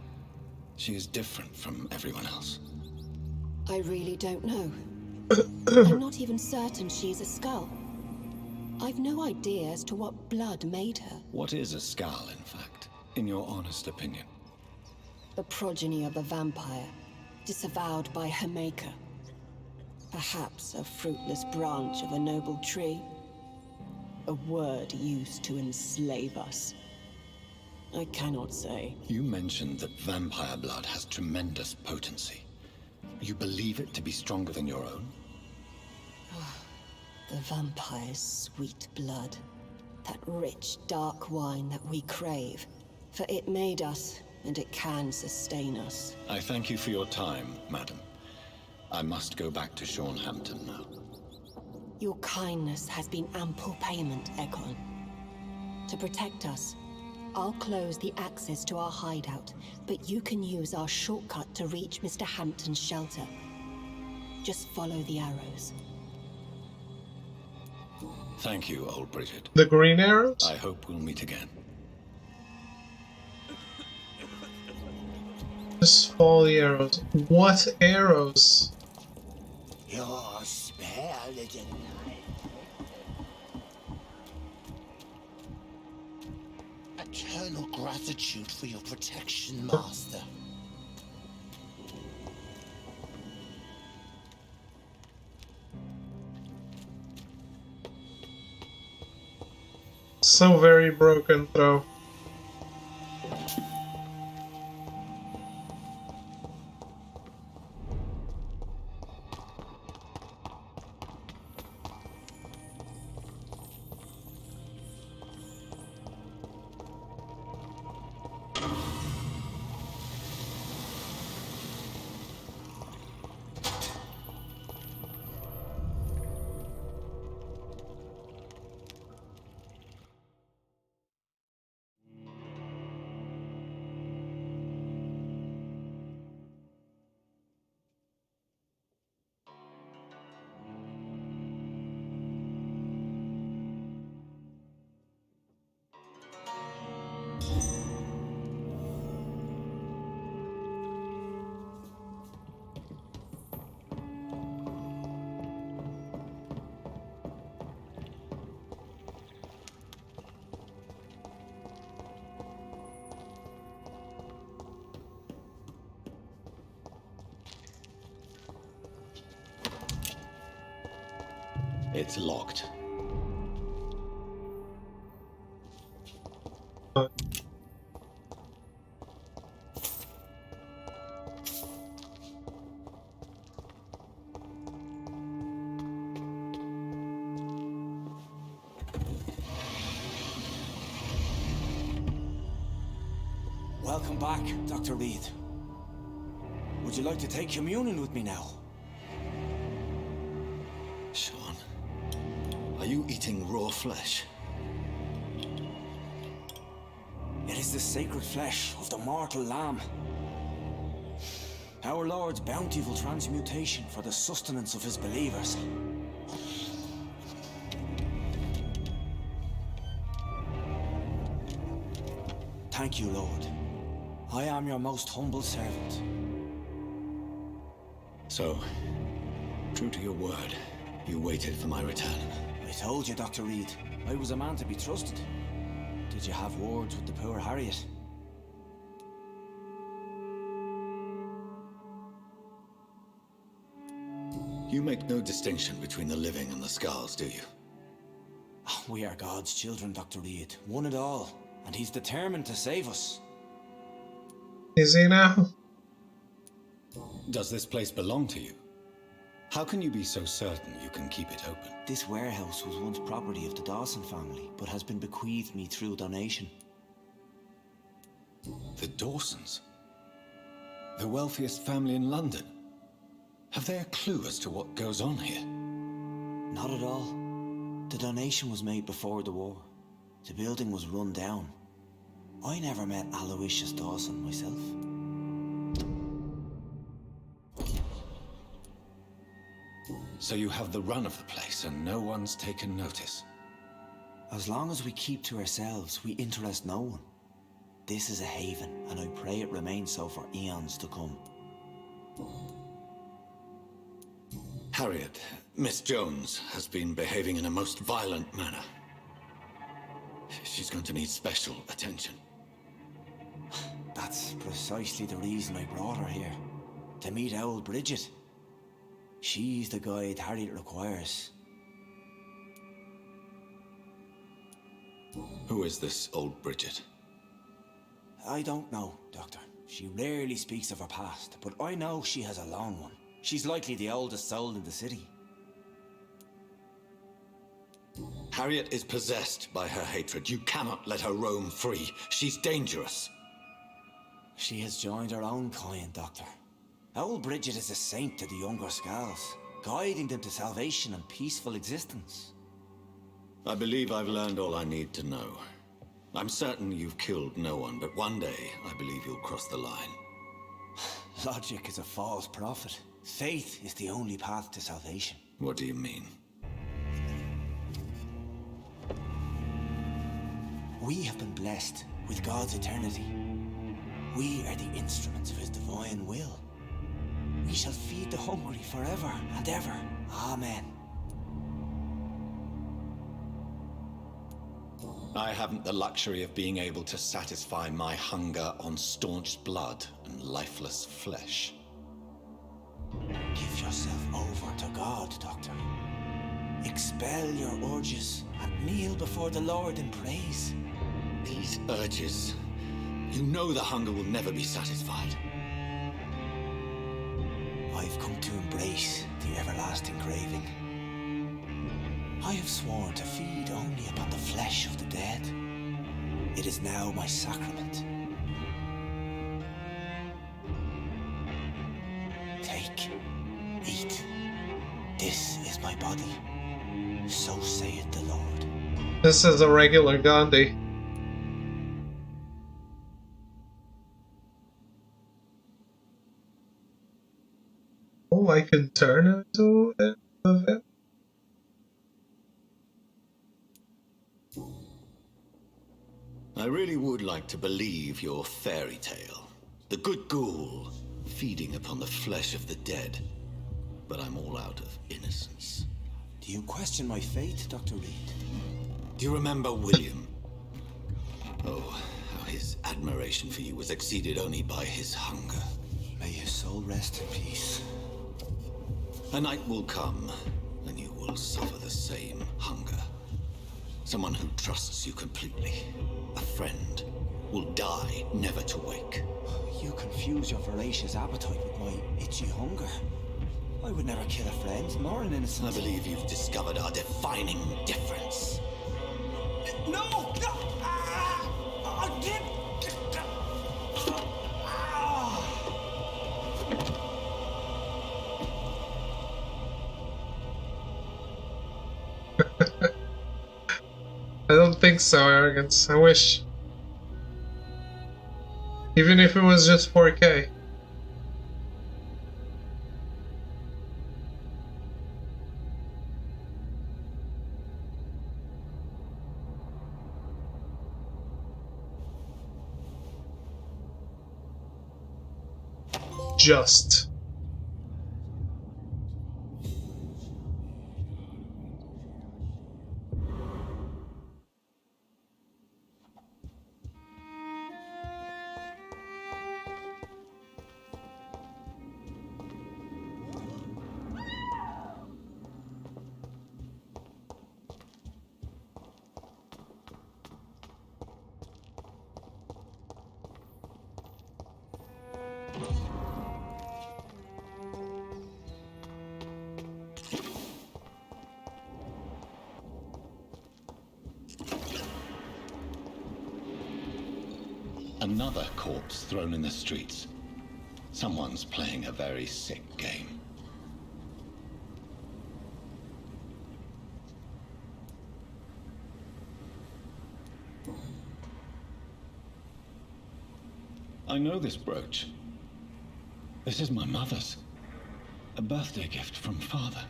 She is different from everyone else. I really don't know. I'm not even certain she's a skull. I've no idea as to what blood made her. What is a skull, in fact, in your honest opinion? The progeny of a vampire, disavowed by her maker. Perhaps a fruitless branch of a noble tree. A word used to enslave us. I cannot say. You mentioned that vampire blood has tremendous potency. You believe it to be stronger than your own? The vampire's sweet blood. That rich, dark wine that we crave. For it made us, and it can sustain us. I thank you for your time, madam. I must go back to Shornhampton now. Your kindness has been ample payment, Ekon. To protect us, I'll close the access to our hideout, but you can use our shortcut to reach Mr. Hampton's shelter. Just follow the arrows. Thank you, old Bridget. The green arrows? I hope we'll meet again. Just follow the arrows. What arrows? Your spare little life. Eternal gratitude for your protection, Master. So very broken, though. It's locked. Welcome back, Dr. Reed. Would you like to take communion with me now? Sean, are you eating raw flesh? It is the sacred flesh of the mortal lamb. Our Lord's bountiful transmutation for the sustenance of his believers. Thank you, Lord. I am your most humble servant. So, true to your word, you waited for my return. I told you, Dr. Reed, I was a man to be trusted. Did you have words with the poor Harriet? You make no distinction between the living and the scars, do you? We are God's children, Dr. Reed, one and all, and he's determined to save us. Is he now? Does this place belong to you? How can you be so certain you can keep it open? This warehouse was once property of the Dawson family, but has been bequeathed me through donation. The Dawsons? The wealthiest family in London? Have they a clue as to what goes on here? Not at all. The donation was made before the war. The building was run down. I never met Aloysius Dawson myself. So you have the run of the place and no one's taken notice? As long as we keep to ourselves, we interest no one. This is a haven, and I pray it remains so for eons to come. Harriet, Miss Jones has been behaving in a most violent manner. She's going to need special attention. That's precisely the reason I brought her here. To meet old Bridget. She's the guide Harriet requires. Who is this old Bridget? I don't know, Doctor. She rarely speaks of her past, but I know she has a long one. She's likely the oldest soul in the city. Harriet is possessed by her hatred. You cannot let her roam free. She's dangerous. She has joined her own kind, Doctor. Old Bridget is a saint to the younger Scals, guiding them to salvation and peaceful existence. I believe I've learned all I need to know. I'm certain you've killed no one, but one day I believe you'll cross the line. Logic is a false prophet. Faith is the only path to salvation. What do you mean? We have been blessed with God's eternity. We are the instruments of his divine will. We shall feed the hungry forever and ever. Amen. I haven't the luxury of being able to satisfy my hunger on staunched blood and lifeless flesh. Give yourself over to God, Doctor. Expel your urges and kneel before the Lord in praise. These urges. You know the hunger will never be satisfied. I've come to embrace the everlasting craving. I have sworn to feed only upon the flesh of the dead. It is now my sacrament. Take, eat. This is my body. So saith the Lord. This is a regular Gandhi. Oh, I can turn into a vamp. I really would like to believe your fairy tale. The good ghoul feeding upon the flesh of the dead. But I'm all out of innocence. Do you question my faith, Dr. Reed? Do you remember William? Oh, how his admiration for you was exceeded only by his hunger. May his soul rest in peace. A night will come, and you will suffer the same hunger. Someone who trusts you completely. A friend will die never to wake. You confuse your voracious appetite with my itchy hunger. I would never kill a friend, nor an innocent. I believe you've discovered our defining difference. No! No! I did. I don't think so, Arrogance. I wish. Even if it was just 4K. Just. Another corpse thrown in the streets. Someone's playing a very sick game. I know this brooch. This is my mother's. A birthday gift from father.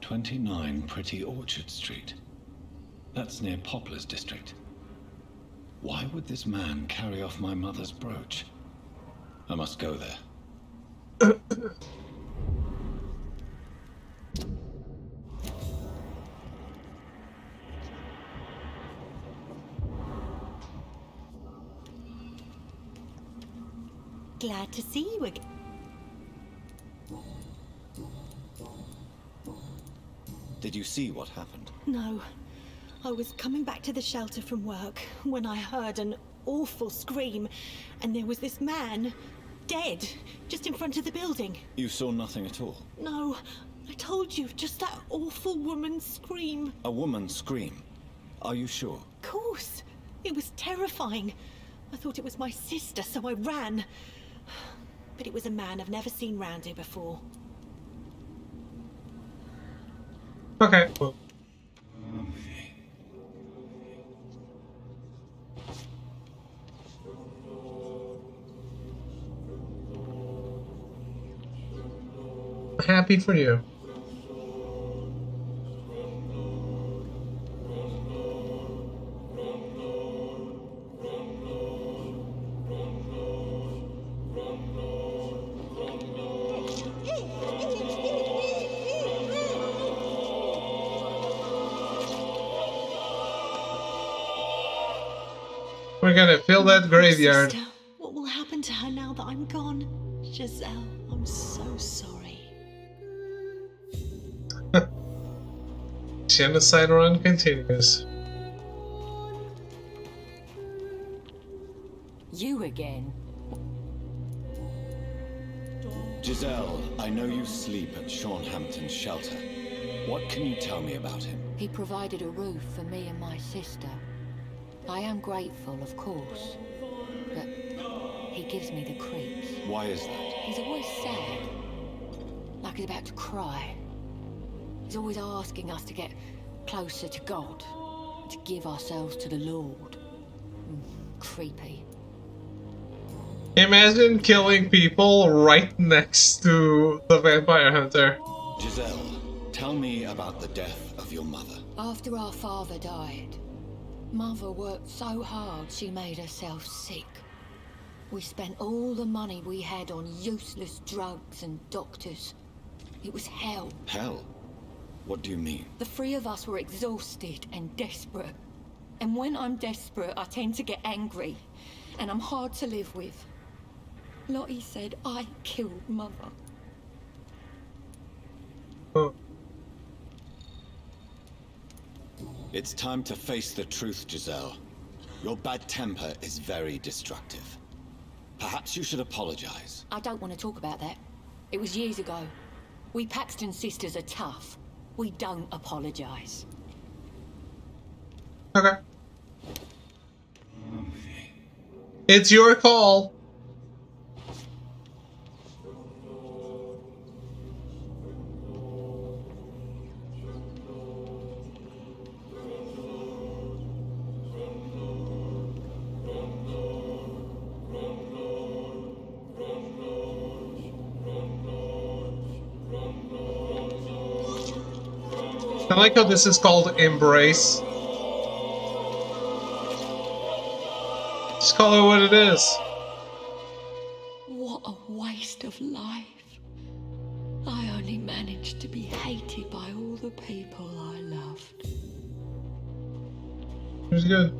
"29 Pretty Orchard Street. That's near Poplar's district. Why would this man carry off my mother's brooch? I must go there." Glad to see you again. Did you see what happened? No. I was coming back to the shelter from work when I heard an awful scream, and there was this man, dead, just in front of the building. You saw nothing at all? No, I told you, just that awful woman's scream. A woman scream? Are you sure? Of course. It was terrifying. I thought it was my sister, so I ran. But it was a man I've never seen round here before. Okay, well. Happy for you. We're gonna fill that graveyard. Sister, what will happen to her now that I'm gone? Giselle, I'm so sorry. Genocide run continues. You again? Giselle, I know you sleep at Sean Hampton's shelter. What can you tell me about him? He provided a roof for me and my sister. I am grateful, of course, but he gives me the creeps. Why is that? He's always sad, like he's about to cry. He's always asking us to get closer to God, to give ourselves to the Lord. Creepy. Imagine killing people right next to the vampire hunter. Giselle, tell me about the death of your mother. After our father died, Mother worked so hard she made herself sick. We spent all the money we had on useless drugs and doctors. It was hell. Hell? What do you mean? The three of us were exhausted and desperate. And when I'm desperate, I tend to get angry. And I'm hard to live with. Lottie said I killed Mother. Oh. It's time to face the truth, Giselle. Your bad temper is very destructive. Perhaps you should apologize. I don't want to talk about that. It was years ago. We Paxton sisters are tough. We don't apologize. Okay. It's your call. I like how this is called Embrace. Just call it what it is. What a waste of life. I only managed to be hated by all the people I loved. It was good.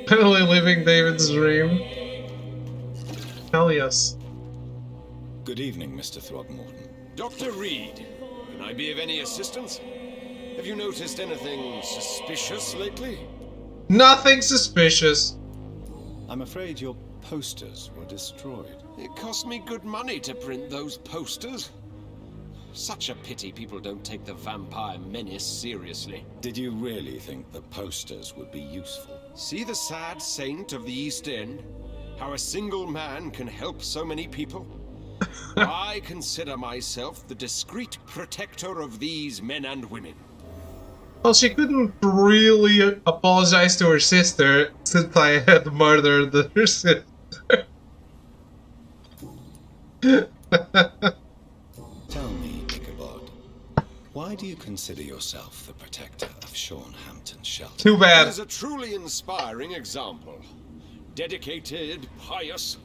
Finally living David's dream. Hell yes. Good evening, Mr. Throgmorton. Dr. Reed, can I be of any assistance? Have you noticed anything suspicious lately? Nothing suspicious. I'm afraid your posters were destroyed. It cost me good money to print those posters. Such a pity people don't take the vampire menace seriously. Did you really think the posters would be useful? See the sad saint of the East End? How a single man can help so many people? I consider myself the discreet protector of these men and women. Well, she couldn't really apologize to her sister since I had murdered her sister. Tell me, Ichabod, why do you consider yourself the protector of Sean Hampton's shelter? Too bad. He is a truly inspiring example. Dedicated, pious.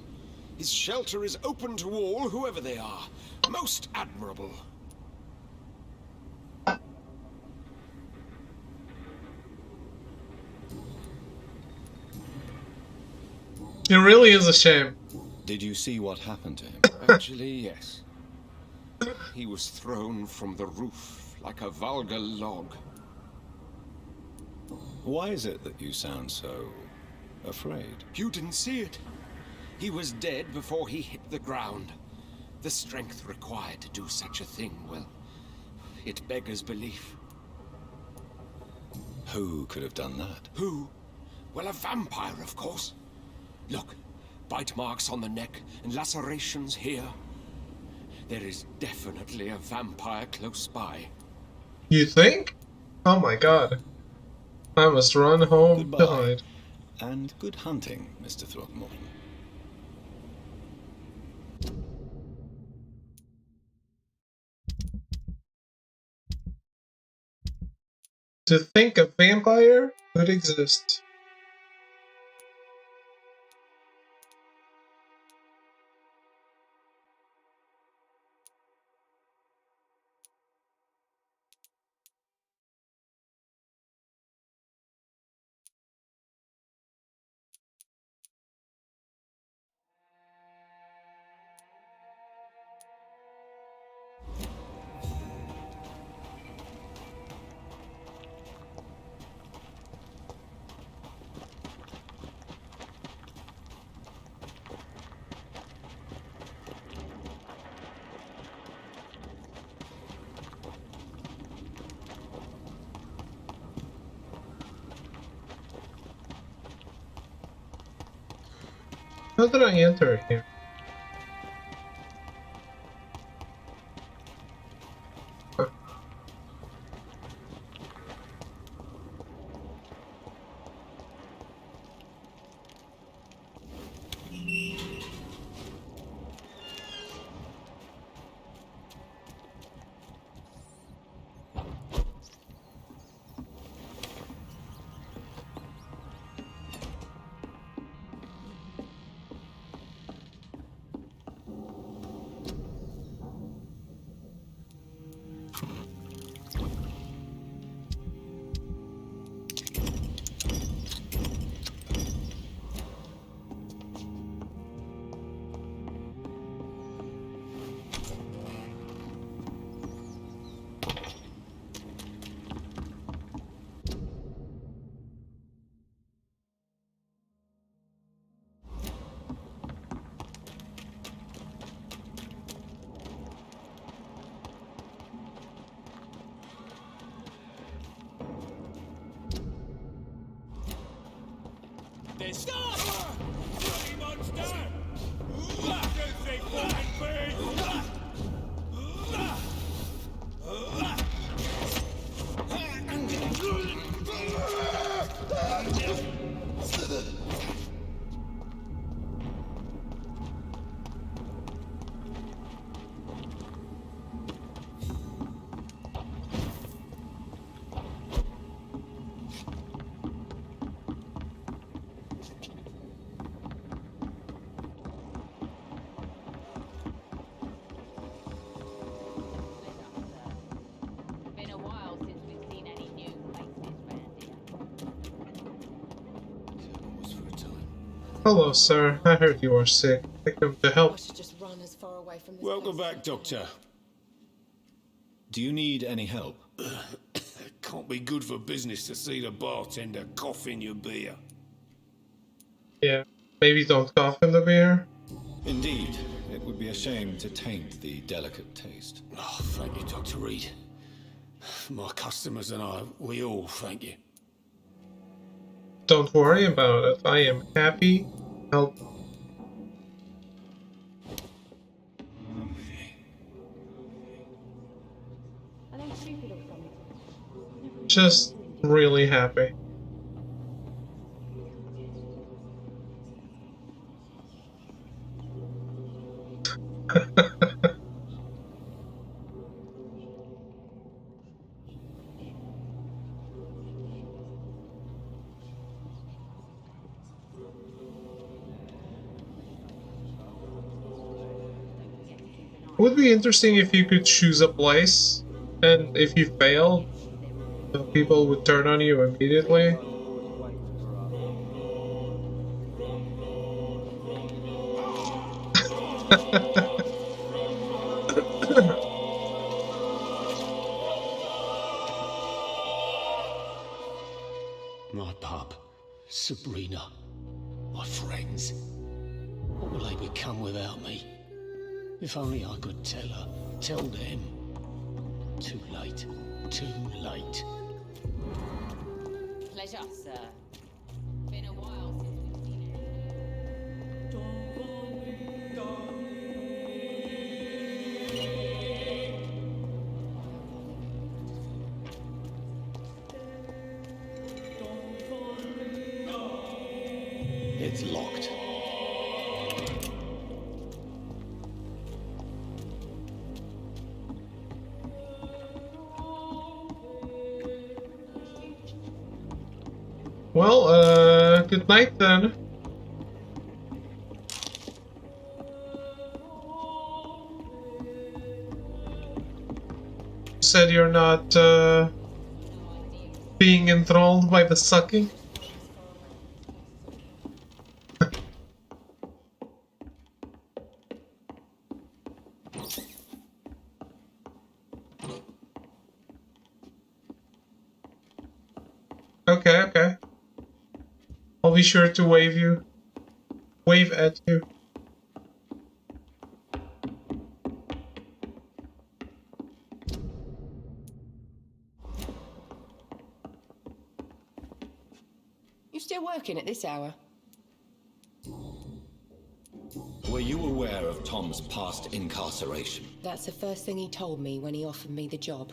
His shelter is open to all, whoever they are. Most admirable. It really is a shame. Did you see what happened to him? Actually, yes. He was thrown from the roof like a vulgar log. Why is it that you sound so afraid? You didn't see it. He was dead before he hit the ground. The strength required to do such a thing, well, it beggars belief. Who could have done that? Who? Well, a vampire, of course. Look, bite marks on the neck and lacerations here. There is definitely a vampire close by. You think? Oh my god. I must run home to hide. And good hunting, Mr. Throgmorton. To think a vampire could exist. How did I enter here? There's bloody monster! Just say fucking Been a while since we've seen any new places round here. Hello, sir. I heard you are sick. I come to help. Just run as far away from this Welcome back, Doctor. Do you need any help? Can't be good for business to see the bartender coughing your beer. Yeah, maybe don't cough in the beer. Indeed, it would be a shame to taint the delicate taste. Oh, thank you, Dr. Reed. My customers and I, we all thank you. Don't worry about it. I am happy to help. Just really happy. It would be interesting if you could choose a place, and if you failed, the people would turn on you immediately. My pub, Sabrina, my friends. What will they become without me? If only I could tell her, tell them. Too late, too late. Pleasure, sir. Been a while since we've seen It's locked. Well, good night then. You said you're not, being enthralled by the sucking? Okay, okay. I'll be sure to wave at you. You still working at this hour? Were you aware of Tom's past incarceration? That's the first thing he told me when he offered me the job.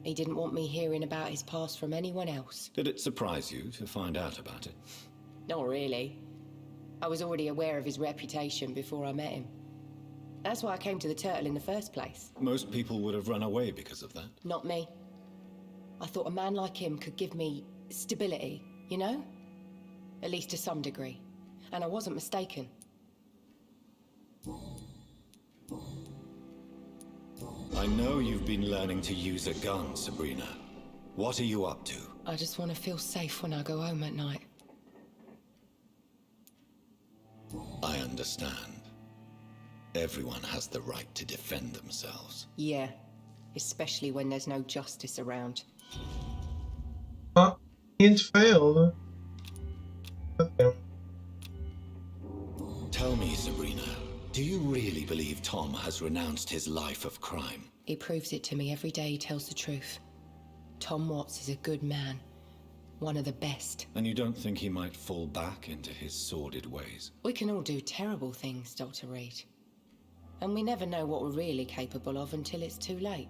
He didn't want me hearing about his past from anyone else. Did it surprise you to find out about it? Not really. I was already aware of his reputation before I met him. That's why I came to the Turtle in the first place. Most people would have run away because of that. Not me. I thought a man like him could give me stability, you know? At least to some degree. And I wasn't mistaken. I know you've been learning to use a gun, Sabrina. What are you up to? I just want to feel safe when I go home at night. I understand. Everyone has the right to defend themselves. Yeah. Especially when there's no justice around. Huh? Hint failed. Okay. Tell me, Sabrina, do you really believe Tom has renounced his life of crime? He proves it to me every day he tells the truth. Tom Watts is a good man. One of the best. And you don't think he might fall back into his sordid ways? We can all do terrible things, Dr. Reed. And we never know what we're really capable of until it's too late.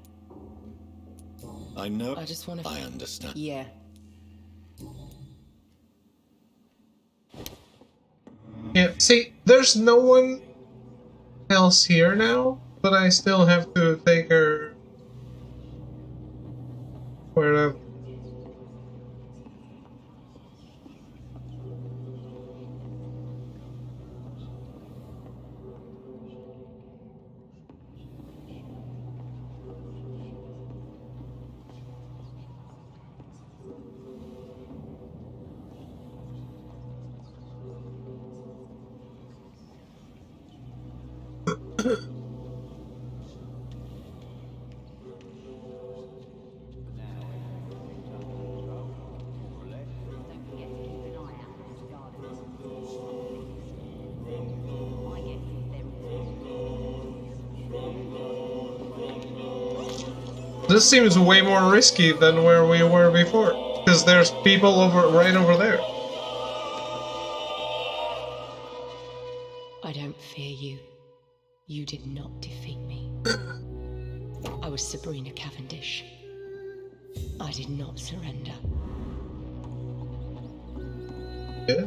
I know. I just want to... I understand. Yeah. Yeah, see, there's no one else here now, but I still have to take her wherever. This seems way more risky than where we were before, because there's people right over there. I don't fear you. You did not defeat me. I was Sabrina Cavendish. I did not surrender. Yeah.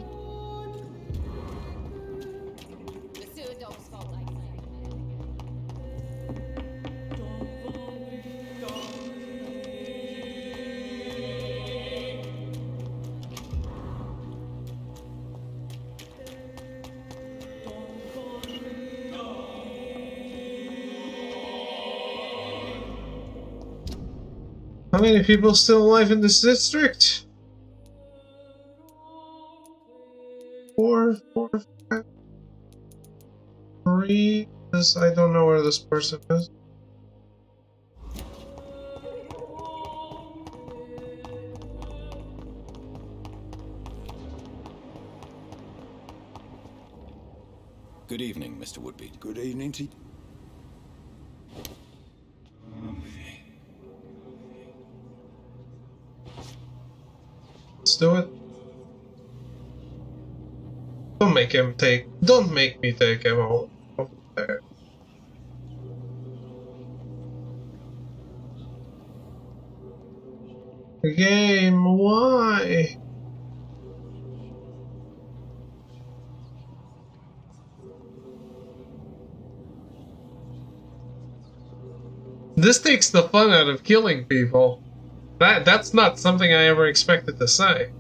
How many people still alive in this district? 4, 5, 3. I don't know where this person is. Good evening, Mr. Woodbeat. Good evening to you. Let's do it. Don't make me take him over there. Game, why? This takes the fun out of killing people. That's not something I ever expected to say.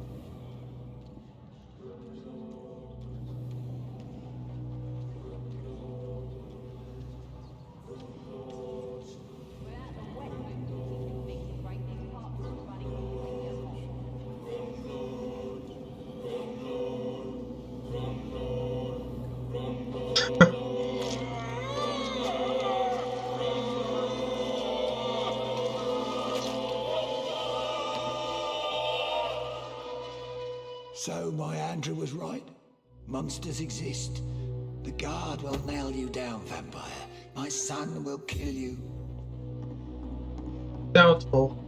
So my Andrew was right. Monsters exist. The guard will nail you down, vampire. My son will kill you. Doubtful.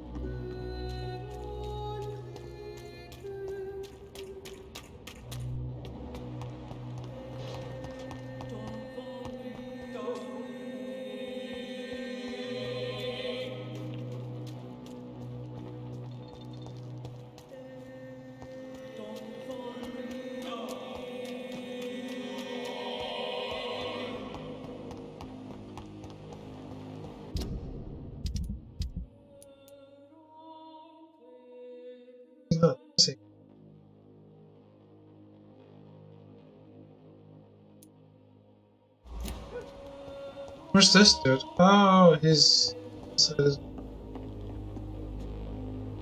Where's this dude? Oh, he's...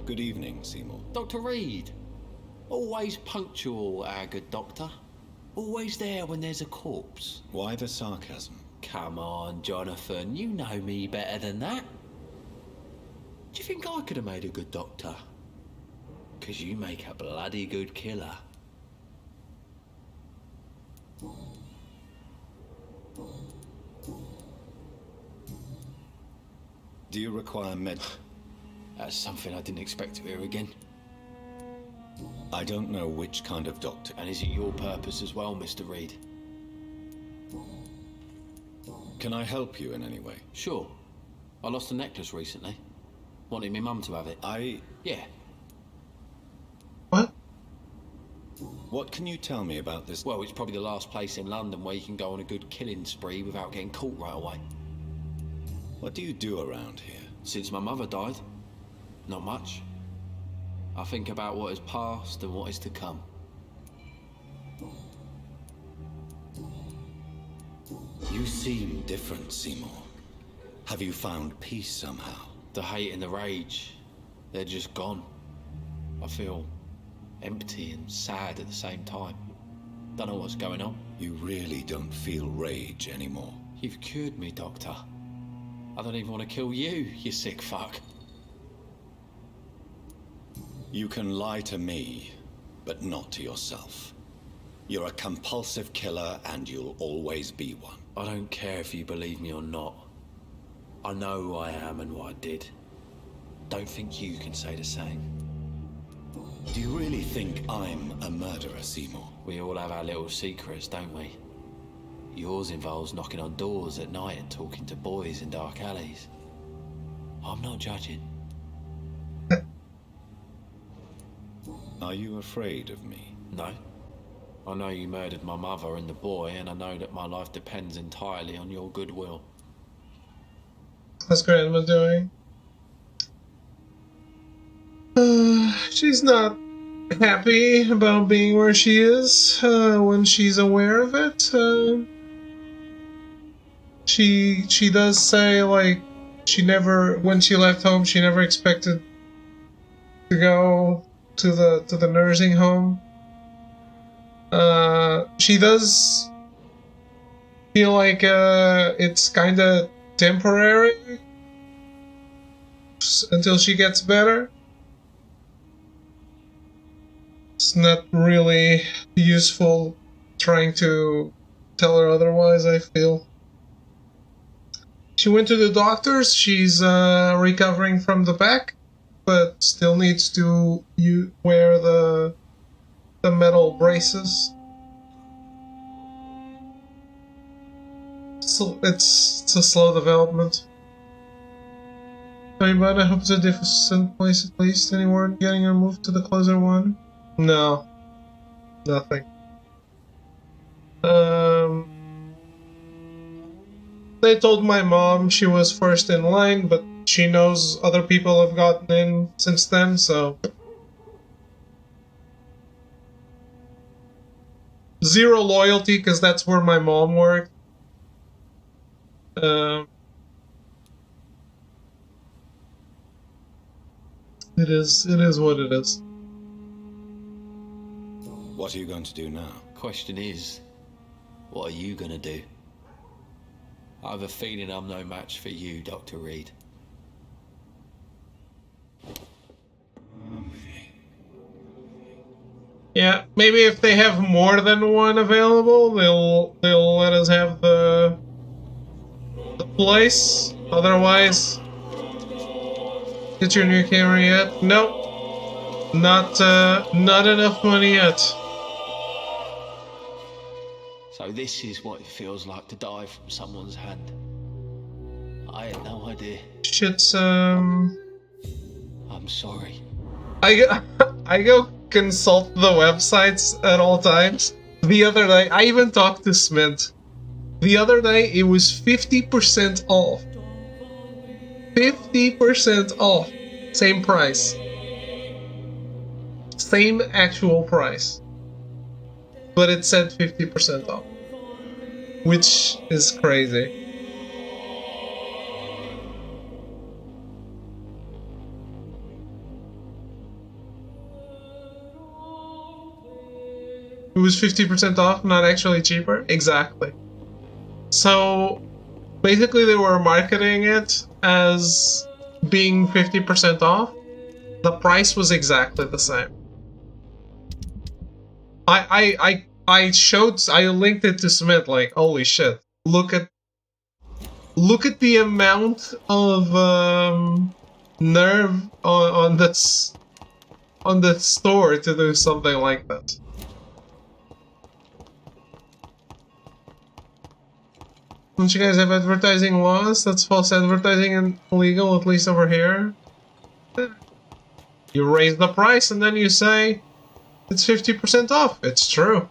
Good evening, Seymour. Dr. Reed. Always punctual, our good doctor. Always there when there's a corpse. Why the sarcasm? Come on, Jonathan. You know me better than that. Do you think I could have made a good doctor? 'Cause you make a bloody good killer. Do you require med... That's something I didn't expect to hear again. I don't know which kind of doctor. And is it your purpose as well, Mr. Reed? Can I help you in any way? Sure. I lost a necklace recently. Wanted my mum to have it. Yeah. What? What can you tell me about this? Well, it's probably the last place in London where you can go on a good killing spree without getting caught right away. What do you do around here? Since my mother died, not much. I think about what is past and what is to come. You seem different, Seymour. Have you found peace somehow? The hate and the rage, they're just gone. I feel empty and sad at the same time. Don't know what's going on. You really don't feel rage anymore. You've cured me, Doctor. I don't even want to kill you, you sick fuck. You can lie to me, but not to yourself. You're a compulsive killer, and you'll always be one. I don't care if you believe me or not. I know who I am and what I did. Don't think you can say the same. Do you really think I'm a murderer, Seymour? We all have our little secrets, don't we? Yours involves knocking on doors at night and talking to boys in dark alleys. I'm not judging. Are you afraid of me? No. I know you murdered my mother and the boy, and I know that my life depends entirely on your goodwill. How's Grandma doing? She's not happy about being where she is when she's aware of it. She does say, like, she never, when she left home, she never expected to go to the nursing home. She does feel like it's kind of temporary until she gets better. It's not really useful trying to tell her otherwise, I feel. She went to the doctors. She's recovering from the back, but still needs to wear the metal braces. So it's a slow development. Sorry, but I hope it's a different place at least. Any word getting her moved to the closer one? No. Nothing. They told my mom she was first in line, but she knows other people have gotten in since then, so... Zero loyalty, because that's where my mom worked. It is what it is. What are you going to do now? Question is, what are you gonna do? I have a feeling I'm no match for you, Dr. Reed. Yeah, maybe if they have more than one available, they'll let us have the place. Otherwise, get your new camera yet? Nope, not enough money yet. So this is what it feels like to die from someone's hand. I had no idea. Shit's I'm sorry. I go consult the websites at all times. The other day, I even talked to Smith. The other day, it was 50% off. 50% off. Same price. Same actual price. But it said 50% off. Which is crazy. It was 50% off, not actually cheaper? Exactly. So, basically they were marketing it as being 50% off. The price was exactly the same. I linked it to Smith, like, holy shit. Look at the amount of nerve on on the store to do something like that. Don't you guys have advertising laws? That's false advertising and illegal, at least over here. You raise the price and then you say it's 50% off. It's true.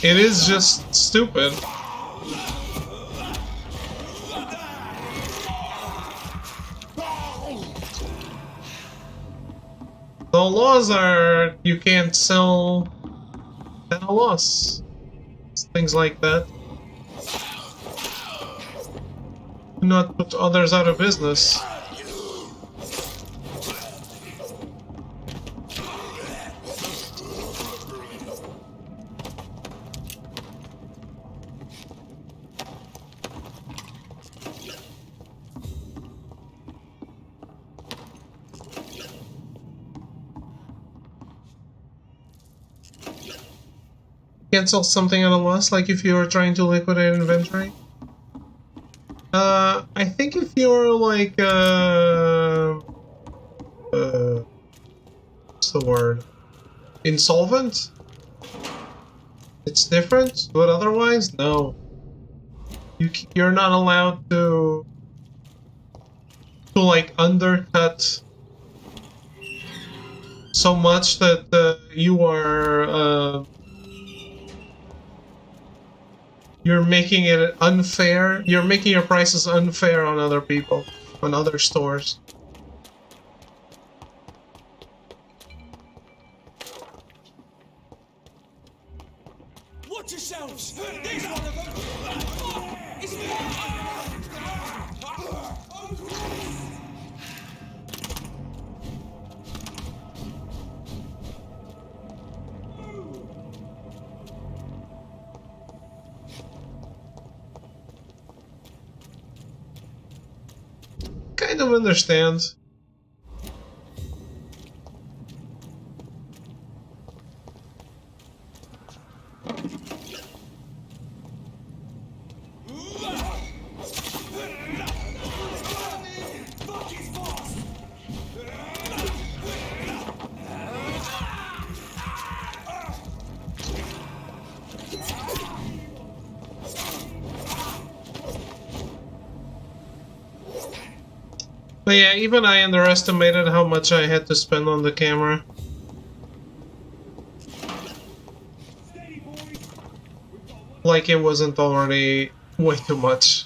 It is just stupid. The laws are you can't sell at a loss. Things like that. Do not put others out of business. Cancel something at a loss, like if you were trying to liquidate inventory? I think if you're like, what's the word? Insolvent? It's different, but otherwise, no. You're not allowed to like undercut so much that you are, you're making it unfair. You're making your prices unfair on other people, on other stores. Watch yourselves! There's one of them! It's Kind of understand. But yeah, even I underestimated how much I had to spend on the camera. Like it wasn't already way too much.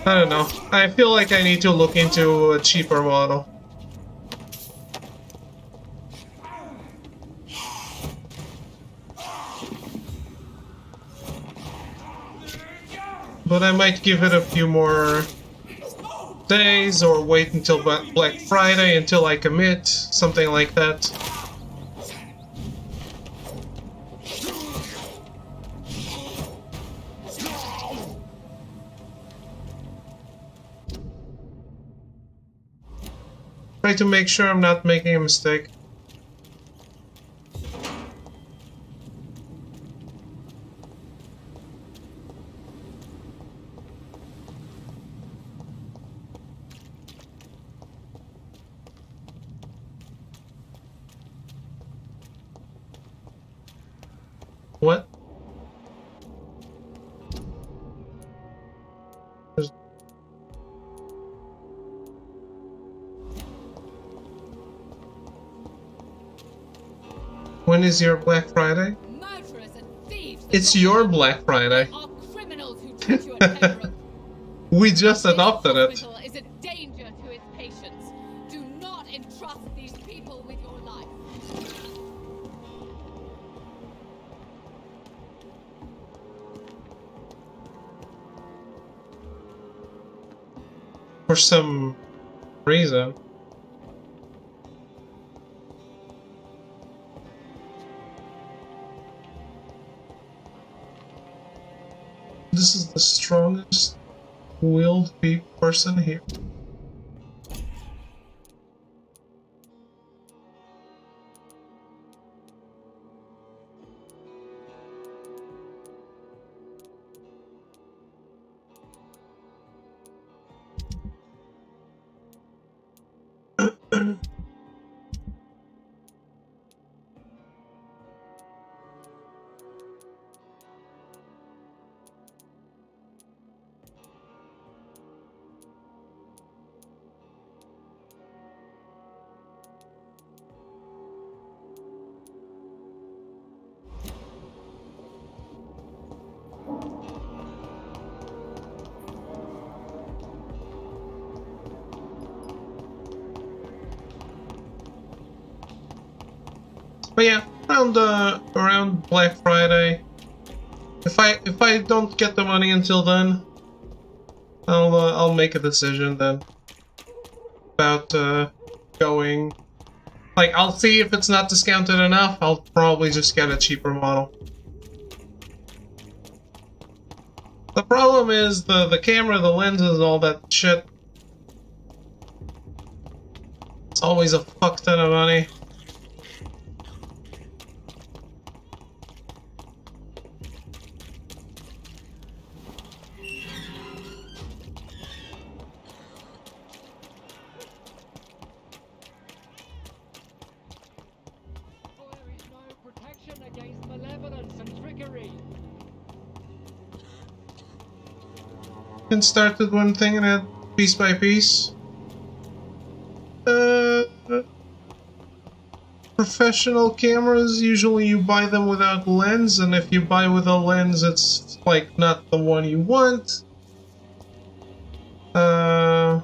I don't know. I feel like I need to look into a cheaper model. But I might give it a few more days or wait until Black Friday until I commit, something like that. Try to make sure I'm not making a mistake. What? When is your Black Friday? It's your Black Friday. We just adopted it. Is a danger to its patients. Do not entrust these people with your life. For some reason. This is the strongest willed person here. But yeah, around Black Friday. If I don't get the money until then, I'll make a decision then about going. Like, I'll see if it's not discounted enough. I'll probably just get a cheaper model. The problem is the camera, the lenses, all that shit. It's always a fuck ton of money. Can start with one thing and add piece by piece. Professional cameras, usually you buy them without lens, and if you buy with a lens, it's like not the one you want. No,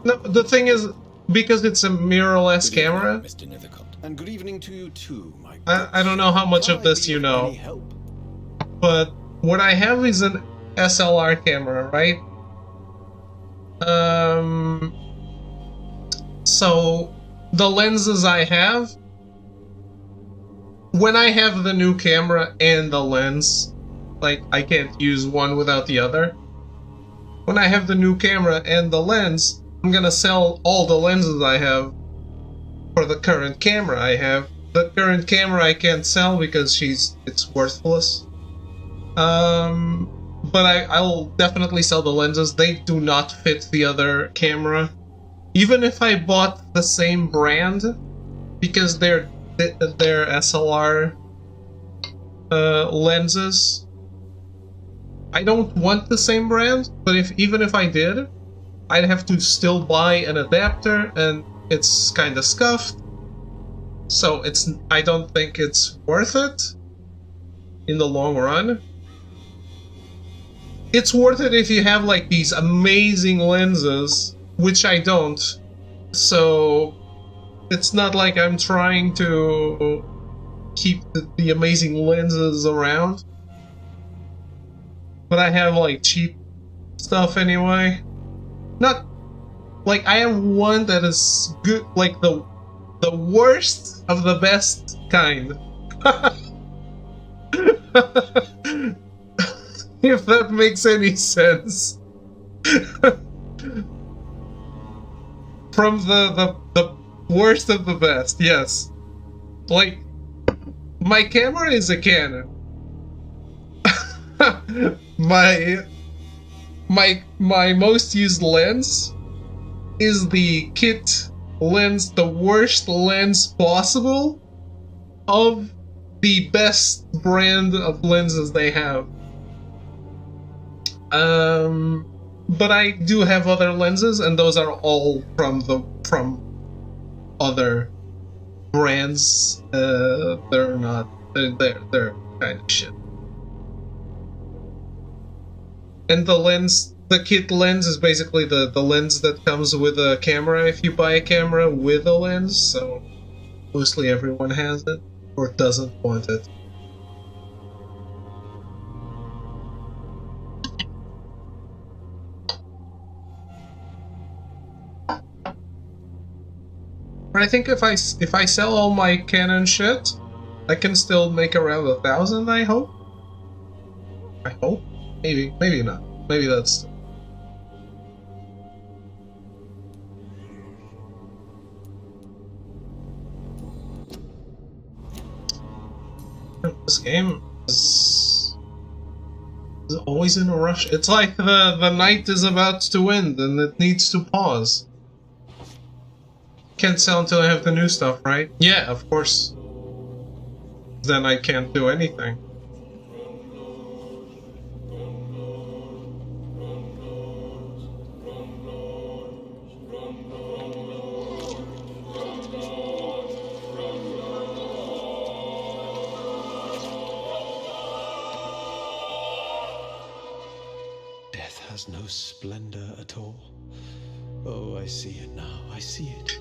the thing is, because it's a mirrorless camera. Mr. Nethercott. And good evening to you too, my I don't know how much of this you know, but what I have is an SLR camera, right? So the lenses I have, when I have the new camera and the lens, like I can't use one without the other. When I have the new camera and the lens, I'm gonna sell all the lenses I have for the current camera I have. The current camera I can't sell because it's worthless. But I'll definitely sell the lenses. They do not fit the other camera. Even if I bought the same brand, because they're SLR lenses, I don't want the same brand. But even if I did, I'd have to still buy an adapter, and it's kind of scuffed. So I don't think it's worth it in the long run. It's worth it if you have like these amazing lenses, which I don't. So it's not like I'm trying to keep the amazing lenses around. But I have like cheap stuff anyway. Not like I have one that is good, like the worst of the best kind. If that makes any sense. From the worst of the best, yes. Like, my camera is a Canon. my most used lens is the kit lens, the worst lens possible of the best brand of lenses they have. But I do have other lenses, and those are all from other brands. They're not. They're kind of shit. And the kit lens is basically the lens that comes with a camera if you buy a camera with a lens. So mostly everyone has it or doesn't want it. But I think if I sell all my canon shit, I can still make around 1,000. I hope. Maybe not. Maybe that's. This game is always in a rush. It's like the night is about to end and it needs to pause. Can't sell until I have the new stuff, right? Yeah, of course. Then I can't do anything. Has no splendor at all. Oh, I see it now. I see it.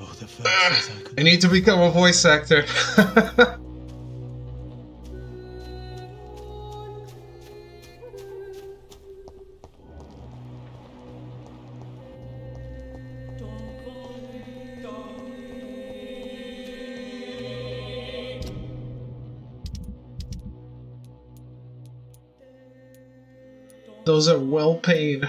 Oh, the verses I could. I need to become a voice actor. Those are well paid.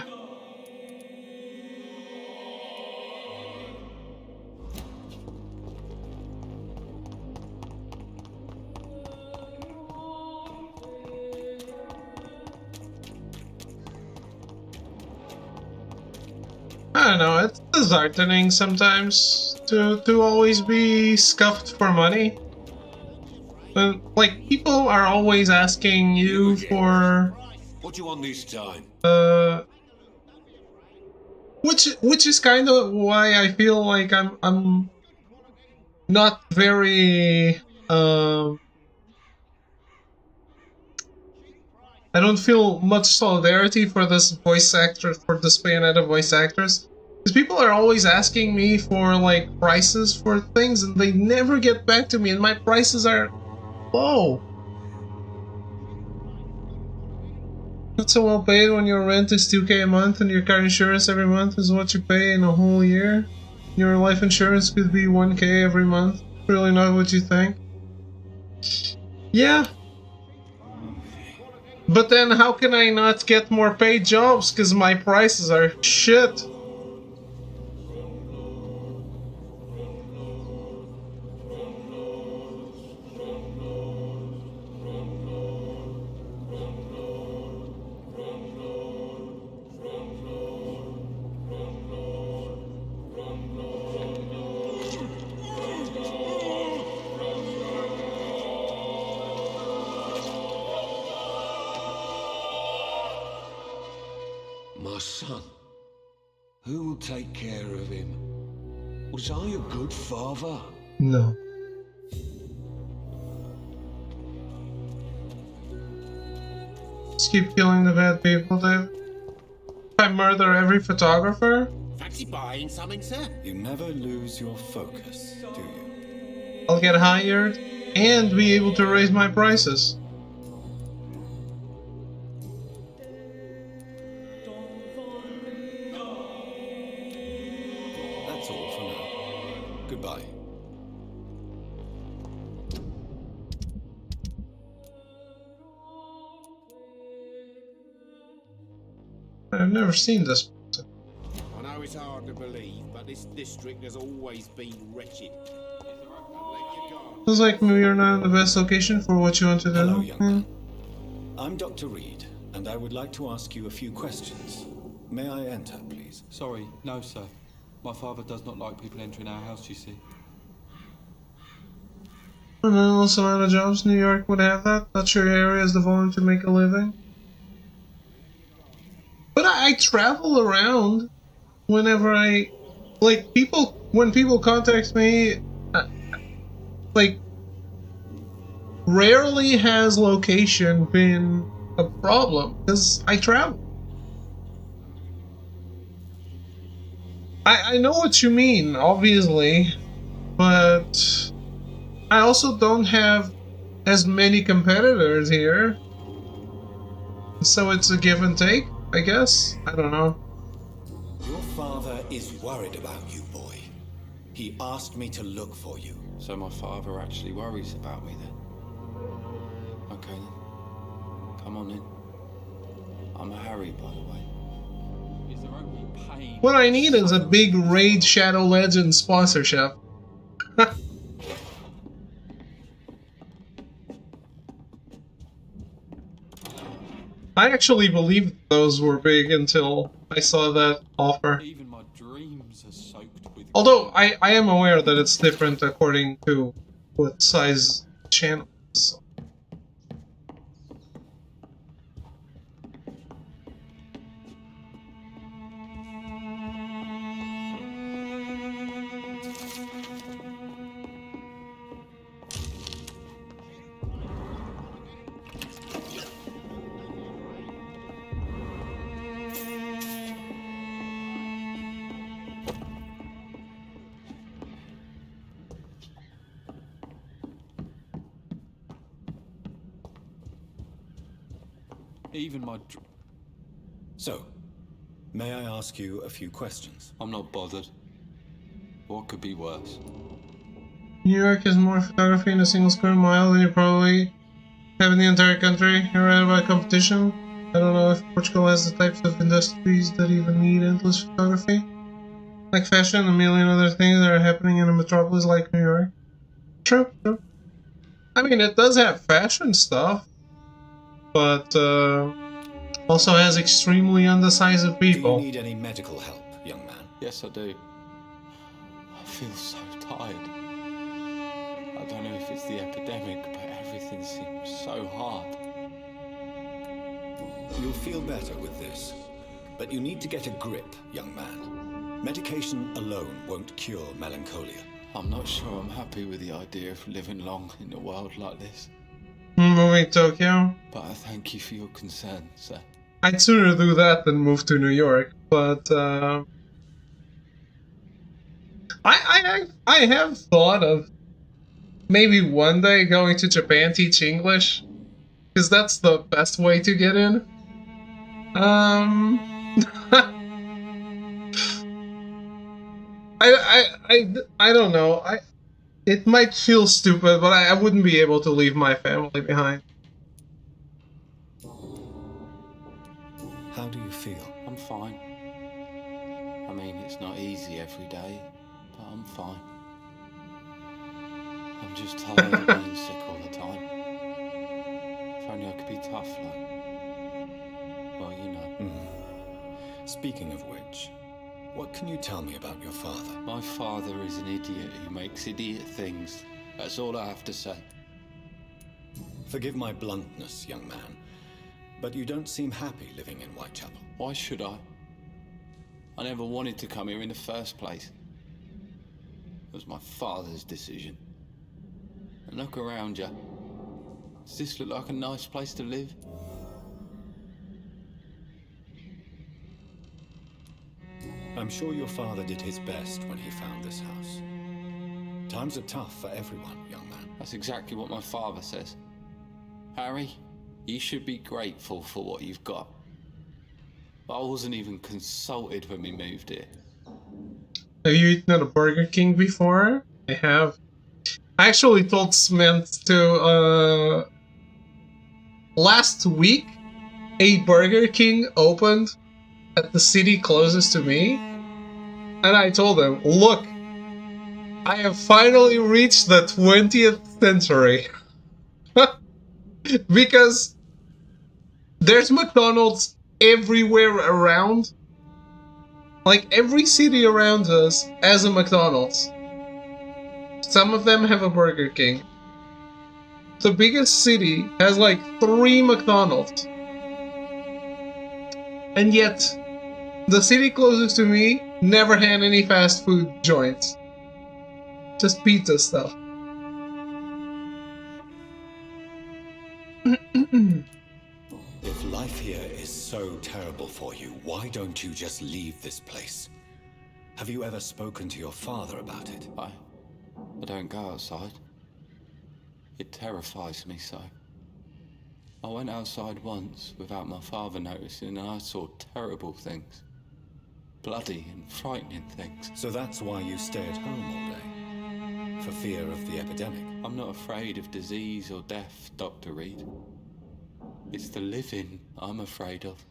I don't know, it's disheartening sometimes to always be scuffed for money. But, like, people are always asking you for... What do you want this time? Which is kind of why I feel like I'm not very I don't feel much solidarity for this voice actor, for this Bayonetta voice actors, because people are always asking me for like prices for things and they never get back to me, and my prices are low. Not so well paid when your rent is 2K a month and your car insurance every month is what you pay in a whole year. Your life insurance could be 1K every month. Really not what you think. Yeah. But then how can I not get more paid jobs because my prices are shit? My son. Who will take care of him? Was I a good father? No. Just keep killing the bad people, Dave. If I murder every photographer, Fancy buying something, sir? You never lose your focus, do you? I'll get hired and be able to raise my prices. That's all for now. Goodbye. I've never seen this. I know it's hard to believe, but this district has always been wretched. Feels like maybe you're not in the best location for what you want to do. Hello, young man. I'm Dr. Reed, and I would like to ask you a few questions. May I enter, please? Sorry, no, sir. My father does not like people entering our house, you see. An endless amount of jobs. New York would have that. Not your area is the volume to make a living. But I travel around whenever I... Like, people... When people contact me... like... Rarely has location been a problem, because I travel. I know what you mean, obviously, but I also don't have as many competitors here, so it's a give and take, I guess. I don't know. Your father is worried about you, boy. He asked me to look for you. So my father actually worries about me then? Okay then. Come on in. I'm Harry, by the way. Is there only pain? What I need is a big Raid Shadow Legends sponsorship. I actually believed those were big until I saw that offer. Even my dreams are soaked with... Although I am aware that it's different according to what size channel. So. Even my... So, may I ask you a few questions? I'm not bothered. What could be worse? New York has more photography in a single square mile than you probably have in the entire country. You're right about competition. I don't know if Portugal has the types of industries that even need endless photography. Like fashion and a million other things that are happening in a metropolis like New York. True, true. I mean, it does have fashion stuff, but also has extremely undecisive people. Do you need any medical help, young man? Yes, I do. I feel so tired. I don't know if it's the epidemic, but everything seems so hard. You'll feel better with this, but you need to get a grip, young man. Medication alone won't cure melancholia. I'm not sure I'm happy with the idea of living long in a world like this. Moving to Tokyo? But I thank you for your concern, sir. I'd sooner do that than move to New York, but I have thought of maybe one day going to Japan, teach English, because that's the best way to get in. I don't know. It might feel stupid, but I wouldn't be able to leave my family behind. How do you feel? I'm fine. I mean, it's not easy every day, but I'm fine. I'm just tired of being sick all the time. If only I could be tough, like... Well, you know. Speaking of which, what can you tell me about your father? My father is an idiot who makes idiot things. That's all I have to say. Forgive my bluntness, young man, but you don't seem happy living in Whitechapel. Why should I? I never wanted to come here in the first place. It was my father's decision. And look around you. Does this look like a nice place to live? I'm sure your father did his best when he found this house. Times are tough for everyone, young man. That's exactly what my father says. Harry, you should be grateful for what you've got. But I wasn't even consulted when we moved here. Have you eaten at a Burger King before? I have. I actually told Smith to, last week, a Burger King opened at the city closest to me, and I told him, look, I have finally reached the 20th century. Because there's McDonald's everywhere around. Like, every city around us has a McDonald's. Some of them have a Burger King. The biggest city has like 3 McDonald's. And yet, the city closest to me never had any fast food joints. Just pizza stuff. If life here is so terrible for you, why don't you just leave this place? Have you ever spoken to your father about it? I don't go outside. It terrifies me so. I went outside once without my father noticing and I saw terrible things. bloody and frightening things. So that's why you stay at home all day? For fear of the epidemic? I'm not afraid of disease or death, Dr. Reed. It's the living I'm afraid of.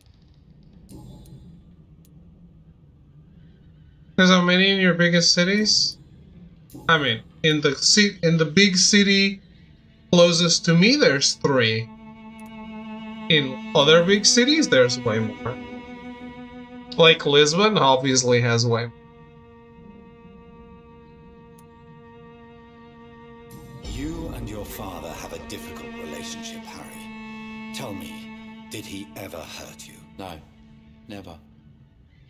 There's how many in your biggest cities? I mean, in the big city closest to me, there's 3. In other big cities, there's way more. Like Lisbon obviously has way more. You and your father have a difficult relationship, Harry. Tell me, did he ever hurt you? No, never.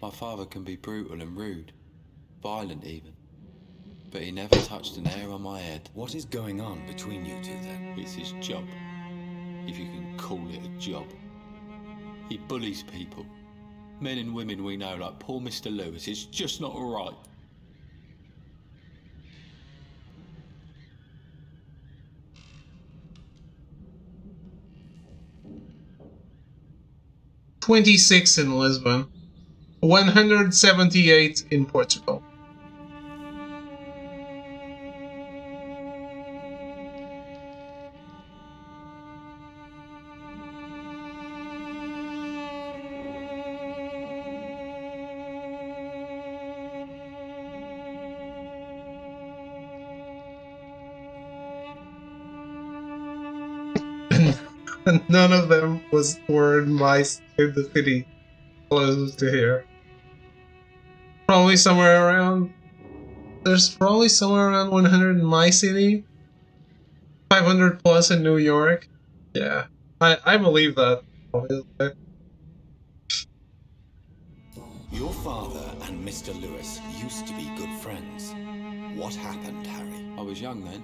My father can be brutal and rude, violent even. But he never touched an hair on my head. What is going on between you two then? It's his job, if you can call it a job. He bullies people. Men and women we know, like poor Mr. Lewis. It's just not right. "26 in Lisbon, 178 in Portugal." None of them were in the city closest to here. Probably somewhere around. There's probably somewhere around 100 in my city. 500 plus in New York. Yeah, I believe that. Obviously. Your father and Mr. Lewis used to be good friends. What happened, Harry? I was young then.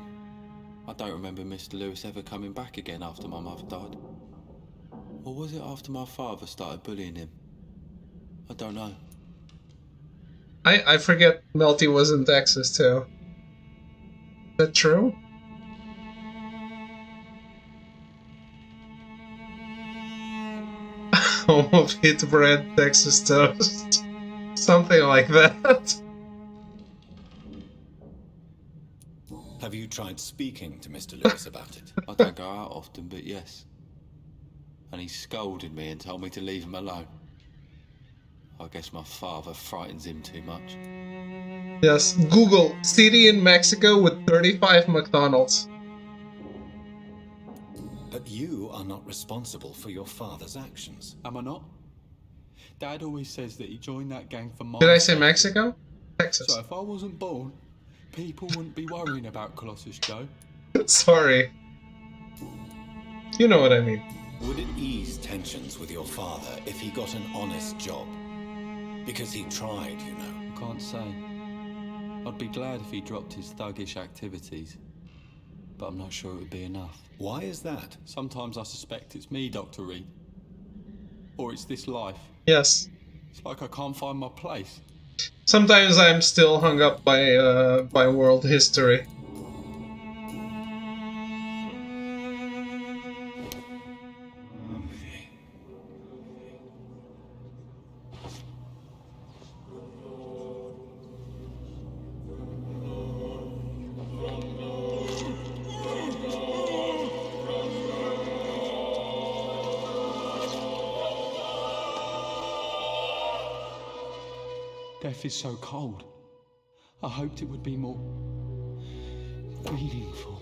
I don't remember Mr. Lewis ever coming back again after my mother died. Or was it after my father started bullying him? I don't know. I forget Melty was in Texas too. Is that true? Home of hit bread, Texas toast. Something like that. Have you tried speaking to Mr. Lewis about it? I don't go out often, but yes. And he scolded me and told me to leave him alone. I guess my father frightens him too much. Yes, Google city in Mexico with 35 McDonald's. But you are not responsible for your father's actions. Am I not? Dad always says that he joined that gang for my Did I say sake. Mexico? Texas. So if I wasn't born, people wouldn't be worrying about Colossus Joe. Sorry. You know what I mean. Would it ease tensions with your father if he got an honest job? Because he tried, you know. I can't say. I'd be glad if he dropped his thuggish activities. But I'm not sure it would be enough. Why is that? Sometimes I suspect it's me, Dr. Reed. Or it's this life. Yes. It's like I can't find my place. Sometimes I'm still hung up by world history. Death is so cold. I hoped it would be more meaningful.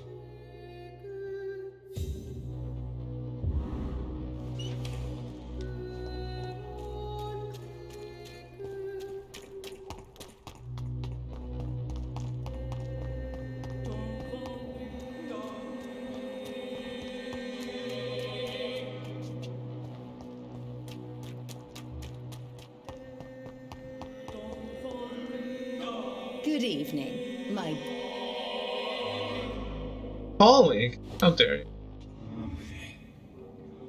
Good evening, my Colleague? How dare you.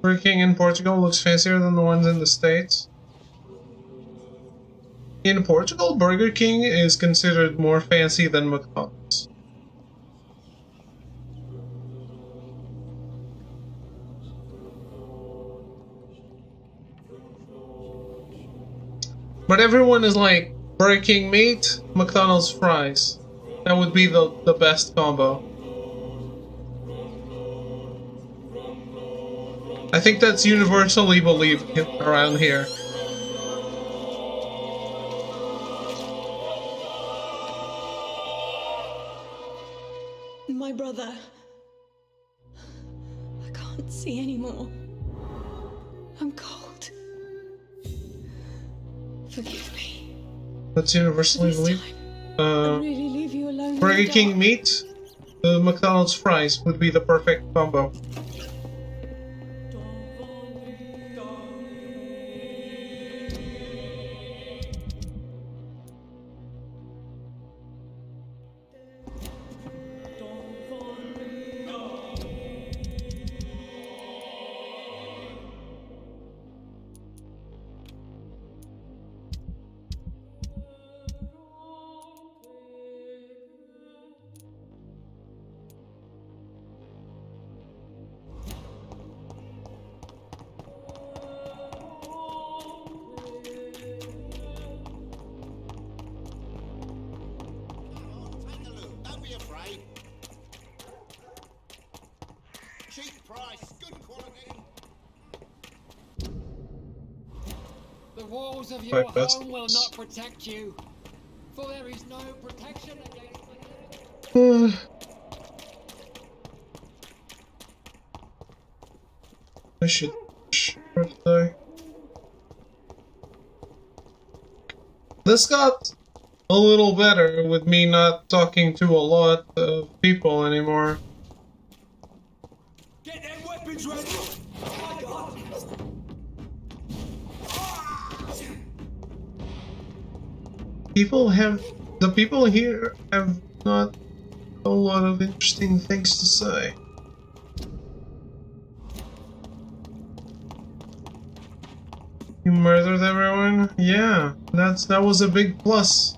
Burger King in Portugal looks fancier than the ones in the States. In Portugal, Burger King is considered more fancy than McDonald's. But everyone is like Burger King meat, McDonald's fries. That would be the best combo. I think that's universally believed around here. My brother. I can't see anymore. I'm cold. Forgive me. That's universally believed. I'll really leave you alone. Burger King meat, McDonald's fries would be the perfect combo. Cheap price, good quality. The walls of your home will not protect you, for there is no protection against I should die. This got a little better with me not talking to a lot of people anymore. Get them weapons ready. Oh my God. The people here have not a lot of interesting things to say. You murdered everyone? Yeah, that was a big plus.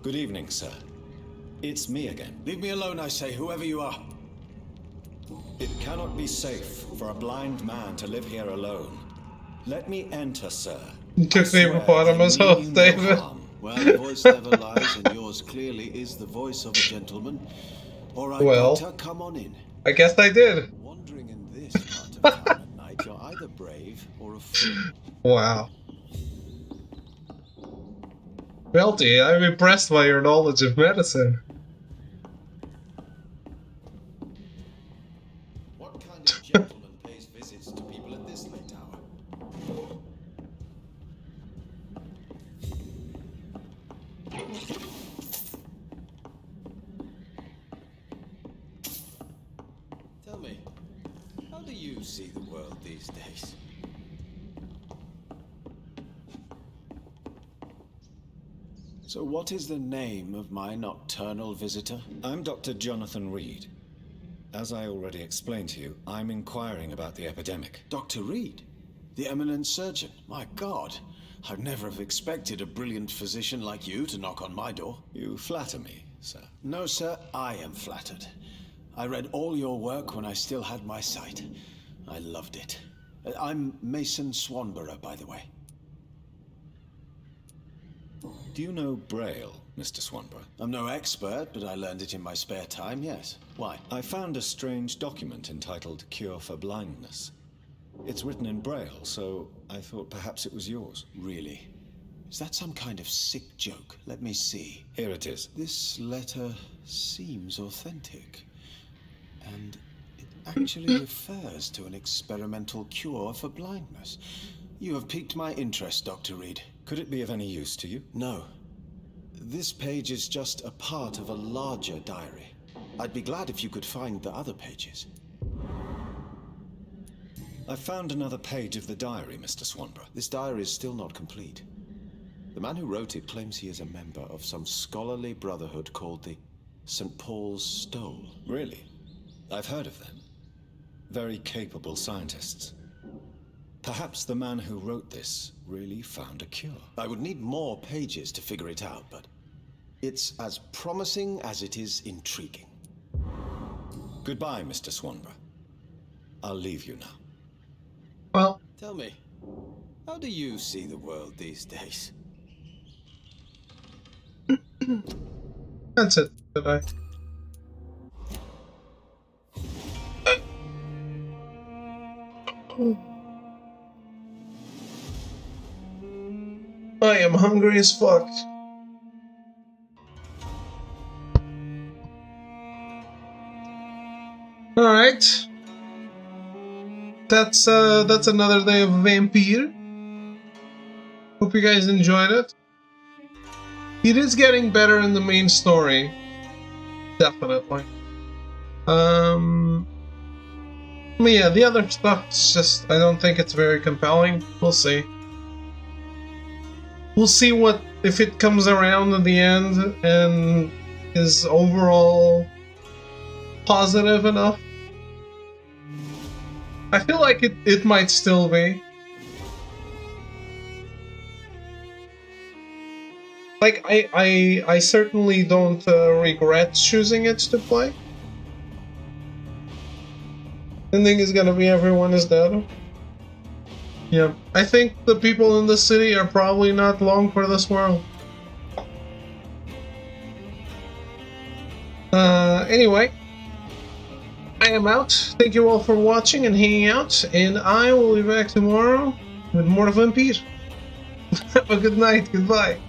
Good evening, sir. It's me again. Leave me alone, I say, whoever you are. It cannot be safe for a blind man to live here alone. Let me enter, sir. You took the hippopotamus off, David. Well, the voice never lies, and yours clearly is the voice of a gentleman. All right, Well, Doctor, come on in. I guess I did. Wandering in this part of town at night, you're either brave or a fool. Wow. Melty, I'm impressed by your knowledge of medicine. What kind of gentleman pays visits to people at this late hour? Tell me, how do you see the world these days? So what is the name of my nocturnal visitor? I'm Dr. Jonathan Reed. As I already explained to you, I'm inquiring about the epidemic. Dr. Reed? The eminent surgeon? My God, I'd never have expected a brilliant physician like you to knock on my door. You flatter me, sir. No, sir, I am flattered. I read all your work when I still had my sight. I loved it. I'm Mason Swanborough, by the way. Do you know Braille, Mr. Swanborough? I'm no expert, but I learned it in my spare time, yes. Why? I found a strange document entitled Cure for Blindness. It's written in Braille, so I thought perhaps it was yours. Really? Is that some kind of sick joke? Let me see. Here it is. This letter seems authentic. And it actually refers to an experimental cure for blindness. You have piqued my interest, Dr. Reed. Could it be of any use to you? No. This page is just a part of a larger diary. I'd be glad if you could find the other pages. I found another page of the diary, Mr. Swanborough. This diary is still not complete. The man who wrote it claims he is a member of some scholarly brotherhood called the St. Paul's Stole. Really? I've heard of them. very capable scientists. Perhaps the man who wrote this really found a cure. I would need more pages to figure it out, but it's as promising as it is intriguing. Goodbye, Mr. Swanborough. I'll leave you now. Well, tell me, how do you see the world these days? That's it. Goodbye. I am hungry as fuck. Alright. That's another day of Vampyr. Hope you guys enjoyed it. It is getting better in the main story. Definitely. But yeah, the other stuff's just, I don't think it's very compelling. We'll see. We'll see what, if it comes around in the end and is overall positive enough. I feel like it might still be. Like, I certainly don't regret choosing it to play. Ending is gonna be everyone is dead. Yeah, I think the people in the city are probably not long for this world. Anyway, I am out. Thank you all for watching and hanging out, and I will be back tomorrow with more Vampyr. Have a good night. Goodbye.